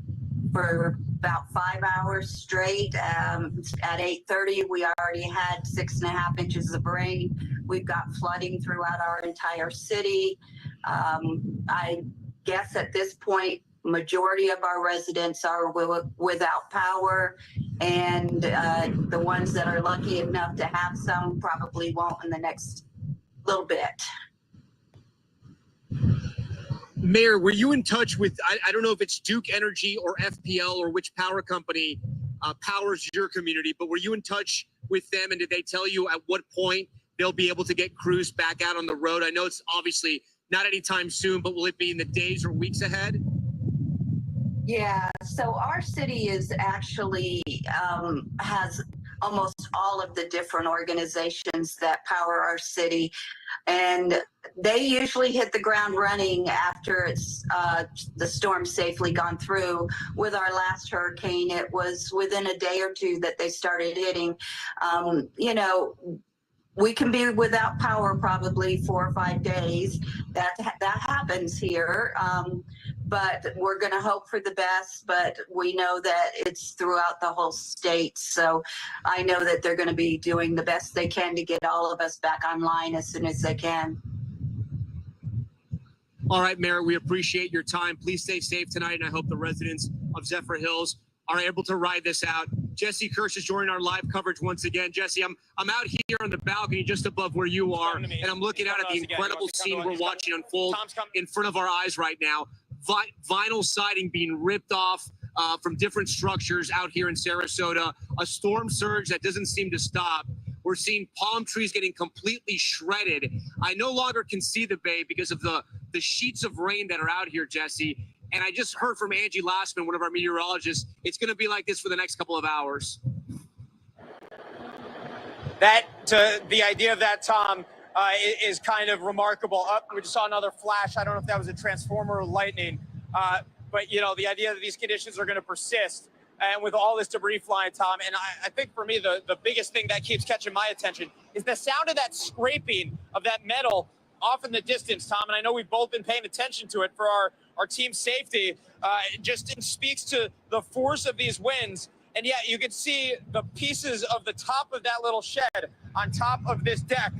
for about 5 hours straight. At 8:30, we already had 6.5 inches of rain. We've got flooding throughout our entire city. I guess at this point, majority of our residents are without power, And the ones that are lucky enough to have some probably won't in the next little bit. Mayor, were you in touch with, I don't know if it's Duke Energy or FPL or which power company powers your community, but were you in touch with them, and did they tell you at what point they'll be able to get crews back out on the road? I know it's obviously not anytime soon, but will it be in the days or weeks ahead? Yeah, so our city is actually has almost all of the different organizations that power our city, and they usually hit the ground running after it's the storm safely gone through. With our last hurricane, it was within a day or two that they started hitting. You know, we can be without power probably 4 or 5 days. That happens here. But we're going to hope for the best, but we know that it's throughout the whole state. So I know that they're going to be doing the best they can to get all of us back online as soon as they can. All right, Mayor, we appreciate your time. Please stay safe tonight, and I hope the residents of Zephyr Hills are able to ride this out. Jesse Kirsch is joining our live coverage once again. Jesse, I'm out here on the balcony just above where you are, and I'm looking out at the incredible scene we're watching unfold in front of our eyes right now. Vinyl siding being ripped off from different structures out here in Sarasota, a storm surge that doesn't seem to stop. We're seeing palm trees getting completely shredded. I no longer can see the bay because of the sheets of rain that are out here, Jesse. And I just heard from Angie Lassman, one of our meteorologists, it's going to be like this for the next couple of hours. The idea of that, Tom, is kind of remarkable. We just saw another flash. I don't know if that was a transformer or lightning, but you know, the idea that these conditions are going to persist, and with all this debris flying, Tom, and I think for me the biggest thing that keeps catching my attention is the sound of that scraping of that metal off in the distance, Tom. And I know we've both been paying attention to it for our team's safety. It speaks to the force of these winds. And yeah, you can see the pieces of the top of that little shed on top of this deck.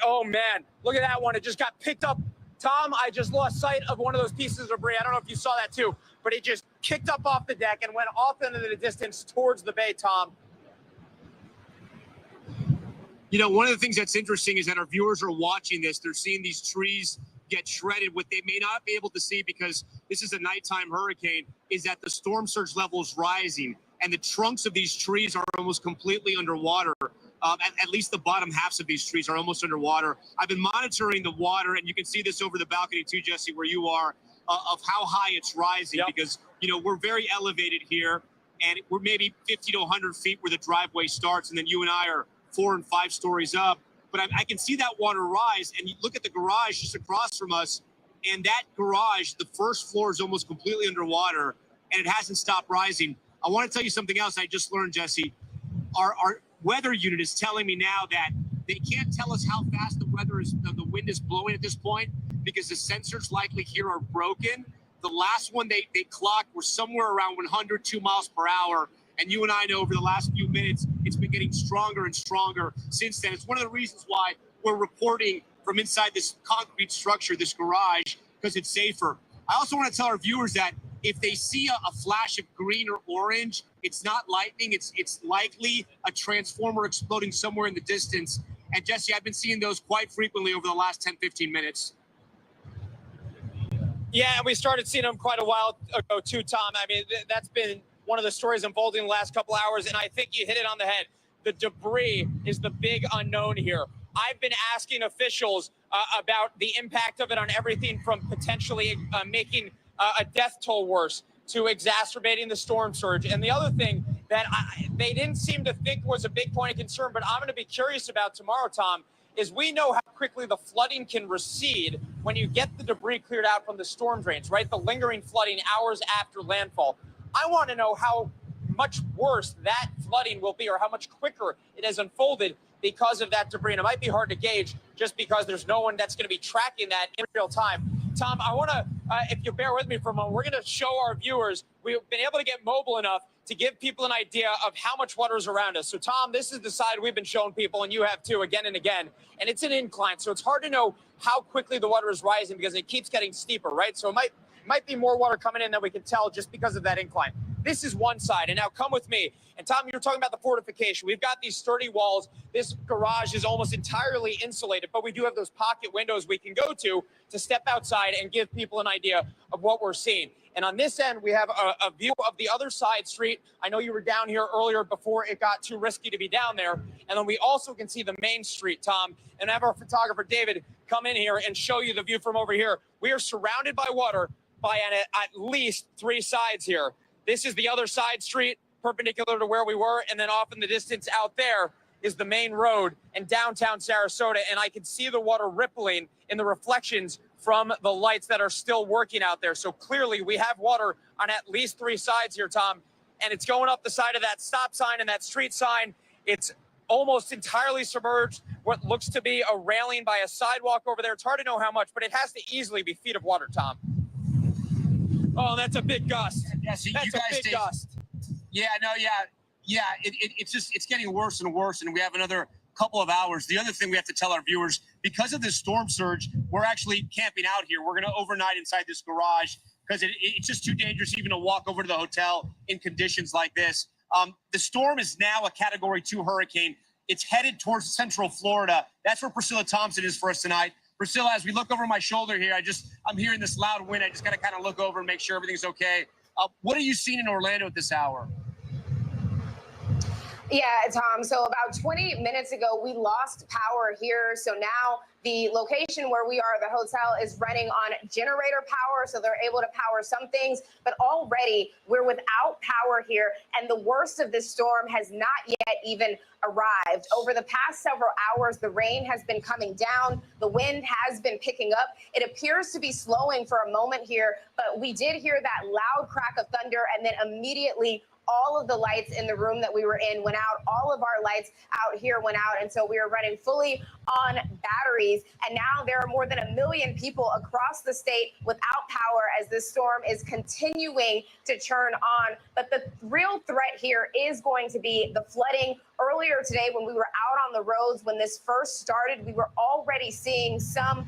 Oh man, look at that one. It just got picked up. Tom, I just lost sight of one of those pieces of debris. I don't know if you saw that too, but it just kicked up off the deck and went off into the distance towards the bay, Tom. You know, one of the things that's interesting is that our viewers are watching this. They're seeing these trees get shredded. What they may not be able to see, because this is a nighttime hurricane, is that the storm surge level is rising, and the trunks of these trees are almost completely underwater. At least the bottom halves of these trees are almost underwater. I've been monitoring the water, and you can see this over the balcony too, Jesse, where you are, of how high it's rising. Because, you know, we're very elevated here, and we're maybe 50 to 100 feet where the driveway starts, and then you and I are 4 and 5 stories up. But I can see that water rise, and you look at the garage just across from us, and that garage, the first floor is almost completely underwater, and it hasn't stopped rising. I want to tell you something else I just learned, Jesse. Our weather unit is telling me now that they can't tell us how fast the wind is blowing at this point, because the sensors likely here are broken. The last one they clocked were somewhere around 102 miles per hour. And you and I know over the last few minutes, it's been getting stronger and stronger since then. It's one of the reasons why we're reporting from inside this concrete structure, this garage, because it's safer. I also want to tell our viewers that if they see a flash of green or orange, it's not lightning. It's likely a transformer exploding somewhere in the distance. And Jesse, I've been seeing those quite frequently over the last 10, 15 minutes. Yeah, and we started seeing them quite a while ago too, Tom. I mean, that's been one of the stories unfolding the last couple hours, and I think you hit it on the head. The debris is the big unknown here. I've been asking officials about the impact of it on everything from potentially making a death toll worse to exacerbating the storm surge. And the other thing that they didn't seem to think was a big point of concern, but I'm going to be curious about tomorrow, Tom, is we know how quickly the flooding can recede when you get the debris cleared out from the storm drains, right? The lingering flooding hours after landfall. I want to know how much worse that flooding will be, or how much quicker it has unfolded because of that debris. And it might be hard to gauge just because there's no one that's going to be tracking that in real time. Tom, I want to, if you bear with me for a moment, we're going to show our viewers, we've been able to get mobile enough to give people an idea of how much water is around us. So Tom, this is the side we've been showing people, and you have too, again and again, and it's an incline. So it's hard to know how quickly the water is rising because it keeps getting steeper, right? So it might be more water coming in than we can tell just because of that incline. This is one side. And now come with me. And Tom, you were talking about the fortification. We've got these sturdy walls. This garage is almost entirely insulated, but we do have those pocket windows we can go to step outside and give people an idea of what we're seeing. And on this end, we have a view of the other side street. I know you were down here earlier before it got too risky to be down there. And then we also can see the main street, Tom, and have our photographer, David, come in here and show you the view from over here. We are surrounded by water by at least 3 sides here. This is the other side street, perpendicular to where we were. And then off in the distance out there is the main road in downtown Sarasota. And I can see the water rippling in the reflections from the lights that are still working out there. So clearly we have water on at least 3 sides here, Tom, and it's going up the side of that stop sign and that street sign. It's almost entirely submerged. What looks to be a railing by a sidewalk over there. It's hard to know how much, but it has to easily be feet of water, Tom. Oh, that's a big gust. Yeah, so that's you guys a big gust. Yeah, no, yeah. It's getting worse and worse, and we have another couple of hours. The other thing we have to tell our viewers, because of this storm surge, we're actually camping out here. We're going to overnight inside this garage because it's just too dangerous even to walk over to the hotel in conditions like this. The storm is now a Category 2 hurricane. It's headed towards central Florida. That's where Priscilla Thompson is for us tonight. Priscilla, as we look over my shoulder here, I'm hearing this loud wind. I just got to kind of look over and make sure everything's okay. What are you seeing in Orlando at this hour? Yeah, Tom. So about 20 minutes ago, we lost power here. So now the location where we are, the hotel, is running on generator power. So they're able to power some things. But already we're without power here. And the worst of this storm has not yet even arrived. Over the past several hours, the rain has been coming down. The wind has been picking up. It appears to be slowing for a moment here. But we did hear that loud crack of thunder, and then immediately all of the lights in the room that we were in went out. All of our lights out here went out. And so we are running fully on batteries. And now there are more than 1 million people across the state without power as this storm is continuing to churn on. But the real threat here is going to be the flooding. Earlier today, when we were out on the roads, when this first started, we were already seeing some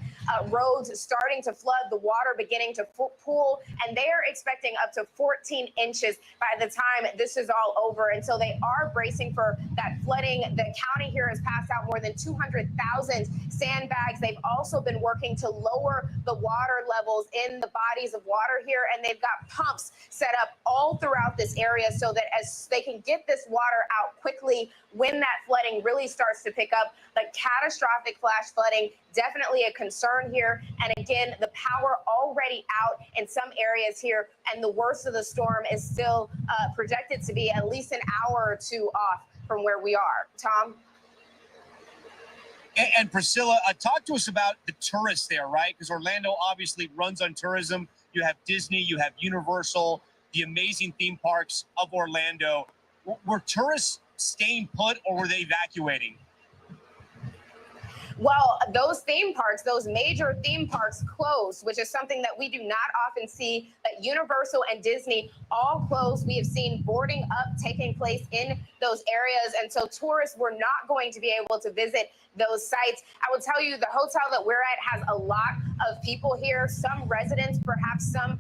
roads starting to flood, the water beginning to pool, and they are expecting up to 14 inches by the time this is all over. And so they are bracing for that flooding. The county here has passed out more than 200,000 sandbags. They've also been working to lower the water levels in the bodies of water here, and they've got pumps set up all throughout this area so that as they can get this water out quickly when that flooding really starts to pick up. But catastrophic flash flooding, definitely a concern here. And again, the power already out in some areas here, and the worst of the storm is still projected to be at least an hour or two off from where we are. Tom? And Priscilla, talk to us about the tourists there, right? Because Orlando obviously runs on tourism. You have Disney, you have Universal, the amazing theme parks of Orlando. Were tourists staying put, or were they evacuating? Well, those theme parks, those major theme parks closed, which is something that we do not often see. But Universal and Disney all closed. We have seen boarding up taking place in those areas. And so tourists were not going to be able to visit those sites. I will tell you, the hotel that we're at has a lot of people here, some residents, perhaps some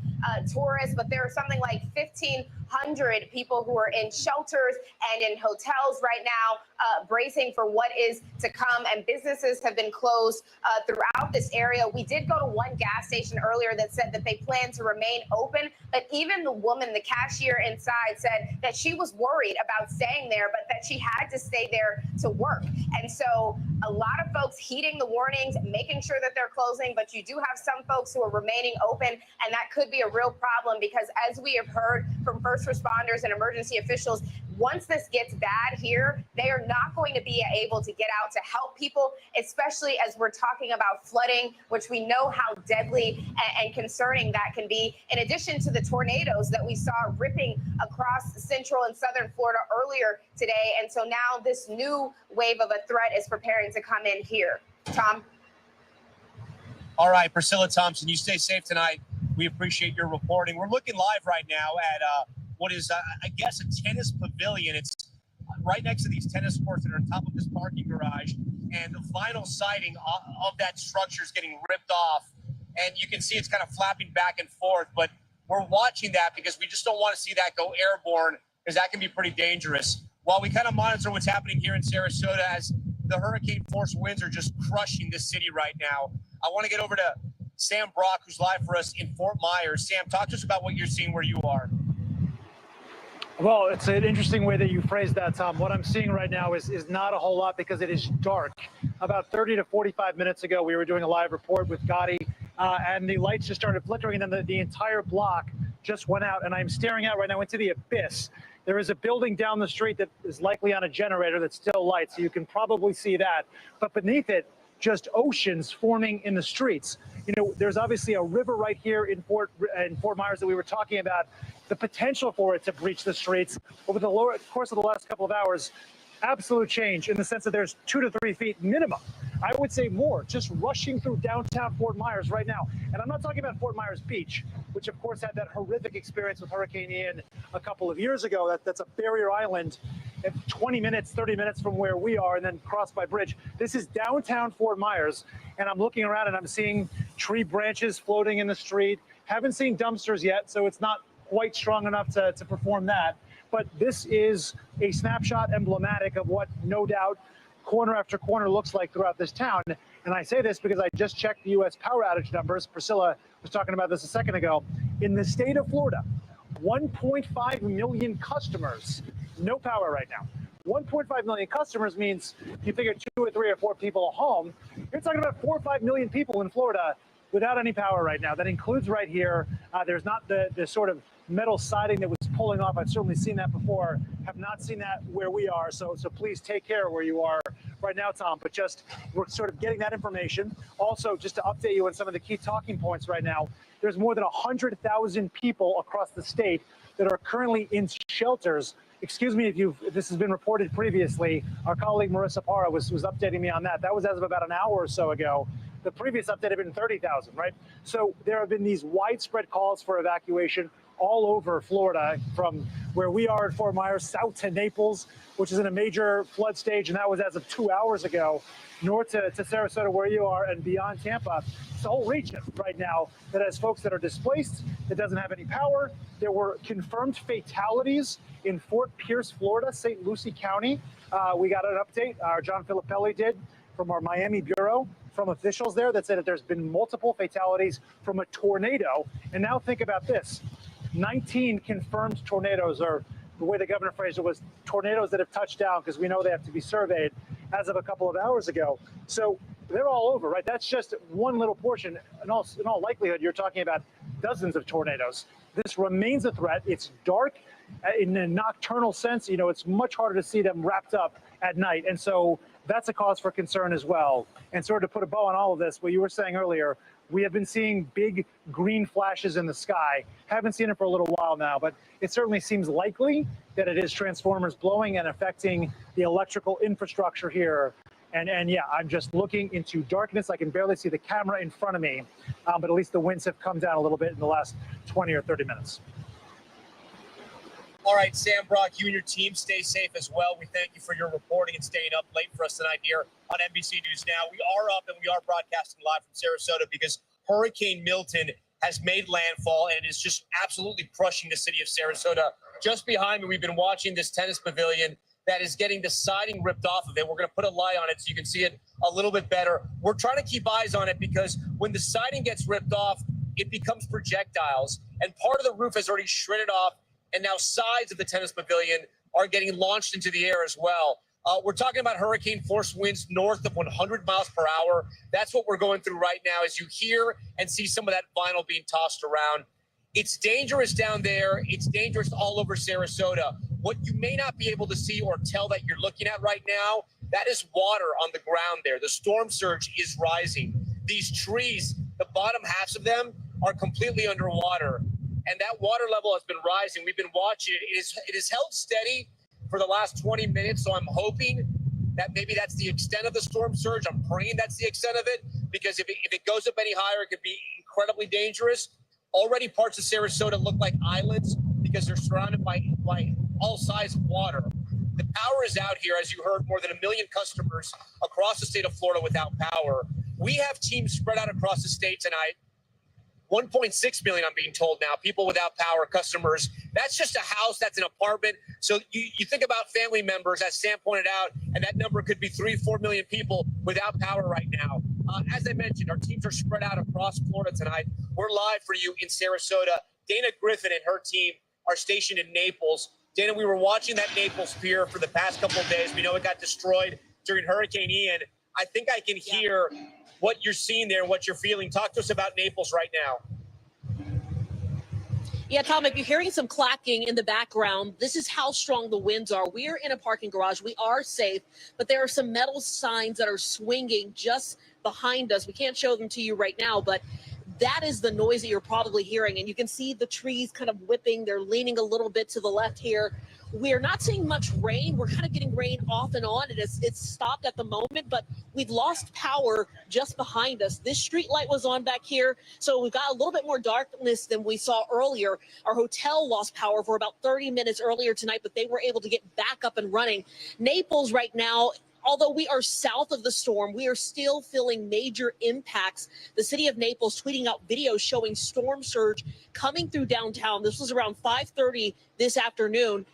tourists, but there are something like 1,500 people who are in shelters and in hotels right now, bracing for what is to come. And businesses have been closed throughout this area. We did go to one gas station earlier that said that they plan to remain open, but even the woman, the cashier inside, said that she was worried about staying there, but that she had to stay there to work. And so a lot of folks heeding the warnings, making sure that they're closing, but you do have some folks who are remaining open, and that could be a real problem because, as we have heard from first responders and emergency officials, once this gets bad here, they are not going to be able to get out to help people, especially as we're talking about flooding, which we know how deadly and concerning that can be, in addition to the tornadoes that we saw ripping across central and southern Florida earlier today. And so now this new wave of a threat is preparing to come in here. Tom? All right, Priscilla Thompson, you stay safe tonight. We appreciate your reporting. We're looking live right now at what is, I guess, a tennis pavilion. It's right next to these tennis courts that are on top of this parking garage. And the vinyl siding of that structure is getting ripped off. And you can see it's kind of flapping back and forth. But we're watching that because we just don't want to see that go airborne, because that can be pretty dangerous. While we kind of monitor what's happening here in Sarasota as the hurricane force winds are just crushing this city right now, I want to get over to Sam Brock, who's live for us in Fort Myers. Sam, talk to us about what you're seeing where you are. Well, it's an interesting way that you phrased that, Tom. What I'm seeing right now is not a whole lot because it is dark. About 30 to 45 minutes ago, we were doing a live report with Gotti, and the lights just started flickering, and then the entire block just went out, and I'm staring out right now into the abyss. There is a building down the street that is likely on a generator that's still light, so you can probably see that. But beneath it, just oceans forming in the streets. You know, there's obviously a river right here in Fort Myers that we were talking about. The potential for it to breach the streets over the course of the last couple of hours, absolute change in the sense that there's 2 to 3 feet minimum. I would say more, just rushing through downtown Fort Myers right now. And I'm not talking about Fort Myers Beach, which of course had that horrific experience with Hurricane Ian a couple of years ago. That's a barrier island, 20 minutes, 30 minutes from where we are, and then crossed by bridge. This is downtown Fort Myers, and I'm looking around and I'm seeing tree branches floating in the street. Haven't seen dumpsters yet, so it's not quite strong enough to perform that. But this is a snapshot emblematic of what, no doubt, corner after corner looks like throughout this town. And I say this because I just checked the U.S. power outage numbers. Priscilla was talking about this a second ago. In the state of Florida, 1.5 million customers, no power right now. 1.5 million customers means you figure 2 or 3 or 4 people at home. You're talking about 4 or 5 million people in Florida without any power right now. That includes right here. There's not the sort of metal siding that was pulling off. I've certainly seen that before. Have not seen that where we are. So please take care where you are right now, Tom. But just we're sort of getting that information. Also, just to update you on some of the key talking points right now, there's more than 100,000 people across the state that are currently in shelters. Excuse me if this has been reported previously. Our colleague Marissa Parra was updating me on that. That was as of about an hour or so ago. The previous update had been 30,000, right? So there have been these widespread calls for evacuation all over Florida, from where we are in Fort Myers, south to Naples, which is in a major flood stage, and that was as of 2 hours ago, north to Sarasota, where you are, and beyond Tampa. It's a whole region right now that has folks that are displaced, that doesn't have any power. There were confirmed fatalities in Fort Pierce, Florida, St. Lucie County. We got an update, John Filippelli did, from our Miami bureau, from officials there that said that there's been multiple fatalities from a tornado. And now think about this. 19 confirmed tornadoes, or the way the governor phrased it was tornadoes that have touched down, because we know they have to be surveyed, as of a couple of hours ago. So they're all over, right? That's just one little portion. In all likelihood, you're talking about dozens of tornadoes. This remains a threat. It's dark in a nocturnal sense. You know, it's much harder to see them wrapped up at night. And so that's a cause for concern as well. And sort of to put a bow on all of this, what you were saying earlier, we have been seeing big green flashes in the sky. Haven't seen it for a little while now, but it certainly seems likely that it is transformers blowing and affecting the electrical infrastructure here. And yeah, I'm just looking into darkness. I can barely see the camera in front of me, but at least the winds have come down a little bit in the last 20 or 30 minutes. All right, Sam Brock, you and your team stay safe as well. We thank you for your reporting and staying up late for us tonight here on NBC News Now. We are up and we are broadcasting live from Sarasota because Hurricane Milton has made landfall, and it is just absolutely crushing the city of Sarasota. Just behind me, we've been watching this tennis pavilion that is getting the siding ripped off of it. We're going to put a light on it so you can see it a little bit better. We're trying to keep eyes on it because when the siding gets ripped off, it becomes projectiles, and part of the roof has already shredded off, and now sides of the tennis pavilion are getting launched into the air as well. We're talking about hurricane force winds north of 100 miles per hour. That's what we're going through right now as you hear and see some of that vinyl being tossed around. It's dangerous down there. It's dangerous all over Sarasota. What you may not be able to see or tell that you're looking at right now, that is water on the ground there. The storm surge is rising. These trees, the bottom halves of them are completely underwater. And that water level has been rising. We've been watching it. It is held steady for the last 20 minutes. So I'm hoping that maybe that's the extent of the storm surge. I'm praying that's the extent of it, because if it goes up any higher, it could be incredibly dangerous. Already parts of Sarasota look like islands because they're surrounded by all sides of water. The power is out here, as you heard, more than 1 million customers across the state of Florida without power. We have teams spread out across the state tonight 1.6 million, I'm being told now, people without power, customers. That's just a house, that's an apartment. So you think about family members, as Sam pointed out, and that number could be 3-4 million people without power right now. As I mentioned, our teams are spread out across Florida tonight. We're live for you in Sarasota. Dana Griffin and her team are stationed in Naples. Dana, we were watching that Naples pier for the past couple of days. We know it got destroyed during Hurricane Ian. I think I can hear what you're seeing there and what you're feeling. Talk to us about Naples right now. Yeah, Tom, if you're hearing some clacking in the background, this is how strong the winds are. We are in a parking garage. We are safe, but there are some metal signs that are swinging just behind us. We can't show them to you right now, but that is the noise that you're probably hearing. And you can see the trees kind of whipping. They're leaning a little bit to the left here. We're not seeing much rain. We're kind of getting rain off and on. It's stopped at the moment, but we've lost power just behind us. This street light was on back here, so we've got a little bit more darkness than we saw earlier. Our hotel lost power for about 30 minutes earlier tonight, but they were able to get back up and running. Naples right now, although we are south of the storm, we are still feeling major impacts. The city of Naples tweeting out videos showing storm surge coming through downtown. This was around 5:30 this afternoon.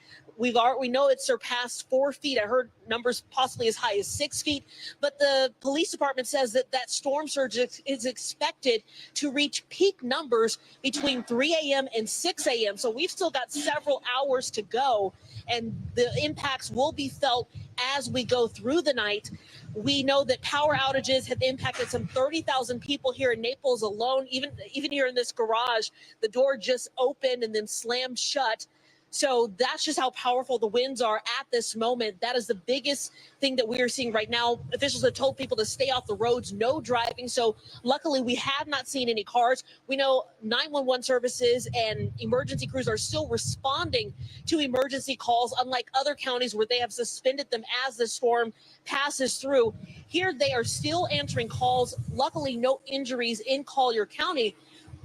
We know it surpassed 4 feet. I heard numbers possibly as high as 6 feet, but the police department says that storm surge is expected to reach peak numbers between 3 a.m. and 6 a.m. So we've still got several hours to go, and the impacts will be felt as we go through the night. We know that power outages have impacted some 30,000 people here in Naples alone. Even here in this garage, the door just opened and then slammed shut. So that's just how powerful the winds are at this moment. That is the biggest thing that we are seeing right now. Officials have told people to stay off the roads, no driving. So luckily, we have not seen any cars. We know 911 services and emergency crews are still responding to emergency calls, unlike other counties where they have suspended them as the storm passes through. Here, they are still answering calls. Luckily, no injuries in Collier County.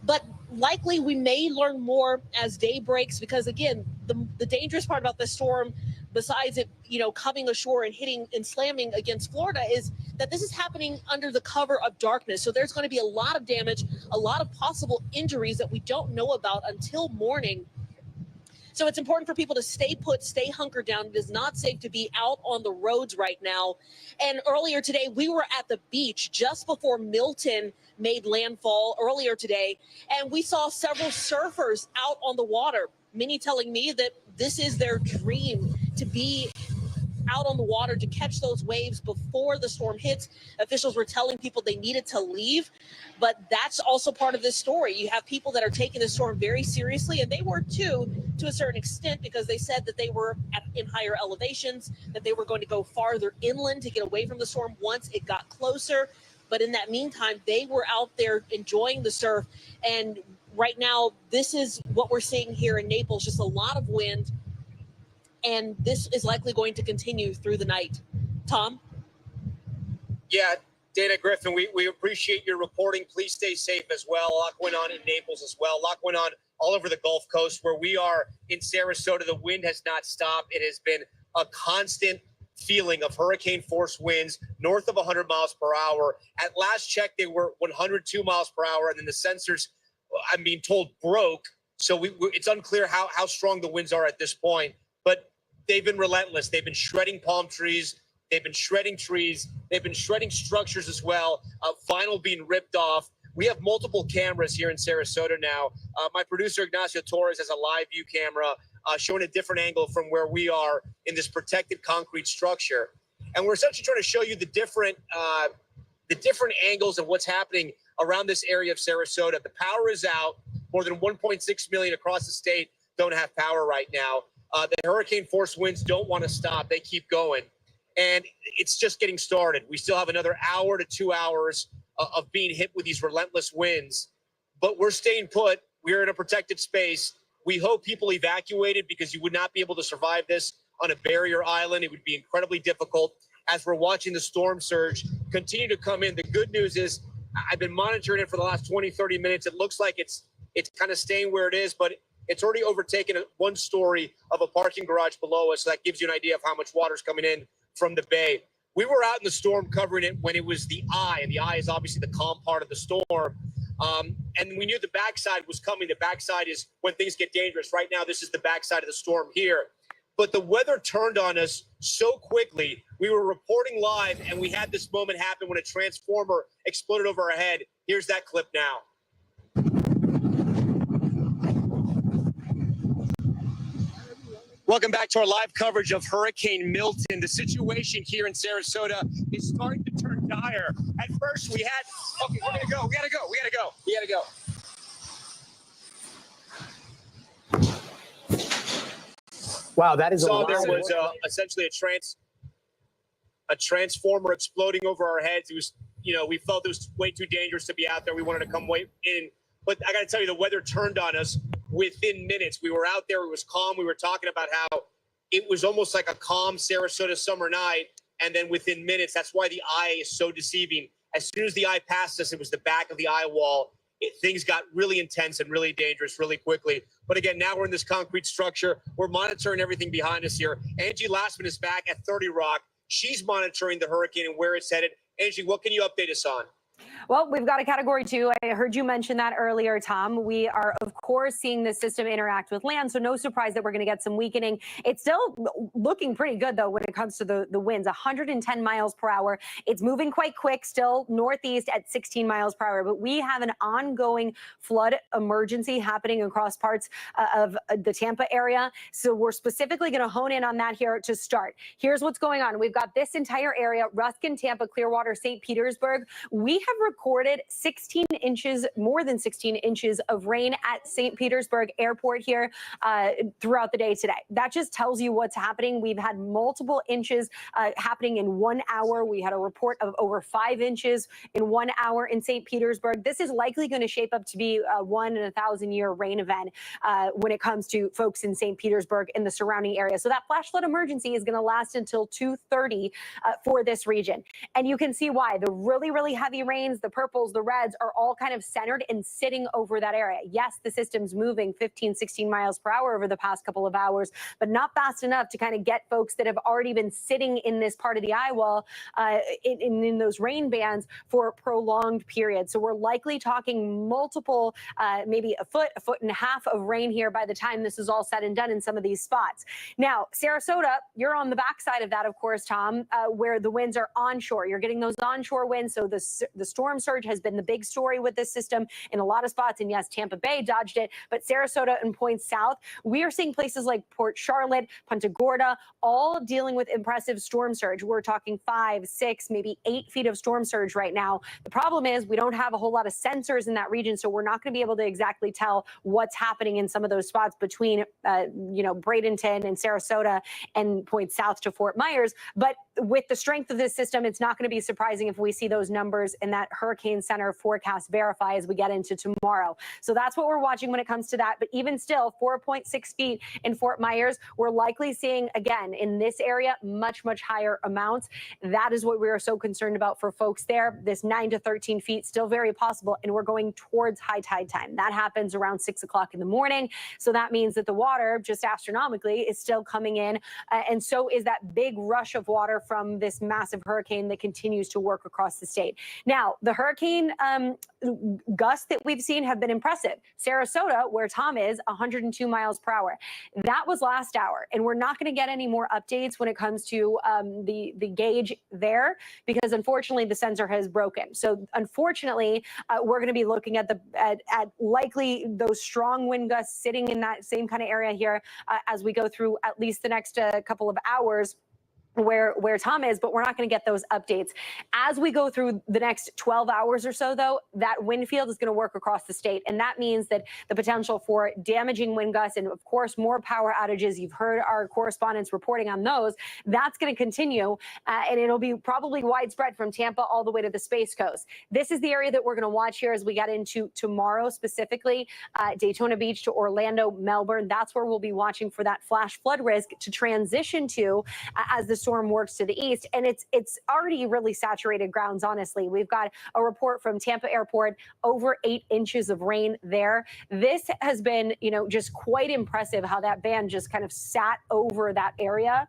But likely we may learn more as day breaks, because again, the dangerous part about this storm, besides it, coming ashore and hitting and slamming against Florida, is that this is happening under the cover of darkness. So there's going to be a lot of damage, a lot of possible injuries that we don't know about until morning. So it's important for people to stay put, stay hunkered down. It is not safe to be out on the roads right now. And earlier today, we were at the beach just before Milton made landfall earlier today, and we saw several surfers out on the water, many telling me that this is their dream, to be out on the water to catch those waves before the storm hits. Officials were telling people they needed to leave, but that's also part of this story. You have people that are taking the storm very seriously, and they were too, to a certain extent, because they said that they were in higher elevations, that they were going to go farther inland to get away from the storm once it got closer. But in that meantime, they were out there enjoying the surf. And right now, this is what we're seeing here in Naples, just a lot of wind. And this is likely going to continue through the night. Tom? Yeah, Dana Griffin, we appreciate your reporting. Please stay safe as well. A lot going on in Naples as well. A lot going on all over the Gulf Coast. Where we are in Sarasota, the wind has not stopped. It has been a constant feeling of hurricane force winds north of 100 miles per hour. At last check, they were 102 miles per hour, and then the sensors, I'm being told, broke. So it's unclear how strong the winds are at this point. But they've been relentless. They've been shredding palm trees. They've been shredding trees. They've been shredding structures as well. Vinyl being ripped off. We have multiple cameras here in Sarasota now. My producer, Ignacio Torres, has a live view camera showing a different angle from where we are in this protected concrete structure. And we're essentially trying to show you the different angles of what's happening around this area of Sarasota. The power is out. More than 1.6 million across the state don't have power right now. The hurricane force winds don't want to stop. They keep going. And it's just getting started. We still have another hour to 2 hours of being hit with these relentless winds. But we're staying put. We're in a protected space. We hope people evacuated, because you would not be able to survive this on a barrier island. It would be incredibly difficult. As we're watching the storm surge continue to come in, the good news is I've been monitoring it for the last 20, 30 minutes. It looks like it's kind of staying where it is, but it's already overtaken one story of a parking garage below us. So that gives you an idea of how much water's coming in from the bay. We were out in the storm covering it when it was the eye, and the eye is obviously the calm part of the storm. And we knew the backside was coming. The backside is when things get dangerous. Right now, this is the backside of the storm here. But the weather turned on us so quickly. We were reporting live, and we had this moment happen when a transformer exploded over our head. Here's that clip now. Welcome back to our live coverage of Hurricane Milton. The situation here in Sarasota is starting to turn dire. At first, we had, okay, we're gonna go. We gotta go. Wow, that is There was essentially a transformer exploding over our heads. It was, we felt it was way too dangerous to be out there. We wanted to come way in, but I got to tell you, the weather turned on us within minutes. We were out there. It was calm. We were talking about how it was almost like a calm Sarasota summer night, and then within minutes, that's why the eye is so deceiving. As soon as the eye passed us, it was the back of the eye wall. Things got really intense and really dangerous really quickly. But again, now we're in this concrete structure. We're monitoring everything behind us here. Angie Lastman is back at 30 Rock. She's monitoring the hurricane and where it's headed. Angie, what can you update us on? Well, we've got a category 2. I heard you mention that earlier, Tom. We are, of course, seeing the system interact with land, so no surprise that we're going to get some weakening. It's still looking pretty good, though, when it comes to the winds, 110 miles per hour. It's moving quite quick, still northeast at 16 miles per hour, but we have an ongoing flood emergency happening across parts of the Tampa area, so we're specifically going to hone in on that here to start. Here's what's going on. We've got this entire area, Ruskin, Tampa, Clearwater, St. Petersburg. We have recorded 16 inches, more than 16 inches of rain at St. Petersburg Airport here throughout the day today. That just tells you what's happening. We've had multiple inches happening in 1 hour. We had a report of over 5 inches in 1 hour in St. Petersburg. This is likely going to shape up to be a 1 in a 1,000-year rain event when it comes to folks in St. Petersburg and the surrounding area. So that flash flood emergency is going to last until 2:30 for this region. And you can see why. The really, really heavy rains, the purples, the reds are all kind of centered and sitting over that area. Yes, the system's moving 15, 16 miles per hour over the past couple of hours, but not fast enough to kind of get folks that have already been sitting in this part of the eye wall in those rain bands for a prolonged period. So we're likely talking multiple, maybe a foot and a half of rain here by the time this is all said and done in some of these spots. Now, Sarasota, you're on the backside of that, of course, Tom, where the winds are onshore. You're getting those onshore winds, so the storm surge has been the big story with this system in a lot of spots. And yes, Tampa Bay dodged it, but Sarasota and points south, we are seeing places like Port Charlotte, Punta Gorda, all dealing with impressive storm surge. We're talking 5, 6, maybe 8 feet of storm surge right now. The problem is we don't have a whole lot of sensors in that region, so we're not going to be able to exactly tell what's happening in some of those spots between, Bradenton and Sarasota and points south to Fort Myers. But with the strength of this system, it's not going to be surprising if we see those numbers in that Hurricane Center forecast verify as we get into tomorrow. So that's what we're watching when it comes to that. But even still, 4.6 feet in Fort Myers, we're likely seeing, again, in this area, much, much higher amounts. That is what we are so concerned about for folks there. This 9 to 13 feet, still very possible. And we're going towards high tide time. That happens around 6 o'clock in the morning. So that means that the water, just astronomically, is still coming in. And so is that big rush of water from this massive hurricane that continues to work across the state. Now, the hurricane gusts that we've seen have been impressive. Sarasota, where Tom is, 102 miles per hour. That was last hour, and we're not going to get any more updates when it comes to the gauge there because, unfortunately, the sensor has broken. So, unfortunately, we're going to be looking at likely those strong wind gusts sitting in that same kind of area here as we go through at least the next couple of hours. Where Tom is, but we're not going to get those updates. As we go through the next 12 hours or so, though, that wind field is going to work across the state. And that means that the potential for damaging wind gusts and, of course, more power outages, you've heard our correspondents reporting on those, that's going to continue. And it'll be probably widespread from Tampa all the way to the Space Coast. This is the area that we're going to watch here as we get into tomorrow, specifically Daytona Beach to Orlando, Melbourne. That's where we'll be watching for that flash flood risk to transition to as the storm works to the east, and it's already really saturated grounds, honestly. We've got a report from Tampa Airport, over 8 inches of rain there. This has been, just quite impressive how that band just kind of sat over that area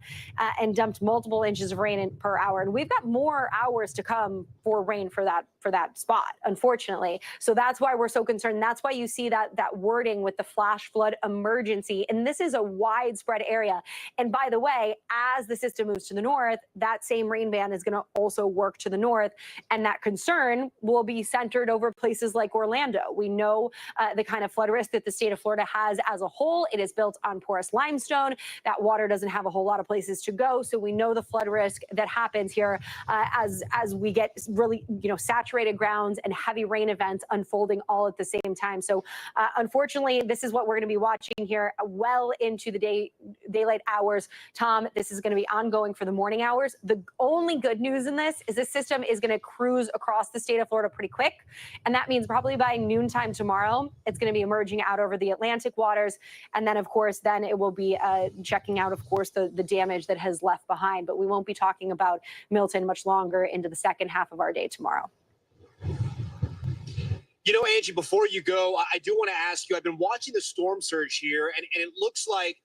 and dumped multiple inches of rain per hour. And we've got more hours to come for rain for that spot, unfortunately. So that's why we're so concerned. That's why you see that wording with the flash flood emergency. And this is a widespread area. And by the way, as the system moves to the north, that same rain band is going to also work to the north. And that concern will be centered over places like Orlando. We know the kind of flood risk that the state of Florida has as a whole. It is built on porous limestone. That water doesn't have a whole lot of places to go. So we know the flood risk that happens here as we get really, saturated grounds and heavy rain events unfolding all at the same time. So unfortunately, this is what we're going to be watching here well into the daylight hours. Tom, this is going to be ongoing for the morning hours. The only good news in this is the system is going to cruise across the state of Florida pretty quick. And that means probably by noontime tomorrow, it's going to be emerging out over the Atlantic waters. And then, of course, then it will be checking out, of course, the damage that has left behind. But we won't be talking about Milton much longer into the second half of our day tomorrow. Angie, before you go, I do want to ask you, I've been watching the storm surge here, and it looks like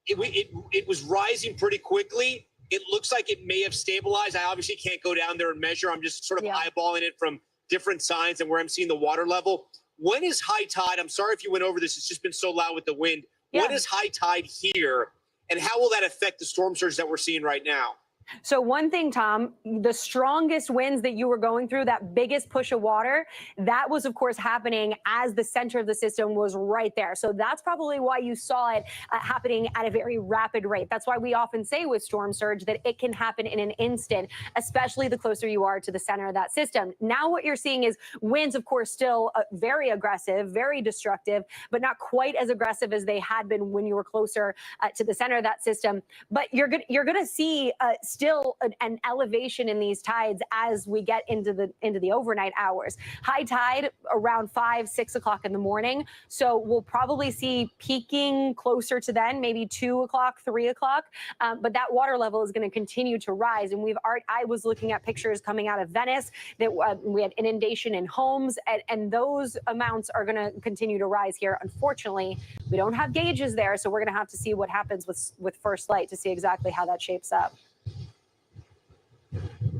it was rising pretty quickly. It looks like it may have stabilized. I obviously can't go down there and measure. I'm just sort of eyeballing it from different signs and where I'm seeing the water level. When is high tide? I'm sorry if you went over this. It's just been so loud with the wind. When is high tide here, and how will that affect the storm surge that we're seeing right now? So one thing, Tom, the strongest winds that you were going through, that biggest push of water, that was, of course, happening as the center of the system was right there. So that's probably why you saw it happening at a very rapid rate. That's why we often say with storm surge that it can happen in an instant, especially the closer you are to the center of that system. Now what you're seeing is winds, of course, still very aggressive, very destructive, but not quite as aggressive as they had been when you were closer to the center of that system. But you're going to see still an elevation in these tides as we get into the overnight hours. High tide around 5, 6 o'clock in the morning. So we'll probably see peaking closer to then, maybe 2 o'clock, 3 o'clock. But that water level is going to continue to rise. And I was looking at pictures coming out of Venice that we had inundation in homes, and those amounts are going to continue to rise here. Unfortunately, we don't have gauges there, so we're going to have to see what happens with first light to see exactly how that shapes up.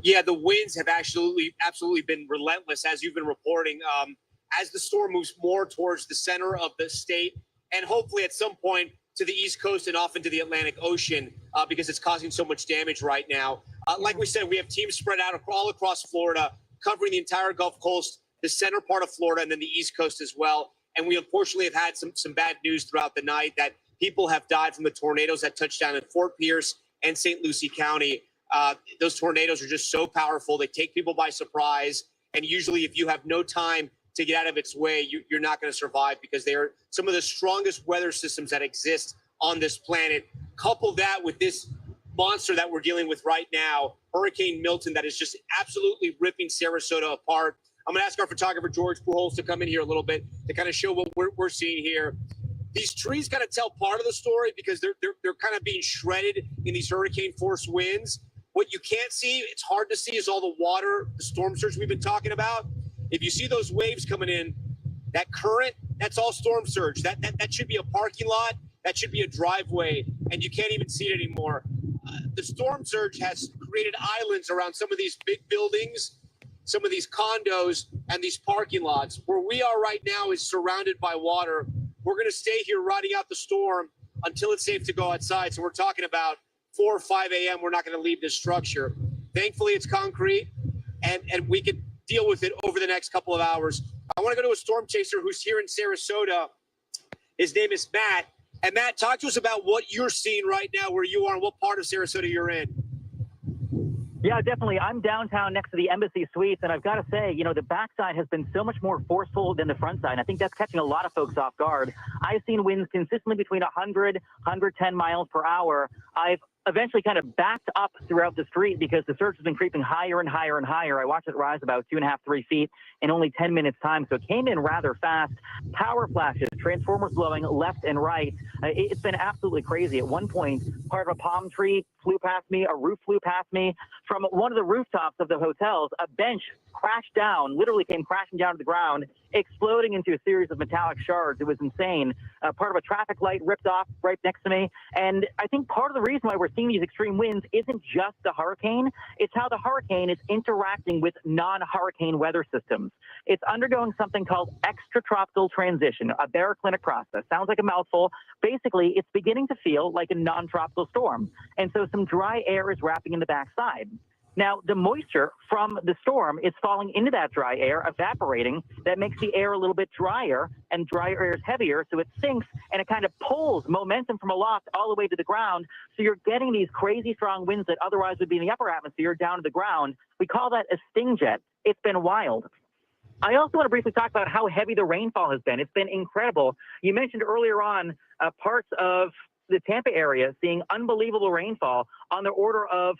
Yeah, the winds have absolutely been relentless, as you've been reporting. As the storm moves more towards the center of the state, and hopefully at some point to the East Coast and off into the Atlantic Ocean, because it's causing so much damage right now. Like we said, we have teams spread out all across Florida, covering the entire Gulf Coast, the center part of Florida, and then the East Coast as well. And we unfortunately have had some bad news throughout the night that people have died from the tornadoes that touched down in Fort Pierce and St. Lucie County. Those tornadoes are just so powerful. They take people by surprise. And usually if you have no time to get out of its way, you're not going to survive, because they are some of the strongest weather systems that exist on this planet. Couple that with this monster that we're dealing with right now, Hurricane Milton, that is just absolutely ripping Sarasota apart. I'm going to ask our photographer, George Pujols, to come in here a little bit to kind of show what we're seeing here. These trees kind of tell part of the story because they're kind of being shredded in these hurricane force winds. What you can't see, it's hard to see, is all the water, the storm surge we've been talking about. If you see those waves coming in, that current, that's all storm surge. That should be a parking lot. That should be a driveway, and you can't even see it anymore. The storm surge has created islands around some of these big buildings, some of these condos, and these parking lots. Where we are right now is surrounded by water. We're going to stay here riding out the storm until it's safe to go outside. So we're talking about 4 or 5 a.m. We're not going to leave this structure. Thankfully, it's concrete, and we can deal with it over the next couple of hours. I want to go to a storm chaser who's here in Sarasota. His name is Matt. And Matt, talk to us about what you're seeing right now, where you are, and what part of Sarasota you're in. Yeah, definitely. I'm downtown next to the Embassy Suites, and I've got to say, the backside has been so much more forceful than the front side. I think that's catching a lot of folks off guard. I've seen winds consistently between 100, 110 miles per hour. I've eventually kind of backed up throughout the street because the surge has been creeping higher and higher and higher. I watched it rise about 2.5, 3 feet in only 10 minutes time. So it came in rather fast. Power flashes, transformers blowing left and right. It's been absolutely crazy. At one point, part of a palm tree flew past me, a roof flew past me. From one of the rooftops of the hotels, a bench crashed down, literally came crashing down to the ground, exploding into a series of metallic shards. It was insane. Part of a traffic light ripped off right next to me. And I think part of the reason why we're seeing these extreme winds isn't just the hurricane, it's how the hurricane is interacting with non-hurricane weather systems. It's undergoing something called extratropical transition, a baroclinic process. Sounds like a mouthful. Basically, it's beginning to feel like a non-tropical storm. And so some dry air is wrapping in the backside. Now, the moisture from the storm is falling into that dry air, evaporating. That makes the air a little bit drier, and drier air is heavier, so it sinks, and it kind of pulls momentum from aloft all the way to the ground. So you're getting these crazy strong winds that otherwise would be in the upper atmosphere down to the ground. We call that a sting jet. It's been wild. I also want to briefly talk about how heavy the rainfall has been. It's been incredible. You mentioned earlier on parts of the Tampa area seeing unbelievable rainfall on the order of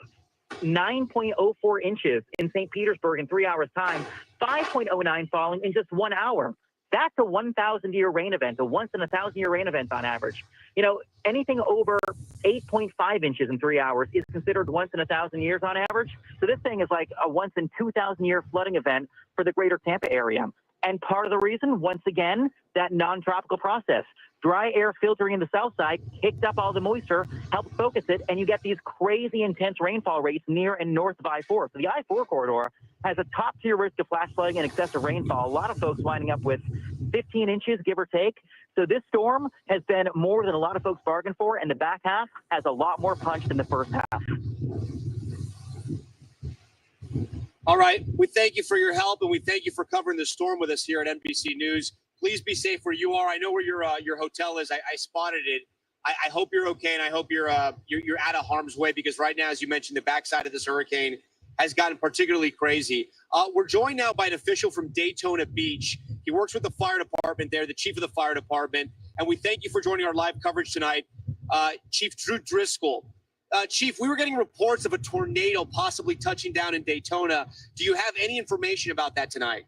9.04 inches in St. Petersburg in 3 hours' time, 5.09 falling in just 1 hour. That's a 1,000-year rain event, a once-in-a-thousand-year rain event on average. You know, anything over 8.5 inches in 3 hours is considered once in 1,000 years on average. So this thing is like a once-in-2,000-year flooding event for the greater Tampa area. And part of the reason, once again, that non-tropical process. Dry air filtering in the south side kicked up all the moisture, helped focus it, and you get these crazy intense rainfall rates near and north of I-4. So the I-4 corridor has a top-tier risk of flash flooding and excessive rainfall. A lot of folks lining up with 15 inches, give or take. So this storm has been more than a lot of folks bargained for, and the back half has a lot more punch than the first half. All right. We thank you for your help, and we thank you for covering the storm with us here at NBC News. Please be safe where you are. I know where your hotel is. I spotted it. I hope you're okay, and I hope you're out of harm's way, because right now, as you mentioned, the backside of this hurricane has gotten particularly crazy. We're joined now by an official from Daytona Beach. He works with the fire department there, the chief of the fire department, and we thank you for joining our live coverage tonight, Chief Drew Driscoll. Chief, we were getting reports of a tornado possibly touching down in Daytona. Do you have any information about that tonight?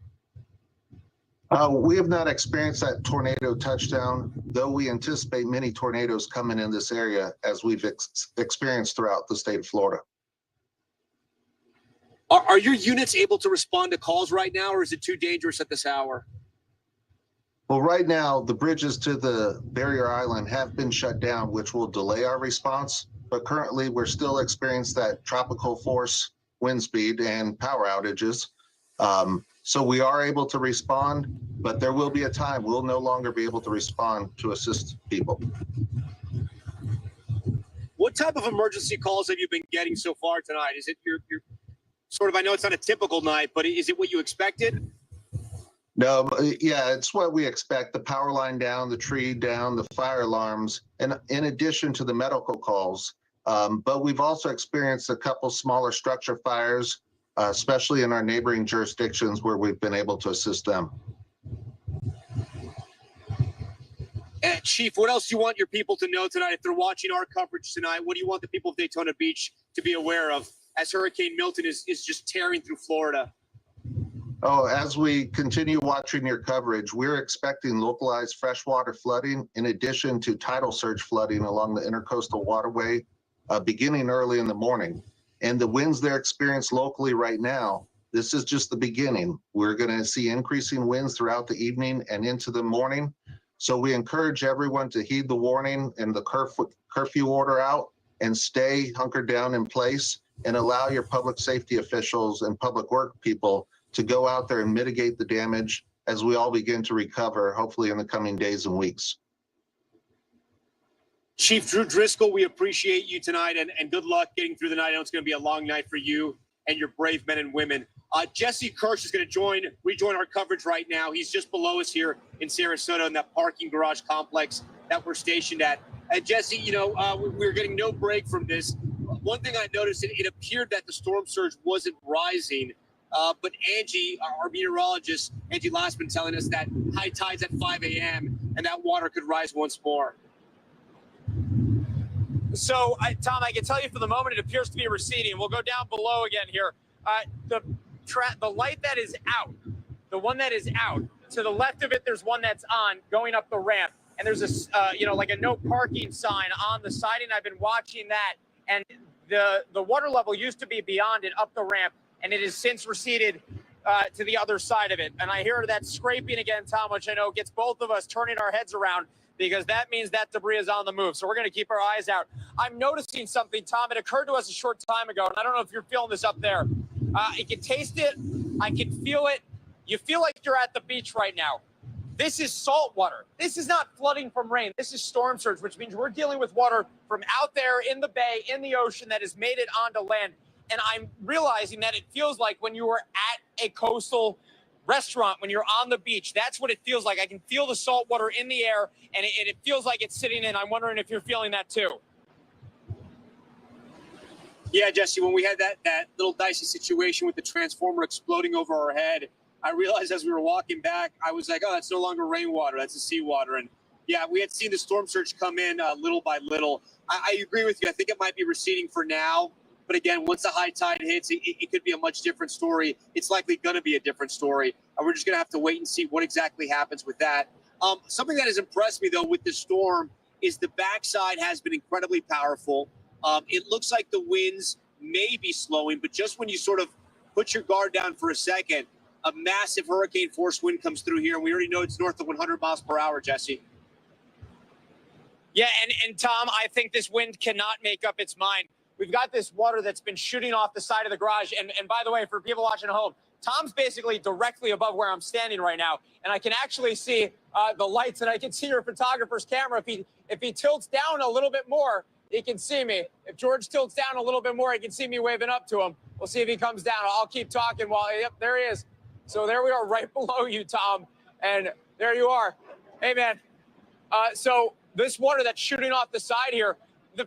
We have not experienced that tornado touchdown, though we anticipate many tornadoes coming in this area, as we've experienced throughout the state of Florida. Are your units able to respond to calls right now, or is it too dangerous at this hour? Well, right now, the bridges to the barrier island have been shut down, which will delay our response. But currently, we're still experiencing that tropical force wind speed and power outages. So we are able to respond, but there will be a time we'll no longer be able to respond to assist people. What type of emergency calls have you been getting so far tonight? Is it your sort of, I know it's not a typical night, but is it what you expected? No, yeah, it's what we expect. The power line down, the tree down, the fire alarms, and in addition to the medical calls. But we've also experienced a couple smaller structure fires, especially in our neighboring jurisdictions, where we've been able to assist them. And Chief, what else do you want your people to know tonight? If they're watching our coverage tonight, what do you want the people of Daytona Beach to be aware of as Hurricane Milton is just tearing through Florida? Oh, as we continue watching your coverage, we're expecting localized freshwater flooding in addition to tidal surge flooding along the intercoastal waterway beginning early in the morning. And the winds they're experiencing locally right now, this is just the beginning. We're going to see increasing winds throughout the evening and into the morning. So we encourage everyone to heed the warning and the curfew order out and stay hunkered down in place, and allow your public safety officials and public work people to go out there and mitigate the damage as we all begin to recover, hopefully in the coming days and weeks. Chief Drew Driscoll, we appreciate you tonight, and good luck getting through the night. I know it's going to be a long night for you and your brave men and women. Jesse Kirsch is going to rejoin our coverage right now. He's just below us here in Sarasota in that parking garage complex that we're stationed at. And Jesse, you know, we're getting no break from this. One thing I noticed, it appeared that the storm surge wasn't rising. But Angie, our meteorologist, Angie Lassman, telling us that high tides at 5 a.m. and that water could rise once more. So, Tom, I can tell you for the moment it appears to be receding. We'll go down below again here. The light that is out, the one that is out, to the left of it, there's one that's on going up the ramp. And there's a, like a no parking sign on the siding. I've been watching that. And the water level used to be beyond it up the ramp, and it has since receded to the other side of it. And I hear that scraping again, Tom, which I know gets both of us turning our heads around, because that means that debris is on the move. So we're going to keep our eyes out. I'm noticing something, Tom. It occurred to us a short time ago, and I don't know if you're feeling this up there. I can taste it. I can feel it. You feel like you're at the beach right now. This is salt water. This is not flooding from rain. This is storm surge, which means we're dealing with water from out there in the bay, in the ocean, that has made it onto land. And I'm realizing that it feels like when you are at a coastal restaurant, when you're on the beach, that's what it feels like. I can feel the salt water in the air, and it feels like it's sitting in. I'm wondering if you're feeling that too. Yeah, Jesse, when we had that little dicey situation with the transformer exploding over our head, I realized as we were walking back, I was like, oh, that's no longer rainwater, that's the seawater. And yeah, we had seen the storm surge come in little by little. I agree with you. I think it might be receding for now. But again, once the high tide hits, it could be a much different story. It's likely going to be a different story. And we're just going to have to wait and see what exactly happens with that. Something that has impressed me, though, with the storm is the backside has been incredibly powerful. It looks like the winds may be slowing, but just when you sort of put your guard down for a second, a massive hurricane force wind comes through here. And we already know it's north of 100 miles per hour, Jesse. Yeah, and Tom, I think this wind cannot make up its mind. We've got this water that's been shooting off the side of the garage. And by the way, for people watching at home, Tom's basically directly above where I'm standing right now. And I can actually see the lights, and I can see your photographer's camera. If he tilts down a little bit more, he can see me. If George tilts down a little bit more, he can see me waving up to him. We'll see if he comes down. I'll keep talking while, yep, there he is. So there we are right below you, Tom. And there you are. Hey, man. So this water that's shooting off the side here,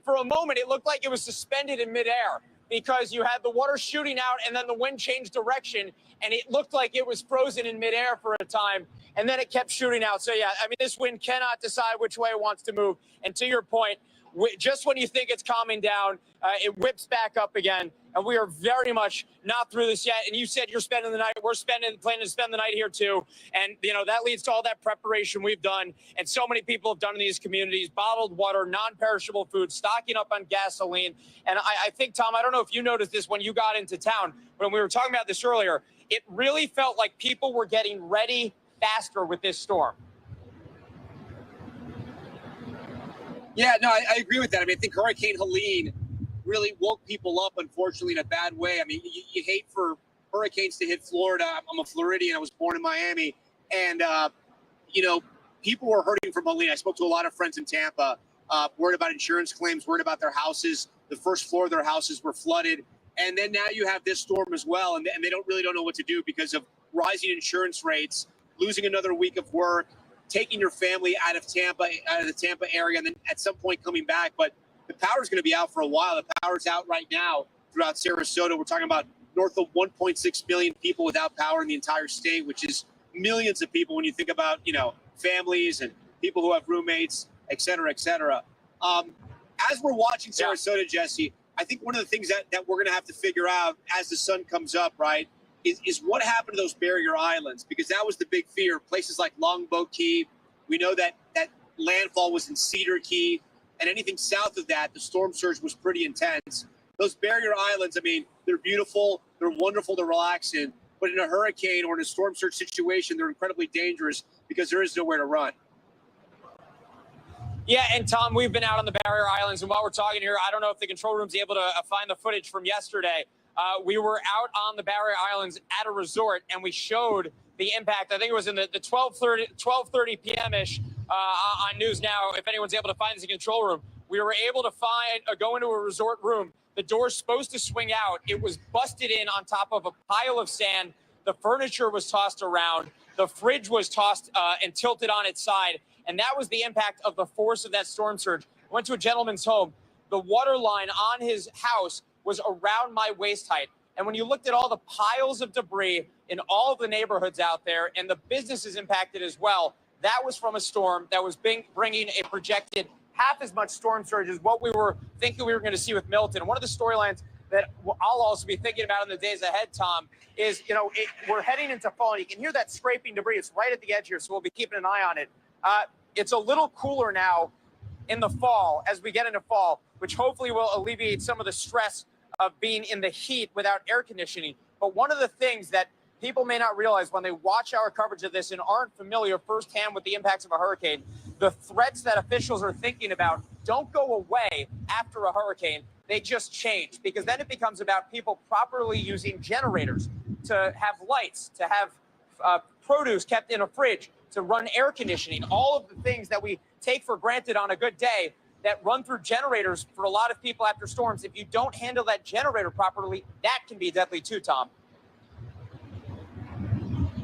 for a moment, it looked like it was suspended in midair because you had the water shooting out and then the wind changed direction and it looked like it was frozen in midair for a time and then it kept shooting out. So, yeah, I mean, this wind cannot decide which way it wants to move. And to your point, just when you think it's calming down, it whips back up again. And we are very much not through this yet. And you said you're spending the night. We're planning to spend the night here too. And, you know, that leads to all that preparation we've done. And so many people have done in these communities, bottled water, non-perishable food, stocking up on gasoline. And I think, Tom, I don't know if you noticed this when you got into town, when we were talking about this earlier, it really felt like people were getting ready faster with this storm. Yeah, no, I agree with that. I mean, I think Hurricane Helene really woke people up, unfortunately, in a bad way. I mean, you hate for hurricanes to hit Florida. I'm a Floridian. I was born in Miami. And, you know, people were hurting from Helene. I spoke to a lot of friends in Tampa, worried about insurance claims, worried about their houses. The first floor of their houses were flooded. And then now you have this storm as well. And they don't know what to do because of rising insurance rates, losing another week of work, taking your family out of Tampa, out of the Tampa area, and then at some point coming back. But the power is going to be out for a while. The power's out right now throughout Sarasota. We're talking about north of 1.6 million people without power in the entire state, which is millions of people when you think about, you know, families and people who have roommates, et cetera, et cetera. As we're watching Sarasota, Jesse, I think one of the things that we're going to have to figure out as the sun comes up, right, is what happened to those barrier islands, because that was the big fear. Places like Longboat Key, we know that landfall was in Cedar Key, and anything south of that, the storm surge was pretty intense. Those barrier islands, I mean, they're beautiful, they're wonderful to relax in, but in a hurricane or in a storm surge situation, they're incredibly dangerous because there is nowhere to run. Yeah, and Tom, we've been out on the barrier islands, and while we're talking here, I don't know if the control room's able to find the footage from yesterday. We were out on the barrier islands at a resort, and we showed the impact. I think it was in the 12:30 p.m.-ish on News Now. If anyone's able to find this in the control room, we were able to go into a resort room. The door's supposed to swing out. It was busted in on top of a pile of sand. The furniture was tossed around. The fridge was tossed and tilted on its side. And that was the impact of the force of that storm surge. I went to a gentleman's home. The water line on his house was around my waist height. And when you looked at all the piles of debris in all of the neighborhoods out there and the businesses impacted as well, that was from a storm that was bringing a projected half as much storm surge as what we were thinking we were going to see with Milton. One of the storylines that I'll also be thinking about in the days ahead, Tom, is, you know, we're heading into fall, and you can hear that scraping debris. It's right at the edge here, so we'll be keeping an eye on it. It's a little cooler now in the fall as we get into fall. which hopefully will alleviate some of the stress of being in the heat without air conditioning. But one of the things that people may not realize when they watch our coverage of this and aren't familiar firsthand with the impacts of a hurricane, the threats that officials are thinking about don't go away after a hurricane. They just change, because then it becomes about people properly using generators to have lights, to have produce kept in a fridge, to run air conditioning, all of the things that we take for granted on a good day that run through generators for a lot of people after storms. If you don't handle that generator properly, that can be deadly too, Tom.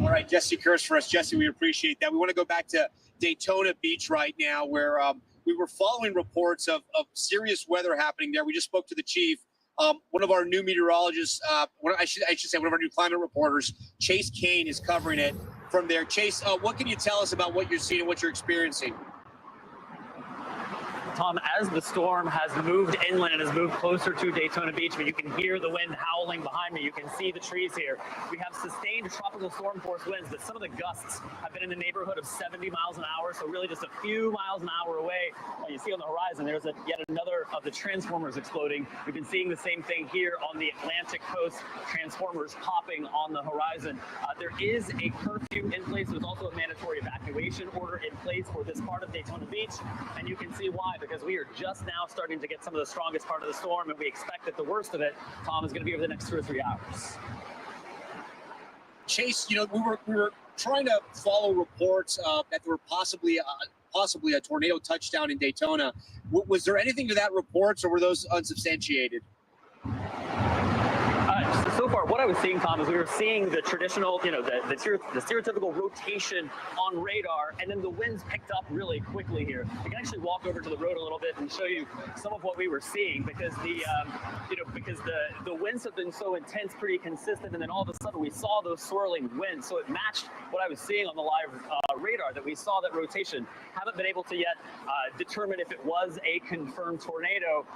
All right, Jesse Kurz for us. Jesse, we appreciate that. We want to go back to Daytona Beach right now, where we were following reports of serious weather happening there. We just spoke to the chief. One of our new meteorologists, I should say one of our new climate reporters, Chase Kane, is covering it from there. Chase, what can you tell us about what you're seeing and what you're experiencing? Tom, as the storm has moved inland and has moved closer to Daytona Beach, but you can hear the wind howling behind me. You can see the trees here. We have sustained tropical storm force winds, but some of the gusts have been in the neighborhood of 70 miles an hour, so really just a few miles an hour away. You see on the horizon, there's yet another of the transformers exploding. We've been seeing the same thing here on the Atlantic coast, transformers popping on the horizon. There is a curfew in place. There's also a mandatory evacuation order in place for this part of Daytona Beach, and you can see why, because we are just now starting to get some of the strongest part of the storm, and we expect that the worst of it, Tom, is going to be over the next 2 or 3 hours. Chase, we were trying to follow reports that there were possibly a tornado touchdown in Daytona. Was there anything to that reports, or were those unsubstantiated? So far, what I was seeing, Tom, is we were seeing the traditional, the stereotypical rotation on radar, and then the winds picked up really quickly here. I can actually walk over to the road a little bit and show you some of what we were seeing, because the winds have been so intense, pretty consistent, and then all of a sudden we saw those swirling winds. So it matched what I was seeing on the live radar, that we saw that rotation. Haven't been able to yet determine if it was a confirmed tornado,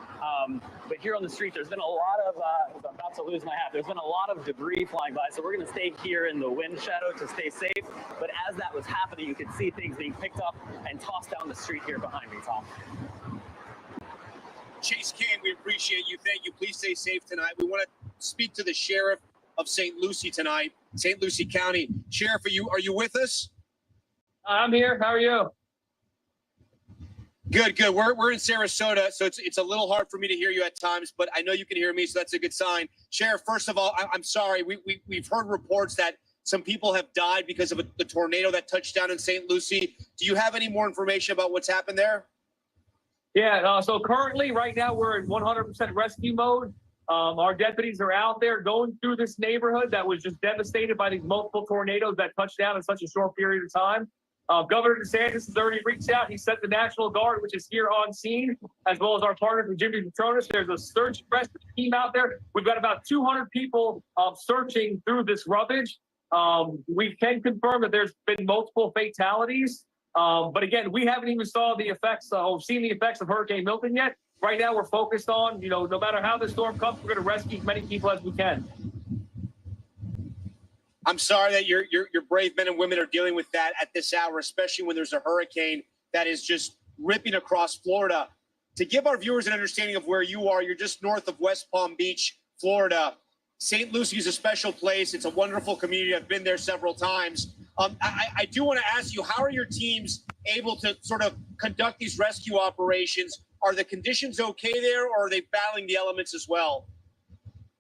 but here on the street, there's been a lot of, I'm about to lose my hat. There's been a lot of debris flying by, so we're going to stay here in the wind shadow to stay safe. But as that was happening, you could see things being picked up and tossed down the street here behind me, Tom. Chase Kane, we appreciate you. Thank you. Please stay safe tonight. We want to speak to the sheriff of St. Lucie tonight, St. Lucie County. Sheriff, are you with us? I'm here. How are you? Good. We're in Sarasota, so it's a little hard for me to hear you at times, but I know you can hear me, so that's a good sign. Sheriff, first of all, I'm sorry. We've heard reports that some people have died because of the tornado that touched down in St. Lucie. Do you have any more information about what's happened there? Yeah, so currently, right now, we're in 100% rescue mode. Our deputies are out there going through this neighborhood that was just devastated by these multiple tornadoes that touched down in such a short period of time. Governor DeSantis has already reached out. He sent the National Guard, which is here on scene, as well as our partners with Jimmy Petronas. There's a search and rescue team out there. We've got about 200 people searching through this rubbish. We can confirm that there's been multiple fatalities. But again, we haven't even seen the effects of Hurricane Milton yet. Right now, we're focused on, no matter how the storm comes, we're going to rescue as many people as we can. I'm sorry that your brave men and women are dealing with that at this hour, especially when there's a hurricane that is just ripping across Florida. To give our viewers an understanding of where you are, you're just north of West Palm Beach, Florida. St. Lucie is a special place. It's a wonderful community. I've been there several times. I do want to ask you, how are your teams able to sort of conduct these rescue operations? Are the conditions okay there, or are they battling the elements as well?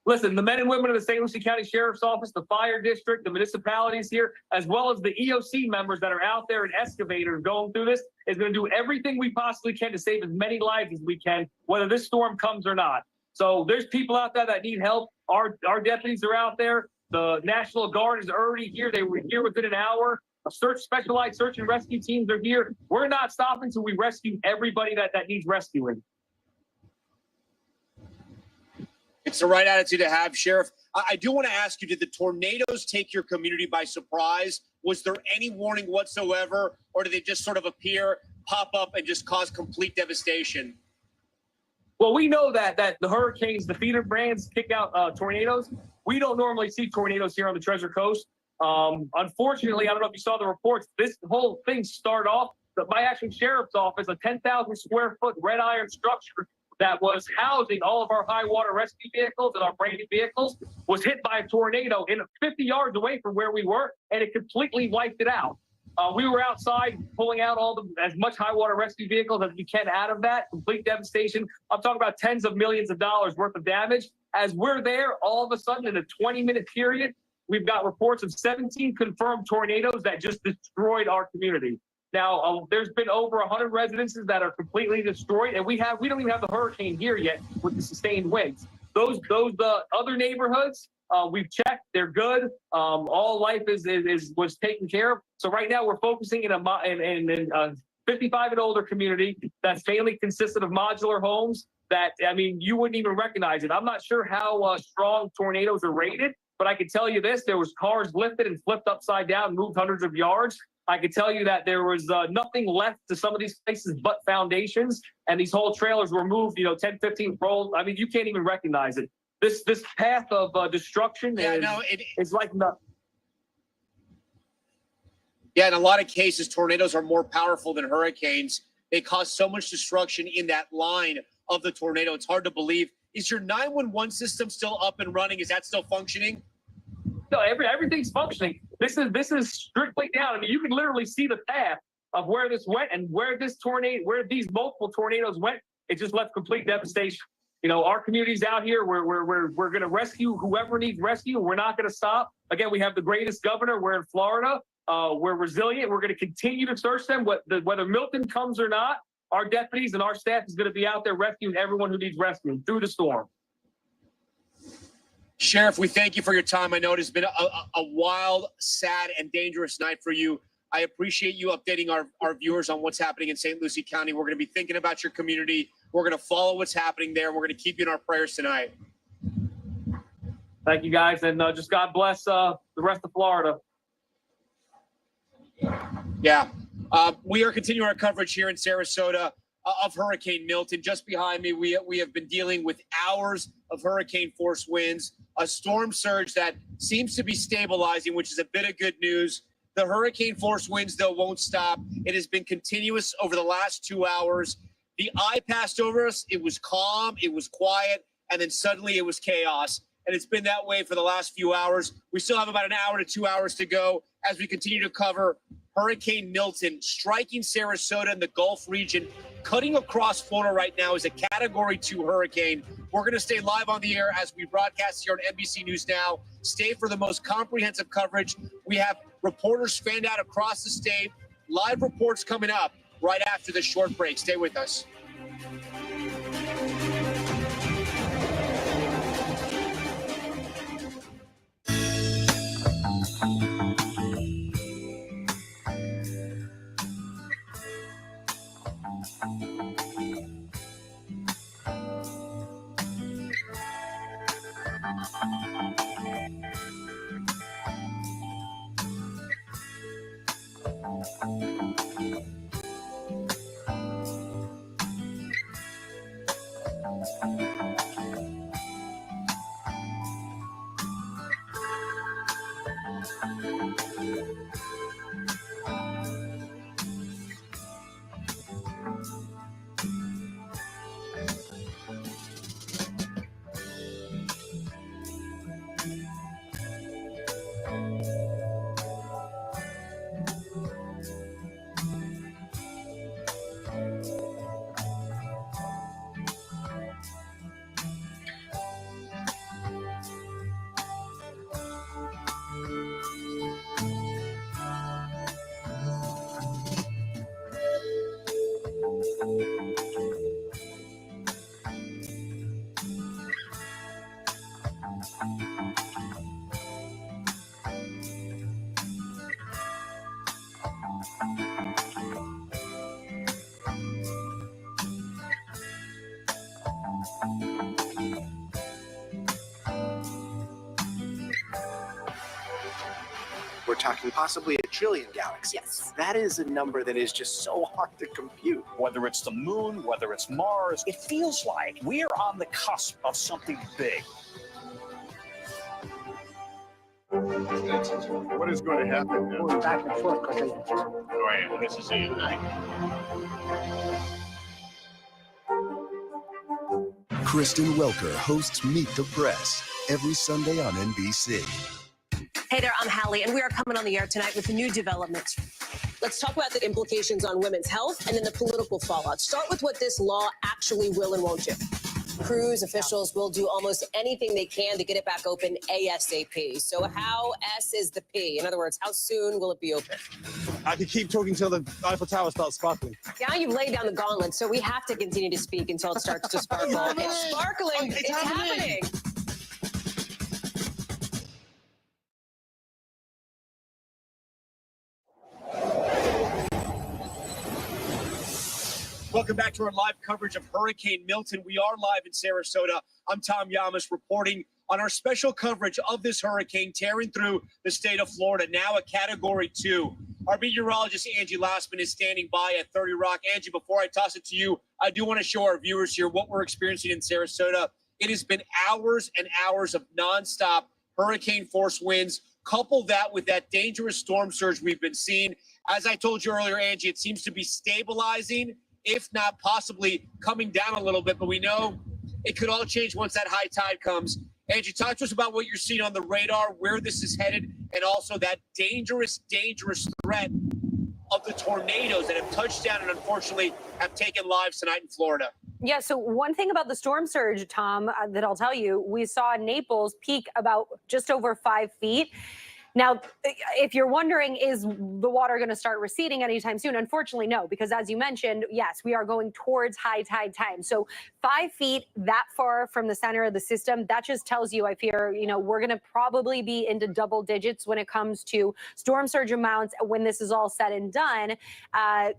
Listen, the men and women of the St. Lucie County Sheriff's Office, the fire district, the municipalities here, as well as the EOC members that are out there in excavators going through this, is going to do everything we possibly can to save as many lives as we can, whether this storm comes or not. So there's people out there that need help. Our deputies are out there. The National Guard is already here. They were here within an hour. Specialized search and rescue teams are here. We're not stopping until we rescue everybody that needs rescuing. It's the right attitude to have, Sheriff. I do want to ask you, did the tornadoes take your community by surprise? Was there any warning whatsoever, or did they just sort of appear, pop up, and just cause complete devastation? Well, we know that the hurricanes, the feeder brands, kick out tornadoes. We don't normally see tornadoes here on the Treasure Coast. Unfortunately, I don't know if you saw the reports, this whole thing started off, my actual sheriff's office, a 10,000 square foot red iron structure, that was housing all of our high water rescue vehicles and our branded vehicles was hit by a tornado 50 yards away from where we were, and it completely wiped it out. We were outside pulling out as much high water rescue vehicles as we can out of that. Complete devastation. I'm talking about tens of millions of dollars worth of damage. As we're there, all of a sudden in a 20-minute period, we've got reports of 17 confirmed tornadoes that just destroyed our community. Now, there's been over 100 residences that are completely destroyed, and we don't even have the hurricane here yet with the sustained winds. Those other neighborhoods, we've checked, they're good. All life was taken care of. So right now we're focusing in a 55 and older community that's mainly consisted of modular homes that, I mean, you wouldn't even recognize it. I'm not sure how strong tornadoes are rated, but I can tell you this, there was cars lifted and flipped upside down, moved hundreds of yards. I could tell you that there was nothing left to some of these places but foundations, and these whole trailers were moved, 10, 15 rolls. I mean, you can't even recognize it. This path of destruction is like nothing. Yeah, in a lot of cases, tornadoes are more powerful than hurricanes. They cause so much destruction in that line of the tornado. It's hard to believe. Is your 911 system still up and running? Is that still functioning? No, everything's functioning. This is strictly down. I mean, you can literally see the path of where this went and where these multiple tornadoes went. It just left complete devastation. Our community's out here. We're going to rescue whoever needs rescue. We're not going to stop. Again, we have the greatest governor. We're in Florida. We're resilient. We're going to continue to search them. Whether Milton comes or not, our deputies and our staff is going to be out there rescuing everyone who needs rescuing through the storm. Sheriff, we thank you for your time. I know it has been a wild, sad, and dangerous night for you. I appreciate you updating our viewers on what's happening in St. Lucie County. We're going to be thinking about your community. We're going to follow what's happening there. We're going to keep you in our prayers tonight. Thank you, guys, and just God bless the rest of Florida. Yeah. We are continuing our coverage here in Sarasota of Hurricane Milton. Just behind me, we have been dealing with hours of hurricane force winds, a storm surge that seems to be stabilizing, which is a bit of good news. The hurricane force winds, though, won't stop. It has been continuous over the last 2 hours. The eye passed over us. It was calm. It was quiet. And then suddenly it was chaos. And it's been that way for the last few hours. We still have about an hour to 2 hours to go as we continue to cover Hurricane Milton striking Sarasota and the Gulf region, cutting across Florida right now is a Category 2 hurricane. We're going to stay live on the air as we broadcast here on NBC News Now. Stay for the most comprehensive coverage. We have reporters fanned out across the state. Live reports coming up right after this short break. Stay with us. We're talking possibly a trillion galaxies. Yes. That is a number that is just so hard to compute. Whether it's the moon, whether it's Mars, it feels like we are on the cusp of something big. What is going to happen now? Going back and forth because This is it. Kristen Welker hosts Meet the Press every Sunday on NBC. Hey there, I'm Hallie, and we are coming on the air tonight with new developments. Let's talk about the implications on women's health and then the political fallout. Start with what this law actually will and won't do. Crews, officials will do almost anything they can to get it back open ASAP. So how S is the P? In other words, how soon will it be open? I could keep talking until the Eiffel Tower starts sparkling. Now you've laid down the gauntlet, so we have to continue to speak until it starts to sparkle. It's sparkling. It's happening. Welcome back to our live coverage of Hurricane Milton. We are live in Sarasota. I'm Tom Yamas reporting on our special coverage of this hurricane tearing through the state of Florida, now a Category 2. Our meteorologist, Angie Lassman, is standing by at 30 Rock. Angie, before I toss it to you, I do want to show our viewers here what we're experiencing in Sarasota. It has been hours and hours of nonstop hurricane-force winds. Couple that with that dangerous storm surge we've been seeing. As I told you earlier, Angie, it seems to be stabilizing, if not possibly coming down a little bit, but we know it could all change once that high tide comes. Angie, talk to us about what you're seeing on the radar, where this is headed, and also that dangerous threat of the tornadoes that have touched down and unfortunately have taken lives tonight in Florida. Yeah, so one thing about the storm surge, Tom, that I'll tell you, we saw Naples peak about just over 5 feet. Now, if you're wondering, is the water going to start receding anytime soon? Unfortunately, no, because as you mentioned, yes, we are going towards high tide time. So 5 feet that far from the center of the system, that just tells you, I fear, we're going to probably be into double digits when it comes to storm surge amounts when this is all said and done,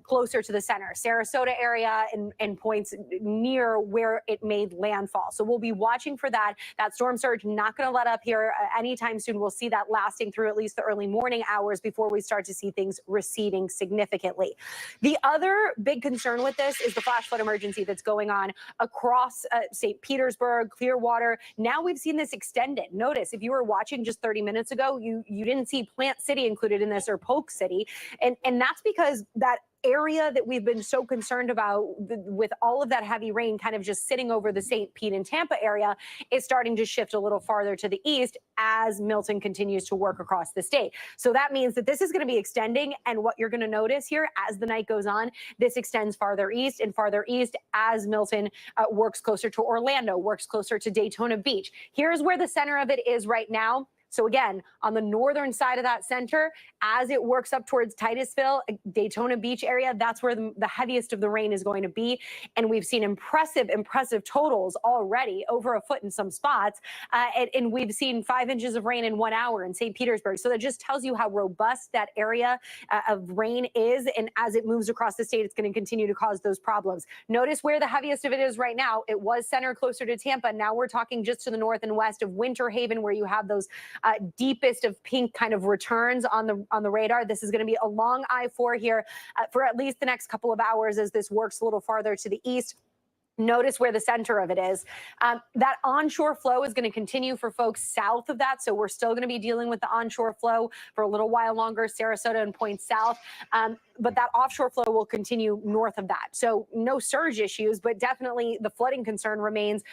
closer to the center, Sarasota area and points near where it made landfall. So we'll be watching for that. That storm surge not going to let up here anytime soon. We'll see that lasting through at least the early morning hours before we start to see things receding significantly. The other big concern with this is the flash flood emergency that's going on across St. Petersburg, Clearwater. Now we've seen this extended. Notice if you were watching just 30 minutes ago, you didn't see Plant City included in this or Polk City. And that's because that area that we've been so concerned about with all of that heavy rain kind of just sitting over the St. Pete and Tampa area is starting to shift a little farther to the east as Milton continues to work across the state. So that means that this is going to be extending, and what you're going to notice here as the night goes on, this extends farther east as Milton works closer to Orlando, works closer to Daytona Beach. Here's where the center of it is right now. So again, on the northern side of that center, as it works up towards Titusville, Daytona Beach area, that's where the heaviest of the rain is going to be. And we've seen impressive totals already, over a foot in some spots. And we've seen 5 inches of rain in 1 hour in St. Petersburg. So that just tells you how robust that area of rain is. And as it moves across the state, it's going to continue to cause those problems. Notice where the heaviest of it is right now. It was centered closer to Tampa. Now we're talking just to the north and west of Winter Haven, where you have those deepest of pink kind of returns on the radar. This is going to be along I-4 here for at least the next couple of hours as this works a little farther to the east. Notice where the center of it is. That onshore flow is going to continue for folks south of that. So we're still going to be dealing with the onshore flow for a little while longer, Sarasota and points south. But that offshore flow will continue north of that. So no surge issues, but definitely the flooding concern remains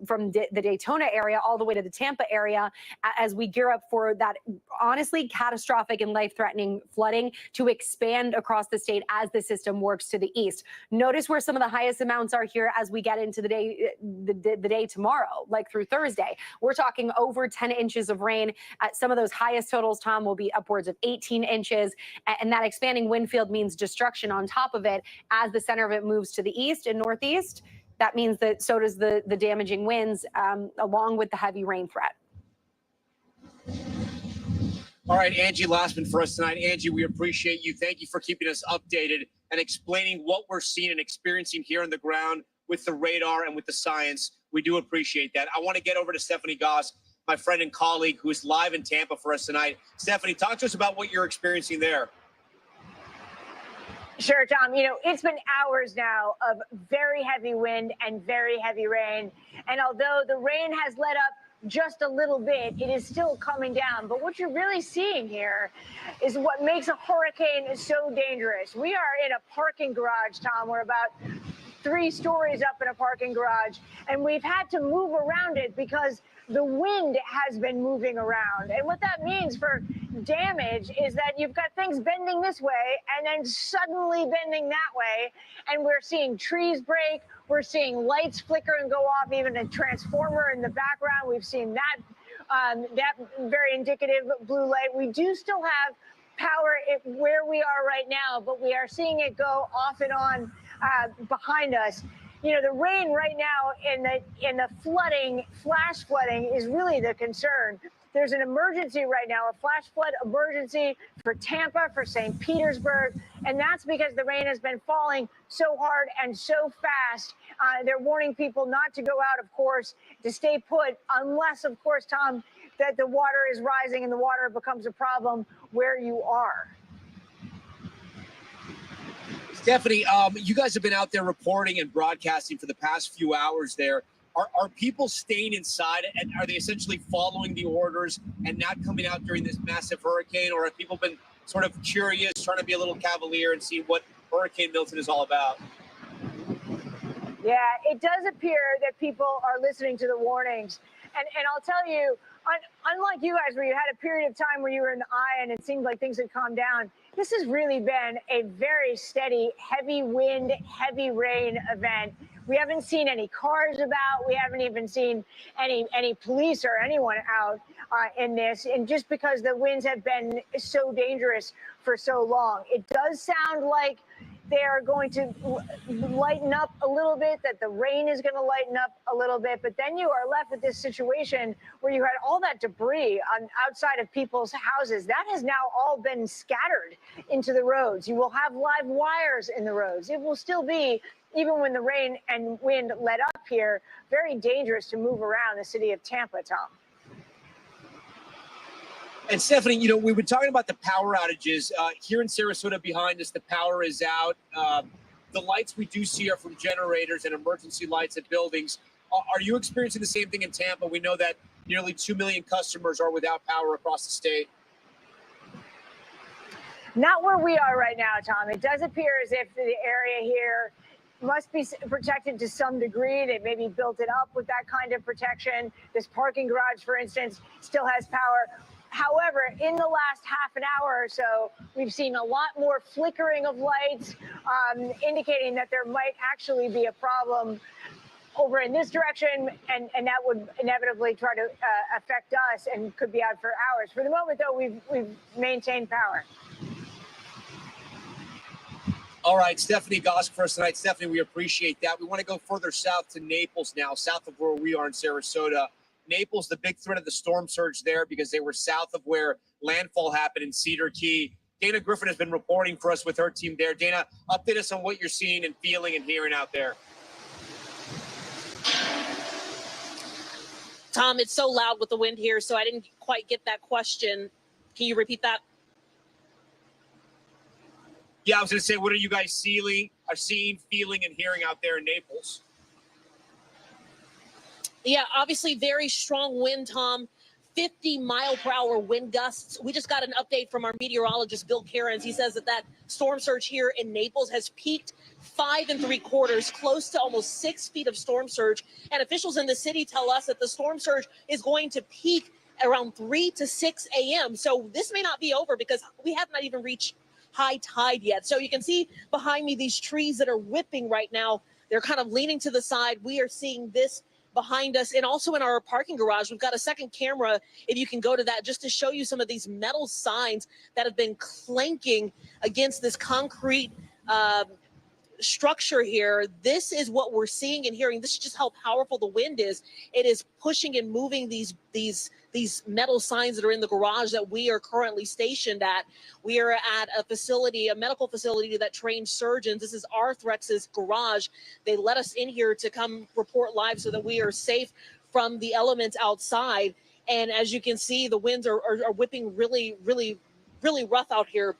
from the Daytona area all the way to the Tampa area as we gear up for that honestly catastrophic and life-threatening flooding to expand across the state as the system works to the east. Notice where some of the highest amounts are here as we get into the day tomorrow, like through Thursday. We're talking over 10 inches of rain. Some of those highest totals, Tom, will be upwards of 18 inches. And that expanding wind field means destruction on top of it as the center of it moves to the east and northeast. That means that so does the damaging winds along with the heavy rain threat. All right, Angie Lassman for us tonight. Angie, we appreciate you. Thank you for keeping us updated and explaining what we're seeing and experiencing here on the ground with the radar and with the science. We do appreciate that. I want to get over to Stephanie Goss, my friend and colleague who is live in Tampa for us tonight. Stephanie, talk to us about what you're experiencing there. Sure, Tom. It's been hours now of very heavy wind and very heavy rain. And although the rain has let up just a little bit, it is still coming down. But what you're really seeing here is what makes a hurricane so dangerous. We are in a parking garage, Tom. We're about 3 stories up in a parking garage, and we've had to move around it because the wind has been moving around. And what that means for damage is that you've got things bending this way and then suddenly bending that way. And we're seeing trees break. We're seeing lights flicker and go off, even a transformer in the background. We've seen that very indicative blue light. We do still have power where we are right now, but we are seeing it go off and on behind us. You know, the rain right now in the flooding, flash flooding, is really the concern. There's an emergency right now, a flash flood emergency for Tampa, for St. Petersburg, and that's because the rain has been falling so hard and so fast. They're warning people not to go out, of course, to stay put, unless, of course, Tom, that the water is rising and the water becomes a problem where you are. Stephanie, you guys have been out there reporting and broadcasting for the past few hours there. Are people staying inside, and are they essentially following the orders and not coming out during this massive hurricane? Or have people been sort of curious, trying to be a little cavalier and see what Hurricane Milton is all about? Yeah, it does appear that people are listening to the warnings. And I'll tell you, unlike you guys, where you had a period of time where you were in the eye and it seemed like things had calmed down, this has really been a very steady, heavy wind, heavy rain event. We haven't seen any cars about. We haven't even seen any police or anyone out in this. And just because the winds have been so dangerous for so long, it does sound like they are going to lighten up a little bit, that the rain is going to lighten up a little bit. But then you are left with this situation where you had all that debris outside of people's houses. That has now all been scattered into the roads. You will have live wires in the roads. It will still be, even when the rain and wind let up here, very dangerous to move around the city of Tampa, Tom. And Stephanie, you know, we've been talking about the power outages here in Sarasota. Behind us, the power is out. The lights we do see are from generators and emergency lights at buildings. Are you experiencing the same thing in Tampa? We know that nearly 2 million customers are without power across the state. Not where we are right now, Tom. It does appear as if the area here must be protected to some degree. They maybe built it up with that kind of protection. This parking garage, for instance, still has power. However, in the last half an hour or so, we've seen a lot more flickering of lights, indicating that there might actually be a problem over in this direction, and that would inevitably try to affect us and could be out for hours. For the moment, though, we've maintained power. All right, Stephanie Gosk for us tonight. Stephanie, we appreciate that. We want to go further south to Naples now, south of where we are in Sarasota. Naples, the big threat of the storm surge there because they were south of where landfall happened in Cedar Key. Dana Griffin has been reporting for us with her team there. Dana, update us on what you're seeing and feeling and hearing out there. Tom, it's so loud with the wind here, so I didn't quite get that question. Can you repeat that? Yeah, I was going to say, what are you guys seeing, feeling, and hearing out there in Naples? Yeah, obviously very strong wind, Tom. 50-mile-per-hour wind gusts. We just got an update from our meteorologist, Bill Cairns. He says that storm surge here in Naples has peaked 5 3/4, close to almost 6 feet of storm surge. And officials in the city tell us that the storm surge is going to peak around 3 to 6 a.m. So this may not be over because we have not even reached high tide yet. So you can see behind me these trees that are whipping right now. They're kind of leaning to the side. We are seeing this behind us, and also in our parking garage. We've got a second camera, if you can go to that, just to show you some of these metal signs that have been clanking against this concrete structure here. This is what we're seeing and hearing. This is just how powerful the wind is. It is pushing and moving these metal signs that are in the garage that we are currently stationed at. We are at a facility, a medical facility that trains surgeons. This is Arthrex's garage. They let us in here to come report live so that we are safe from the elements outside. And as you can see, the winds are whipping really, really, really rough out here.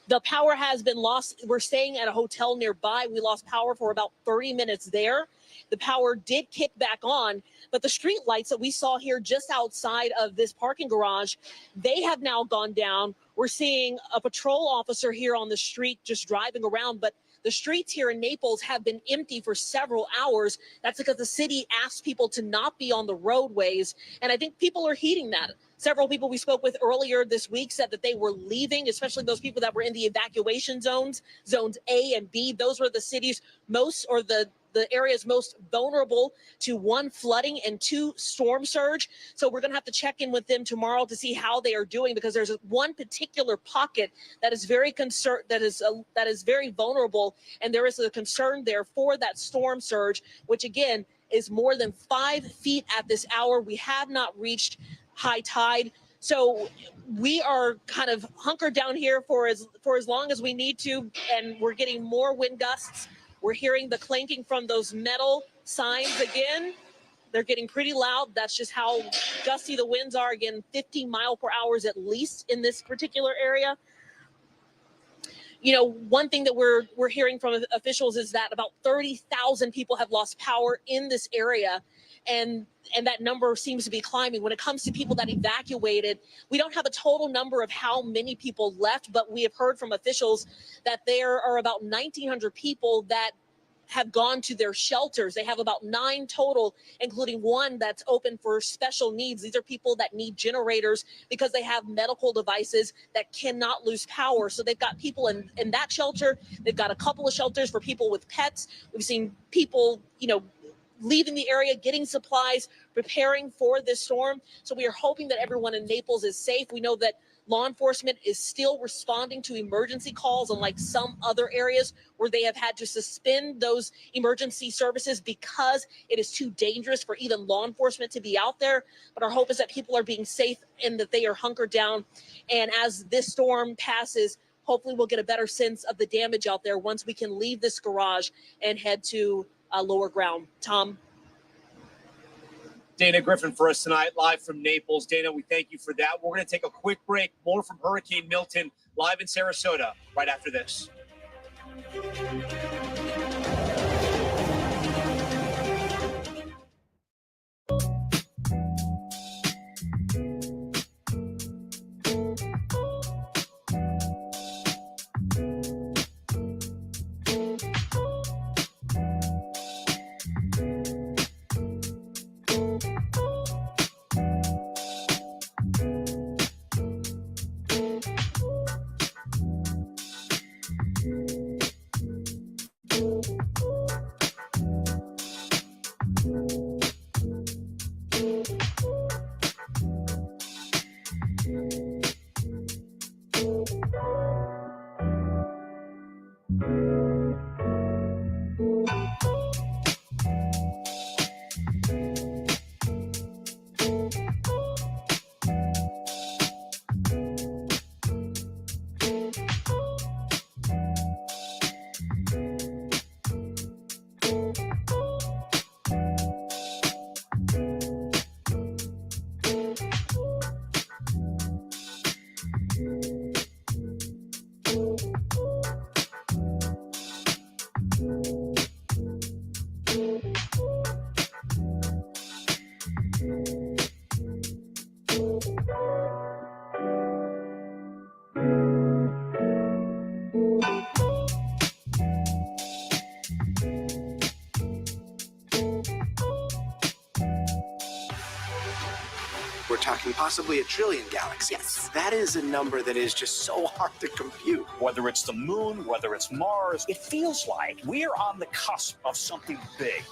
The power has been lost. We're staying at a hotel nearby. We lost power for about 30 minutes there. The power did kick back on, but the street lights that we saw here just outside of this parking garage, they have now gone down. We're seeing a patrol officer here on the street just driving around, but the streets here in Naples have been empty for several hours. That's because the city asked people to not be on the roadways. And I think people are heeding that. Several people we spoke with earlier this week said that they were leaving, especially those people that were in the evacuation zones, zones A and B. Those were the cities most, or the areas most vulnerable to 1, flooding, and 2, storm surge. So we're going to have to check in with them tomorrow to see how they are doing, because there's one particular pocket that is very that is very vulnerable, and there is a concern there for that storm surge, which again is more than 5 feet at this hour. We have not reached high tide. So we are kind of hunkered down here for as long as we need to, and we're getting more wind gusts. We're hearing the clanking from those metal signs again. They're getting pretty loud. That's just how gusty the winds are. Again, 50 miles per hour at least in this particular area. You know, one thing that we're hearing from officials is that about 30,000 people have lost power in this area. And that number seems to be climbing. When it comes to people that evacuated, we don't have a total number of how many people left, but we have heard from officials that there are about 1,900 people that have gone to their shelters. They have about 9 total, including 1 that's open for special needs. These are people that need generators because they have medical devices that cannot lose power. So they've got people in that shelter. They've got a couple of shelters for people with pets. We've seen people, you know, leaving the area, getting supplies, preparing for this storm. So we are hoping that everyone in Naples is safe. We know that law enforcement is still responding to emergency calls, unlike some other areas where they have had to suspend those emergency services because it is too dangerous for even law enforcement to be out there. But our hope is that people are being safe and that they are hunkered down. And as this storm passes, hopefully we'll get a better sense of the damage out there once we can leave this garage and head to lower ground. Tom. Dana Griffin for us tonight, live from Naples. Dana, we thank you for that. We're going to take a quick break. More from Hurricane Milton live in Sarasota right after this. We're talking possibly a trillion galaxies. Yes. That is a number that is just so hard to compute. Whether it's the moon, whether it's Mars, it feels like we're on the cusp of something big.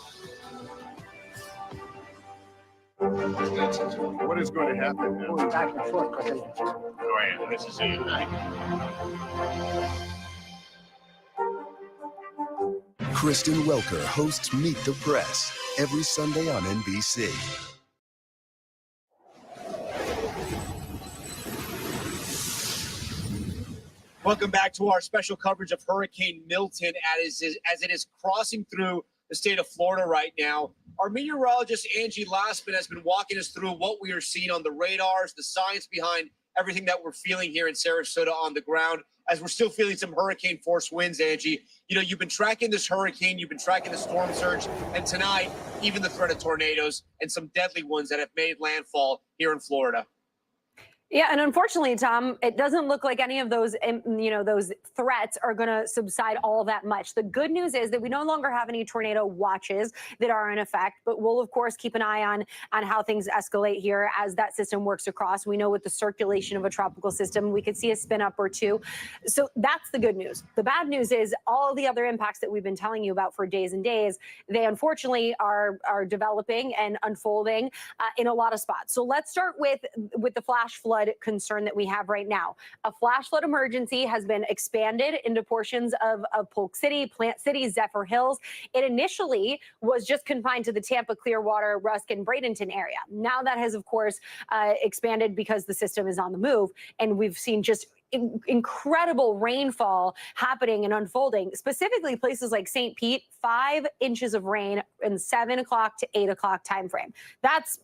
What is going to happen now? Back and forth. Oh, yeah, this is it. Kristen Welker hosts Meet the Press every Sunday on NBC. Welcome back to our special coverage of Hurricane Milton as it is crossing through the state of Florida right now. Our meteorologist, Angie Lassman, has been walking us through what we are seeing on the radars, the science behind everything that we're feeling here in Sarasota on the ground, as we're still feeling some hurricane force winds, Angie. You know, you've been tracking this hurricane, you've been tracking the storm surge, and tonight, even the threat of tornadoes and some deadly ones that have made landfall here in Florida. Yeah, and unfortunately, Tom, it doesn't look like any of those, those threats are going to subside all that much. The good news is that we no longer have any tornado watches that are in effect, but we'll of course keep an eye on how things escalate here as that system works across. We know with the circulation of a tropical system, we could see a spin up or two. So that's the good news. The bad news is all the other impacts that we've been telling you about for days and days, they unfortunately are developing and unfolding in a lot of spots. So let's start with the flash flood concern that we have right now. A flash flood emergency has been expanded into portions of Polk City, Plant City, Zephyr Hills. It initially was just confined to the Tampa, Clearwater, Rusk, and Bradenton area. Now that has, of course, expanded because the system is on the move, and we've seen just incredible rainfall happening and unfolding, specifically places like St. Pete, 5 inches of rain in 7 o'clock to 8 o'clock time frame. That's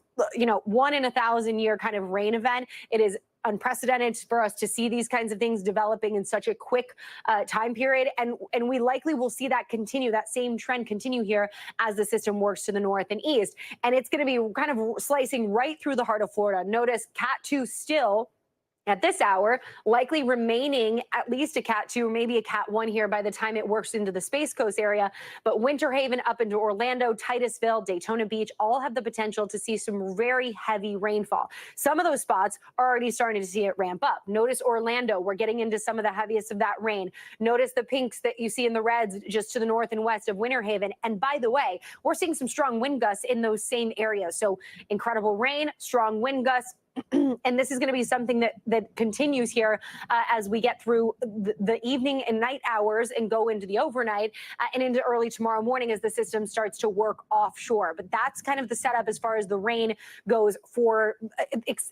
1 in 1,000 year kind of rain event. It is unprecedented for us to see these kinds of things developing in such a quick time period. And we likely will see that continue, that same trend continue here as the system works to the north and east. And it's going to be kind of slicing right through the heart of Florida. Notice Cat 2 still at this hour, likely remaining at least a Cat 2 or maybe a Cat 1 here by the time it works into the Space Coast area. But Winter Haven up into Orlando, Titusville, Daytona Beach all have the potential to see some very heavy rainfall. Some of those spots are already starting to see it ramp up. Notice Orlando, we're getting into some of the heaviest of that rain. Notice the pinks that you see in the reds just to the north and west of Winter Haven. And by the way, we're seeing some strong wind gusts in those same areas. So incredible rain, strong wind gusts. And this is going to be something that continues here as we get through the evening and night hours and go into the overnight and into early tomorrow morning as the system starts to work offshore. But that's kind of the setup as far as the rain goes for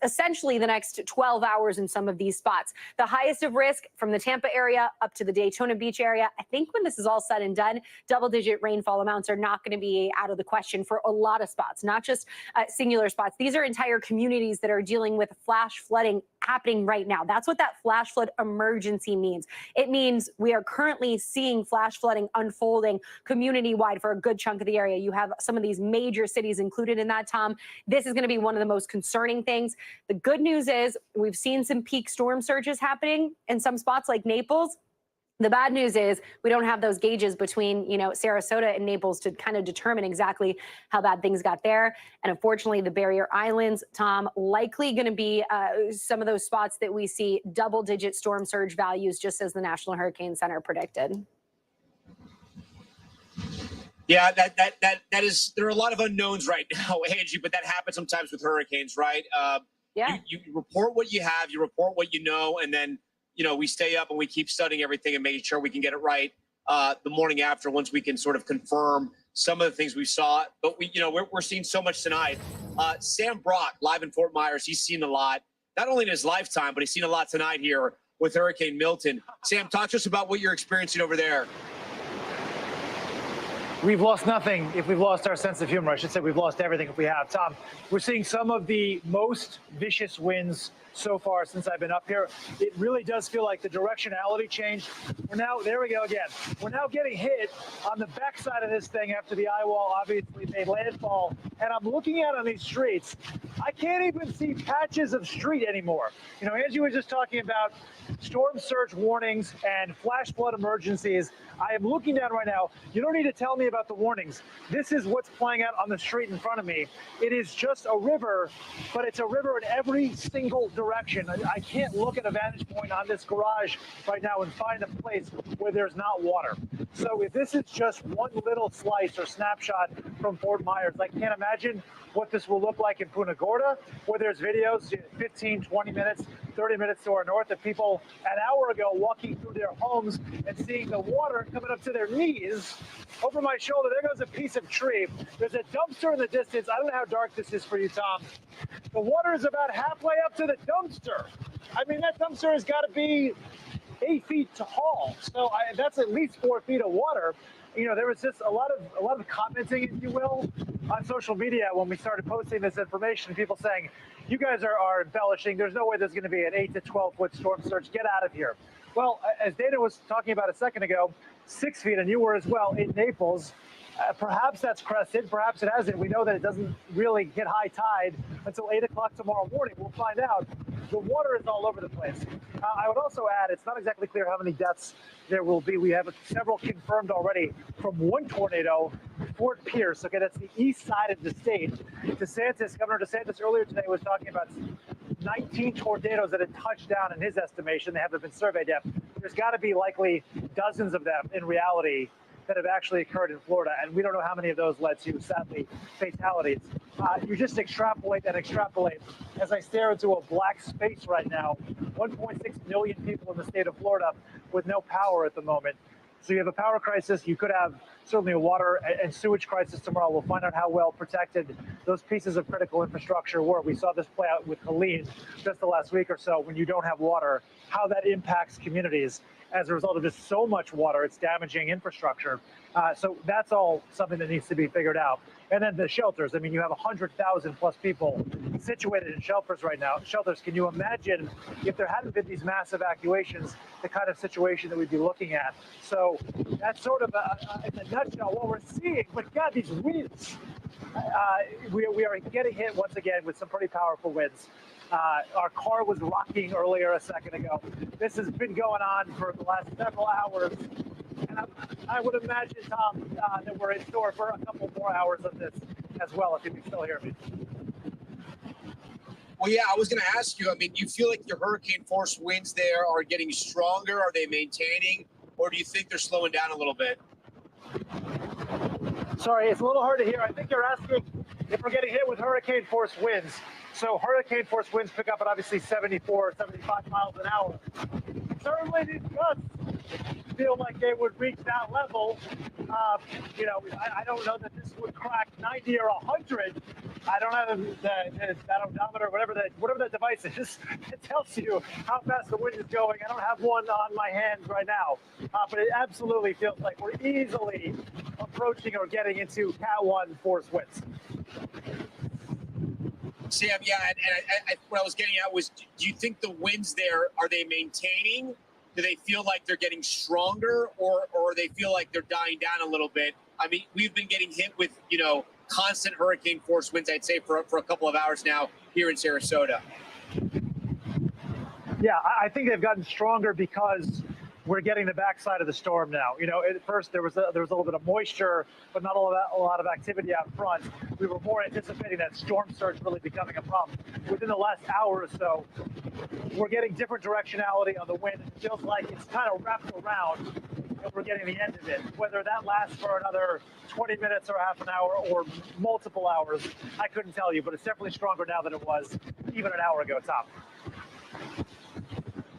essentially the next 12 hours in some of these spots. The highest of risk from the Tampa area up to the Daytona Beach area. I think when this is all said and done, double-digit rainfall amounts are not going to be out of the question for a lot of spots, not just singular spots. These are entire communities that are dealing with flash flooding happening right now. That's what that flash flood emergency means. It means we are currently seeing flash flooding unfolding community-wide for a good chunk of the area. You have some of these major cities included in that, Tom. This is going to be one of the most concerning things. The good news is we've seen some peak storm surges happening in some spots like Naples. The bad news is we don't have those gauges between, Sarasota and Naples to kind of determine exactly how bad things got there. And unfortunately, the barrier islands, Tom, likely going to be some of those spots that we see double-digit storm surge values, just as the National Hurricane Center predicted. Yeah, that is. There are a lot of unknowns right now, Angie, but that happens sometimes with hurricanes, right? Yeah. You report what you have, you report what you know, and then we stay up and we keep studying everything and making sure we can get it right the morning after once we can sort of confirm some of the things we saw. But we're seeing so much tonight. Sam Brock, live in Fort Myers, he's seen a lot, not only in his lifetime, but he's seen a lot tonight here with Hurricane Milton. Sam, talk to us about what you're experiencing over there. We've lost nothing if we've lost our sense of humor. I should say we've lost everything if we have. Tom, we're seeing some of the most vicious winds so far since I've been up here. It really does feel like the directionality changed. There we go again. We're now getting hit on the backside of this thing after the eye wall obviously made landfall. And I'm looking out on these streets. I can't even see patches of street anymore. Angie was just talking about storm surge warnings and flash flood emergencies. I am looking down right now. You don't need to tell me about the warnings. This is what's playing out on the street in front of me. It is just a river, but it's a river in every single direction. I can't look at a vantage point on this garage right now and find a place where there's not water. So if this is just one little slice or snapshot from Fort Myers, I can't imagine what this will look like in Punta Gorda, where there's videos 15, 20 minutes, 30 minutes to our north of people an hour ago walking through their homes and seeing the water coming up to their knees. Over my shoulder, there goes a piece of tree. There's a dumpster in the distance. I don't know how dark this is for you, Tom. The water is about halfway up to the dumpster. I mean, that dumpster has got to be 8 feet tall. So that's at least 4 feet of water. There was just a lot of commenting, if you will, on social media when we started posting this information. People saying, you guys are embellishing. There's no way there's going to be an 8 to 12 foot storm surge. Get out of here. Well, as Dana was talking about a second ago, 6 feet, and you were as well, in Naples. Perhaps that's crested, perhaps it hasn't. We know that it doesn't really hit high tide until 8 o'clock tomorrow morning. We'll find out. The water is all over the place. I would also add, it's not exactly clear how many deaths there will be. We have several confirmed already from one tornado, Fort Pierce. Okay, that's the east side of the state. Governor DeSantis earlier today was talking about 19 tornadoes that had touched down in his estimation. They haven't been surveyed yet. There's got to be likely dozens of them in reality that have actually occurred in Florida, and we don't know how many of those led to, sadly, fatalities. You just extrapolate and extrapolate. As I stare into a black space right now, 1.6 million people in the state of Florida with no power at the moment. So you have a power crisis. You could have certainly a water and sewage crisis tomorrow. We'll find out how well protected those pieces of critical infrastructure were. We saw this play out with Helene just the last week or so. When you don't have water, how that impacts communities. As a result of just so much water, it's damaging infrastructure. So that's all something that needs to be figured out. And then the shelters. I mean, you have 100,000 plus people situated in shelters right now. Can you imagine if there hadn't been these mass evacuations, the kind of situation that we'd be looking at? So that's sort of, in a nutshell, what we're seeing. But God, these winds. We are getting hit once again with some pretty powerful winds. Our car was rocking earlier a second ago. This has been going on for the last several hours. And I would imagine, Tom, that we're in store for a couple more hours of this as well, if you can still hear me. Well, yeah, I was going to ask you, I mean, do you feel like your hurricane force winds there are getting stronger? Are they maintaining? Or do you think they're slowing down a little bit? Sorry, it's a little hard to hear. I think you're asking if we're getting hit with hurricane force winds. So hurricane force winds pick up at obviously 74, 75 miles an hour. Certainly these gusts feel like they would reach that level. I don't know that this would crack 90 or 100. I don't have the odometer, whatever that device is. It tells you how fast the wind is going. I don't have one on my hands right now, but it absolutely feels like we're easily approaching or getting into Cat 1 force winds. Sam, yeah, and what I was getting at was, do you think the winds there, are they maintaining? Do they feel like they're getting stronger, or they feel like they're dying down a little bit? I mean, we've been getting hit with, constant hurricane force winds, I'd say, for a couple of hours now here in Sarasota. Yeah, I think they've gotten stronger because we're getting the backside of the storm now. At first there was a little bit of moisture, but not a lot of activity out front. We were more anticipating that storm surge really becoming a problem. Within the last hour or so, we're getting different directionality on the wind. It feels like it's kind of wrapped around, and we're getting the end of it. Whether that lasts for another 20 minutes or half an hour or multiple hours, I couldn't tell you, but it's definitely stronger now than it was even an hour ago, Tom.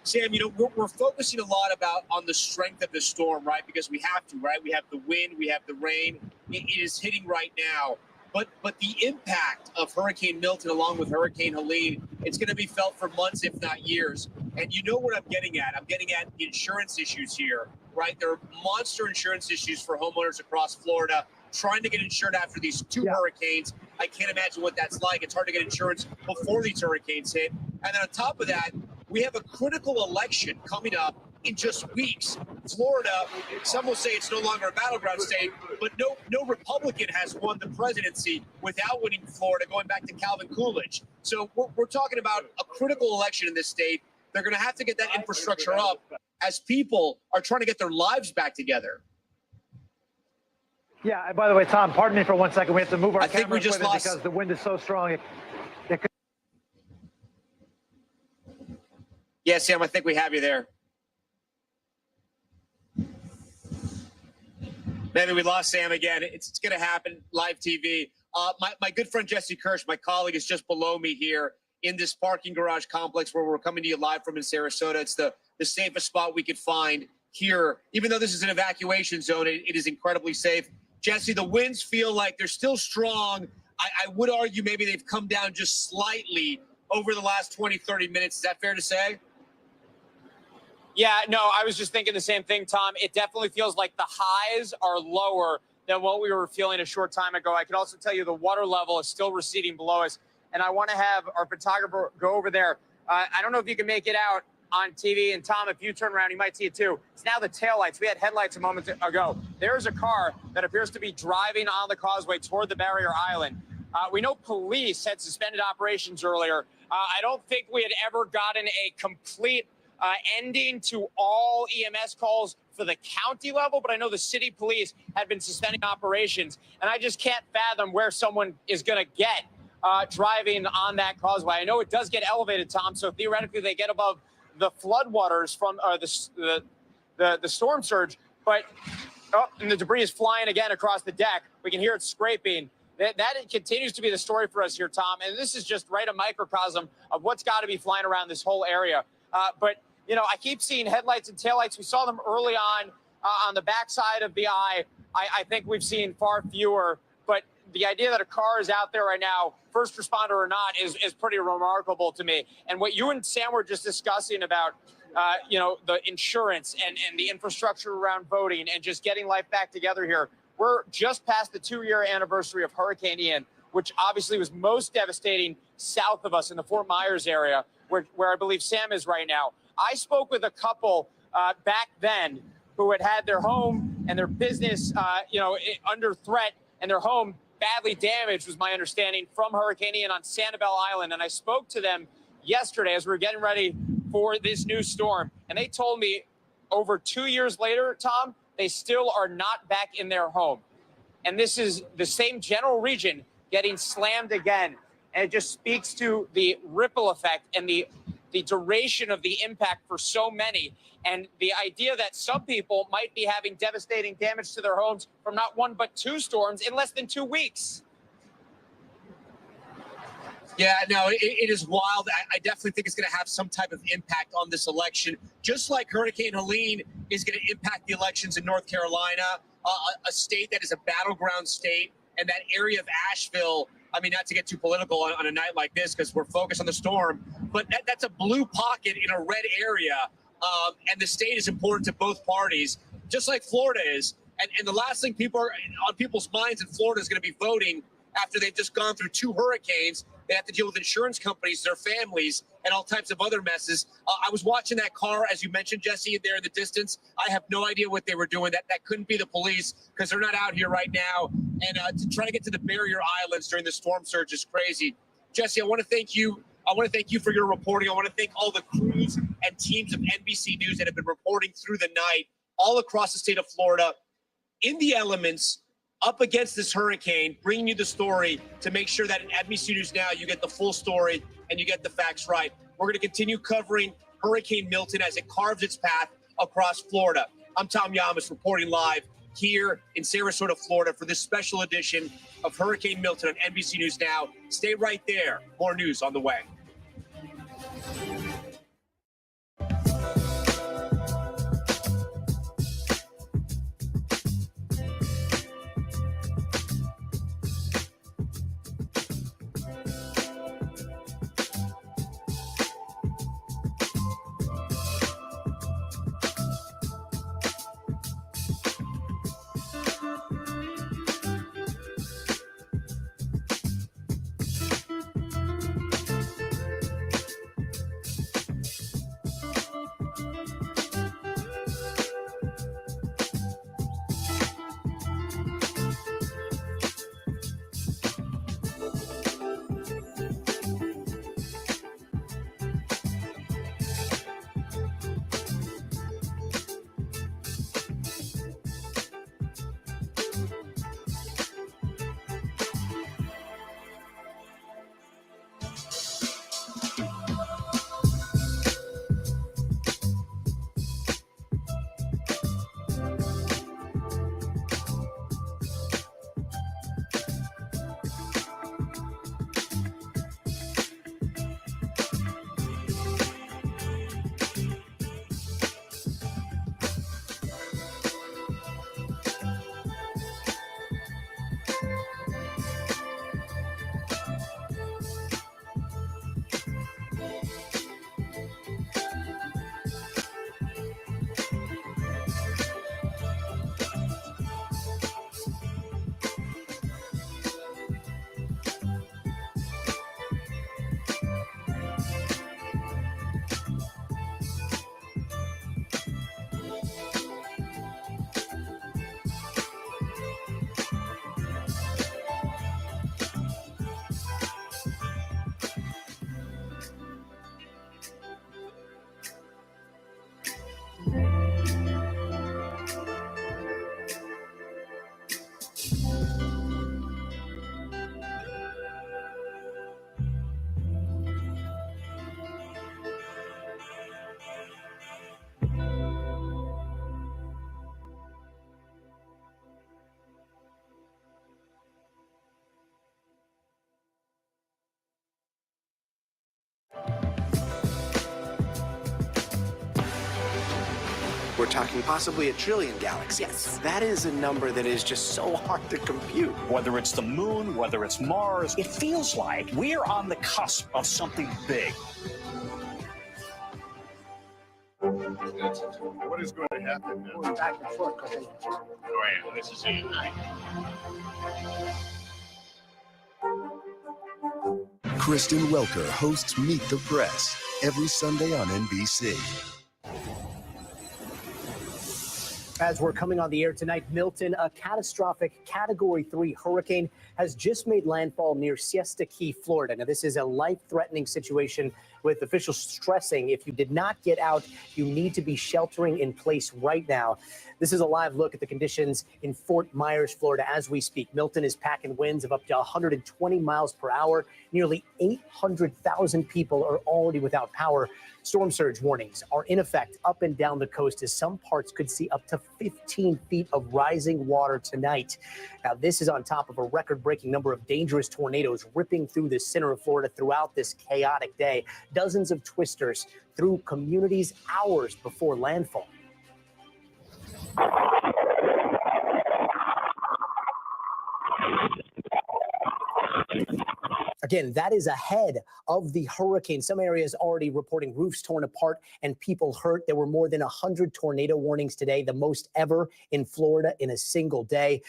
Sam, we're focusing a lot on the strength of the storm, right? Because we have to, right? We have the wind, we have the rain. It is hitting right now. But the impact of Hurricane Milton along with Hurricane Helene, it's going to be felt for months, if not years. And you know what I'm getting at? I'm getting at insurance issues here, right? There are monster insurance issues for homeowners across Florida trying to get insured after these two hurricanes. I can't imagine what that's like. It's hard to get insurance before these hurricanes hit. And then on top of that, we have a critical election coming up in just weeks. Florida, some will say it's no longer a battleground state, but no Republican has won the presidency without winning Florida, going back to Calvin Coolidge. So we're talking about a critical election in this state. They're going to have to get that infrastructure up as people are trying to get their lives back together. Yeah, and by the way, Tom, pardon me for 1 second. We have to move our I think we just equipment lost because the wind is so strong. Yeah, Sam, I think we have you there. Maybe we lost Sam again. It's going to happen. Live TV. My good friend Jesse Kirsch, my colleague, is just below me here in this parking garage complex where we're coming to you live from in Sarasota. It's the safest spot we could find here. Even though this is an evacuation zone, it is incredibly safe. Jesse, the winds feel like they're still strong. I would argue maybe they've come down just slightly over the last 20, 30 minutes. Is that fair to say? Yeah, no, I was just thinking the same thing, Tom. It definitely feels like the highs are lower than what we were feeling a short time ago. I can also tell you the water level is still receding below us, and I want to have our photographer go over there. I don't know if you can make it out. on TV. And Tom, if you turn around, you might see it too. It's now the taillights. We had headlights a moment ago. There's a car that appears to be driving on the causeway toward the barrier island. We know police had suspended operations earlier. I don't think we had ever gotten a complete ending to all EMS calls for the county level, but I know the city police had been suspending operations, and I just can't fathom where someone is going to get driving on that causeway. I know it does get elevated, Tom, so theoretically they get above the floodwaters from the storm surge, but and the debris is flying again across the deck. We can hear it scraping. That continues to be the story for us here, Tom, and this is just right a microcosm of what's got to be flying around this whole area. But, you know, I keep seeing headlights and taillights. We saw them early on the backside of the eye. I think we've seen far fewer. But the idea that a car is out there right now, first responder or not, is pretty remarkable to me. And what you and Sam were just discussing about, you know, the insurance and the infrastructure around voting and just getting life back together here. We're just past the 2-year anniversary of Hurricane Ian, which obviously was most devastating south of us in the Fort Myers area, where I believe Sam is right now. I spoke with a couple back then who had their home and their business, you know, under threat, and their home badly damaged, was my understanding, from Hurricane Ian on Sanibel Island. And I spoke to them yesterday as we were getting ready for this new storm. And they told me over 2 years later, Tom, they still are not back in their home. And this is the same general region getting slammed again. And it just speaks to the ripple effect and the duration of the impact for so many. And the idea that some people might be having devastating damage to their homes from not one but 2 storms in less than 2 weeks. Yeah, no, it is wild. I definitely think it's going to have some type of impact on this election, just like Hurricane Helene is going to impact the elections in North Carolina, a state that is a battleground state, and that area of Asheville. I mean, not to get too political on a night like this because we're focused on the storm, but that's a blue pocket in a red area, and the state is important to both parties, just like Florida is. And the last thing people are on people's minds in Florida is going to be voting after they've just gone through 2 hurricanes. They have to deal with insurance companies, their families, and all types of other messes. I was watching that car, as you mentioned, Jesse, there in the distance. I have no idea what they were doing. That couldn't be the police because they're not out here right now. And to try to get to the barrier islands during the storm surge is crazy. Jesse, I want to thank you. I want to thank you for your reporting. I want to thank all the crews and teams of NBC News that have been reporting through the night all across the state of Florida in the elements, up against this hurricane, bringing you the story to make sure that at NBC News Now you get the full story and you get the facts right. We're going to continue covering Hurricane Milton as it carves its path across Florida. I'm Tom Yamas reporting live here in Sarasota, Florida for this special edition of Hurricane Milton on NBC News Now. Stay right there. More news on the way. We're talking possibly a trillion galaxies. Yes. That is a number that is just so hard to compute. Whether it's the moon, whether it's Mars, it feels like we're on the cusp of something big. What is going to happen now? Back and forth. Oh, yeah, this is it. Kristen Welker hosts Meet the Press every Sunday on NBC. As we're coming on the air tonight, Milton, a catastrophic Category 3 hurricane, has just made landfall near Siesta Key, Florida. Now, this is a life-threatening situation with officials stressing if you did not get out, you need to be sheltering in place right now. This is a live look at the conditions in Fort Myers, Florida, as we speak. Milton is packing winds of up to 120 miles per hour. Nearly 800,000 people are already without power. Storm surge warnings are in effect up and down the coast, as some parts could see up to 15 feet of rising water tonight. Now, this is on top of a record-breaking number of dangerous tornadoes ripping through the center of Florida throughout this chaotic day. Dozens of twisters through communities hours before landfall. Again, that is ahead of the hurricane. Some areas already reporting roofs torn apart and people hurt. There were more than 100 tornado warnings today, the most ever in Florida in a single day.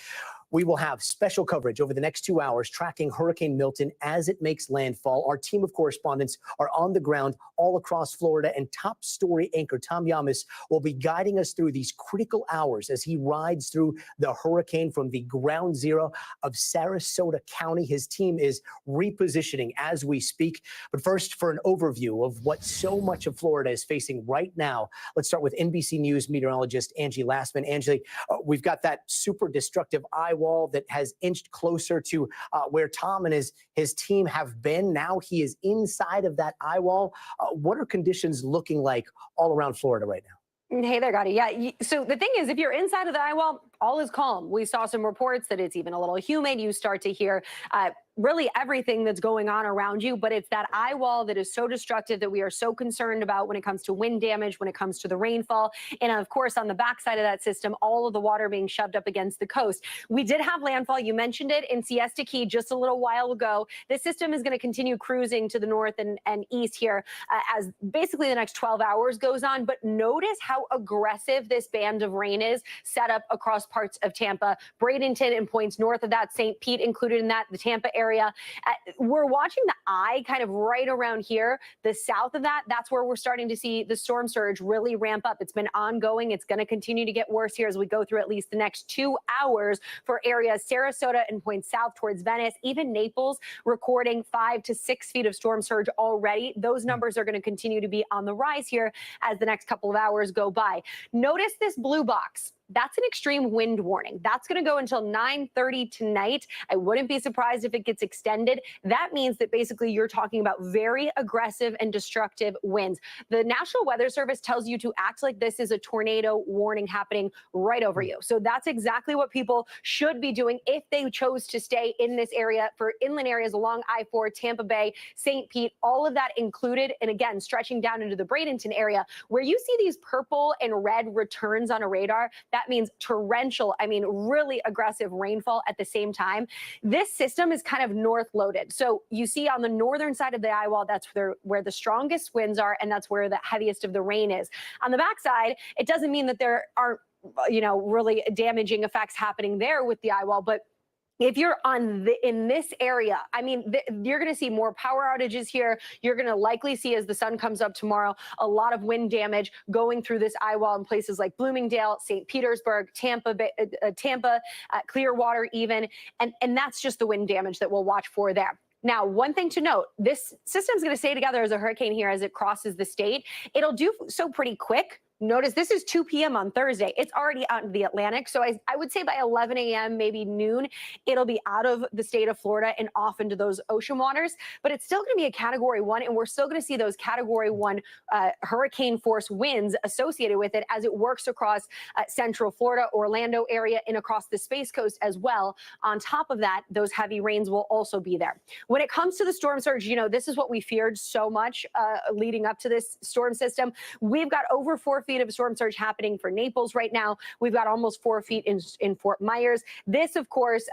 We will have special coverage over the next 2 hours tracking Hurricane Milton as it makes landfall. Our team of correspondents are on the ground all across Florida, and top story anchor Tom Yamas will be guiding us through these critical hours as he rides through the hurricane from the ground zero of Sarasota County. His team is repositioning as we speak. But first, for an overview of what so much of Florida is facing right now, let's start with NBC News meteorologist Angie Lastman. Angie, we've got that super destructive eye wall that has inched closer to where Tom and his team have been. Now he is inside of that eye wall. What are conditions looking like all around Florida right now? Hey there, Gotti. Yeah, so the thing is, if you're inside of the eye wall, all is calm. We saw some reports that it's even a little humid. You start to hear really everything that's going on around you, but it's that eye wall that is so destructive that we are so concerned about when it comes to wind damage, when it comes to the rainfall, and of course on the backside of that system, all of the water being shoved up against the coast. We did have landfall, you mentioned it, in Siesta Key just a little while ago. This system is going to continue cruising to the north and east here as basically the next 12 hours goes on, but notice how aggressive this band of rain is set up across parts of Tampa, Bradenton and points north of that, St. Pete included in that, the Tampa area. We're watching the eye kind of right around here. The south of that, that's where we're starting to see the storm surge really ramp up. It's been ongoing. It's going to continue to get worse here as we go through at least the next 2 hours for areas Sarasota and points south towards Venice, even Naples recording 5 to 6 feet of storm surge already. Those numbers are going to continue to be on the rise here as the next couple of hours go by. Notice this blue box. That's an extreme wind warning. That's going to go until 9:30 tonight. I wouldn't be surprised if it gets extended. That means that basically you're talking about very aggressive and destructive winds. The National Weather Service tells you to act like this is a tornado warning happening right over you. So that's exactly what people should be doing if they chose to stay in this area for inland areas along I-4, Tampa Bay, St. Pete, all of that included. And again, stretching down into the Bradenton area where you see these purple and red returns on a radar. That means torrential, really aggressive rainfall at the same time. This system is kind of north loaded. So you see on the northern side of the eye wall, that's where the strongest winds are, and that's where the heaviest of the rain is. On the backside, it doesn't mean that there aren't, really damaging effects happening there with the eye wall, but if you're in this area, you're going to see more power outages here. You're going to likely see, as the sun comes up tomorrow, a lot of wind damage going through this eye wall in places like Bloomingdale, St. Petersburg, Tampa, Clearwater even. And that's just the wind damage that we'll watch for there. Now, one thing to note, this system is going to stay together as a hurricane here as it crosses the state. It'll do so pretty quick. Notice this is 2 p.m. on Thursday. It's already out in the Atlantic. So I would say by 11 a.m., maybe noon, it'll be out of the state of Florida and off into those ocean waters. But it's still going to be a Category 1, and we're still going to see those Category 1 hurricane force winds associated with it as it works across central Florida, Orlando area, and across the Space Coast as well. On top of that, those heavy rains will also be there. When it comes to the storm surge, this is what we feared so much leading up to this storm system. We've got over 4 feet of storm surge happening for Naples right now. We've got almost 4 feet in Fort Myers. This, of course,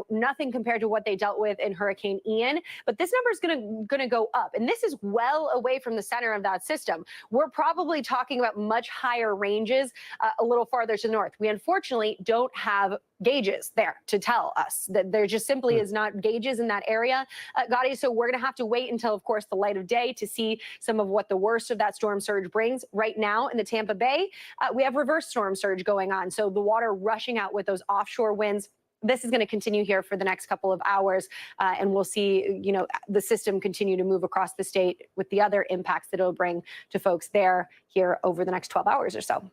nothing compared to what they dealt with in Hurricane Ian, but this number is going to go up. And this is well away from the center of that system. We're probably talking about much higher ranges a little farther to the north. We unfortunately don't have gauges there to tell us that there just simply is not gauges in that area, Gotti. So we're going to have to wait until, of course, the light of day to see some of what the worst of that storm surge brings. Right now in the Tampa Bay, we have reverse storm surge going on. So the water rushing out with those offshore winds. This is going to continue here for the next couple of hours, and we'll see, the system continue to move across the state with the other impacts that it'll bring to folks there here over the next 12 hours or so.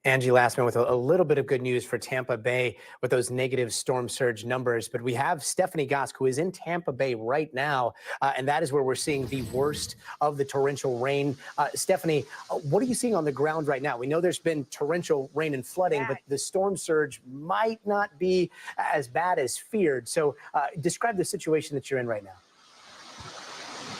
Angie Lastman with a little bit of good news for Tampa Bay with those negative storm surge numbers. But we have Stephanie Gosk, who is in Tampa Bay right now, and that is where we're seeing the worst of the torrential rain. Stephanie, what are you seeing on the ground right now? We know there's been torrential rain and flooding, but the storm surge might not be as bad as feared. So describe the situation that you're in right now.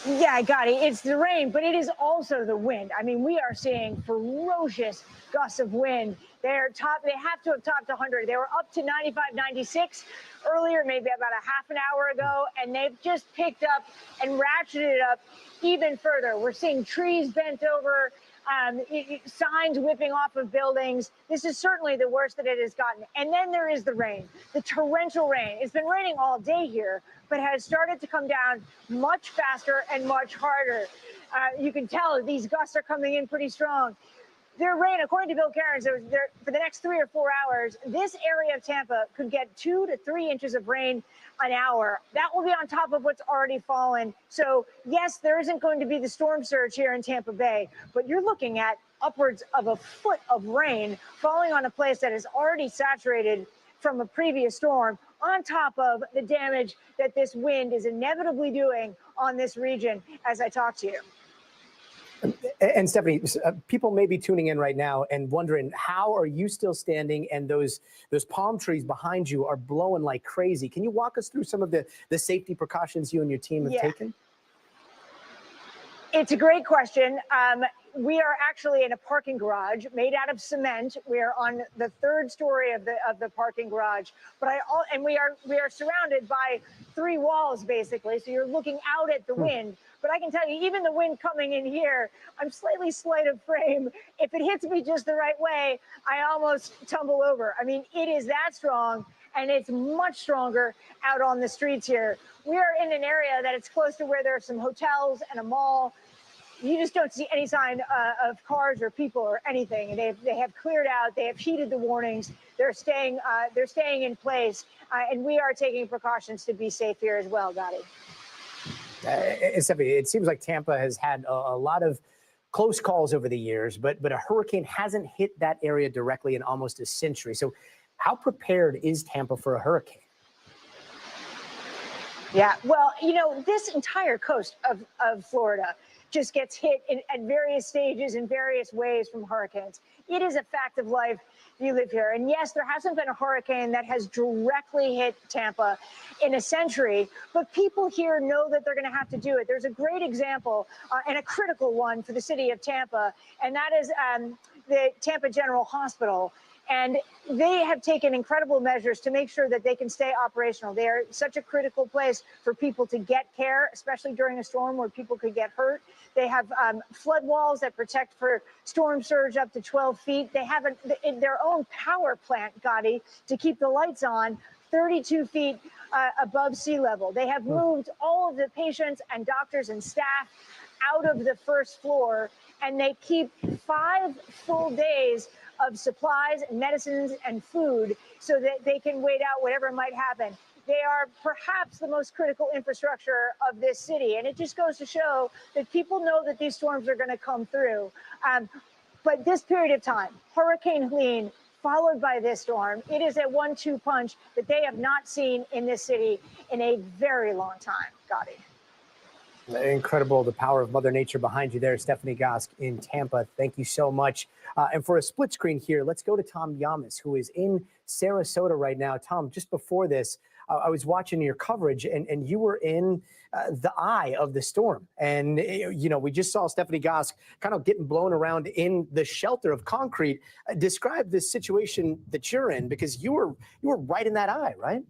Yeah, I got it. It's the rain, but it is also the wind. I mean, we are seeing ferocious gusts of wind. They have to have topped 100. They were up to 95, 96 earlier, maybe about a half an hour ago, and they've just picked up and ratcheted it up even further. We're seeing trees bent over, signs whipping off of buildings. This is certainly the worst that it has gotten. And then there is the rain, the torrential rain. It's been raining all day here, but has started to come down much faster and much harder. You can tell these gusts are coming in pretty strong. Their rain, according to Bill Cairns, for the next 3 or 4 hours, this area of Tampa could get 2 to 3 inches of rain an hour. That will be on top of what's already fallen. So, yes, there isn't going to be the storm surge here in Tampa Bay, but you're looking at upwards of a foot of rain falling on a place that is already saturated from a previous storm, on top of the damage that this wind is inevitably doing on this region as I talk to you. And Stephanie, people may be tuning in right now and wondering, how are you still standing and those palm trees behind you are blowing like crazy? Can you walk us through some of the safety precautions you and your team have taken? It's a great question. We are actually in a parking garage made out of cement. We are on the 3rd story of the parking garage, and we are surrounded by 3 walls basically. So you're looking out at the wind. But I can tell you, even the wind coming in here, I'm slightly slight of frame. If it hits me just the right way, I almost tumble over. I mean, it is that strong, and it's much stronger out on the streets here. We are in an area that it's close to where there are some hotels and a mall. You just don't see any sign of cars or people or anything. They have cleared out. They have heeded the warnings. They're staying in place, and we are taking precautions to be safe here as well, Gotti. It seems like Tampa has had a lot of close calls over the years, but a hurricane hasn't hit that area directly in almost a century. So how prepared is Tampa for a hurricane? Yeah, well, this entire coast of Florida just gets hit at various stages in various ways from hurricanes. It is a fact of life. You live here. And yes, there hasn't been a hurricane that has directly hit Tampa in a century, but people here know that they're going to have to do it. There's a great example and a critical one for the city of Tampa, and that is the Tampa General Hospital. And they have taken incredible measures to make sure that they can stay operational. They are such a critical place for people to get care, especially during a storm where people could get hurt. They have flood walls that protect for storm surge up to 12 feet. They have their own power plant, Gotti, to keep the lights on 32 feet above sea level. They have moved all of the patients and doctors and staff out of the 1st floor, and they keep 5 full days of supplies, medicines, and food so that they can wait out whatever might happen. They are perhaps the most critical infrastructure of this city. And it just goes to show that people know that these storms are going to come through. But this period of time, Hurricane Helene, followed by this storm, it is a 1-2 punch that they have not seen in this city in a very long time, Gotti. Incredible, the power of Mother Nature behind you there, Stephanie Gosk in Tampa. Thank you so much. And for a split screen here, let's go to Tom Yamas, who is in Sarasota right now. Tom, just before this, I was watching your coverage, and you were in the eye of the storm. And, we just saw Stephanie Gosk kind of getting blown around in the shelter of concrete. Describe this situation that you're in, because you were right in that eye, right?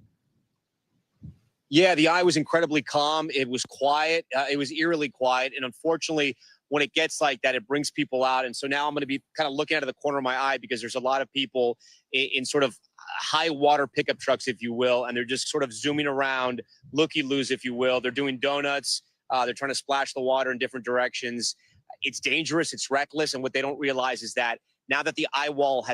Yeah, the eye was incredibly calm. It was quiet. It was eerily quiet. And unfortunately, when it gets like that, it brings people out. And so now I'm going to be kind of looking out of the corner of my eye, because there's a lot of people in sort of high water pickup trucks, if you will, and they're just sort of zooming around, looky-loos, if you will. They're doing donuts. They're trying to splash the water in different directions. It's dangerous. It's reckless. And what they don't realize is that now that the eye wall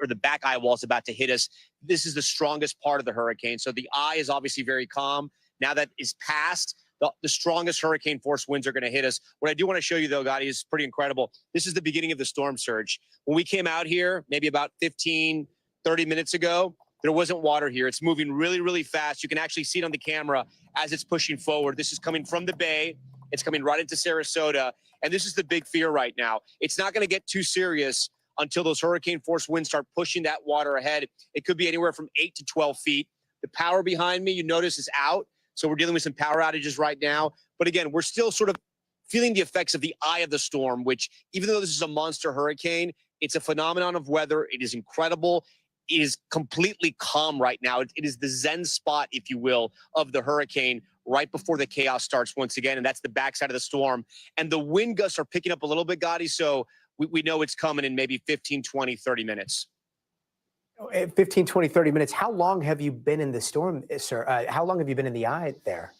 or the back eye wall is about to hit us, this is the strongest part of the hurricane. So the eye is obviously very calm. Now that is past, the strongest hurricane force winds are going to hit us. What I do want to show you, though, Gotti, is pretty incredible. This is the beginning of the storm surge. When we came out here, maybe about 15, 30 minutes ago, there wasn't water here. It's moving really, really fast. You can actually see it on the camera as it's pushing forward. This is coming from the bay. It's coming right into Sarasota. And this is the big fear right now. It's not going to get too serious until those hurricane force winds start pushing that water ahead. It could be anywhere from 8 to 12 feet. The power behind me, you notice, is out. So we're dealing with some power outages right now. But again, we're still sort of feeling the effects of the eye of the storm, which, even though this is a monster hurricane, it's a phenomenon of weather. It is incredible. It is completely calm right now. It is the Zen spot, if you will, of the hurricane right before the chaos starts once again. And that's the backside of the storm. And the wind gusts are picking up a little bit, Gotti. So we know it's coming in maybe 15, 20, 30 minutes. 15, 20, 30 minutes. How long have you been in the storm, sir? How long have you been in the eye there?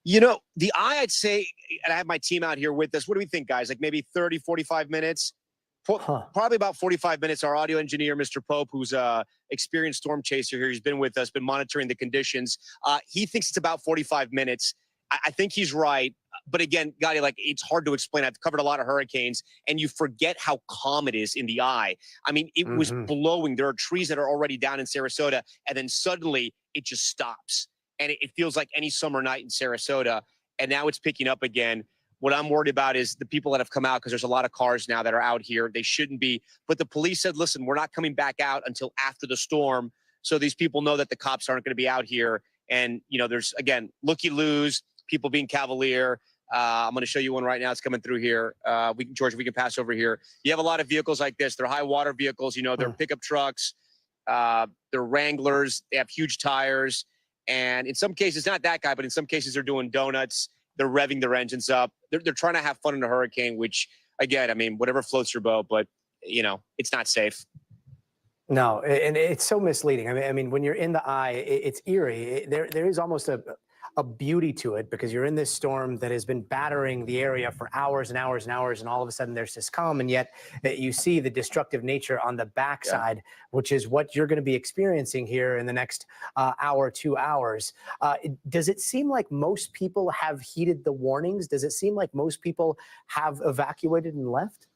The eye, I'd say, and I have my team out here with us. What do we think, guys? Like maybe 30, 45 minutes? Probably about 45 minutes. Our audio engineer, Mr. Pope, who's a experienced storm chaser here, he's been with us, been monitoring the conditions. He thinks it's about 45 minutes. I think he's right. But again, Gotti, like, it's hard to explain. I've covered a lot of hurricanes, and you forget how calm it is in the eye. I mean, it was blowing. There are trees that are already down in Sarasota, and then suddenly it just stops. And it feels like any summer night in Sarasota, and now it's picking up again. What I'm worried about is the people that have come out, because there's a lot of cars now that are out here. They shouldn't be. But the police said, listen, we're not coming back out until after the storm. So these people know that the cops aren't going to be out here. And, there's, again, looky-loos, people being cavalier. I'm going to show you one right now. It's coming through here. George, we can pass over here. You have a lot of vehicles like this. They're high water vehicles. They're pickup trucks. They're Wranglers. They have huge tires. And in some cases, not that guy, but in some cases, they're doing donuts. They're revving their engines up. They're trying to have fun in a hurricane, which, again, I mean, whatever floats your boat, but, it's not safe. No, and it's so misleading. I mean, when you're in the eye, it's eerie. There is almost a beauty to it, because you're in this storm that has been battering the area for hours and hours and hours, and all of a sudden there's this calm, and yet you see the destructive nature on the backside, which is what you're going to be experiencing here in the next hour, 2 hours. Does it seem like most people have heeded the warnings? Does it seem like most people have evacuated and left?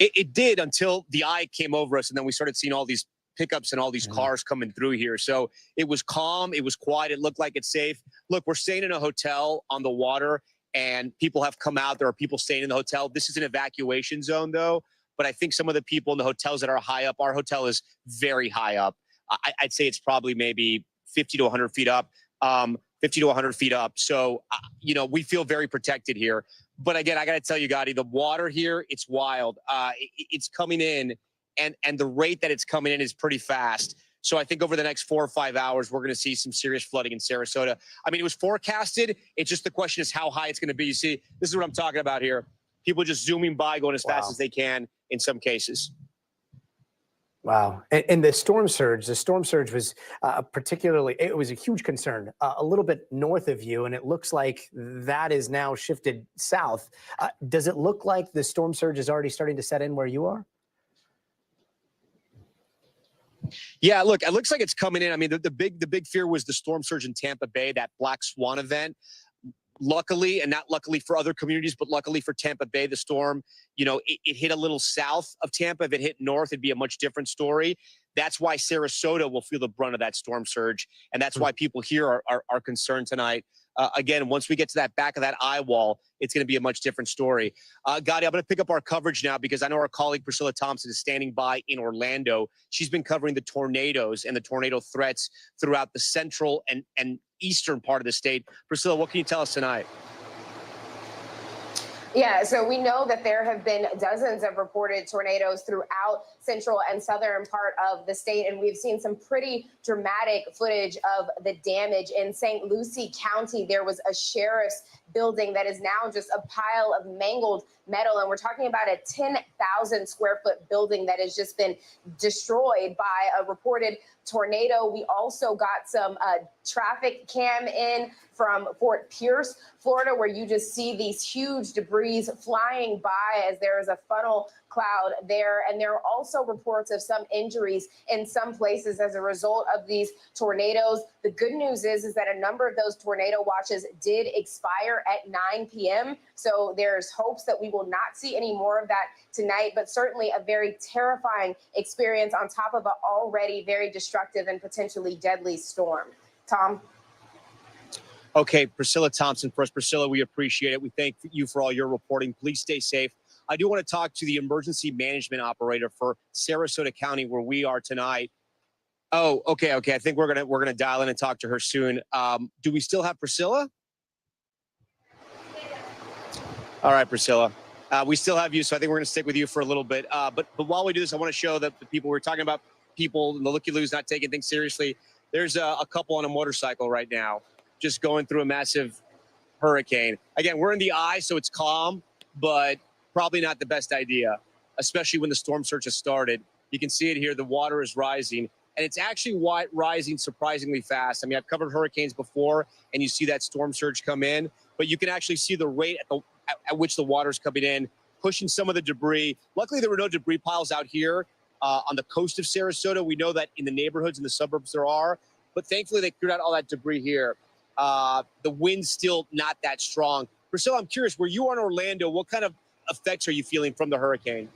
It did, until the eye came over us, and then we started seeing all these pickups and all these cars coming through here. So it was calm. It was quiet. It looked like it's safe. Look, we're staying in a hotel on the water, and people have come out. There are people staying in the hotel. This is an evacuation zone, though. But I think some of the people in the hotels that are high up, our hotel is very high up. I'd say it's probably maybe 50 to 100 feet up, 50 to 100 feet up. So, we feel very protected here. But again, I got to tell you, Gotti, the water here, it's wild. It's coming in. And the rate that it's coming in is pretty fast. So I think over the next 4 or 5 hours, we're going to see some serious flooding in Sarasota. I mean, it was forecasted. It's just the question is how high it's going to be. You see, this is what I'm talking about here. People just zooming by, going as fast as they can in some cases. Wow. And the storm surge was it was a huge concern a little bit north of you, and it looks like that is now shifted south. Does it look like the storm surge is already starting to set in where you are? Yeah, look, it looks like it's coming in. I mean, the big fear was the storm surge in Tampa Bay, that black swan event. Luckily, and not luckily for other communities, but luckily for Tampa Bay, the storm, it hit a little south of Tampa. If it hit north, it'd be a much different story. That's why Sarasota will feel the brunt of that storm surge. And that's why people here are concerned tonight. again, once we get to that back of that eye wall, it's going to be a much different story. Gotti, I'm going to pick up our coverage now because I know our colleague Priscilla Thompson is standing by in Orlando. She's been covering the tornadoes and the tornado threats throughout the central and eastern part of the state. Priscilla, what can you tell us tonight? Yeah, so we know that there have been dozens of reported tornadoes throughout central and southern part of the state, and we've seen some pretty dramatic footage of the damage. In St. Lucie County, there was a sheriff's building that is now just a pile of mangled metal, and we're talking about a 10,000 square foot building that has just been destroyed by a reported tornado. We also got some traffic cam in from Fort Pierce, Florida, where you just see these huge debris flying by as there is a funnel cloud there. And there are also reports of some injuries in some places as a result of these tornadoes. The good news is that a number of those tornado watches did expire at 9 p.m. So there's hopes that we will not see any more of that tonight, but certainly a very terrifying experience on top of an already very destructive and potentially deadly storm. Tom? Okay, Priscilla Thompson first. Priscilla, we appreciate it. We thank you for all your reporting. Please stay safe. I do want to talk to the emergency management operator for Sarasota County, where we are tonight. Oh, okay. I think we're gonna dial in and talk to her soon. Do we still have Priscilla? All right, Priscilla. We still have you, so I think we're going to stick with you for a little bit. But while we do this, I want to show that the people we're talking about, people in the looky-loos not taking things seriously. There's a couple on a motorcycle right now, just going through a massive hurricane. Again, we're in the eye, so it's calm, but probably not the best idea, especially when the storm surge has started. You can see it here. The water is rising, and it's actually rising surprisingly fast. I mean, I've covered hurricanes before, and you see that storm surge come in, but you can actually see the rate at which the water is coming in, pushing some of the debris. Luckily, there were no debris piles out here on the coast of Sarasota. We know that in the neighborhoods and the suburbs there are, but thankfully they cleared out all that debris here. The wind's still not that strong. Priscilla, I'm curious, were you on Orlando? What kind of effects are you feeling from the hurricane?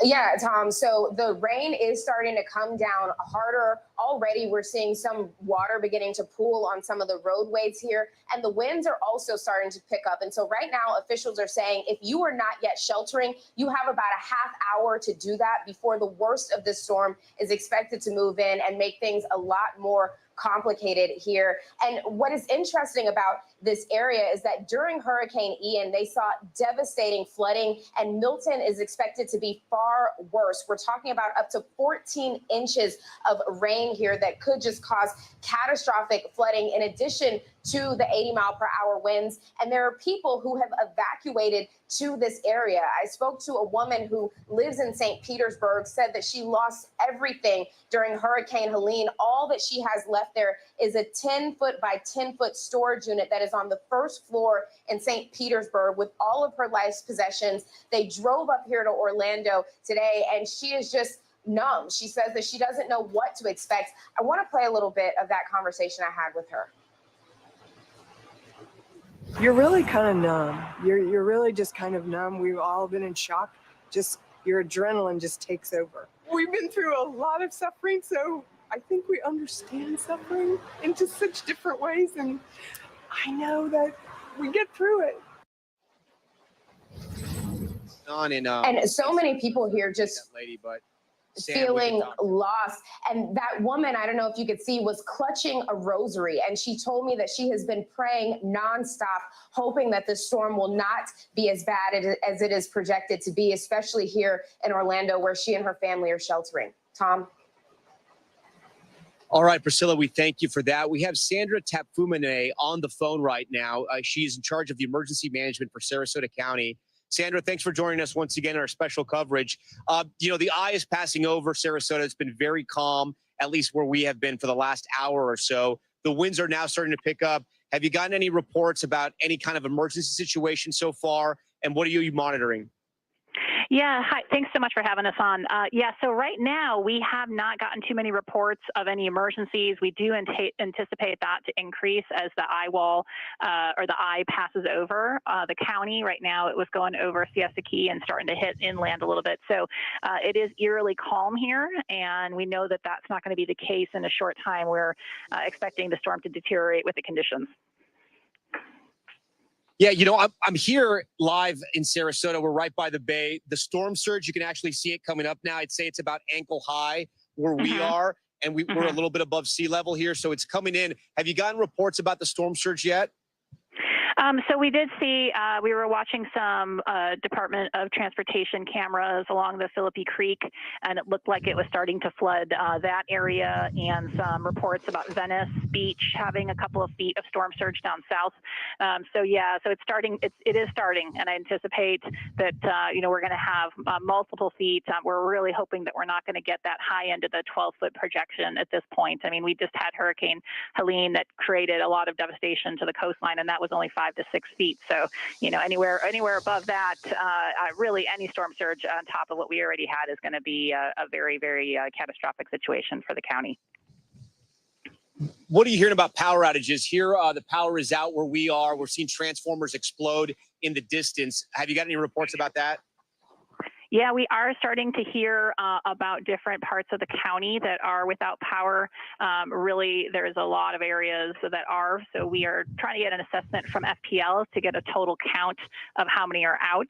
Yeah, Tom. So the rain is starting to come down harder. Already, we're seeing some water beginning to pool on some of the roadways here, and the winds are also starting to pick up. And so right now, officials are saying if you are not yet sheltering, you have about a half hour to do that before the worst of this storm is expected to move in and make things a lot more complicated here. And what is interesting about this area is that during Hurricane Ian, they saw devastating flooding, and Milton is expected to be far worse. We're talking about up to 14 inches of rain here that could just cause catastrophic flooding in addition to the 80-mile-per-hour winds. And there are people who have evacuated to this area. I spoke to a woman who lives in St. Petersburg, said that she lost everything during Hurricane Helene. All that she has left there is a 10-foot by 10-foot storage unit that is on the first floor in St. Petersburg with all of her life's possessions. They drove up here to Orlando today, and she is just numb. She says that she doesn't know what to expect. I want to play a little bit of that conversation I had with her. You're really kind of numb. You're really just kind of numb. We've all been in shock. Just your adrenaline just takes over. We've been through a lot of suffering, so I think we understand suffering in just such different ways, and I know that we get through it. And so many people here just feeling lost. And that woman, I don't know if you could see, was clutching a rosary. And she told me that she has been praying nonstop, hoping that the storm will not be as bad as it is projected to be, especially here in Orlando, where she and her family are sheltering. Tom? All right, Priscilla, we thank you for that. We have Sandra Tapfumane on the phone right now. She's in charge of the emergency management for Sarasota County. Sandra, thanks for joining us once again in our special coverage. The eye is passing over Sarasota. It's been very calm, at least where we have been for the last hour or so. The winds are now starting to pick up. Have you gotten any reports about any kind of emergency situation so far? And what are you monitoring? Yeah, hi. Thanks so much for having us on. So right now we have not gotten too many reports of any emergencies. We do anticipate that to increase as the eye wall or the eye passes over the county. Right now it was going over Siesta Key and starting to hit inland a little bit. So it is eerily calm here, and we know that that's not going to be the case in a short time. We're expecting the storm to deteriorate with the conditions. Yeah, I'm here live in Sarasota. We're right by the bay. The storm surge, you can actually see it coming up now. I'd say it's about ankle high where we are, and we're a little bit above sea level here, so it's coming in. Have you gotten reports about the storm surge yet? So we did see, we were watching some Department of Transportation cameras along the Philippi Creek, and it looked like it was starting to flood that area, and some reports about Venice Beach having a couple of feet of storm surge down south. So it's starting, it is starting, and I anticipate that, we're going to have multiple feet. We're really hoping that we're not going to get that high end of the 12-foot projection at this point. I mean, we just had Hurricane Helene that created a lot of devastation to the coastline, and that was only 5 to 6 feet. So, anywhere above that, really any storm surge on top of what we already had is going to be a very, very catastrophic situation for the county. What are you hearing about power outages? Here, the power is out where we are. We're seeing transformers explode in the distance. Have you got any reports about that? Yeah, we are starting to hear about different parts of the county that are without power. Really, there's a lot of areas that are. So we are trying to get an assessment from FPL to get a total count of how many are out.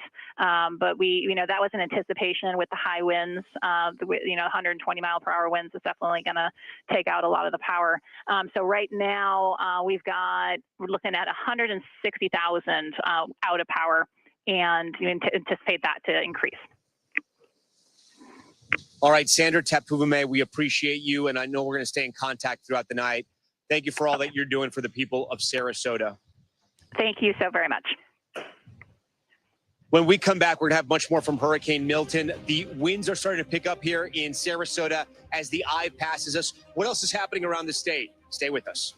But that was in anticipation with the high winds. 120-mile-per-hour winds is definitely going to take out a lot of the power. So right now, we're looking at 160,000 out of power, and you anticipate that to increase. All right, Sandra Tapuvume, we appreciate you, and I know we're going to stay in contact throughout the night. Thank you for all that you're doing for the people of Sarasota. Thank you so very much. When we come back, we're going to have much more from Hurricane Milton. The winds are starting to pick up here in Sarasota as the eye passes us. What else is happening around the state? Stay with us.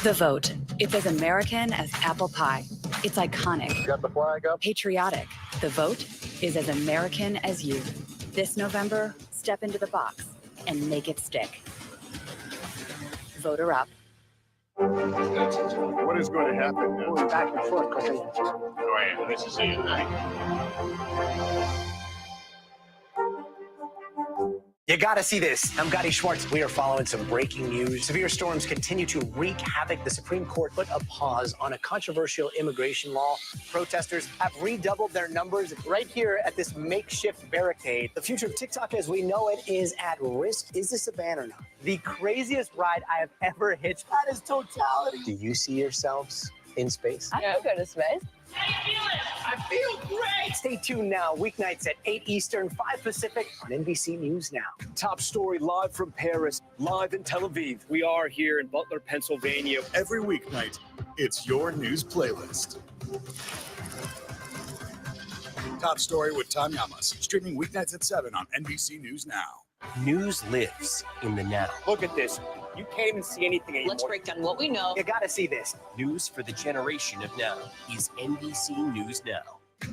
The vote. It's as American as apple pie. It's iconic. Got the flag up? Patriotic. The vote is as American as you. This November, step into the box and make it stick. Vote her up. What is going to happen now? We're back and forth. Oh, yeah, this is it. You gotta see this. I'm Gotti Schwartz. We are following some breaking news. Severe storms continue to wreak havoc. The Supreme Court put a pause on a controversial immigration law. Protesters have redoubled their numbers right here at this makeshift barricade. The future of TikTok as we know it is at risk. Is this a ban or not? The craziest ride I have ever hitched. That is totality. Do you see yourselves in space? I don't go to space. I feel great. Stay tuned now, weeknights at 8 Eastern, 5 Pacific on NBC News Now. Top story live from Paris, live in Tel Aviv. We are here in Butler, Pennsylvania. Every weeknight, it's your news playlist. Top story with Tom Yamas, streaming weeknights at 7 on NBC News Now. News lives in the now. Look at this. You can't even see anything anymore. Let's break down what we know. You gotta see this. News for the generation of now is NBC News Now.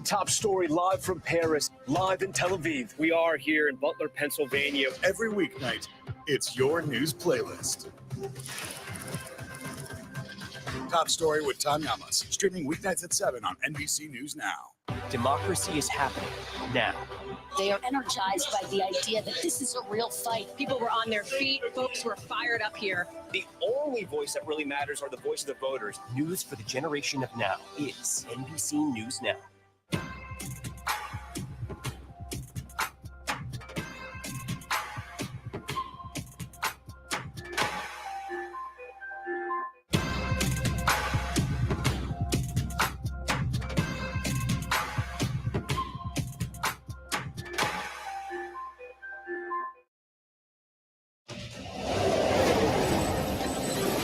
Top story live from Paris, live in Tel Aviv. We are here in Butler, Pennsylvania. Every weeknight, it's your news playlist. Top story with Tom Yamas, streaming weeknights at 7 on NBC News Now. Democracy is happening now. They are energized by the idea that this is a real fight. People were on their feet. Folks were fired up here. The only voice that really matters are the voice of the voters. News for the generation of now is NBC News Now.